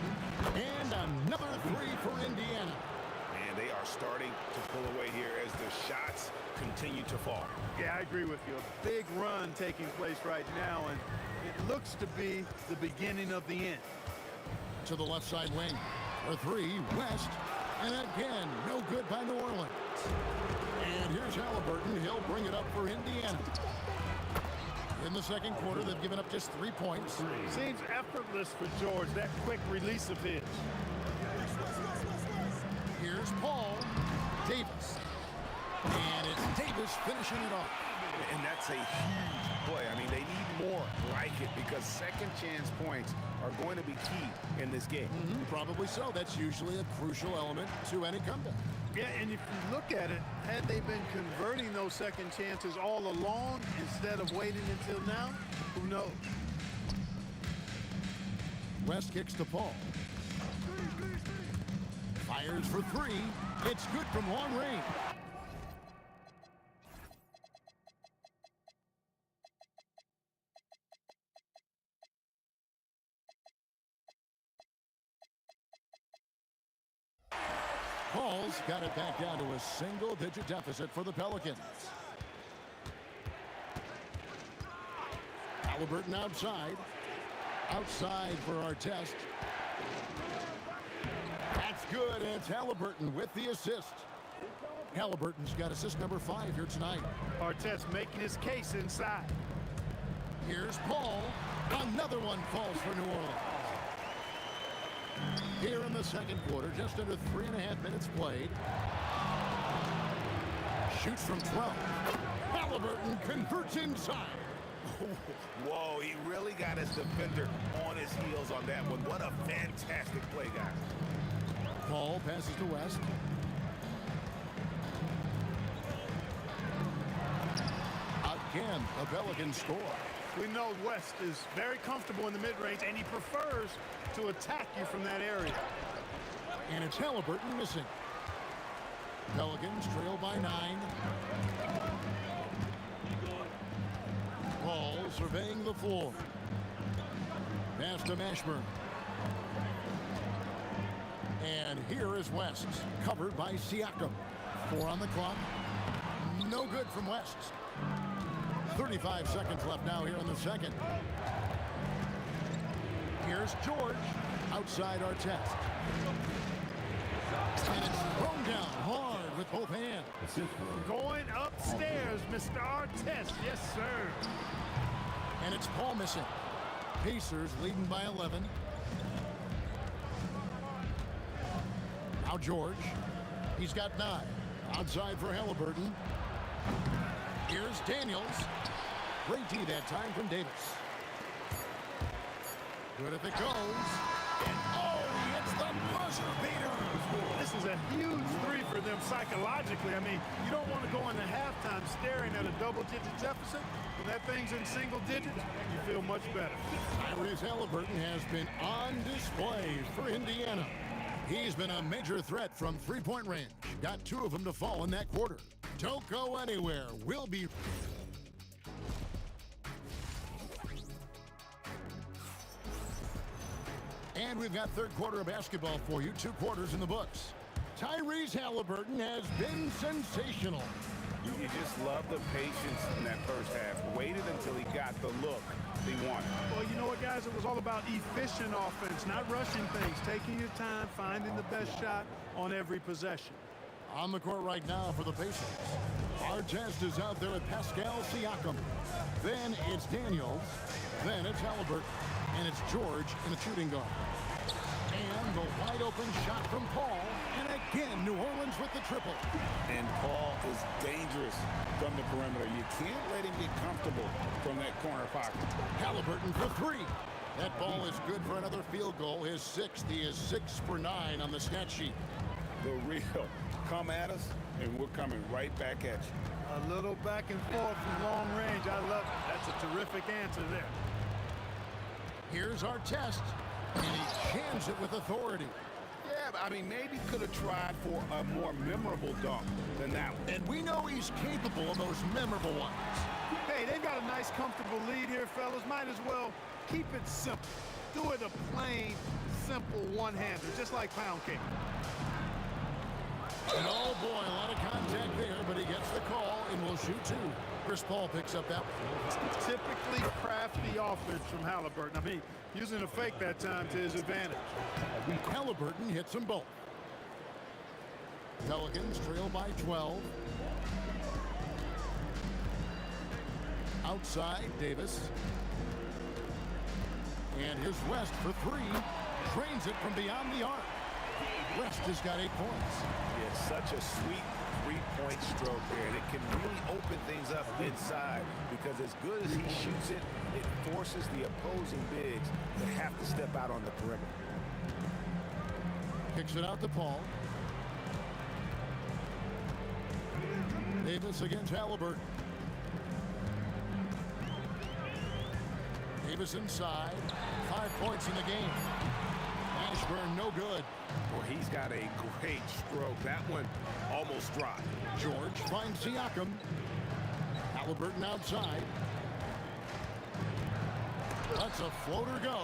And another 3 for Indiana. And they are starting to pull away here as the shots continue to fall. Yeah, I agree with you. A big run taking place right now, and it looks to be the beginning of the end. To the left side wing. For 3, West. And again, no good by New Orleans. And here's Halliburton. He'll bring it up for Indiana. In the second quarter, they've given up just 3 points. Seems effortless for George, that quick release of his. Here's Paul. Davis. And it's Davis finishing it off. And that's a huge play. I mean, they need more like it because second chance points are going to be key in this game. Probably so. That's usually a crucial element to any comeback. Yeah, and if you look at it, had they been converting those second chances all along instead of waiting until now, who knows? West kicks to Paul. Fires for 3. It's good from long range. Paul's got it back down to a single-digit deficit for the Pelicans. Halliburton outside. Outside for Artest. That's good, and it's Halliburton with the assist. Halliburton's got assist number 5 here tonight. Artest making his case inside. Here's Paul. Another one falls for New Orleans. Here in the second quarter, just under 3.5 minutes played. Shoots from 12. Halliburton converts inside. Whoa, he really got his defender on his heels on that one. What a fantastic play, guys. Paul passes to West. Again, the Pelicans score. We know West is very comfortable in the mid-range, and he prefers to attack you from that area. And it's Halliburton missing. Pelicans trail by 9. Paul surveying the floor. Pass to Mashburn. And here is West, covered by Siakam. 4 on the clock. No good from West. 35 seconds left now here in the second. Here's George, outside Artest. And it's thrown down hard with both hands. Going upstairs, Mr. Artest. Yes, sir. And it's Paul missing. Pacers leading by 11. Now George. He's got 9. Outside for Halliburton. Here's Daniels. Great D that time from Davis. Good if it goes. And oh, he hits the buzzer beater. This is a huge 3 for them psychologically. I mean, you don't want to go into halftime staring at a double-digit deficit. When that thing's in single digits, you feel much better. Tyrese Halliburton has been on display for Indiana. He's been a major threat from three-point range. Got 2 of them to fall in that quarter. Don't go anywhere. We'll be... And we've got third quarter of basketball for you. 2 quarters in the books. Tyrese Halliburton has been sensational. You just love the patience in that first half. Waited until he got the look he wanted. Well, you know what, guys? It was all about efficient offense, not rushing things, taking your time, finding the best shot on every possession. On the court right now for the Pacers. Artest is out there with Pascal Siakam. Then it's Daniels. Then it's Halliburton. And it's George in the shooting guard. And the wide open shot from Paul. And again, New Orleans with the triple. And Paul is dangerous from the perimeter. You can't let him get comfortable from that corner pocket. Halliburton for 3. That ball is good for another field goal. His 6th. He is 6 for 9 on the stat sheet. The real come at us, and we're coming right back at you. A little back and forth from long range. I love it. That's a terrific answer there. Here's Artest, and he jams it with authority. Yeah, I mean, maybe could have tried for a more memorable dunk than that one. And we know he's capable of those memorable ones. Hey, they've got a nice, comfortable lead here, fellas. Might as well keep it simple. Do it a plain, simple one-hander, just like pound cake. And oh boy, a lot of contact there, but he gets the call and will shoot 2. Chris Paul picks up that one. Typically crafty offense from Halliburton. I mean, using a fake that time to his advantage. Halliburton hits them both. Pelicans trail by 12. Outside, Davis. And here's West for 3. Drains it from beyond the arc. West has got 8 points. Yeah, such a sweet three-point stroke there, and it can really open things up inside because as good as he shoots it, it forces the opposing bigs to have to step out on the perimeter. Kicks it out to Paul. Davis against Halliburton. Davis inside. 5 points in the game. Ashburn no good. Well, he's got a great stroke. That one almost dropped. George finds Siakam. Halliburton outside. Lets a floater go.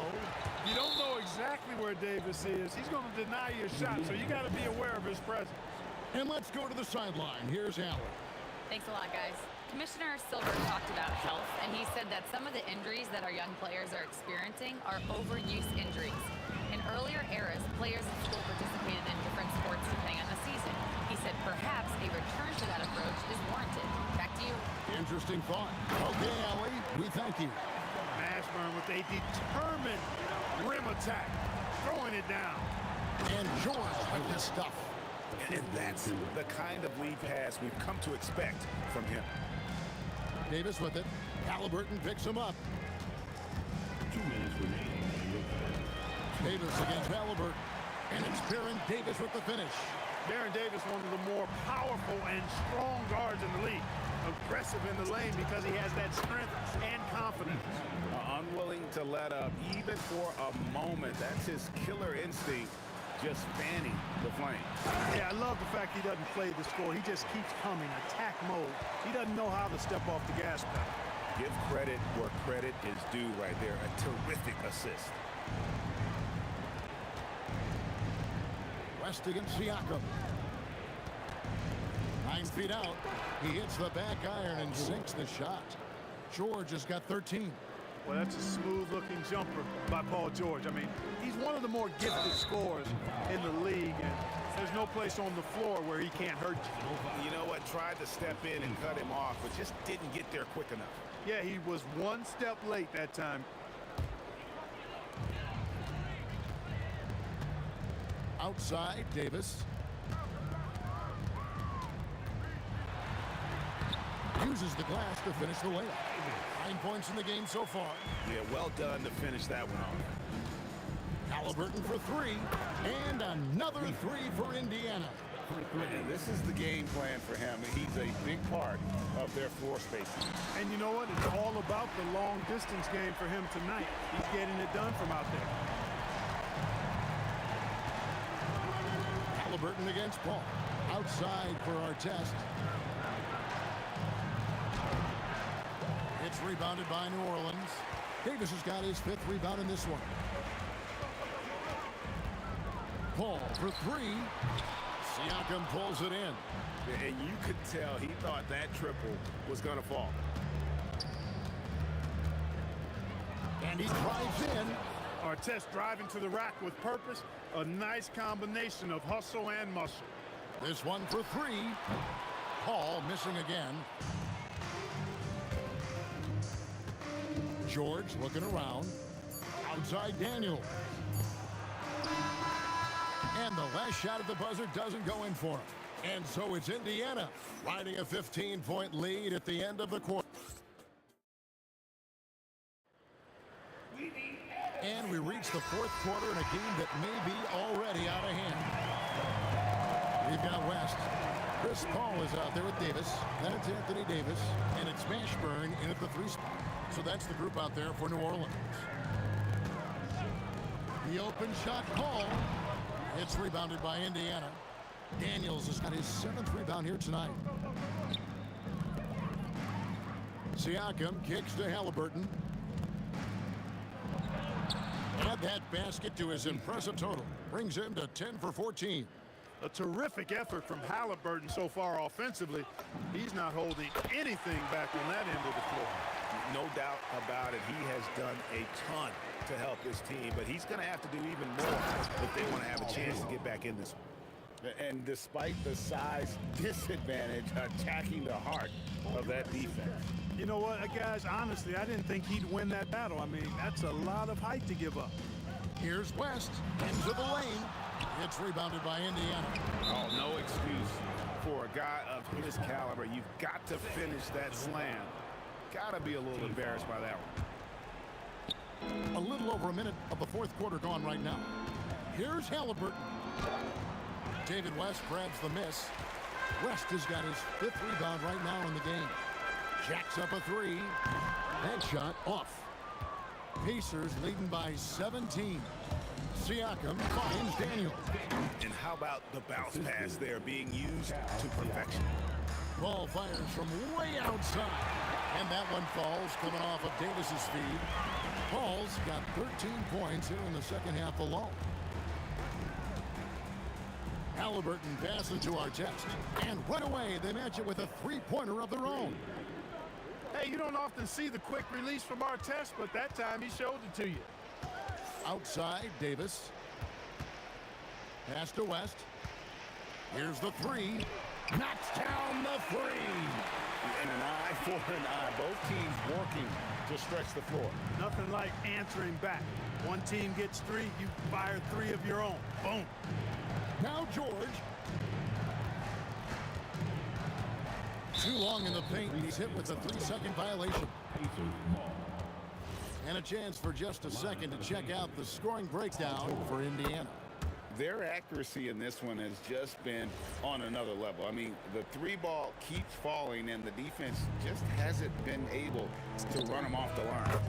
You don't know exactly where Davis is. He's going to deny your shot, so you got to be aware of his presence. And let's go to the sideline. Here's Allen. Thanks a lot, guys. Commissioner Silver talked about health, and he said that some of the injuries that our young players are experiencing are overuse injuries. In earlier eras, players in school participated in different sports depending on the season. He said perhaps a return to that approach is warranted. Back to you. Interesting thought. Okay, Allie, we thank you. Ashburn with a determined rim attack, throwing it down. And George with this stuff. And that's the kind of lead pass we've come to expect from him. Davis with it. Halliburton picks him up. 2 minutes remaining. Davis against Halliburton. And it's Baron Davis with the finish. Baron Davis, one of the more powerful and strong guards in the league. Aggressive in the lane because he has that strength and confidence. Unwilling to let up, even for a moment. That's his killer instinct, just fanning the flame. Yeah, I love the fact he doesn't play the score. He just keeps coming, attack mode. He doesn't know how to step off the gas pedal. Give credit where credit is due right there. A terrific assist. West against Siakam. 9 feet out. He hits the back iron and sinks the shot. George has got 13. Well, that's a smooth-looking jumper by Paul George. I mean, he's one of the more gifted scorers in the league, and there's no place on the floor where he can't hurt you. You know what? Tried to step in and cut him off, but just didn't get there quick enough. Yeah, he was one step late that time. Outside, Davis. Uses the glass to finish the layup. 9 points in the game so far. Yeah, well done to finish that one off. Halliburton for 3, and another 3 for Indiana. And this is the game plan for him. He's a big part of their floor spacing. And you know what? It's all about the long-distance game for him tonight. He's getting it done from out there. Halliburton against Paul. Outside for Artest. It's rebounded by New Orleans. Davis has got his 5th rebound in this one. Paul for 3. Siakam pulls it in. And you could tell he thought that triple was going to fall. And he drives in. Artest driving to the rack with purpose. A nice combination of hustle and muscle. This one for 3. Paul missing again. George looking around. Outside Daniel. And the last shot at the buzzer doesn't go in for him. And so it's Indiana riding a 15-point lead at the end of the quarter. And we reach the 4th quarter in a game that may be already out of hand. We've got West. Chris Paul is out there with Davis. Then it's Anthony Davis. And it's Mashburn in at the 3 spot. So that's the group out there for New Orleans. The open shot, Paul. It's rebounded by Indiana. Daniels has got his 7th rebound here tonight. Siakam kicks to Halliburton. Add that basket to his impressive total. Brings him to 10 for 14. A terrific effort from Halliburton so far offensively. He's not holding anything back on that end of the floor. No doubt about it. He has done a ton to help his team, but he's going to have to do even more if they want to have a chance to get back in this one. And despite the size disadvantage, attacking the heart of that defense. You know what, guys, honestly, I didn't think he'd win that battle. I mean, that's a lot of height to give up. Here's West into the lane. It's rebounded by Indiana. Oh, no excuse for a guy of his caliber. You've got to finish that slam. Got to be a little embarrassed by that one. A little over a minute of the 4th quarter gone right now. Here's Halliburton. David West grabs the miss. West has got his 5th rebound right now in the game. Jacks up a 3. That shot off. Pacers leading by 17. Siakam finds Daniel. And how about the bounce pass there being used to perfection? Ball fires from way outside. And that one falls coming off of Davis's feed. Paul's got 13 points here in the 2nd half alone. Halliburton passes to Artest. And right away, they match it with a 3-pointer of their own. Hey, you don't often see the quick release from Artest, but that time he showed it to you. Outside, Davis. Pass to West. Here's the 3. Knocks down the 3. And an eye for an eye. Both teams working to stretch the floor. Nothing like answering back. One team gets 3, you fire 3 of your own. Boom. Now George. Too long in the paint. He's hit with a 3-second violation. And a chance for just a second to check out the scoring breakdown for Indiana. Their accuracy in this one has just been on another level. I mean, the 3 ball keeps falling, and the defense just hasn't been able to run them off the line.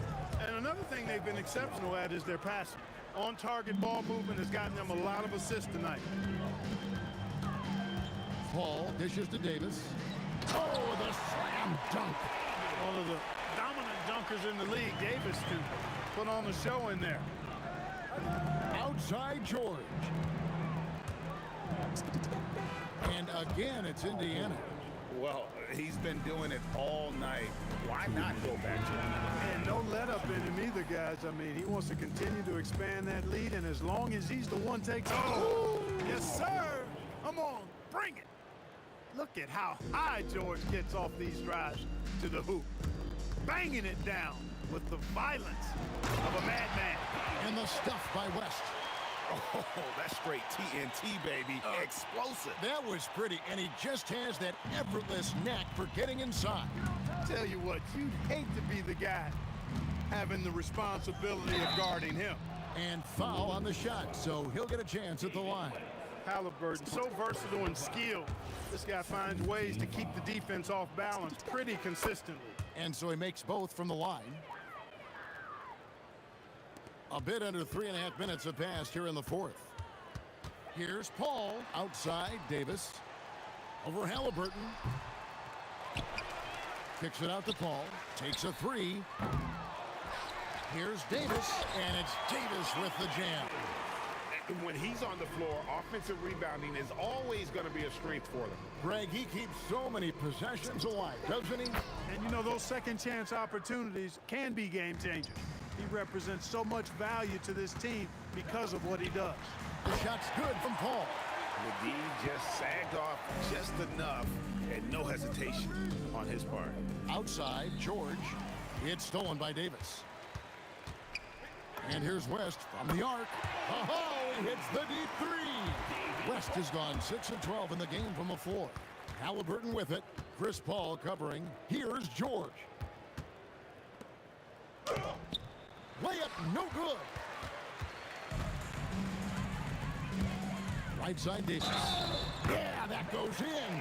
And another thing they've been exceptional at is their passing. On-target ball movement has gotten them a lot of assists tonight. Paul dishes to Davis. Oh, the slam dunk. One of the dominant dunkers in the league. Davis can put on a show in there. Outside George. And again, it's Indiana. Well, he's been doing it all night. Why not go back to him? And no let up in him either, guys. I mean, he wants to continue to expand that lead, and as long as he's the one takes over. Yes, sir. Come on, bring it. Look at how high George gets off these drives to the hoop. Banging it down with the violence of a madman. And the stuff by West. Oh, that's straight TNT, baby. Explosive. That was pretty, and he just has that effortless knack for getting inside. Tell you what, you'd hate to be the guy having the responsibility of guarding him. And foul on the shot, so he'll get a chance at the line. Halliburton, so versatile and skilled. This guy finds ways to keep the defense off balance pretty consistently. And so he makes both from the line. A bit under 3.5 minutes have passed here in the fourth. Here's Paul outside Davis. Over Halliburton. Kicks it out to Paul. Takes a three. Here's Davis, and it's Davis with the jam. When he's on the floor, offensive rebounding is always going to be a strength for them. Greg, he keeps so many possessions alive, doesn't he? And you know, those second chance opportunities can be game changers. He represents so much value to this team because of what he does. The shot's good from Paul. McGee just sagged off just enough and no hesitation on his part. Outside, George. It's stolen by Davis. And here's West from the arc. Oh, he hits the deep three. West has gone 6 of 12 in the game from the floor. Halliburton with it. Chris Paul covering. Here's George. Layup, no good. Right side, Davis. Yeah, that goes in.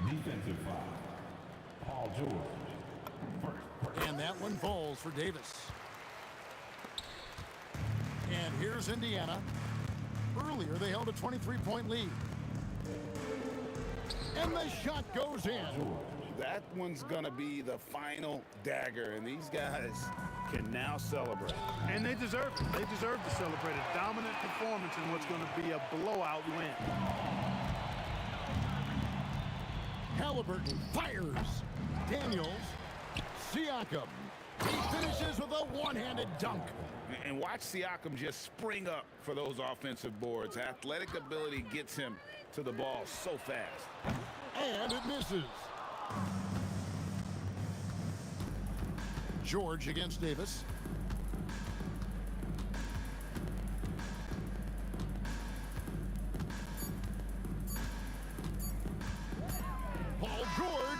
Defensive foul. Paul George. And that one falls for Davis. And here's Indiana. Earlier, they held a 23-point lead. And the shot goes in. That one's going to be the final dagger, and these guys can now celebrate. And they deserve it. They deserve to celebrate a dominant performance in what's going to be a blowout win. Halliburton fires. Daniels. Siakam. He finishes with a one-handed dunk. And watch Siakam just spring up for those offensive boards. Athletic ability gets him to the ball so fast. And it misses. George against Davis. Paul George.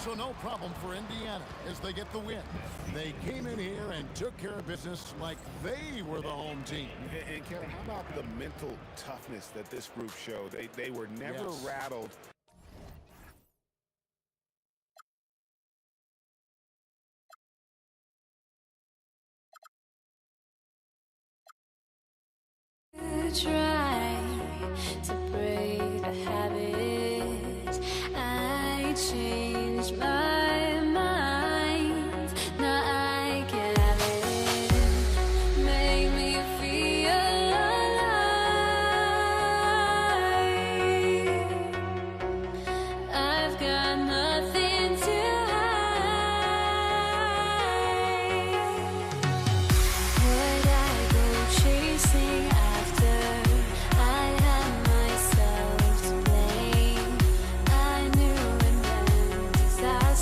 So no problem for Indiana as they get the win. They came in here and took care of business like they were the home team. And Kevin, how about the mental toughness that this group showed? They were never rattled. Try to break the habit. I changed my mind. Now I can have it. Make me feel alive. I've got nothing to hide. Would I go chasing after? I had myself to blame. I knew it meant disaster.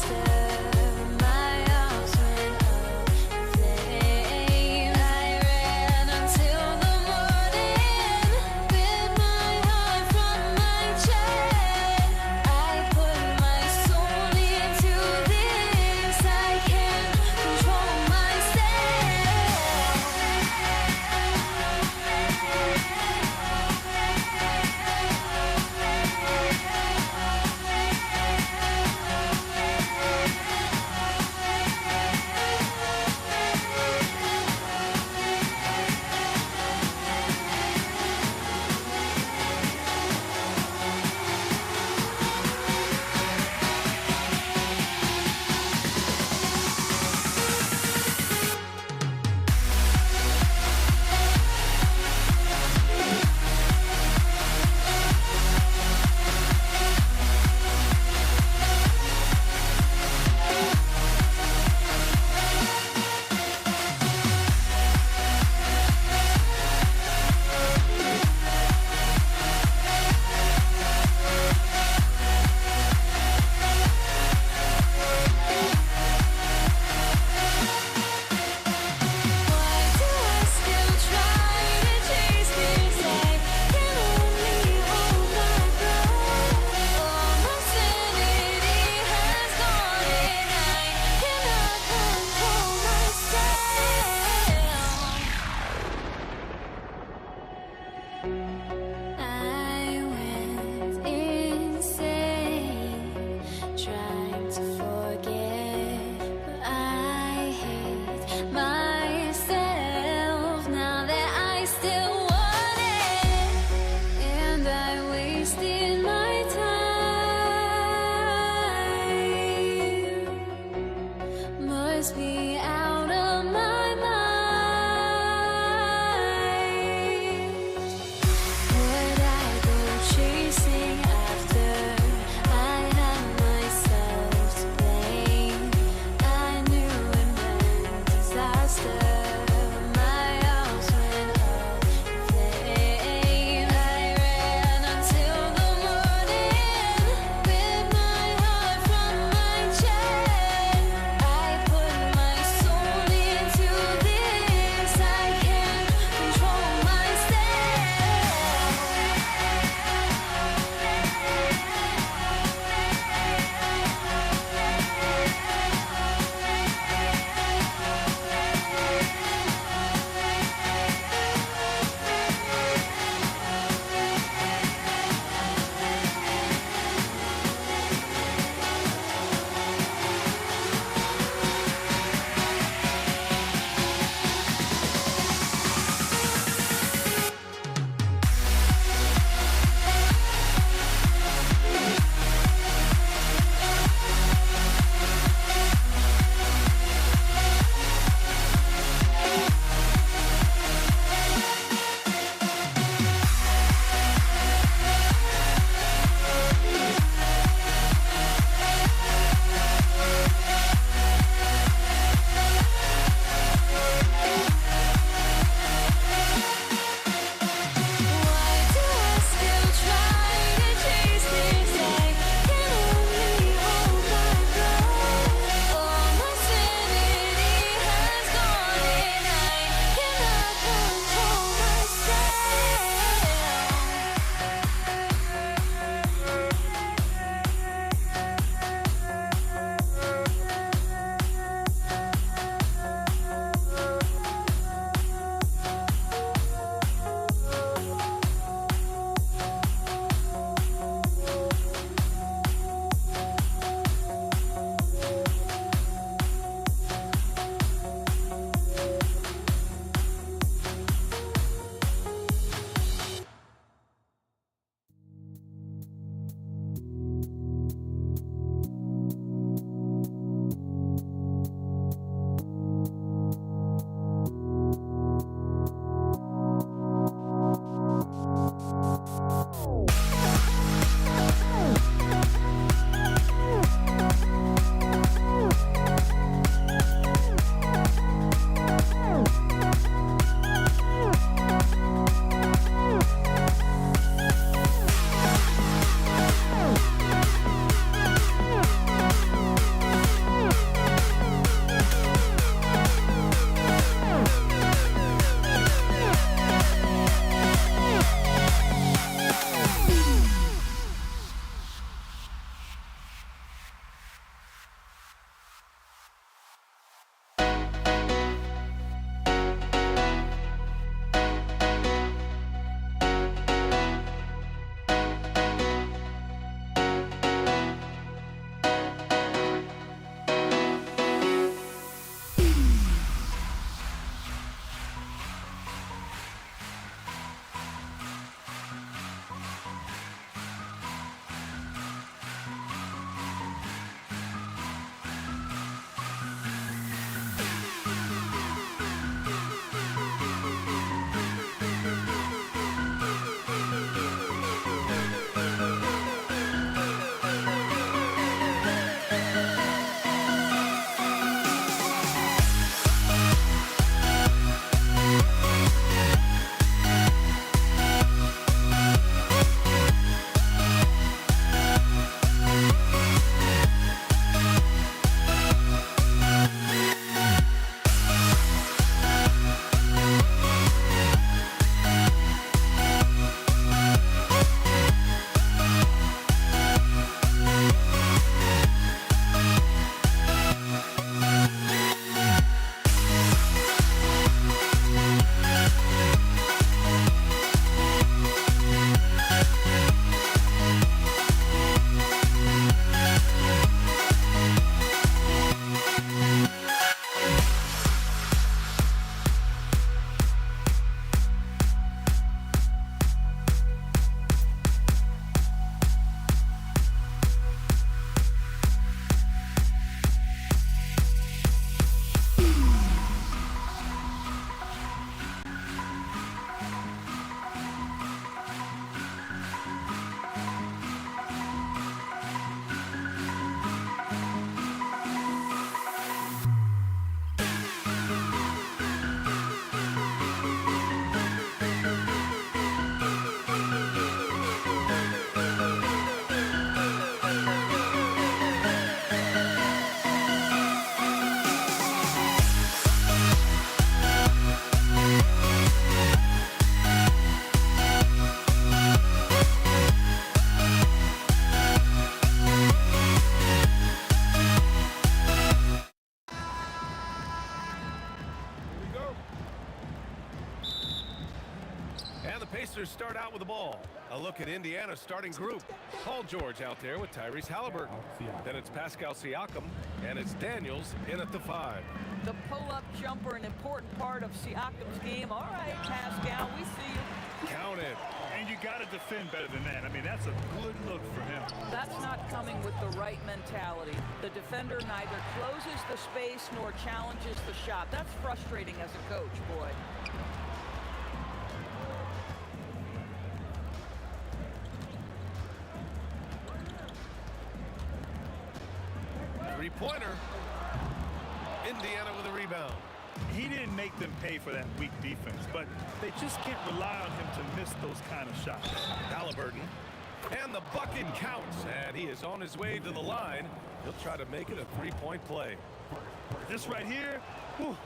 must be out of my mind. Would I go chasing after? I had myself to blame. I knew it meant disaster. My house went up in flames. I ran until the morning with my heart from my chest. I put my soul Pacers start out with the ball. A look at Indiana's starting group. Paul George out there with Tyrese Halliburton. Then it's Pascal Siakam, and it's Daniels in at the 5. The pull-up jumper, an important part of Siakam's game. All right, Pascal, we see you. Count it. And you got to defend better than that. I mean, that's a good look for him. That's not coming with the right mentality. The defender neither closes the space nor challenges the shot. That's frustrating as a coach, boy. Three-pointer. Indiana with a rebound. He didn't make them pay for that weak defense, but they just can't rely on him to miss those kind of shots. Halliburton. And the bucket counts, and he is on his way to the line. He'll try to make it a three-point play. This right here, whew,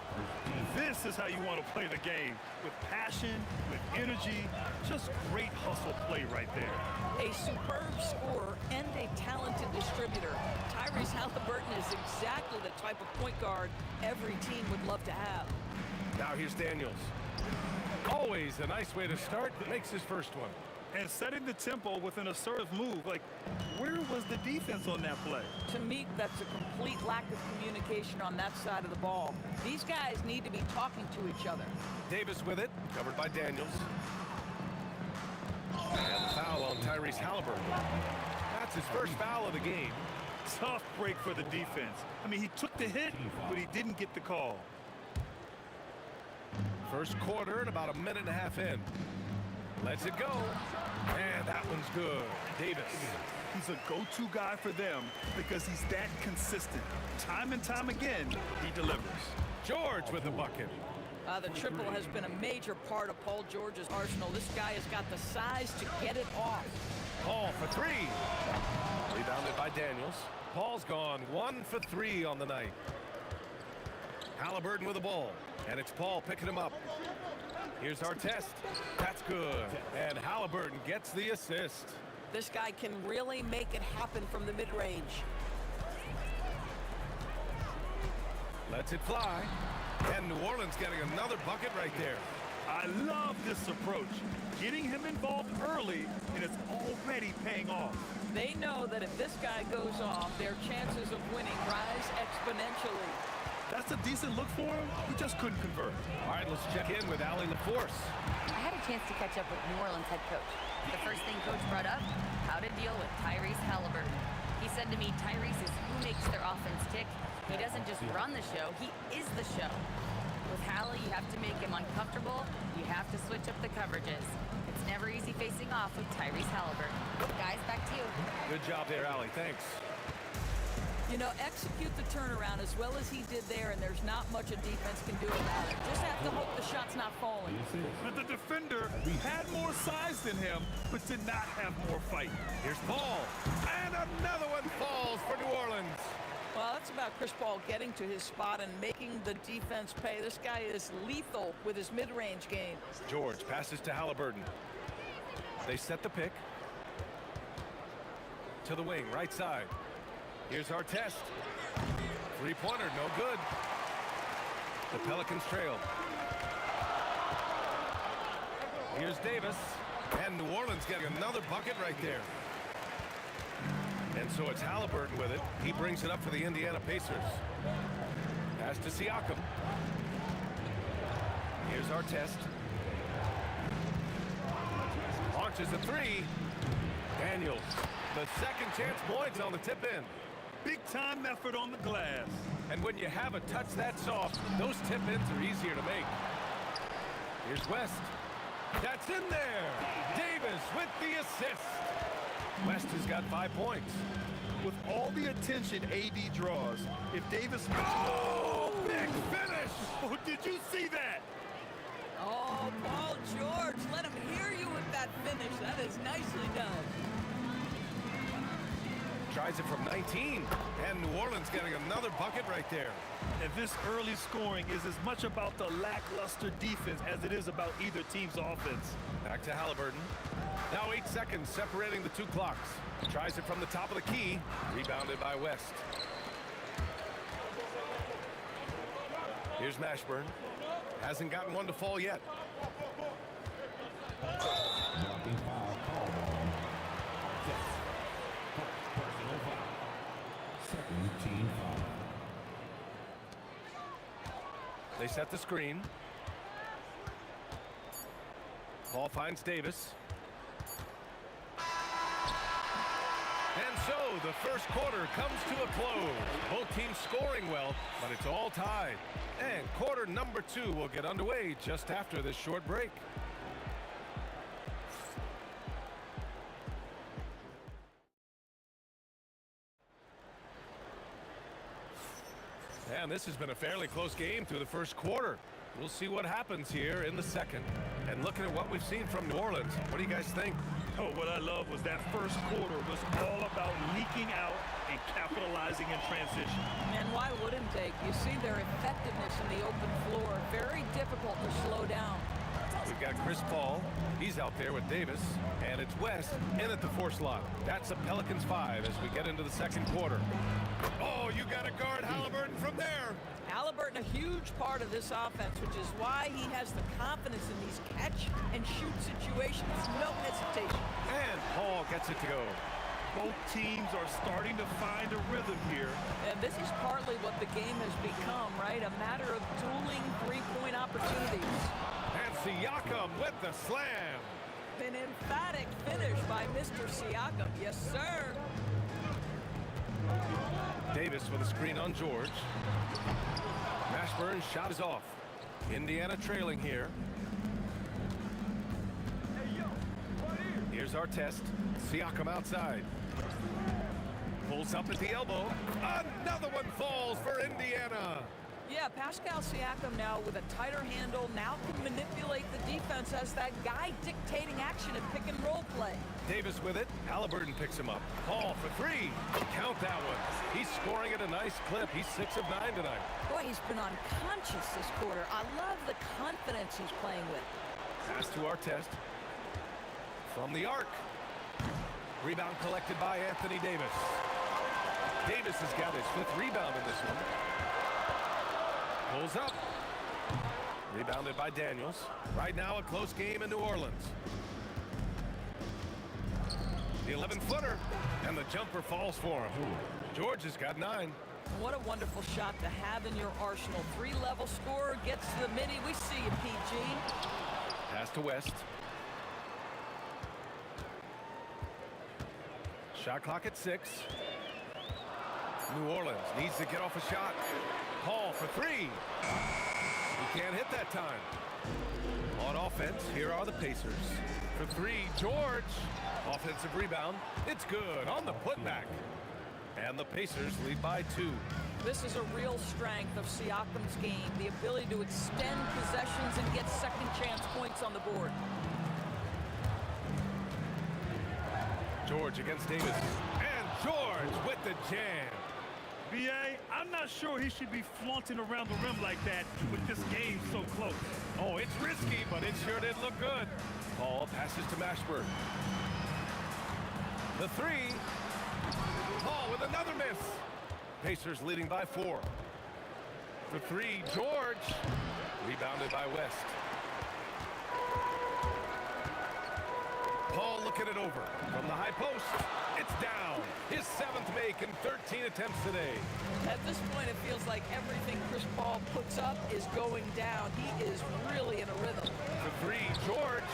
this is how you want to play the game. With passion, with energy, just great hustle play right there. A superb scorer and a talented distributor. Tyrese Halliburton is exactly the type of point guard every team would love to have. Now here's Daniels. Always a nice way to start. Makes his first one. And setting the tempo with an assertive move. Like, where was the defense on that play? To me, that's a complete lack of communication on that side of the ball. These guys need to be talking to each other. Davis with it, covered by Daniels. And the foul on Tyrese Halliburton. That's his first foul of the game. Tough break for the defense. I mean, he took the hit, but he didn't get the call. First quarter and about a minute and a half in. Lets it go. And that one's good. Davis. He's a go-to guy for them because he's that consistent. Time and time again, he delivers. George with the bucket. The triple has been a major part of Paul George's arsenal. This guy has got the size to get it off. Paul for three. Rebounded by Daniels. Paul's gone 1 for 3 on the night. Halliburton with the ball. And it's Paul picking him up. Here's our test. That's good. And Halliburton gets the assist. This guy can really make it happen from the mid-range. Lets it fly. And New Orleans getting another bucket right there. I love this approach. Getting him involved early, and it's already paying off. They know that if this guy goes off, their chances of winning rise exponentially. That's a decent look for him. He just couldn't convert. All right, let's check in with Allie LaForce. I had a chance to catch up with New Orleans head coach. The first thing coach brought up, how to deal with Tyrese Halliburton. He said to me, Tyrese is who makes their offense tick. He doesn't just run the show, he is the show. With Hallie, you have to make him uncomfortable. You have to switch up the coverages. It's never easy facing off with Tyrese Halliburton. Guys, back to you. Good job there, Allie. Thanks. You know, execute the turnaround as well as he did there, and there's not much a defense can do about it. Just have to hope the shot's not falling. But the defender had more size than him, but did not have more fight. Here's Paul. And another one falls for New Orleans. Well, that's about Chris Paul getting to his spot and making the defense pay. This guy is lethal with his mid-range game. George passes to Halliburton. They set the pick. To the wing, right side. Here's our test. Three-pointer, no good. The Pelicans trail. Here's Davis. And New Orleans getting another bucket right there. And so it's Halliburton with it. He brings it up for the Indiana Pacers. Pass to Siakam. Here's our test. Launches a three. Daniels. The second chance points on the tip in. Big time effort on the glass. And when you have a touch that soft, those tip ins are easier to make. Here's West. That's in there. Davis with the assist. West has got 5 points. With all the attention AD draws, if Davis... Oh, big finish! Oh, did you see that? Oh, Paul George, let him hear you with that finish. That is nicely done. Tries it from 19, and New Orleans getting another bucket right there. And this early scoring is as much about the lackluster defense as it is about either team's offense. Back to Halliburton. Now 8 seconds separating the two clocks. Tries it from the top of the key. Rebounded by West. Here's Mashburn. Hasn't gotten one to fall yet. Blocking foul called on Artest. Personal foul. Second team foul. They set the screen. Paul finds Davis. And so the first quarter comes to a close. Both teams scoring well, but it's all tied. And quarter number 2 will get underway just after this short break. And this has been a fairly close game through the first quarter. We'll see what happens here in the second. And looking at what we've seen from New Orleans, what do you guys think? Oh, what I love was that first quarter was all about leaking out and capitalizing in transition. And why wouldn't they? You see their effectiveness in the open floor. Very difficult to slow down. We've got Chris Paul. He's out there with Davis. And it's West in at the 4 slot. That's a Pelicans 5 as we get into the second quarter. Oh, you got to guard Halliburton from there. Halliburton, a huge part of this offense, which is why he has the confidence in these catch-and-shoot situations. No hesitation. And Paul gets it to go. Both teams are starting to find a rhythm here. And this is partly what the game has become, right? A matter of dueling three-point opportunities. And Siakam with the slam. An emphatic finish by Mr. Siakam. Yes, sir. Davis with a screen on George. Mashburn's shot is off. Indiana trailing here. Here's our test. Siakam outside. Pulls up at the elbow. Another one falls for Indiana. Yeah, Pascal Siakam now with a tighter handle, now can manipulate the defense as that guy dictating action in pick and roll play. Davis with it. Halliburton picks him up. Paul for 3. Count that one. He's scoring at a nice clip. He's 6 of 9 tonight. Boy, he's been unconscious this quarter. I love the confidence he's playing with. Pass to our test. From the arc. Rebound collected by Anthony Davis. Davis has got his 5th rebound in this one. Pulls up. Rebounded by Daniels. Right now a close game in New Orleans. The 11-footer. And the jumper falls for him. George has got 9. What a wonderful shot to have in your arsenal. 3-level scorer gets to the mini. We see you, PG. Pass to West. Shot clock at 6. New Orleans needs to get off a shot. Paul for 3. He can't hit that time. On offense, here are the Pacers. For 3, George. Offensive rebound. It's good on the putback. And the Pacers lead by 2. This is a real strength of Siakam's game, the ability to extend possessions and get second chance points on the board. George against Davis. And George with the jam. B.A., I'm not sure he should be flaunting around the rim like that with this game so close. Oh, it's risky, but it sure did look good. Paul passes to Mashburn. The 3. Paul with another miss. Pacers leading by 4. For 3, George. Rebounded by West. Paul looking it over. From the high post, it's down. His 7th make in 13 attempts today. At this point, it feels like everything Chris Paul puts up is going down. He is really in a rhythm. For 3, George.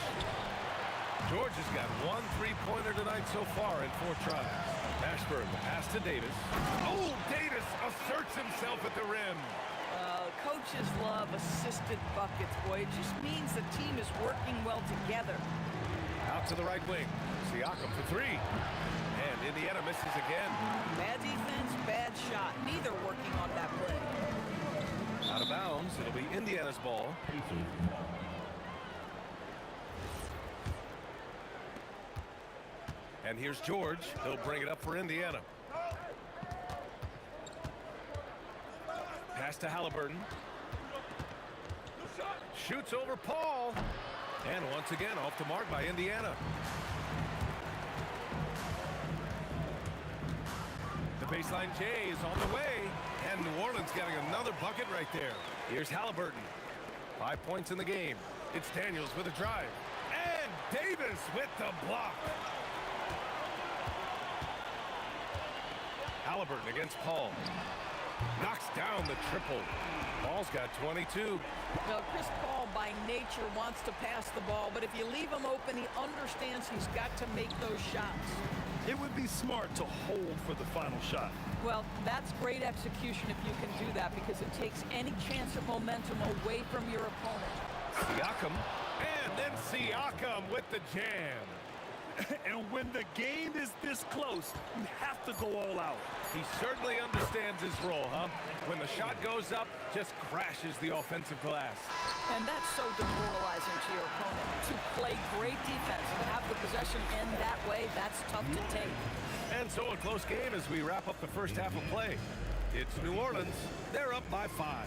George has got 1 3-pointer tonight so far in 4 tries. Mashburn, the pass to Davis. Oh, Davis asserts himself at the rim. Coaches love assisted buckets, boy. It just means the team is working well together. Out to the right wing. Siakam for 3. And Indiana misses again. Bad defense, bad shot. Neither working on that play. Out of bounds. It'll be Indiana's ball. And here's George. He'll bring it up for Indiana. Pass to Halliburton. Shoots over Paul. And once again off the mark by Indiana. The baseline J is on the way. And New Orleans getting another bucket right there. Here's Halliburton. 5 points in the game. It's Daniels with a drive. And Davis with the block. Halliburton against Paul. Knocks down the triple. Paul's got 22. Well, Chris Paul by nature wants to pass the ball, but if you leave him open, he understands he's got to make those shots. It would be smart to hold for the final shot. Well, that's great execution if you can do that, because it takes any chance of momentum away from your opponent. Siakam, and then Siakam with the jam. And when the game is this close, you have to go all out. He certainly understands his role, huh? When the shot goes up, just crashes the offensive glass. And that's so demoralizing to your opponent. To play great defense, to have the possession end that way, that's tough to take. And so a close game as we wrap up the first half of play. It's New Orleans. They're up by 5.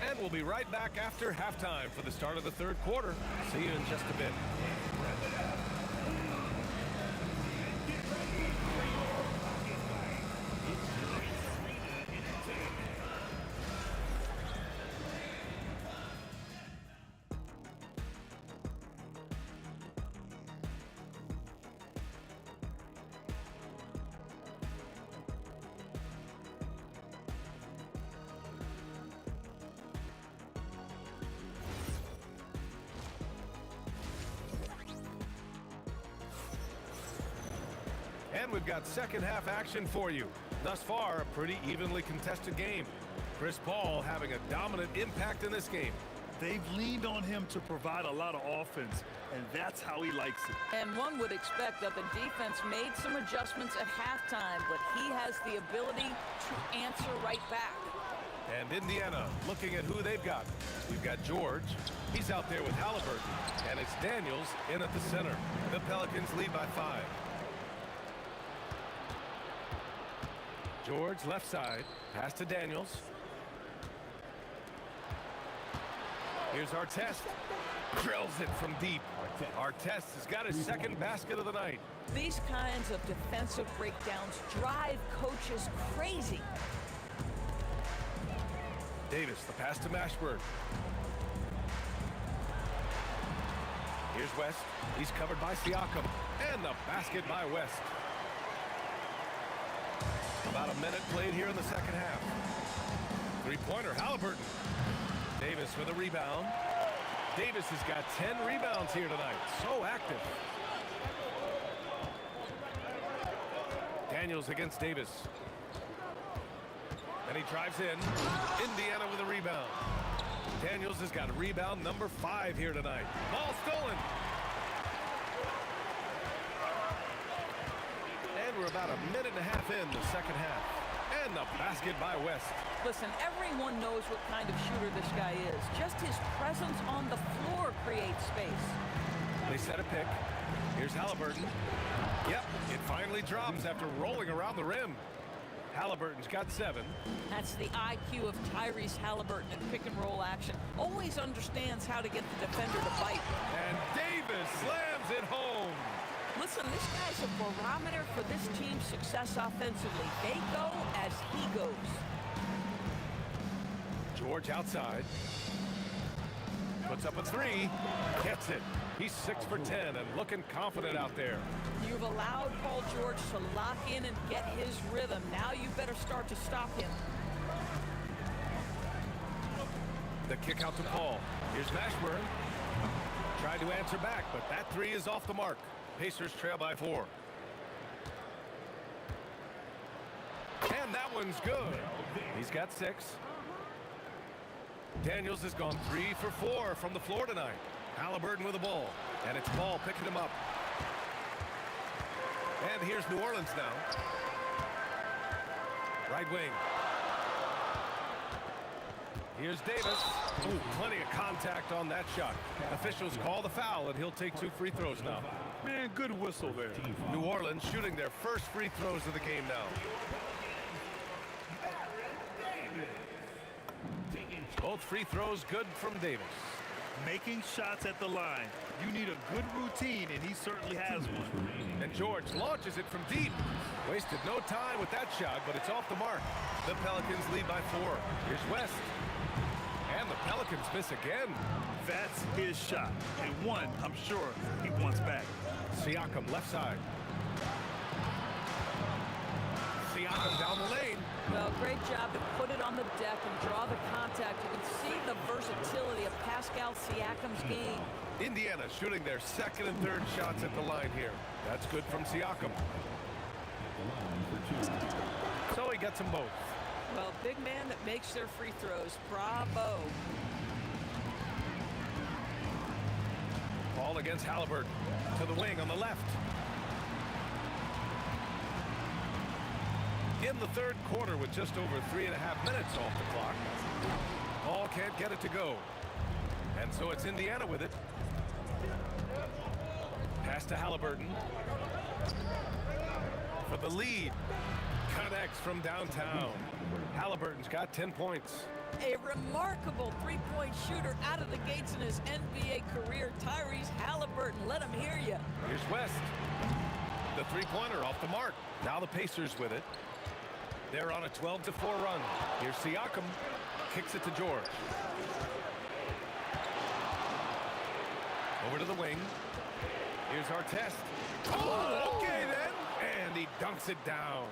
And we'll be right back after halftime for the start of the third quarter. See you in just a bit. And we've got second half action for you. Thus far, a pretty evenly contested game. Chris Paul having a dominant impact in this game. They've leaned on him to provide a lot of offense, and that's how he likes it. And one would expect that the defense made some adjustments at halftime, but he has the ability to answer right back. And Indiana looking at who they've got. We've got George. He's out there with Halliburton. And it's Daniels in at the center. The Pelicans lead by 5. George left side. Pass to Daniels. Here's Artest. Drills it from deep. Artest has got his second basket of the night. These kinds of defensive breakdowns drive coaches crazy. Davis, the pass to Mashburn. Here's West. He's covered by Siakam. And the basket by West. About a minute played here in the second half. Three-pointer, Halliburton. Davis with a rebound. Davis has got 10 rebounds here tonight. So active. Daniels against Davis. And he drives in. Indiana with a rebound. Daniels has got rebound number 5 here tonight. Ball stolen. And we're about a minute and a half in the second half. And the basket by West. Listen, everyone knows what kind of shooter this guy is. Just his presence on the floor creates space. They set a pick. Here's Halliburton. Yep, it finally drops after rolling around the rim. Halliburton's got 7. That's the IQ of Tyrese Halliburton in pick-and-roll action. Always understands how to get the defender to bite. And Davis slams it home. Listen, this guy's a barometer for this team's success offensively. They go as he goes. George outside. Puts up a 3. Gets it. He's 6 for 10 and looking confident out there. You've allowed Paul George to lock in and get his rhythm. Now you better start to stop him. The kick out to Paul. Here's Mashburn. Tried to answer back, but that 3 is off the mark. Pacers trail by 4. And that one's good. He's got 6. Daniels has gone 3 for 4 from the floor tonight. Halliburton with the ball. And it's Paul picking him up. And here's New Orleans now. Right wing. Here's Davis. Ooh, plenty of contact on that shot. Officials call the foul, and he'll take 2 free throws now. Man, good whistle there. New Orleans shooting their first free throws of the game now. Both free throws good from Davis. Making shots at the line. You need a good routine, and he certainly has one. And George launches it from deep. Wasted no time with that shot, but it's off the mark. The Pelicans lead by 4. Here's West. And the Pelicans Falcons miss again. That's his shot, and one I'm sure he wants back. Siakam left side. Siakam down the lane. Well, great job to put it on the deck and draw the contact. You can see the versatility of Pascal Siakam's game. Indiana shooting their second and third shots at the line here. That's good from Siakam. So he gets them both. Well, big man that makes their free throws. Bravo. Ball against Halliburton. To the wing on the left. In the third quarter with just over 3.5 minutes off the clock. Ball can't get it to go. And so it's Indiana with it. Pass to Halliburton. For the lead. Connects from downtown. Halliburton's got 10 points. A remarkable three-point shooter out of the gates in his NBA career. Tyrese Halliburton, let him hear you. Here's West. The three-pointer off the mark. Now the Pacers with it. They're on a 12-4 run. Here's Siakam. Kicks it to George. Over to the wing. Here's Artest. Oh, okay then. And he dunks it down.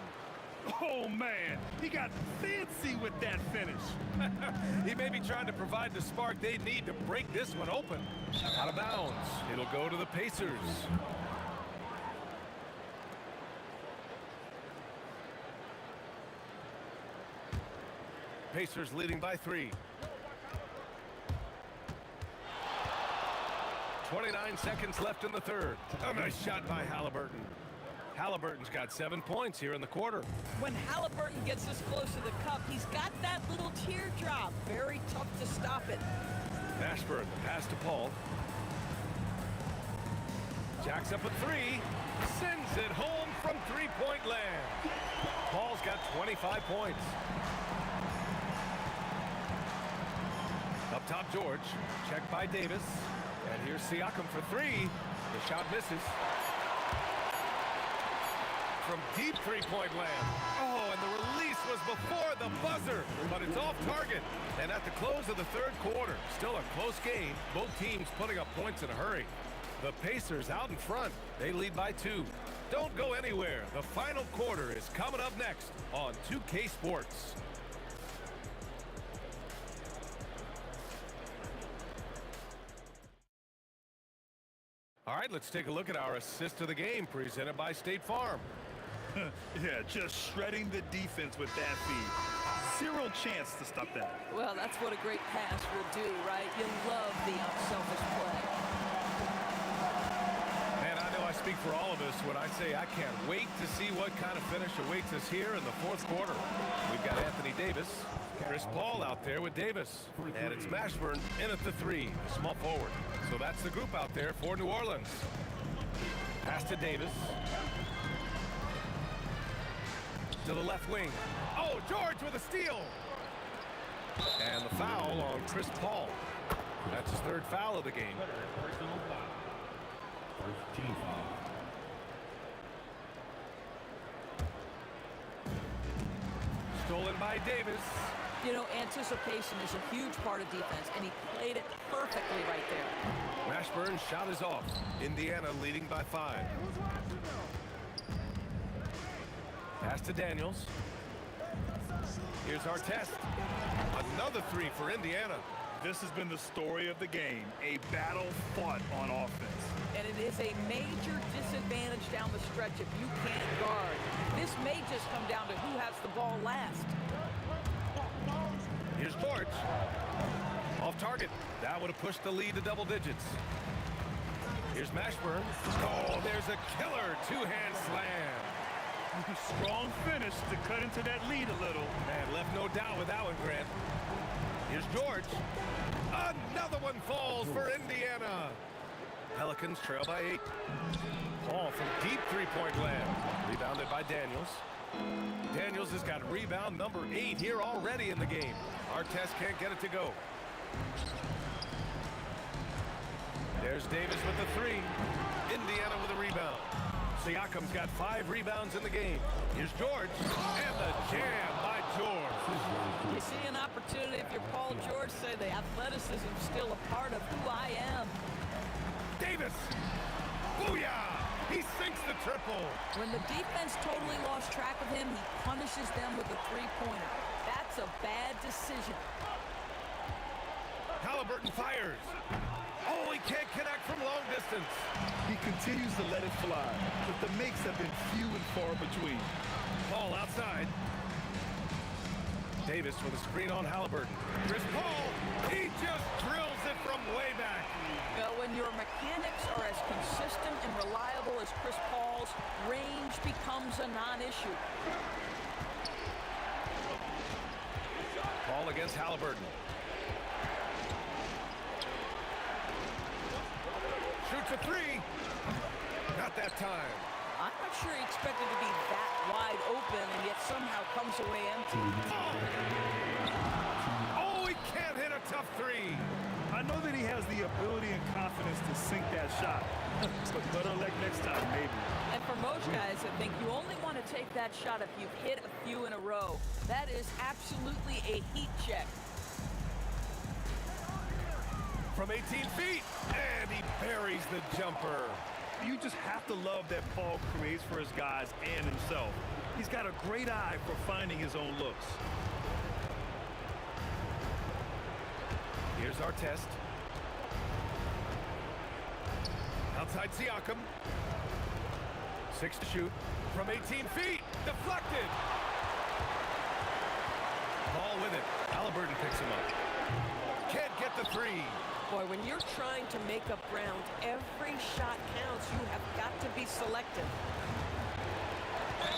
Oh, man. He got fancy with that finish. He may be trying to provide the spark they need to break this one open. Out of bounds. It'll go to the Pacers. Pacers leading by 3. 29 seconds left in the third. A nice shot by Halliburton. Halliburton's got 7 points here in the quarter. When Halliburton gets this close to the cup, he's got that little teardrop. Very tough to stop it. Ashburn, pass to Paul. Jacks up a 3. Sends it home from three-point land. Paul's got 25 points. Up top, George. Checked by Davis. And here's Siakam for 3. The shot misses. From deep three-point land. Oh, and the release was before the buzzer, but it's off target. And at the close of the third quarter, still a close game. Both teams putting up points in a hurry. The Pacers out in front. They lead by 2. Don't go anywhere. The final quarter is coming up next on 2K Sports. All right, let's take a look at our assist of the game presented by State Farm. Yeah, just shredding the defense with that feed. Zero chance to stop that. Well, that's what a great pass will do, right? You love the unselfish play. And I know I speak for all of us when I say I can't wait to see what kind of finish awaits us here in the fourth quarter. We've got Anthony Davis, Chris Paul out there with Davis, and it's Mashburn in at the 3, small forward. So that's the group out there for New Orleans. Pass to Davis. To the left wing. Oh, George with a steal. And the foul on Chris Paul. That's his 3rd foul of the game. First team foul. Stolen by Davis. You know, anticipation is a huge part of defense, and he played it perfectly right there. Mashburn's shot is off. Indiana leading by 5. Pass to Daniels. Here's Artest. Another 3 for Indiana. This has been the story of the game, a battle fought on offense. And it is a major disadvantage down the stretch if you can't guard. This may just come down to who has the ball last. Here's George. Off target. That would have pushed the lead to double digits. Here's Mashburn. Oh, there's a killer 2-hand slam. Strong finish to cut into that lead a little. And left no doubt with that one, Grant. Here's George. Another one falls for Indiana. Pelicans trail by 8. Paul from deep three-point land. Rebounded by Daniels. Daniels has got rebound number 8 here already in the game. Artest can't get it to go. There's Davis with the 3. Indiana with a rebound. Siakam's got 5 rebounds in the game. Here's George. And the jam by George. You see an opportunity if you're Paul George, say the athleticism is still a part of who I am. Davis! Booyah! He sinks the triple. When the defense totally lost track of him, he punishes them with a three-pointer. That's a bad decision. Halliburton fires. Oh, he can't connect from long distance. He continues to let it fly, but the makes have been few and far between. Ball outside. Davis with a screen on Halliburton. Chris Paul, he just drills it from way back. Well, when your mechanics are as consistent and reliable as Chris Paul's, range becomes a non-issue. Ball against Halliburton. Shoots a three. Not that time. I'm not sure he expected to be that wide open and yet somehow comes away empty. Oh, he can't hit a tough three. I know that he has the ability and confidence to sink that shot, but better luck next time, maybe. And for most guys, I think you only want to take that shot if you've hit a few in a row. That is absolutely a heat check. From 18 feet, and he buries the jumper. You just have to love that Paul creates for his guys and himself. He's got a great eye for finding his own looks. Here's our test. Outside Siakam. 6 to shoot. From 18 feet. Deflected. Ball with it. Halliburton picks him up. Can't get the three. Boy, when you're trying to make up ground, every shot counts. You have got to be selective.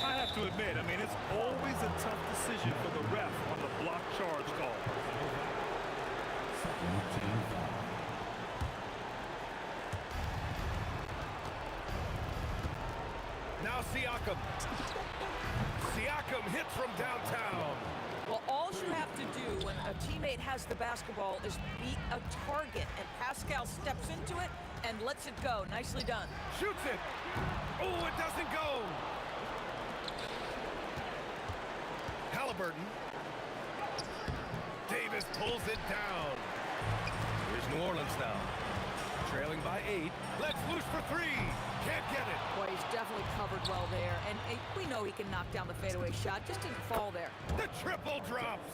I have to admit, I mean, it's always a tough decision for the ref on the block charge call. Now Siakam. Siakam hits from downtown. Well, all you have to do when a teammate has the basketball is beat a target, and Pascal steps into it and lets it go. Nicely done. Shoots it. Oh, it doesn't go. Halliburton. Davis pulls it down. Here's New Orleans now. Trailing by 8. Let's loose for 3. Can't get it. Boy, he's definitely covered well there. And we know he can knock down the fadeaway shot. Just didn't fall there. The triple drops.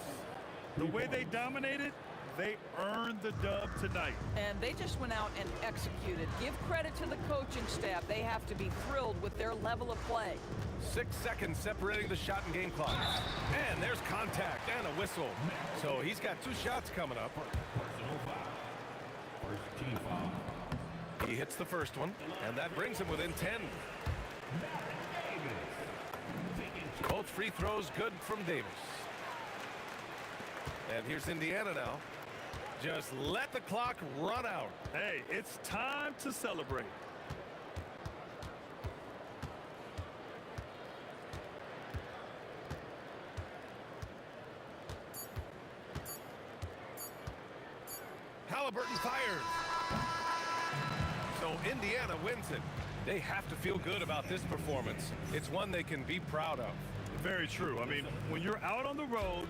The way they dominated, they earned the dub tonight. And they just went out and executed. Give credit to the coaching staff. They have to be thrilled with their level of play. 6 seconds separating the shot and game clock. And there's contact and a whistle. So he's got 2 shots coming up. Personal foul. First team foul. He hits the first one, and that brings him within 10. Both free throws good from Davis. And here's Indiana now. Just let the clock run out. Hey, it's time to celebrate. Halliburton fires. So Indiana wins it. They have to feel good about this performance. It's one they can be proud of. Very true. I mean, when you're out on the road,